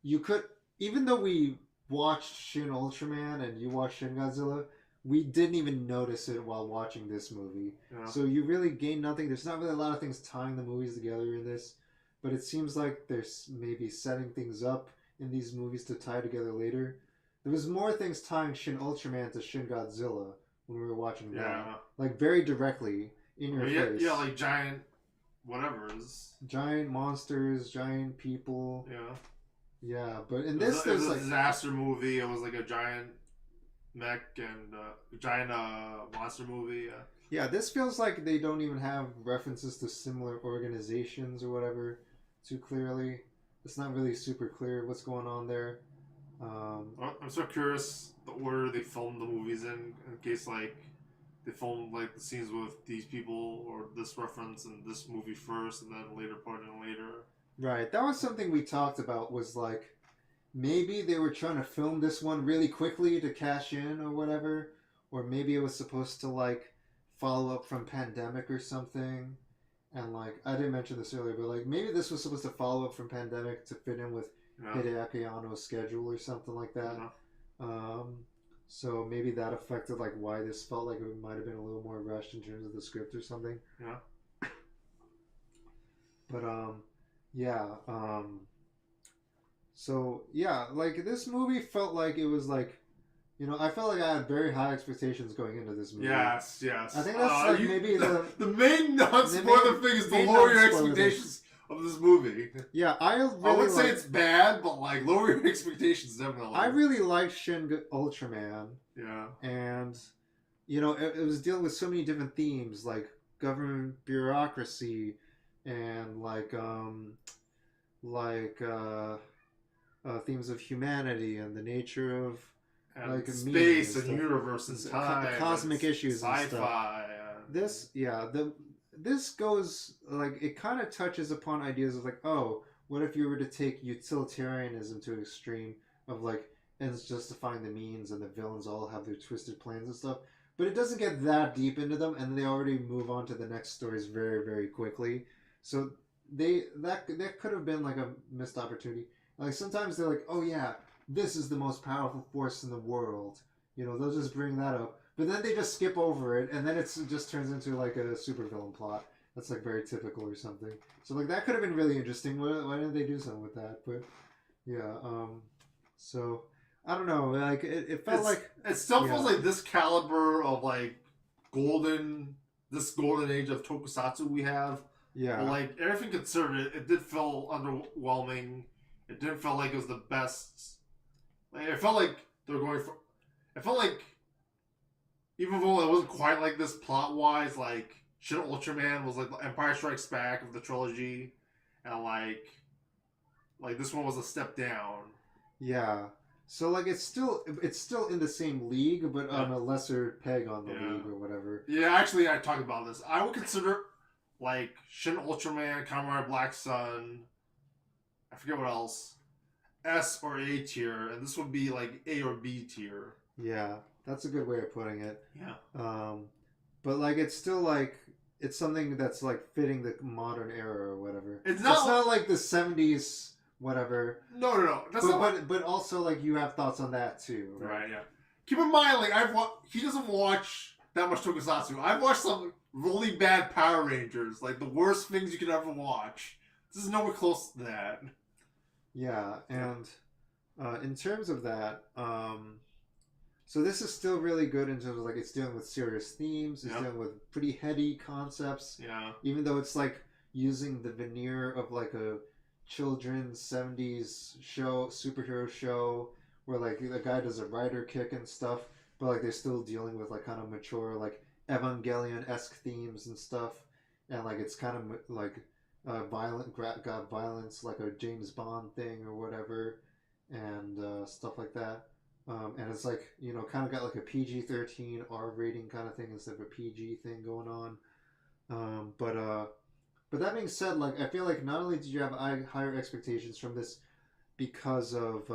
Speaker 17: you could, even though we watched Shin Ultraman and you watched Shin Godzilla, we didn't even notice it while watching this movie.
Speaker 3: Yeah.
Speaker 17: So you really gain nothing. There's not really a lot of things tying the movies together in this. But it seems like there's maybe setting things up in these movies to tie together later. There was more things tying Shin Ultraman to Shin Godzilla when we were watching that. Like very directly in your face.
Speaker 3: Yeah, like giant whatevers.
Speaker 17: Giant monsters, giant people.
Speaker 3: Yeah.
Speaker 17: Yeah, but in this there's
Speaker 3: a
Speaker 17: like
Speaker 3: disaster movie. It was like a giant mech and giant monster movie.
Speaker 17: Yeah, this feels like they don't even have references to similar organizations or whatever too clearly. It's not really super clear what's going on there.
Speaker 3: I'm so curious the order they filmed the movies in case like they filmed like the scenes with these people or this reference in this movie first and then later part in later.
Speaker 17: Right, that was something we talked about, was like maybe they were trying to film this one really quickly to cash in or whatever, or maybe it was supposed to like follow up from Pandemic or something. And like I didn't mention this earlier, but like maybe this was supposed to follow up from Pandemic to fit in with Hideaki Anno's schedule or something like that. So maybe that affected like why this felt like it might have been a little more rushed in terms of the script or something.
Speaker 3: Yeah.
Speaker 17: But yeah. So yeah, like this movie felt like it was like, I felt like I had very high expectations going into this movie.
Speaker 3: Yes.
Speaker 17: I think that's maybe
Speaker 3: the main non-spoiler thing is to lower your expectations of this movie.
Speaker 17: Yeah, I
Speaker 3: would say it's bad, but like lower your expectations definitely.
Speaker 17: I really liked Shin Ultraman.
Speaker 3: Yeah.
Speaker 17: And it was dealing with so many different themes, like government bureaucracy and themes of humanity and the nature of like
Speaker 3: space and universe and time,
Speaker 17: cosmic issues,
Speaker 3: sci-fi.
Speaker 17: This goes like it kind of touches upon ideas of like, oh, what if you were to take utilitarianism to an extreme of like ends justifying the means, and the villains all have their twisted plans and stuff. But it doesn't get that deep into them, and they already move on to the next stories very, very quickly. So that could have been like a missed opportunity. Like sometimes they're like, oh yeah, this is the most powerful force in the world. You know, they'll just bring that up, but then they just skip over it, and then it just turns into like a supervillain plot. That's like very typical or something. So like that could have been really interesting. Why didn't they do something with that? But yeah, so I don't know. Like it felt like
Speaker 3: it still feels like this caliber of like golden age of tokusatsu we have.
Speaker 17: Yeah.
Speaker 3: But like everything considered, it did feel underwhelming. It didn't feel like it was the best. Like, it felt like they were going for. It felt like even though it wasn't quite like this plot wise, like Shin Ultraman was like the Empire Strikes Back of the trilogy, and like this one was a step down.
Speaker 17: Yeah. So like it's still in the same league, but on a lesser peg on the league or whatever.
Speaker 3: Yeah, actually, I talked about this. I would consider like Shin Ultraman, Kamen Rider Black Sun. I forget what else. S or A tier, and this would be like A or B tier.
Speaker 17: Yeah, that's a good way of putting it.
Speaker 3: Yeah.
Speaker 17: But like it's still like it's something that's like fitting the modern era or whatever.
Speaker 3: It's not
Speaker 17: like the 70s whatever.
Speaker 3: No.
Speaker 17: But also like you have thoughts on that too, right?
Speaker 3: Right. Yeah. Keep in mind, like he doesn't watch that much tokusatsu. I've watched some really bad Power Rangers, like the worst things you could ever watch. This is nowhere close to that.
Speaker 17: Yeah, and in terms of that, so this is still really good in terms of like it's dealing with serious themes, it's dealing with pretty heady concepts.
Speaker 3: Yeah.
Speaker 17: Even though it's like using the veneer of like a children's 70s show, superhero show, where like the guy does a rider kick and stuff, but like they're still dealing with like kind of mature like Evangelion-esque themes and stuff, and like it's kind of like got violence like a James Bond thing or whatever, and stuff like that. And it's like, you know, kind of got like a PG-13 R rating kind of thing instead of a PG thing going on. But that being said, like I feel like not only did you have higher expectations from this because of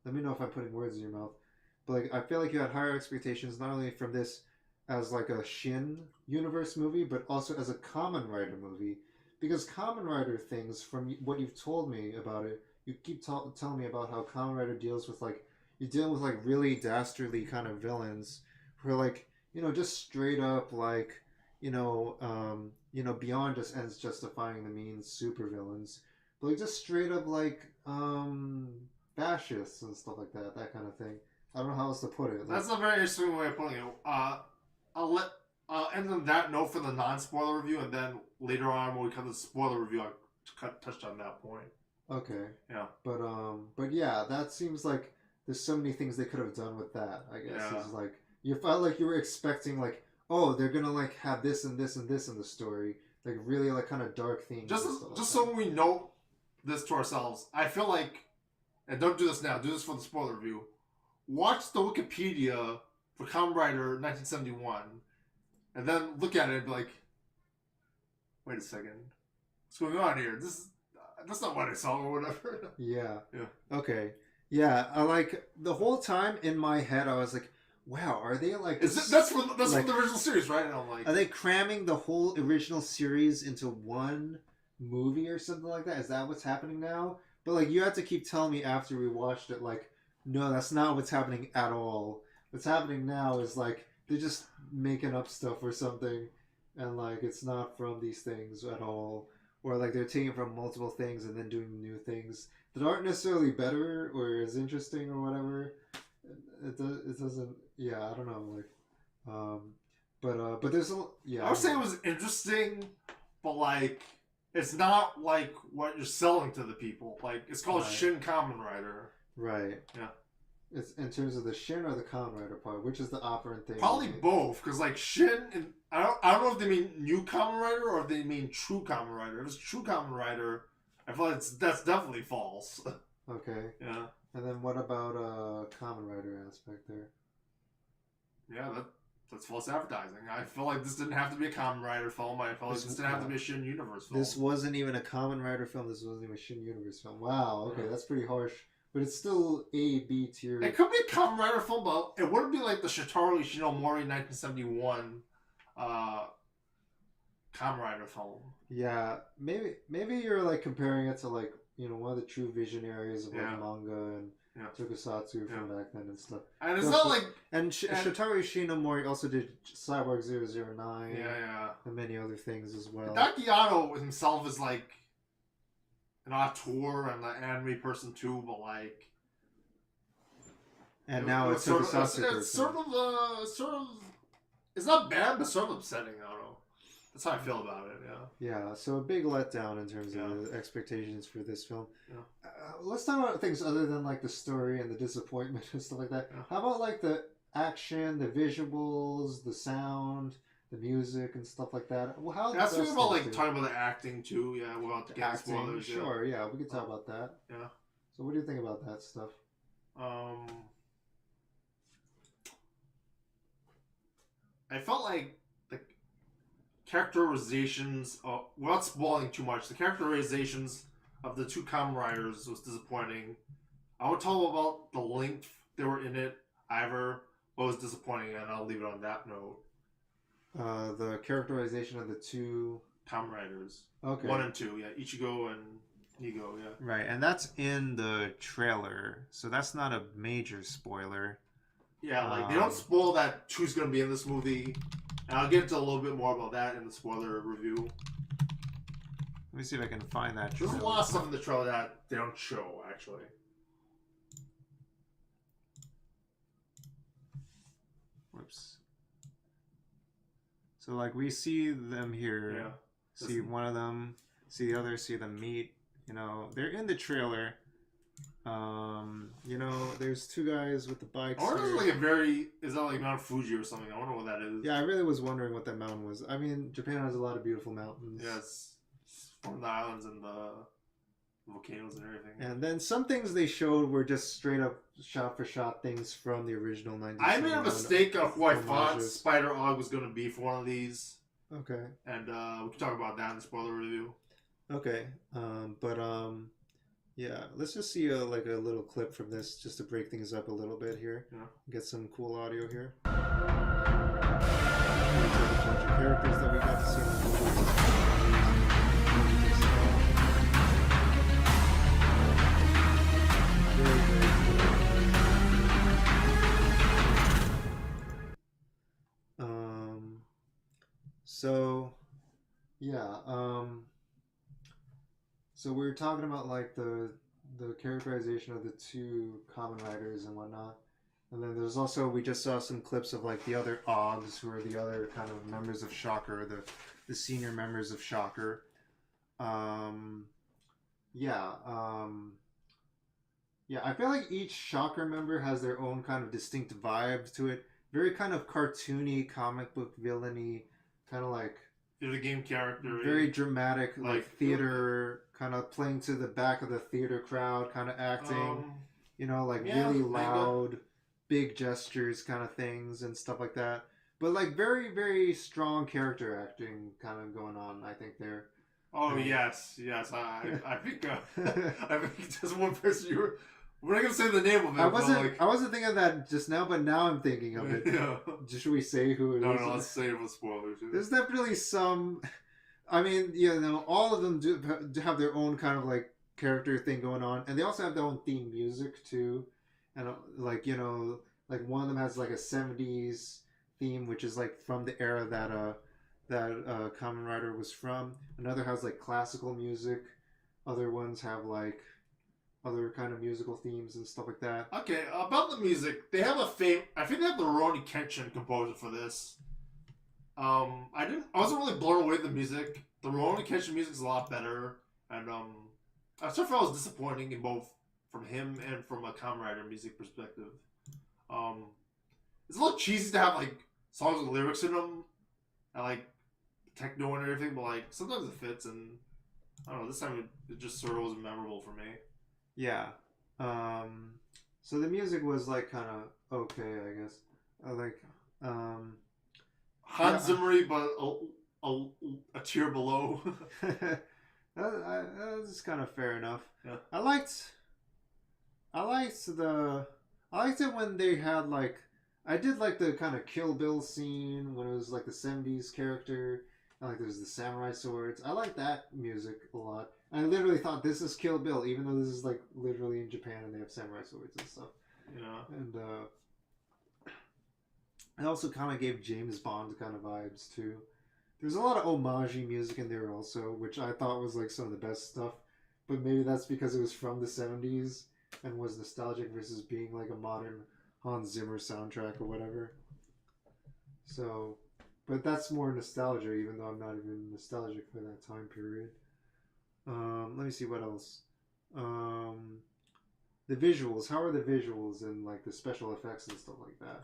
Speaker 17: let me know if I'm putting words in your mouth, but like I feel like you had higher expectations not only from this as like a Shin universe movie, but also as a Kamen Rider movie. Because Kamen Rider things, from what you've told me about it, you keep telling me about how Kamen Rider deals with like, you're dealing with like really dastardly kind of villains who are like, you know, just straight up like, beyond just ends justifying the means supervillains, but like just straight up like fascists and stuff like that kind of thing. I don't know how else to put it.
Speaker 3: That's a very interesting way of putting it. I'll end on that note for the non-spoiler review, and then later on when we come to the spoiler review, I'll touch on that point.
Speaker 17: Okay.
Speaker 3: Yeah.
Speaker 17: But yeah, that seems like there's so many things they could have done with that. I guess
Speaker 3: Yeah.
Speaker 17: it's like you felt like you were expecting like, oh, they're gonna like have this and this and this in the story, like really like kind of dark themes.
Speaker 3: Just so we know this to ourselves, I feel like, and don't do this now, do this for the spoiler review. Watch the Wikipedia for Kamen Rider 1971, and then look at it and be like, wait a second, what's going on here? That's not what I saw or whatever.
Speaker 17: Yeah.
Speaker 3: Yeah.
Speaker 17: Okay. Yeah. I like the whole time in my head, I was like, wow, are they like?
Speaker 3: That's from the original series, right? And I'm like,
Speaker 17: are they cramming the whole original series into one movie or something like that? Is that what's happening now? But like, you had to keep telling me after we watched it, like, no, that's not what's happening at all. What's happening now is like they're just making up stuff or something, and like it's not from these things at all, or like they're taking from multiple things and then doing new things that aren't necessarily better or as interesting or whatever. It doesn't. Yeah, I don't know. Like, but there's a yeah.
Speaker 3: I would say it was interesting, but like it's not like what you're selling to the people. Like it's called Shin Kamen Rider.
Speaker 17: Right.
Speaker 3: Yeah.
Speaker 17: It's in terms of the Shin or the Kamen Rider part, which is the operant thing.
Speaker 3: Probably both, because like Shin, and I don't know if they mean new Kamen Rider or if they mean true Kamen Rider. If it's true Kamen Rider, I feel like that's definitely false.
Speaker 17: Okay.
Speaker 3: Yeah.
Speaker 17: And then what about Kamen Rider aspect there?
Speaker 3: Yeah, that's false advertising. I feel like this didn't have to be a Kamen Rider film. I felt like this didn't have to be a Shin Universe film.
Speaker 17: This wasn't even a Kamen Rider film. This wasn't even a Shin Universe film. Wow. Okay, that's pretty harsh but it's still A, B tier.
Speaker 3: It could be a Kamen Rider film, but it wouldn't be like the Shitaru Ishinomori 1971 Kamen Rider film.
Speaker 17: Yeah, maybe you're like comparing it to like one of the true visionaries of like manga and tokusatsu from back then and stuff.
Speaker 3: And it's not like
Speaker 17: Shitaru Ishinomori also did Cyborg 009.
Speaker 3: Yeah.
Speaker 17: And many other things as well.
Speaker 3: Dakiano himself is like an auteur and an anime person too, but like.
Speaker 17: And now it's tokusatsu.
Speaker 3: It's sort of. It's not bad, but sort of upsetting. I don't know. That's how I feel about it.
Speaker 17: Yeah. So a big letdown in terms of the expectations for this film. Let's talk about things other than like the story and the disappointment and stuff like that. How about like the action, the visuals, the sound, the music, and stuff like that? Well, how?
Speaker 3: That's really about like talking about the acting too. Yeah, without the
Speaker 17: acting.
Speaker 3: Spoilers.
Speaker 17: Sure. Yeah, we could talk about that.
Speaker 3: Yeah.
Speaker 17: So, what do you think about that stuff?
Speaker 3: I felt like the characterizations, without spoiling too much, the characterizations of the two Kamen Riders was disappointing. I won't tell about the length they were in it either, but it was disappointing, and I'll leave it on that note.
Speaker 17: The characterization of the two
Speaker 3: Kamen Riders.
Speaker 17: Okay.
Speaker 3: 1 and 2, Ichigo and Nigo,
Speaker 2: Right, and that's in the trailer, so that's not a major spoiler.
Speaker 3: Yeah, like they don't spoil that 2's gonna be in this movie, and I'll get into a little bit more about that in the spoiler review.
Speaker 2: Let me see if I can find that.
Speaker 3: There's a lot of stuff in the trailer that they don't show, actually.
Speaker 2: Whoops. So, like, we see them here. See one of them. See the other. See them meet. They're in the trailer. There's two guys with the bikes.
Speaker 3: I wonder is that like Mount Fuji or something? I wonder what that is.
Speaker 17: Yeah, I really was wondering what that mountain was. I mean, Japan has a lot of beautiful mountains.
Speaker 3: Yeah, it's from the islands and the volcanoes and everything.
Speaker 17: And then some things they showed were just straight up shot for shot things from the original 1971.
Speaker 3: I made a mistake of who I thought Spider Og was going to be for one of these.
Speaker 17: Okay.
Speaker 3: And we can talk about that in the spoiler review.
Speaker 17: Okay. Yeah, let's just see a little clip from this just to break things up a little bit here.
Speaker 3: Yeah.
Speaker 17: Get some cool audio here. There's a bunch of characters that we got to see in the movie. Very, very cool. So, yeah, so we were talking about like the characterization of the two Kamen Riders and whatnot, and then there's also we just saw some clips of like the other Ogs, who are the other kind of members of Shocker, the senior members of Shocker. I feel like each Shocker member has their own kind of distinct vibe to it. Very kind of cartoony, comic book villainy, kind of like
Speaker 3: the game character.
Speaker 17: Very dramatic, like theater, kind of playing to the back of the theater crowd, kind of acting. Really loud, big gestures, kind of things and stuff like that. But like very, very strong character acting, kind of going on. I think there.
Speaker 3: Oh yes. I think there's one person you were. We're not gonna say the name of it.
Speaker 17: I wasn't thinking of that just now, but now I'm thinking of it.
Speaker 3: Yeah.
Speaker 17: Should we say who it is?
Speaker 3: No, let's say it with spoilers.
Speaker 17: There's definitely some. I mean, all of them do have their own kind of like character thing going on, and they also have their own theme music too. And like one of them has like a '70s theme, which is like from the era that Kamen Rider was from. Another has like classical music. Other ones have like other kind of musical themes and stuff like that.
Speaker 3: Okay, about the music, they have I think they have the Rurouni Kenshin composer for this. I wasn't really blown away with the music. The Rurouni Kenshin music is a lot better, and I sort of felt it was disappointing in both from him and from a Kamen Rider music perspective. It's a little cheesy to have like songs with lyrics in them, and like techno and everything, but like sometimes it fits, and I don't know. This time it just sort of wasn't memorable for me.
Speaker 17: Yeah. So the music was like kind of okay, I guess.
Speaker 3: Hans Zimmer, but a tier below.
Speaker 17: That's kind of fair enough.
Speaker 3: Yeah.
Speaker 17: I liked I liked it when they had like, I did like the kind of Kill Bill scene when it was like the 70s character. And, like there's the samurai swords. I like that music a lot. I literally thought this is Kill Bill, even though this is like literally in Japan and they have samurai swords and stuff.
Speaker 3: Yeah.
Speaker 17: And it also kind of gave James Bond kind of vibes too. There's a lot of homage music in there also, which I thought was like some of the best stuff. But maybe that's because it was from the 70s and was nostalgic versus being like a modern Hans Zimmer soundtrack or whatever. So, but that's more nostalgia, even though I'm not even nostalgic for that time period. Let me see what else. The visuals. How are the visuals and like the special effects and stuff like that?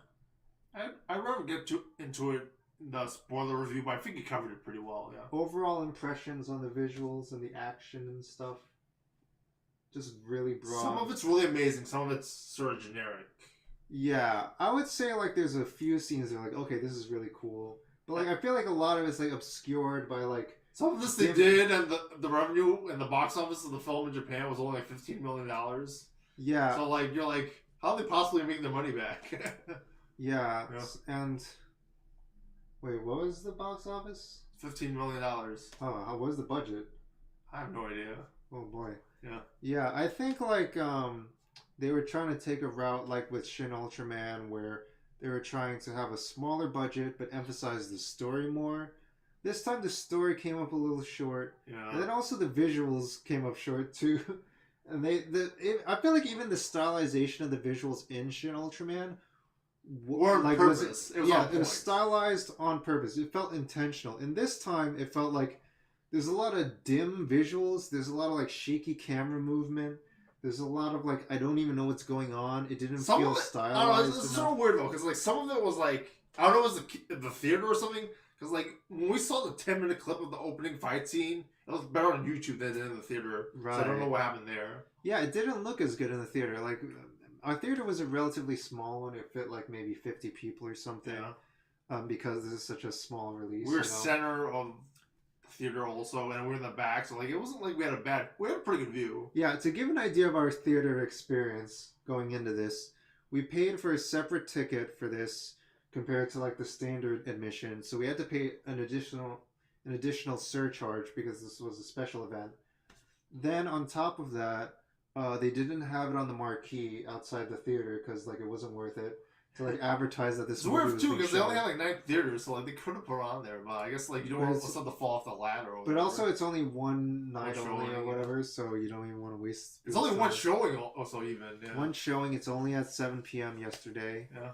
Speaker 3: I'd rather get into it in the spoiler review, but I think you covered it pretty well. Yeah.
Speaker 17: Overall impressions on the visuals and the action and stuff. Just really broad.
Speaker 3: Some of it's really amazing. Some of it's sort of generic.
Speaker 17: Yeah, I would say like there's a few scenes that are like, okay, this is really cool. But like I feel like a lot of it's like obscured by like
Speaker 3: some of this they did, and the revenue and the box office of the film in Japan was only like $15 million.
Speaker 17: Yeah.
Speaker 3: So like you're like, how are they possibly making their money back?
Speaker 17: Yeah, and wait, what was the box office?
Speaker 3: $15 million.
Speaker 17: Oh, how was the budget?
Speaker 3: I have no idea.
Speaker 17: Oh boy.
Speaker 3: Yeah.
Speaker 17: Yeah, I think like they were trying to take a route like with Shin Ultraman where they were trying to have a smaller budget but emphasize the story more. This time the story came up a little short.
Speaker 3: Yeah.
Speaker 17: And then also the visuals came up short too. And I feel like even the stylization of the visuals in Shin Ultraman
Speaker 3: were on purpose.
Speaker 17: It was stylized on purpose. It felt intentional. And this time it felt like there's a lot of dim visuals. There's a lot of like shaky camera movement. There's a lot of like I don't even know what's going on. It didn't feel stylized.
Speaker 3: I don't know, it's sort of weird though, because like some of it was like I don't know, it was the theater or something. Because like when we saw the 10-minute clip of the opening fight scene, it was better on YouTube than in the theater.
Speaker 17: Right.
Speaker 3: So I don't know what happened there.
Speaker 17: Yeah, it didn't look as good in the theater. Like our theater was a relatively small one. It fit like maybe 50 people or something.
Speaker 3: Yeah.
Speaker 17: Because this is such a small release.
Speaker 3: We were center of the theater also, and we were in the back, so like it wasn't like we had a pretty good view.
Speaker 17: Yeah, to give an idea of our theater experience going into this, we paid for a separate ticket for this compared to like the standard admission. So we had to pay an additional surcharge because this was a special event. Then on top of that, they didn't have it on the marquee outside the theater because like it wasn't worth it to like advertise that this.
Speaker 3: It's worth too because they only had like 9 theaters, so like they could have put it on there. But I guess like you don't want stuff to fall off the ladder. Or
Speaker 17: but also, it's only one night only or whatever, so you don't even want to waste.
Speaker 3: It's only one showing, also even. Yeah.
Speaker 17: One showing. It's only at 7 p.m. yesterday.
Speaker 3: Yeah.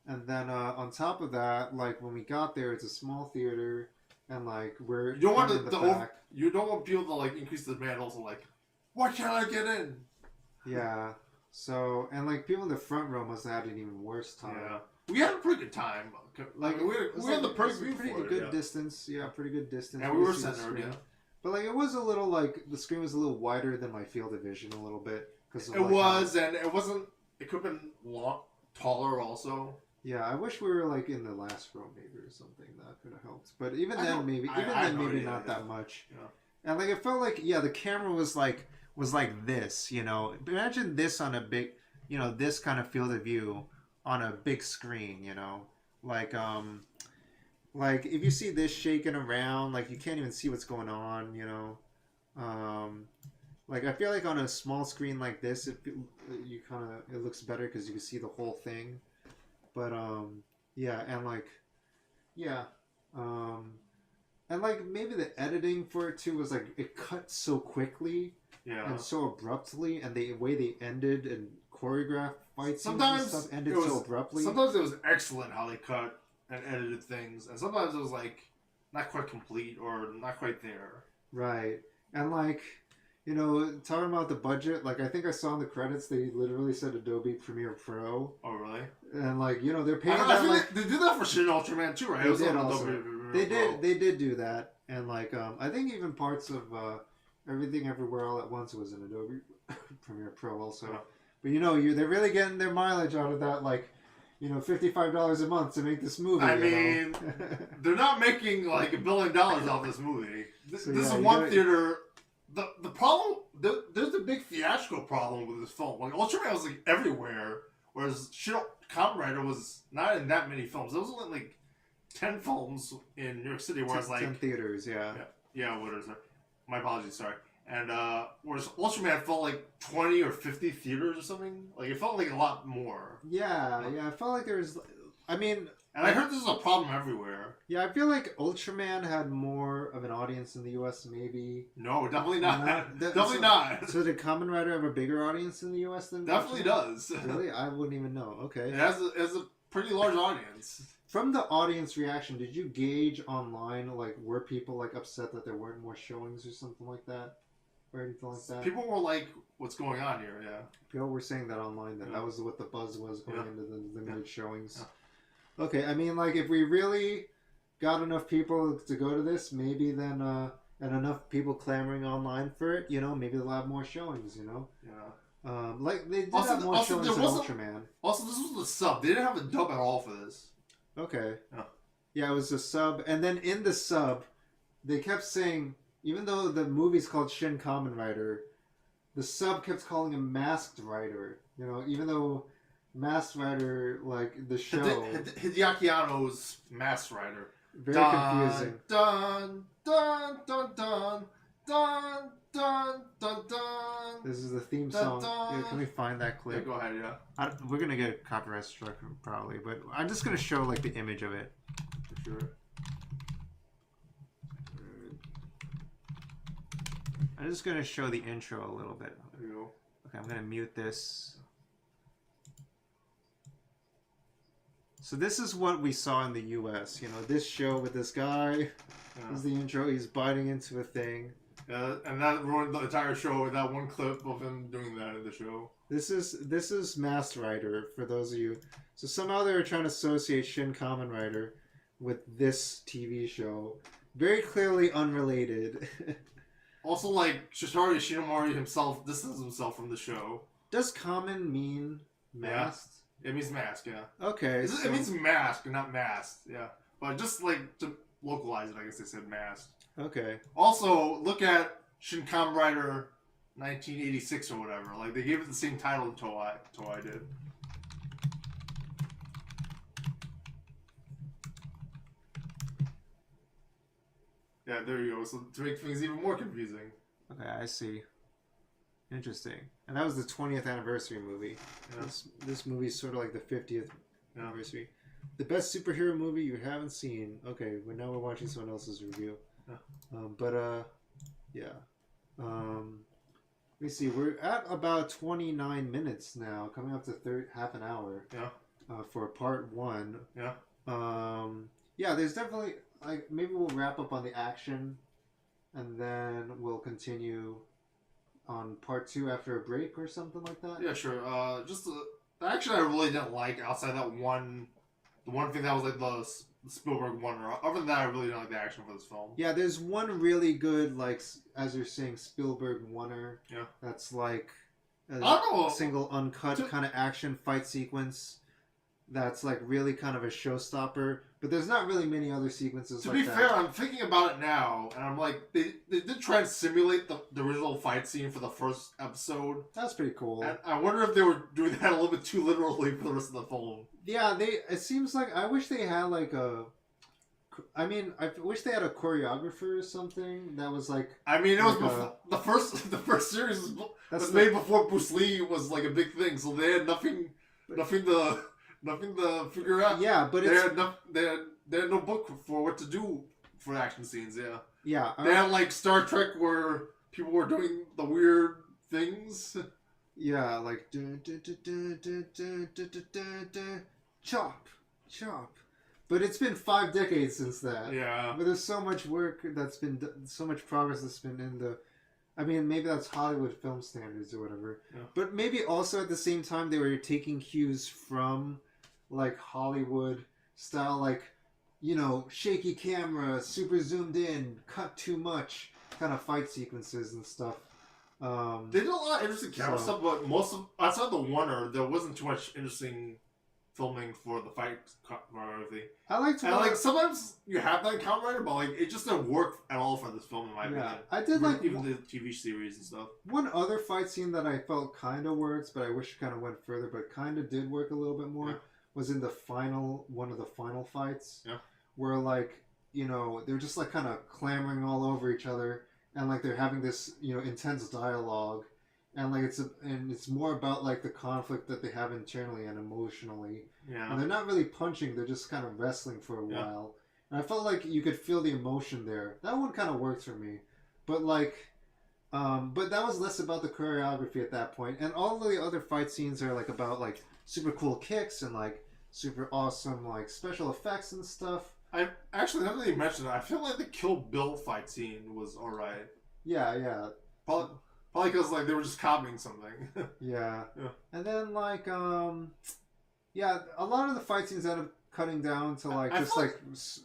Speaker 17: And then on top of that, like when we got there, it's a small theater, and like we're
Speaker 3: you don't want you don't want people to like increase the demand. Also, like, why can't I get in?
Speaker 17: Yeah. So and like people in the front row must have had an even worse time.
Speaker 3: Yeah. We had a pretty good time. Like we had the pretty
Speaker 17: good distance. Yeah, pretty good distance.
Speaker 3: And we were centered. Yeah.
Speaker 17: But like it was a little like the screen was a little wider than my field of vision a little bit because
Speaker 3: it was, and it wasn't. It could have been taller also.
Speaker 17: Yeah, I wish we were like in the last row maybe or something. That could have helped. But even then maybe not that much.
Speaker 3: Yeah.
Speaker 17: And like it felt like the camera was like this, you know. Imagine this on a big, you know, this kind of field of view on a big screen, you know. Like if you see this shaking around, like you can't even see what's going on, you know. Like I feel like on a small screen like this, it looks better because you can see the whole thing. But and like maybe the editing for it too was like it cut so quickly, and so abruptly, and the way they ended and choreographed fight scenes and stuff ended so abruptly.
Speaker 3: Sometimes it was excellent how they cut and edited things, and sometimes it was like not quite complete or not quite there.
Speaker 17: Right, and like. You know, talking about the budget, like I think I saw in the credits they literally said Adobe Premiere Pro.
Speaker 3: Oh, really?
Speaker 17: And like, you know, they're paying
Speaker 3: that like they did that for Shin Ultraman too, right?
Speaker 17: They did do that, and like I think even parts of Everything Everywhere All at Once was in Adobe Premiere Pro also. Yeah. But you know, they're really getting their mileage out of that, like. You know, $55 a month to make this movie.
Speaker 3: I mean, they're not making like $1 billion off this movie. This is one theater. the problem, there's a big theatrical problem with this film. Like, Ultraman was, like, everywhere, whereas Kamen Rider was not in that many films. There was only, like, 10 films in New York City, whereas,
Speaker 17: 10 theaters, yeah.
Speaker 3: Yeah, what is it? My apologies, sorry. And, whereas Ultraman felt like 20 or 50 theaters or something. Like, it felt like a lot more.
Speaker 17: Yeah, I felt like there was... I mean...
Speaker 3: And I heard this is a problem everywhere.
Speaker 17: Yeah, I feel like Ultraman had more of an audience in the U.S. maybe.
Speaker 3: No, definitely not. Definitely not.
Speaker 17: So did Kamen Rider have a bigger audience in the U.S. than
Speaker 3: Definitely
Speaker 17: Ultraman?
Speaker 3: does.
Speaker 17: Really? I wouldn't even know. Okay.
Speaker 3: It has a pretty large audience.
Speaker 17: From the audience reaction, did you gauge online, like, were people, like, upset that there weren't more showings or something like that? Or anything like that?
Speaker 3: People were like, what's going on here? Yeah.
Speaker 17: People were saying that online, that was what the buzz was going into the limited showings. Okay, I mean, like, if we really got enough people to go to this, maybe then, and enough people clamoring online for it, you know, maybe they'll have more showings, you know?
Speaker 3: Yeah.
Speaker 17: Like, they did have more showings than Ultraman.
Speaker 3: Also, this was the sub. They didn't have a dub at all for this.
Speaker 17: Okay.
Speaker 3: Yeah.
Speaker 17: Yeah, it was a sub. And then in the sub, they kept saying, even though the movie's called Shin Kamen Rider, the sub kept calling him Masked Rider. You know, even though Masked Rider, like, the show...
Speaker 3: Hideaki Anno's Masked Rider.
Speaker 17: Very confusing.
Speaker 3: Dun, dun, dun, dun, dun, dun, dun, dun.
Speaker 17: This is the theme song. Yeah, can we find that clip?
Speaker 3: Yeah, go ahead, yeah.
Speaker 17: We're going to get a copyright struck probably, but I'm just going to show, like, the image of it.
Speaker 3: For sure.
Speaker 17: I'm just going to show the intro a little bit.
Speaker 3: There you go.
Speaker 17: Okay, I'm going to mute this. So this is what we saw in the U.S. You know, this show with this guy. This is the intro. He's biting into a thing.
Speaker 3: Yeah, and that ruined the entire show with that one clip of him doing that in the show.
Speaker 17: This is Masked Rider, for those of you. So somehow they were trying to associate Shin Kamen Rider with this TV show. Very clearly unrelated.
Speaker 3: Also, like, Shitari Shinomori himself distances himself from the show.
Speaker 17: Does Kamen mean masked?
Speaker 3: Yeah. It means mask, yeah.
Speaker 17: Okay.
Speaker 3: It means mask, not masked, yeah. But just, like, to localize it, I guess they said masked.
Speaker 17: Okay.
Speaker 3: Also, look at Shin Kamen Rider 1986 or whatever. Like, they gave it the same title that Toei did. Yeah, there you go. So to make things even more confusing.
Speaker 17: Okay, I see. Interesting. And that was the 20th anniversary movie. Yeah. This movie is sort of like the 50th anniversary. The best superhero movie you haven't seen. Okay, well, now we're watching someone else's review. Yeah. Let me see. We're at about 29 minutes now, coming up to half an hour.
Speaker 3: Yeah.
Speaker 17: For part 1.
Speaker 3: Yeah.
Speaker 17: Yeah, there's definitely... Like, maybe we'll wrap up on the action, and then we'll continue on part 2 after a break or something like that.
Speaker 3: Yeah, sure. Just the action I really didn't like outside that the one thing that was like the Spielberg one. Other than that, I really didn't like the action for this film.
Speaker 17: Yeah, there's one really good, like, as you're saying, Spielberg oneer.
Speaker 3: Yeah.
Speaker 17: That's like
Speaker 3: a
Speaker 17: single uncut kind of action fight sequence. That's like really kind of a showstopper, but there's not really many other sequences
Speaker 3: to
Speaker 17: like that.
Speaker 3: To be fair, I'm thinking about it now, and I'm like, they did try and simulate the original fight scene for the first episode.
Speaker 17: That's pretty cool.
Speaker 3: And I wonder if they were doing that a little bit too literally for the rest of the film.
Speaker 17: Yeah, it seems like, I wish they had like I wish they had a choreographer or something that was like...
Speaker 3: I mean, it was before, the first series was made before Bruce Lee was like a big thing, so they had nothing to figure out.
Speaker 17: Yeah, but
Speaker 3: they had no book for what to do for action scenes. Yeah.
Speaker 17: Yeah.
Speaker 3: They had like Star Trek where people were doing the weird things.
Speaker 17: Yeah, like chop. But it's been 5 decades since that.
Speaker 3: Yeah.
Speaker 17: But there's so much work that's been so much progress that's been in the... I mean, maybe that's Hollywood film standards or whatever.
Speaker 3: Yeah.
Speaker 17: But maybe also at the same time they were taking cues from like Hollywood style, like, you know, shaky camera, super zoomed in, cut too much kind of fight sequences and stuff.
Speaker 3: They did a lot of interesting camera stuff, but outside the oneer, there wasn't too much interesting filming for the fight choreography.
Speaker 17: I like to.
Speaker 3: And like sometimes you have that in Kamen Rider, but like it just didn't work at all for this film in my opinion.
Speaker 17: I did like
Speaker 3: even the TV series and stuff.
Speaker 17: One other fight scene that I felt kind of works, but I wish it kind of went further, but kind of did work a little bit more. Was in the one of the final fights.
Speaker 3: Yeah.
Speaker 17: Where like they're just like kind of clamoring all over each other, and like they're having this intense dialogue. And like it's more about like the conflict that they have internally and emotionally.
Speaker 3: Yeah.
Speaker 17: And they're not really punching; they're just kind of wrestling for a while. And I felt like you could feel the emotion there. That one kind of worked for me, but but that was less about the choreography at that point. And all of the other fight scenes are like about like super cool kicks and like super awesome like special effects and stuff.
Speaker 3: I actually, now that you mentioned it, I feel like the Kill Bill fight scene was alright.
Speaker 17: Yeah.
Speaker 3: Probably because like they were just copying something.
Speaker 17: Yeah. And then like a lot of the fight scenes end up cutting down to like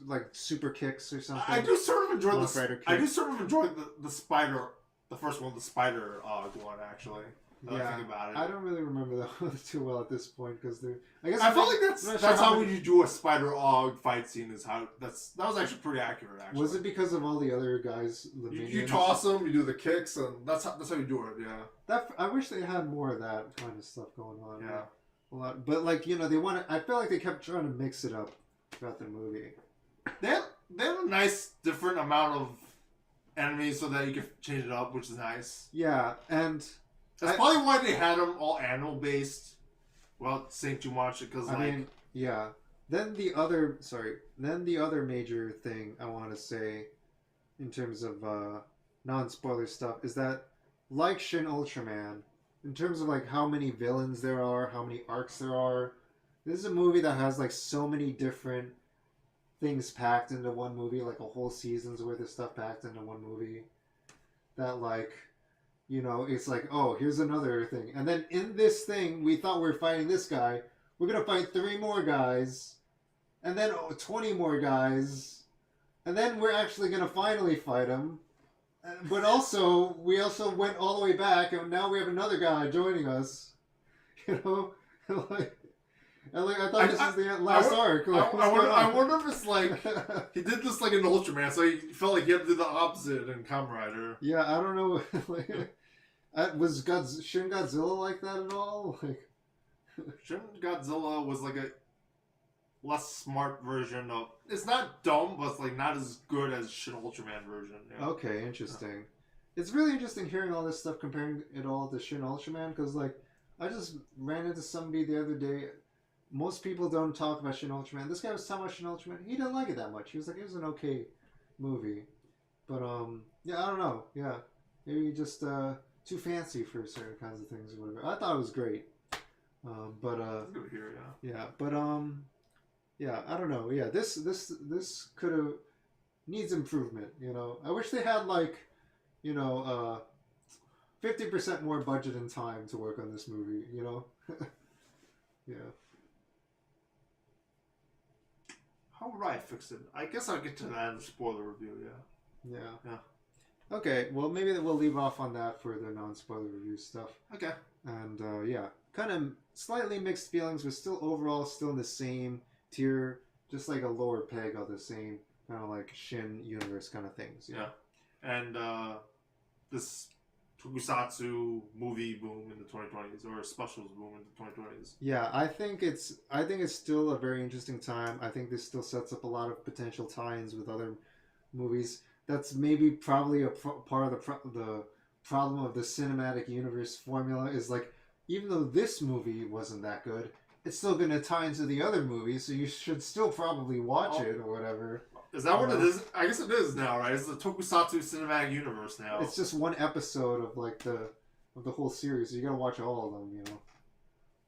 Speaker 17: like super kicks or something.
Speaker 3: I do sort of enjoy the spider, the first one, the spider one actually. I think about it.
Speaker 17: I don't really remember that one too well at this point because
Speaker 3: I feel like that's how you do a spider og fight scene. That was actually pretty accurate. Actually,
Speaker 17: was it because of all the other guys?
Speaker 3: You toss them, you do the kicks, and that's how you do it. Yeah.
Speaker 17: I wish they had more of that kind of stuff going on.
Speaker 3: Yeah.
Speaker 17: A lot, but like they want to. I feel like they kept trying to mix it up throughout the movie.
Speaker 3: They have a nice different amount of enemies so that you can change it up, which is nice.
Speaker 17: Yeah, and.
Speaker 3: That's probably why they had them all animal based, without saying too much. Because
Speaker 17: Then the other major thing I want to say, in terms of non-spoiler stuff, is that like Shin Ultraman, in terms of like how many villains there are, how many arcs there are, this is a movie that has like so many different things packed into one movie, like a whole season's worth of stuff packed into one movie. That like. It's like, oh, here's another thing. And then in this thing, we thought we were fighting this guy. We're going to fight 3 more guys. And then 20 more guys. And then we're actually going to finally fight him. But also, we also went all the way back, and now we have another guy joining us. I thought this was the last arc.
Speaker 3: I wonder if it's like he did this like in Ultraman, so he felt like he had to do the opposite in Kamen Rider.
Speaker 17: Yeah, I don't know. Was Shin Godzilla like that at all?
Speaker 3: Shin Godzilla was like a less smart version of. It's not dumb, but it's like not as good as Shin Ultraman version. Yeah.
Speaker 17: Okay, interesting. It's really interesting hearing all this stuff, comparing it all to Shin Ultraman, because like I just ran into somebody the other day. Most people don't talk about Shin Ultraman. This guy was talking about Shin Ultraman. He didn't like it that much. He was like, it was an okay movie. But, yeah, I don't know. Yeah. Maybe just too fancy for certain kinds of things or whatever. I thought it was great. But,
Speaker 3: good to hear,
Speaker 17: yeah. But, yeah, I don't know. Yeah, this could have... needs improvement, I wish they had, like, 50% more budget and time to work on this movie, Yeah.
Speaker 3: How would I fix it? I guess I'll get to that in the spoiler review, yeah.
Speaker 17: Yeah. Okay, well, maybe we'll leave off on that for the non-spoiler review stuff.
Speaker 3: Okay.
Speaker 17: And, yeah, kind of slightly mixed feelings, but still overall still in the same tier, just like a lower peg of the same kind of like Shin universe kind of things.
Speaker 3: Yeah. And, this tokusatsu movie boom in the 2020s, or specials boom in the 2020s.
Speaker 17: Yeah, I think it's still a very interesting time. I think this still sets up a lot of potential tie-ins with other movies. That's maybe probably part of the problem of the cinematic universe formula is like, even though this movie wasn't that good, it's still going to tie into the other movies, so you should still probably watch it or whatever.
Speaker 3: Is that what it is? I guess it is now, right? It's the Tokusatsu cinematic universe now.
Speaker 17: It's just one episode of like the whole series. So you gotta watch all of them,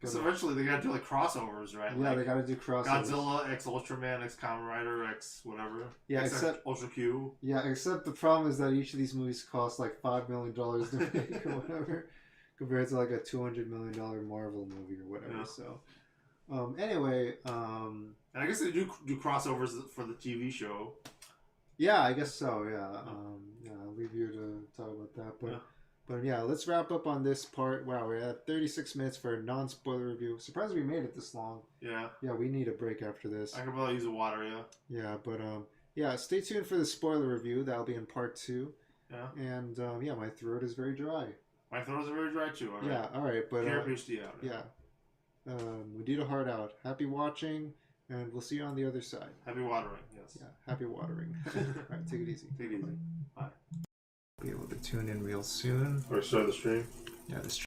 Speaker 3: So eventually they gotta do like crossovers, right?
Speaker 17: Yeah,
Speaker 3: like
Speaker 17: they gotta do crossovers.
Speaker 3: Godzilla x Ultraman x Kamen Rider x whatever.
Speaker 17: Yeah,
Speaker 3: except Ultra Q.
Speaker 17: Yeah, except the problem is that each of these movies cost like $5 million to make or whatever, compared to like a $200 million Marvel movie or whatever. Yeah. So, anyway,
Speaker 3: and I guess they do crossovers for the TV show.
Speaker 17: Yeah, I guess so. Yeah, yeah. I'll leave you to talk about that. But
Speaker 2: But yeah, let's wrap up on this part. Wow, we're at 36 minutes for a non-spoiler review. Surprised we made it this long.
Speaker 3: Yeah.
Speaker 2: Yeah, we need a break after this.
Speaker 3: I could probably use the water, yeah.
Speaker 2: Yeah, but yeah, stay tuned for the spoiler review. That'll be in part 2.
Speaker 3: Yeah.
Speaker 2: And yeah, my throat is very dry.
Speaker 3: My throat is very dry too. All right.
Speaker 2: Yeah, all right, but
Speaker 3: PRPHD out.
Speaker 2: Yeah. Mudita heart out. Happy watching, and we'll see you on the other side.
Speaker 3: Happy watering. Yes.
Speaker 2: Yeah, happy watering. All right, take it easy.
Speaker 3: Take it easy. Bye.
Speaker 2: Be able to tune in real soon.
Speaker 3: Or start the stream.
Speaker 2: Yeah, the stream.